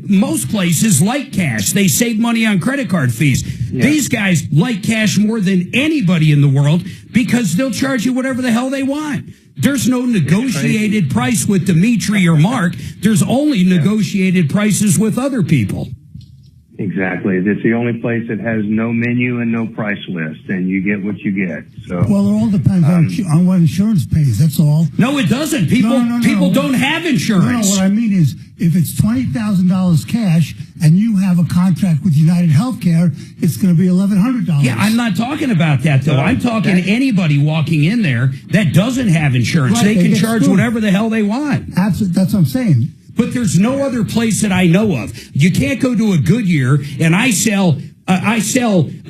most places like cash. They save money on credit card fees. Yeah. These guys like cash more than anybody in the world because they'll charge you whatever the hell they want. There's no negotiated price with Dimitri or Mark. There's only negotiated prices with other people. Exactly. It's the only place that has no menu and no price list, and you get what you get. So, well, it all depends on what insurance pays. That's all. No, it doesn't. People don't have insurance. No, what I mean is, if it's $20,000 cash and you have a contract with United Healthcare, it's going to be $1,100. Yeah, I'm not talking about that though. I'm talking anybody walking in there that doesn't have insurance. Right, they can charge whatever the hell they want. Absolutely, that's what I'm saying. But there's no other place that I know of. You can't go to a Goodyear and I sell a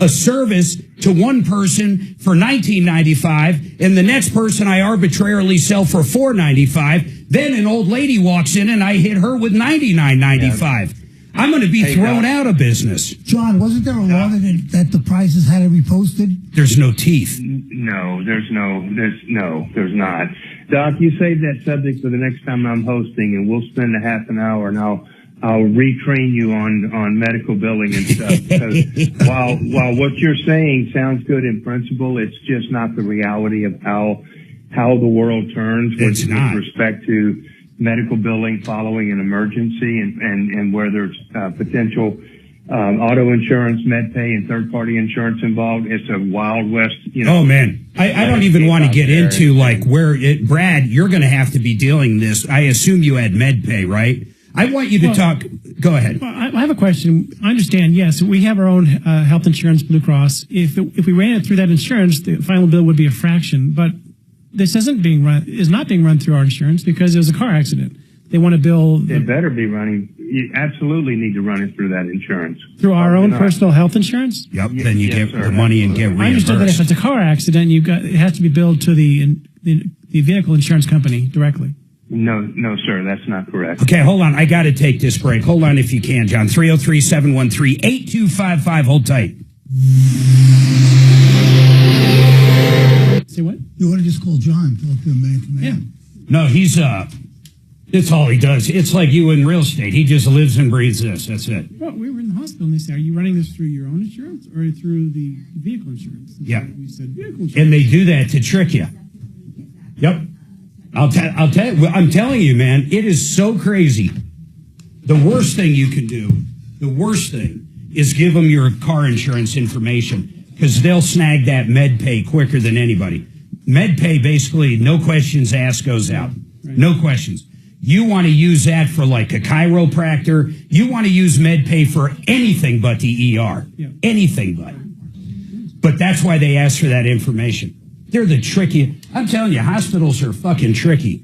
service to one person for $19.95 and the next person I arbitrarily sell for $4.95. Then an old lady walks in and I hit her with $99.95. Yeah. I'm going to be thrown out of business. John, wasn't there a law that the prices had to be posted? There's no teeth. No, there's not. Doc, you save that subject for the next time I'm hosting, and we'll spend a half an hour, and I'll retrain you on medical billing and stuff. Because while what you're saying sounds good in principle, it's just not the reality of how the world turns with respect to medical billing following an emergency and where there's potential auto insurance, MedPay, and third-party insurance involved. It's a Wild West, Oh, man. I don't even want to get into, like, Brad, you're going to have to be dealing this. I assume you had MedPay, right? I want you to talk. Go ahead. Well, I have a question. I understand, yes, we have our own health insurance, Blue Cross. If we ran it through that insurance, the final bill would be a fraction. But this is not being run through our insurance because it was a car accident. They want to bill. It better be running. You absolutely need to run it through that insurance. Through our own personal health insurance? Yep. Then you get the money and get reimbursed. I understood that if it's a car accident, it has to be billed to the vehicle insurance company directly. No, sir, that's not correct. Okay, hold on. I got to take this break. Hold on if you can, John. 303-713-8255. Hold tight. Say what? You want to just call John, talk to him man to man. Yeah. No, he's it's all he does. It's like you in real estate. He just lives and breathes this. That's it. Well, we were in the hospital and they said, are you running this through your own insurance or through the vehicle insurance? And yeah. So we said vehicle insurance. And they do that to trick you. Yep. I'll tell you, I'm telling you, man, it is so crazy. The worst thing you can do, is give them your car insurance information because they'll snag that MedPay quicker than anybody. MedPay, basically, no questions asked, goes out. Right. No questions. You want to use that for like a chiropractor. You want to use MedPay for anything but the ER. Yeah. Anything but. But that's why they ask for that information. They're the tricky. I'm telling you, hospitals are fucking tricky.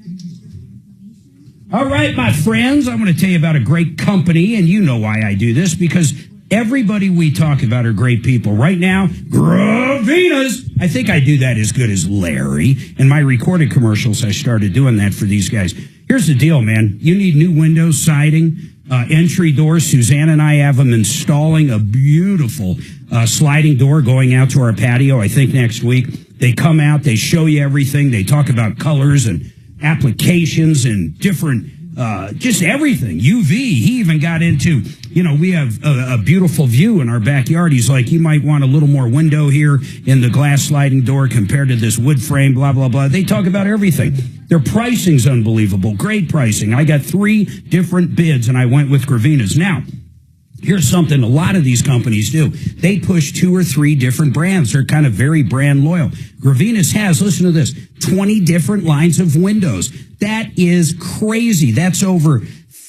All right, my friends, I want to tell you about a great company, and you know why I do this, because everybody we talk about are great people. Right now, Graina's. I think I do that as good as Larry. In my recorded commercials, I started doing that for these guys. Here's the deal, man. You need new windows, siding, entry doors. Suzanne and I have them installing a beautiful sliding door going out to our patio, I think next week. They come out, they show you everything. They talk about colors and applications and different, just everything. UV, he even got into, we have a beautiful view in our backyard. He's like, you might want a little more window here in the glass sliding door compared to this wood frame, blah, blah, blah. They talk about everything. Their pricing's unbelievable. Great pricing. I got 3 different bids, and I went with Graina's. Now, here's something a lot of these companies do. They push 2 or 3 different brands. They're kind of very brand loyal. Graina's has, listen to this, 20 different lines of windows. That is crazy. That's over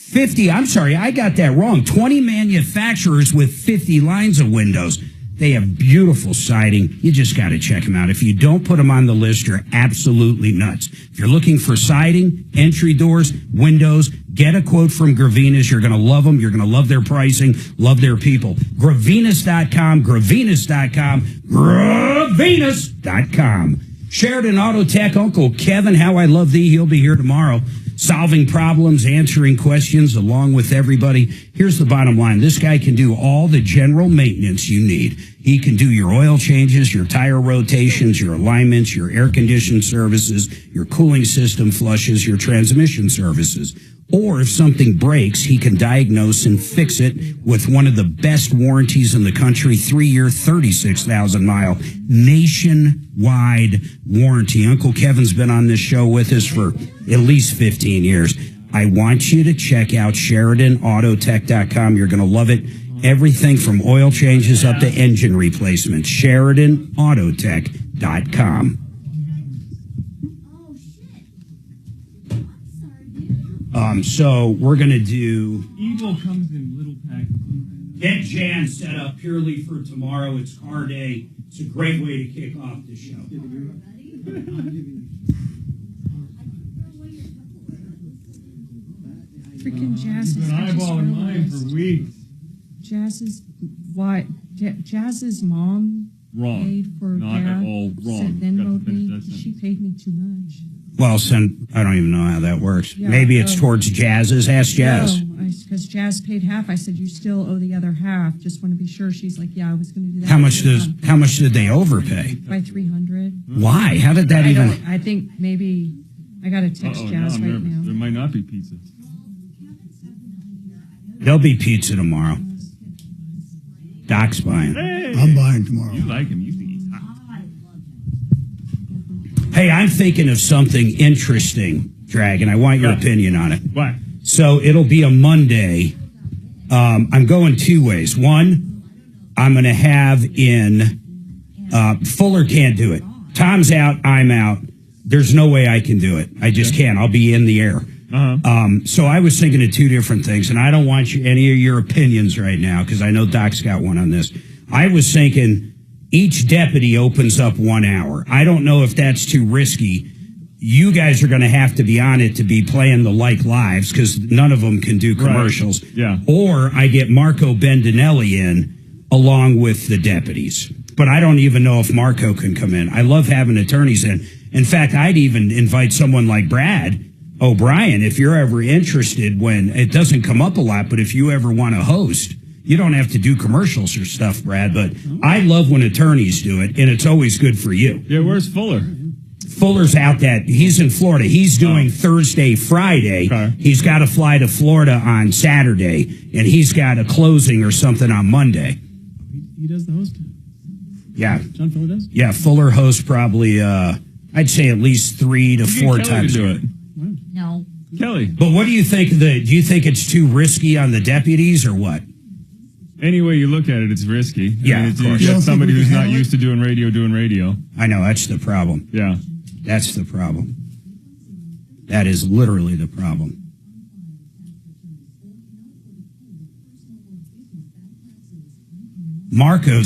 50, I'm sorry, I got that wrong. 20 manufacturers with 50 lines of windows. They have beautiful siding. You just got to check them out. If you don't put them on the list, you're absolutely nuts. If you're looking for siding, entry doors, windows, get a quote from Gravinas. You're going to love them. You're going to love their pricing, love their people. Gravinas.com, Gravinas.com, Gravinas.com. Sheridan Auto Tech, Uncle Kevin, how I love thee. He'll be here tomorrow, solving problems, answering questions along with everybody. Here's the bottom line. This guy can do all the general maintenance you need. He can do your oil changes, your tire rotations, your alignments, your air conditioning services, your cooling system flushes, your transmission services. Or if something breaks, he can diagnose and fix it with one of the best warranties in the country, 3-year, 36,000-mile nationwide warranty. Uncle Kevin's been on this show with us for at least 15 years. I want you to check out SheridanAutotech.com. You're going to love it. Everything from oil changes up to engine replacements. SheridanAutotech.com. So we're going to do... Evil comes in little packages. Get Jan set up purely for tomorrow. It's car day. It's a great way to kick off the show. Freaking Jazz. I've been eyeballing mine for weeks. Jazz's mom paid for Not gas. at all wrong. Venmoed me. She paid me too much. Well, I don't even know how that works. Yeah, Maybe it's towards Jazz's. Ask Jazz. No, because Jazz paid half. I said, you still owe the other half. Just want to be sure. She's like, yeah, I was going to do that. How much did they overpay? By $300. Why? How did that even? I think maybe I got to text Jazz right now. There might not be pizza. There'll be pizza tomorrow. Doc's buying. Hey, I'm buying tomorrow. You like him. You think he's hot. Hey, I'm thinking of something interesting, Dragon. I want your opinion on it. What? So it'll be a Monday. I'm going two ways. One, I'm going to have in Fuller can't do it. Tom's out. I'm out. There's no way I can do it. I just can't. I'll be in the air. So I was thinking of two different things, and I don't want any of your opinions right now because I know Doc's got one on this. I was thinking each deputy opens up 1 hour. I don't know if that's too risky. You guys are going to have to be on it to be playing the like lives because none of them can do commercials. Right. Yeah. Or I get Marco Bendinelli in along with the deputies. But I don't even know if Marco can come in. I love having attorneys in. In fact, I'd even invite someone like Brad O'Brien, if you're ever interested, when it doesn't come up a lot, but if you ever want to host, you don't have to do commercials or stuff, Brad, but I love when attorneys do it, and it's always good for you. Yeah, where's Fuller? Fuller's out he's in Florida. He's doing Thursday, Friday. Okay. He's got to fly to Florida on Saturday, and he's got a closing or something on Monday. He does the host? Yeah. John Fuller does? Yeah, Fuller hosts probably, I'd say at least 3 to 4 times. Do it. No. Kelly. But what do you think do you think it's too risky on the deputies or what? Any way you look at it, it's risky. Yeah, I mean, of course. You got somebody who's not used to doing radio. I know, that's the problem. Yeah. That's the problem. That is literally the problem. Marco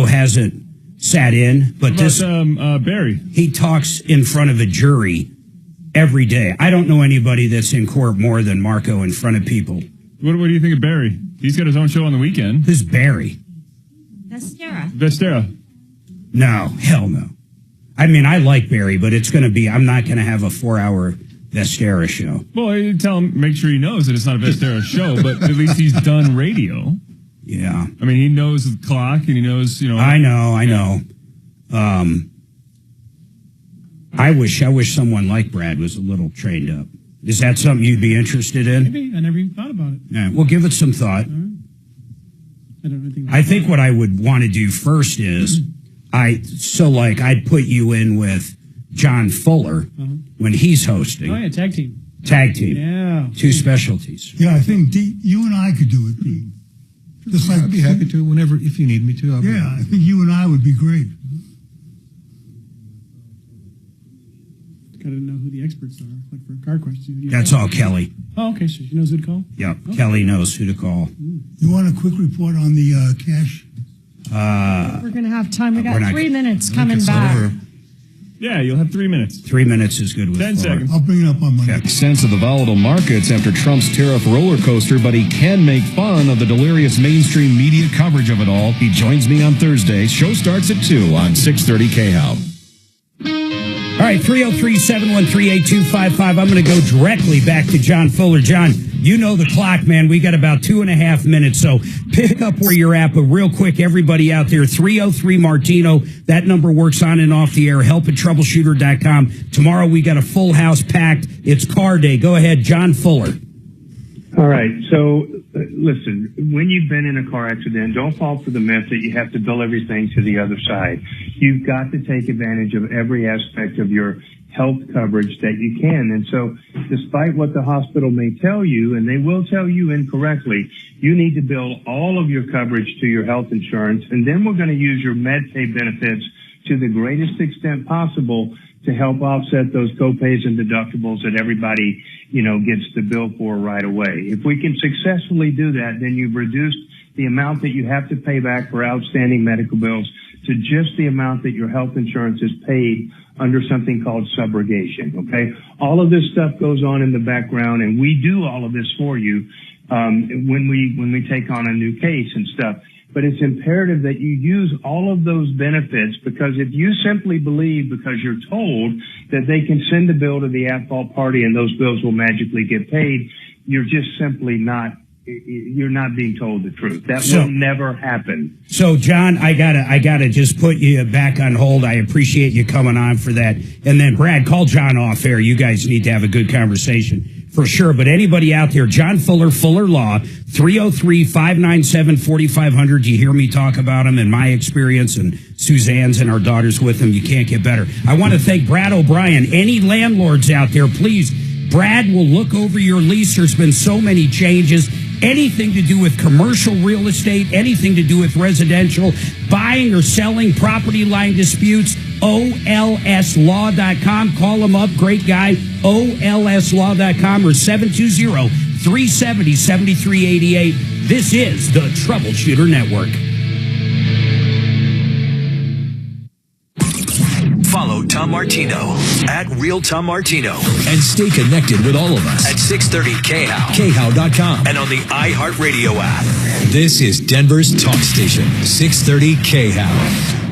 hasn't sat in, but Barry. He talks in front of a jury every day. I don't know anybody that's in court more than Marco in front of people. What do you think of Barry? He's got his own show on the weekend. Who's Barry? Vestera. No, hell no. I mean, I like Barry, but I'm not going to have a 4-hour Vestera show. Well, you tell him, make sure he knows that it's not a Vestera show, but at least he's done radio. Yeah. I mean, he knows the clock and he knows, I know. I wish someone like Brad was a little trained up. Is that something you'd be interested in? Maybe. I never even thought about it. Yeah, well, give it some thought. I think what I would want to do first is, I'd put you in with John Fuller when he's hosting. Oh, yeah, tag team. Tag team. Yeah. 2 specialties. Yeah, I think you and I could do it, Dean. I'd be happy to whenever, if you need me to. I think you and I would be great. got to know who the experts are. Like for a car question. That's all Kelly. Oh, okay. So she knows who to call? Yep. Okay. Kelly knows who to call. You want a quick report on the cash? We're going to have time. We we're got not- 3 minutes coming back. Yeah, you'll have 3 minutes. 3 minutes is good with 10 Fuller. seconds. I'll bring it up on Monday. Sense of the volatile markets after Trump's tariff roller coaster, but he can make fun of the delirious mainstream media coverage of it all. He joins me on Thursday. Show starts at 2 on 630 KHOW. All right, 303-713-8255. I'm going to go directly back to John Fuller. John, you know the clock, man. We got about 2.5 minutes, so pick up where you're at. But real quick, everybody out there, 303-Martino. That number works on and off the air. Help at troubleshooter.com. Tomorrow we got a full house packed. It's car day. Go ahead, John Fuller. All right. So, listen, when you've been in a car accident, don't fall for the myth that you have to bill everything to the other side. You've got to take advantage of every aspect of your health coverage that you can. And so, despite what the hospital may tell you, and they will tell you incorrectly, you need to bill all of your coverage to your health insurance. And then we're going to use your MedPay benefits to the greatest extent possible to help offset those copays and deductibles that everybody, gets the bill for right away. If we can successfully do that, then you've reduced the amount that you have to pay back for outstanding medical bills to just the amount that your health insurance is paid under something called subrogation. Okay. All of this stuff goes on in the background, and we do all of this for you, when we take on a new case and stuff. But it's imperative that you use all of those benefits, because if you simply believe, because you're told that they can send a bill to the at-fault party and those bills will magically get paid, you're just simply not being told the truth. That will never happen. So, John, I gotta just put you back on hold. I appreciate you coming on for that. And then, Brad, call John off air. You guys need to have a good conversation for sure. But anybody out there, John Fuller, Fuller Law, 303-597-4500. You hear me talk about him and my experience, and Suzanne's and our daughters with him. You can't get better. I want to thank Brad O'Brien. Any landlords out there, please, Brad will look over your lease. There's been so many changes. Anything to do with commercial real estate, anything to do with residential, buying or selling, property line disputes, olslaw.com. Call him up. Great guy. olslaw.com or 720-370-7388. This is the Troubleshooter Network. Follow Tom Martino at Real Tom Martino and stay connected with all of us at 630 KHOW, KHOW.com, and on the iHeart Radio app. This is Denver's talk station, 630 KHOW.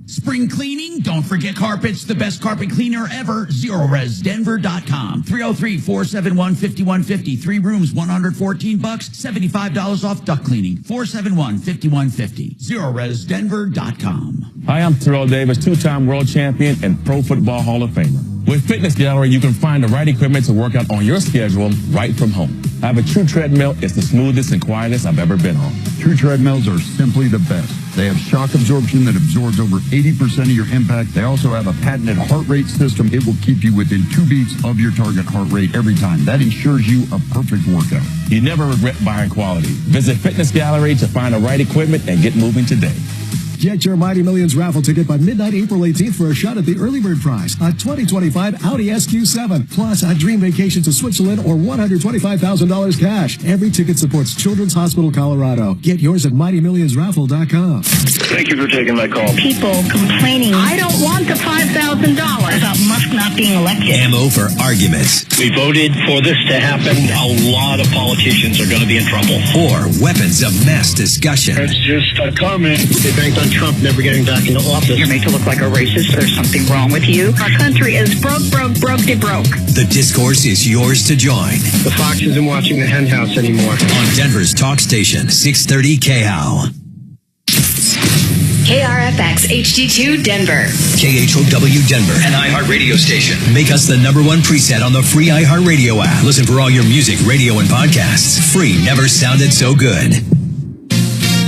Spring cleaning? Don't forget carpets. The best carpet cleaner ever. ZeroResDenver.com. 303-471-5150. 3 rooms, $114, $75 off duct cleaning. 471-5150. ZeroResDenver.com. Hi, I'm Terrell Davis, 2-time world champion and Pro Football Hall of Famer. With Fitness Gallery, you can find the right equipment to work out on your schedule right from home. I have a True Treadmill. It's the smoothest and quietest I've ever been on. True Treadmills are simply the best. They have shock absorption that absorbs over 80% of your impact. They also have a patented heart rate system. It will keep you within 2 beats of your target heart rate every time. That ensures you a perfect workout. You never regret buying quality. Visit Fitness Gallery to find the right equipment and get moving today. Get your Mighty Millions raffle ticket by midnight April 18th for a shot at the early bird prize, a 2025 Audi SQ7, plus a dream vacation to Switzerland or $125,000 cash. Every ticket supports Children's Hospital Colorado. Get yours at MightyMillionsRaffle.com. Thank you for taking my call. People complaining, I don't want the $5,000 about Musk not being elected. Ammo for arguments. We voted for this to happen. A lot of politicians are going to be in trouble. Or weapons of mass discussion. It's just a comment. They banked on Trump never getting back into office. You're made to look like a racist. There's something wrong with you. Our country is broke. The discourse is yours to join. The fox isn't watching the hen house anymore. On Denver's talk station, 630 KHOW. KRFX HD2 Denver. KHOW Denver, an iHeart radio station. Make us the #1 preset on the free iHeart Radio app. Listen for all your music, radio, and podcasts. Free never sounded so good.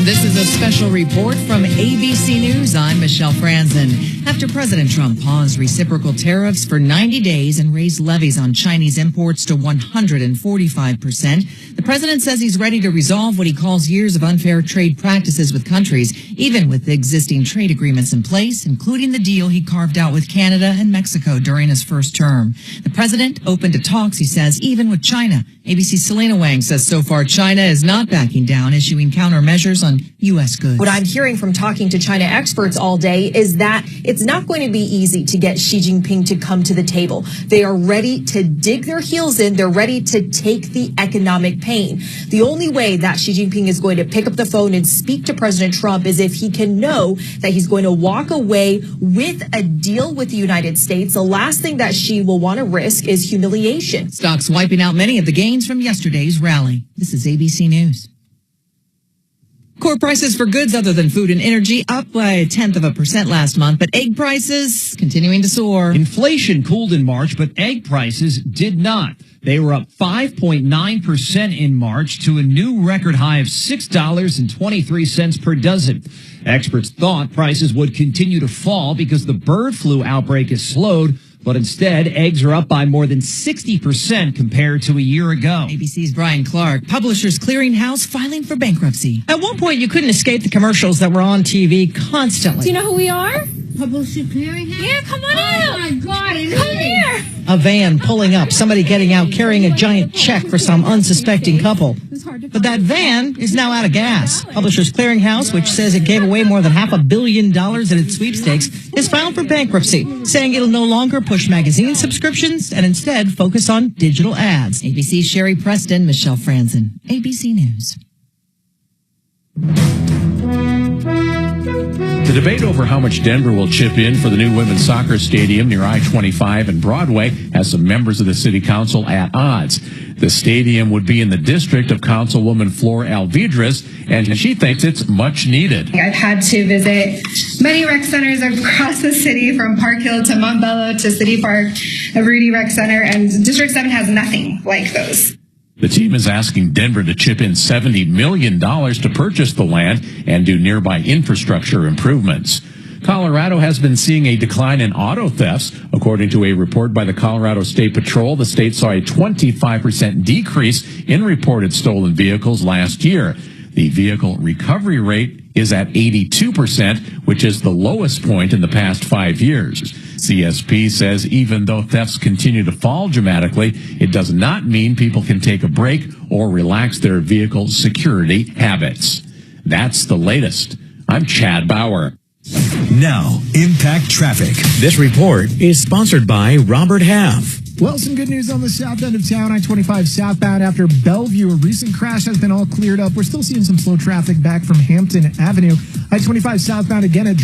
This is a special report from ABC News. I'm Michelle Franzen. After President Trump paused reciprocal tariffs for 90 days and raised levies on Chinese imports to 145%, the president says he's ready to resolve what he calls years of unfair trade practices with countries, even with the existing trade agreements in place, including the deal he carved out with Canada and Mexico during his first term. The president open to talks, he says, even with China. ABC's Selena Wang says so far China is not backing down, issuing countermeasures on U.S. goods. What I'm hearing from talking to China experts all day is that it's not going to be easy to get Xi Jinping to come to the table. They are ready to dig their heels in. They're ready to take the economic pain. The only way that Xi Jinping is going to pick up the phone and speak to President Trump is if he can know that he's going to walk away with a deal with the United States. The last thing that Xi will want to risk is humiliation. Stocks wiping out many of the gains from yesterday's rally. This is ABC News. Core prices for goods other than food and energy up by 0.1% last month, but egg prices continuing to soar. Inflation cooled in March, but egg prices did not. They were up 5.9% in March to a new record high of $6.23 per dozen. Experts thought prices would continue to fall because the bird flu outbreak has slowed, but instead, eggs are up by more than 60% compared to a year ago. ABC's Brian Clark, Publishers Clearinghouse filing for bankruptcy. At one point, you couldn't escape the commercials that were on TV constantly. Do you know who we are? Publisher Clearinghouse? Yeah, come on out. Oh, my God. Come here. A van pulling up, somebody getting out carrying a giant check for some unsuspecting couple. But that van is now out of gas. Publishers Clearinghouse, which says it gave away more than $500 million in its sweepstakes, is filed for bankruptcy, saying it'll no longer push magazine subscriptions and instead focus on digital ads. ABC's Sherry Preston, Michelle Franzen, ABC News. The debate over how much Denver will chip in for the new women's soccer stadium near I-25 and Broadway has some members of the city council at odds. The stadium would be in the district of Councilwoman Flor Alvidrez, and she thinks it's much needed. I've had to visit many rec centers across the city, from Park Hill to Montbello to City Park, a Rudy Rec Center, and District 7 has nothing like those. The team is asking Denver to chip in $70 million to purchase the land and do nearby infrastructure improvements. Colorado has been seeing a decline in auto thefts. According to a report by the Colorado State Patrol, the state saw a 25% decrease in reported stolen vehicles last year. The vehicle recovery rate is at 82%, which is the lowest point in the past 5 years. CSP says even though thefts continue to fall dramatically, it does not mean people can take a break or relax their vehicle security habits. That's the latest. I'm Chad Bauer. Now, Impact Traffic. This report is sponsored by Robert Half. Well, some good news on the south end of town, I-25 southbound after Bellevue. A recent crash has been all cleared up. We're still seeing some slow traffic back from Hampton Avenue. I-25 southbound again at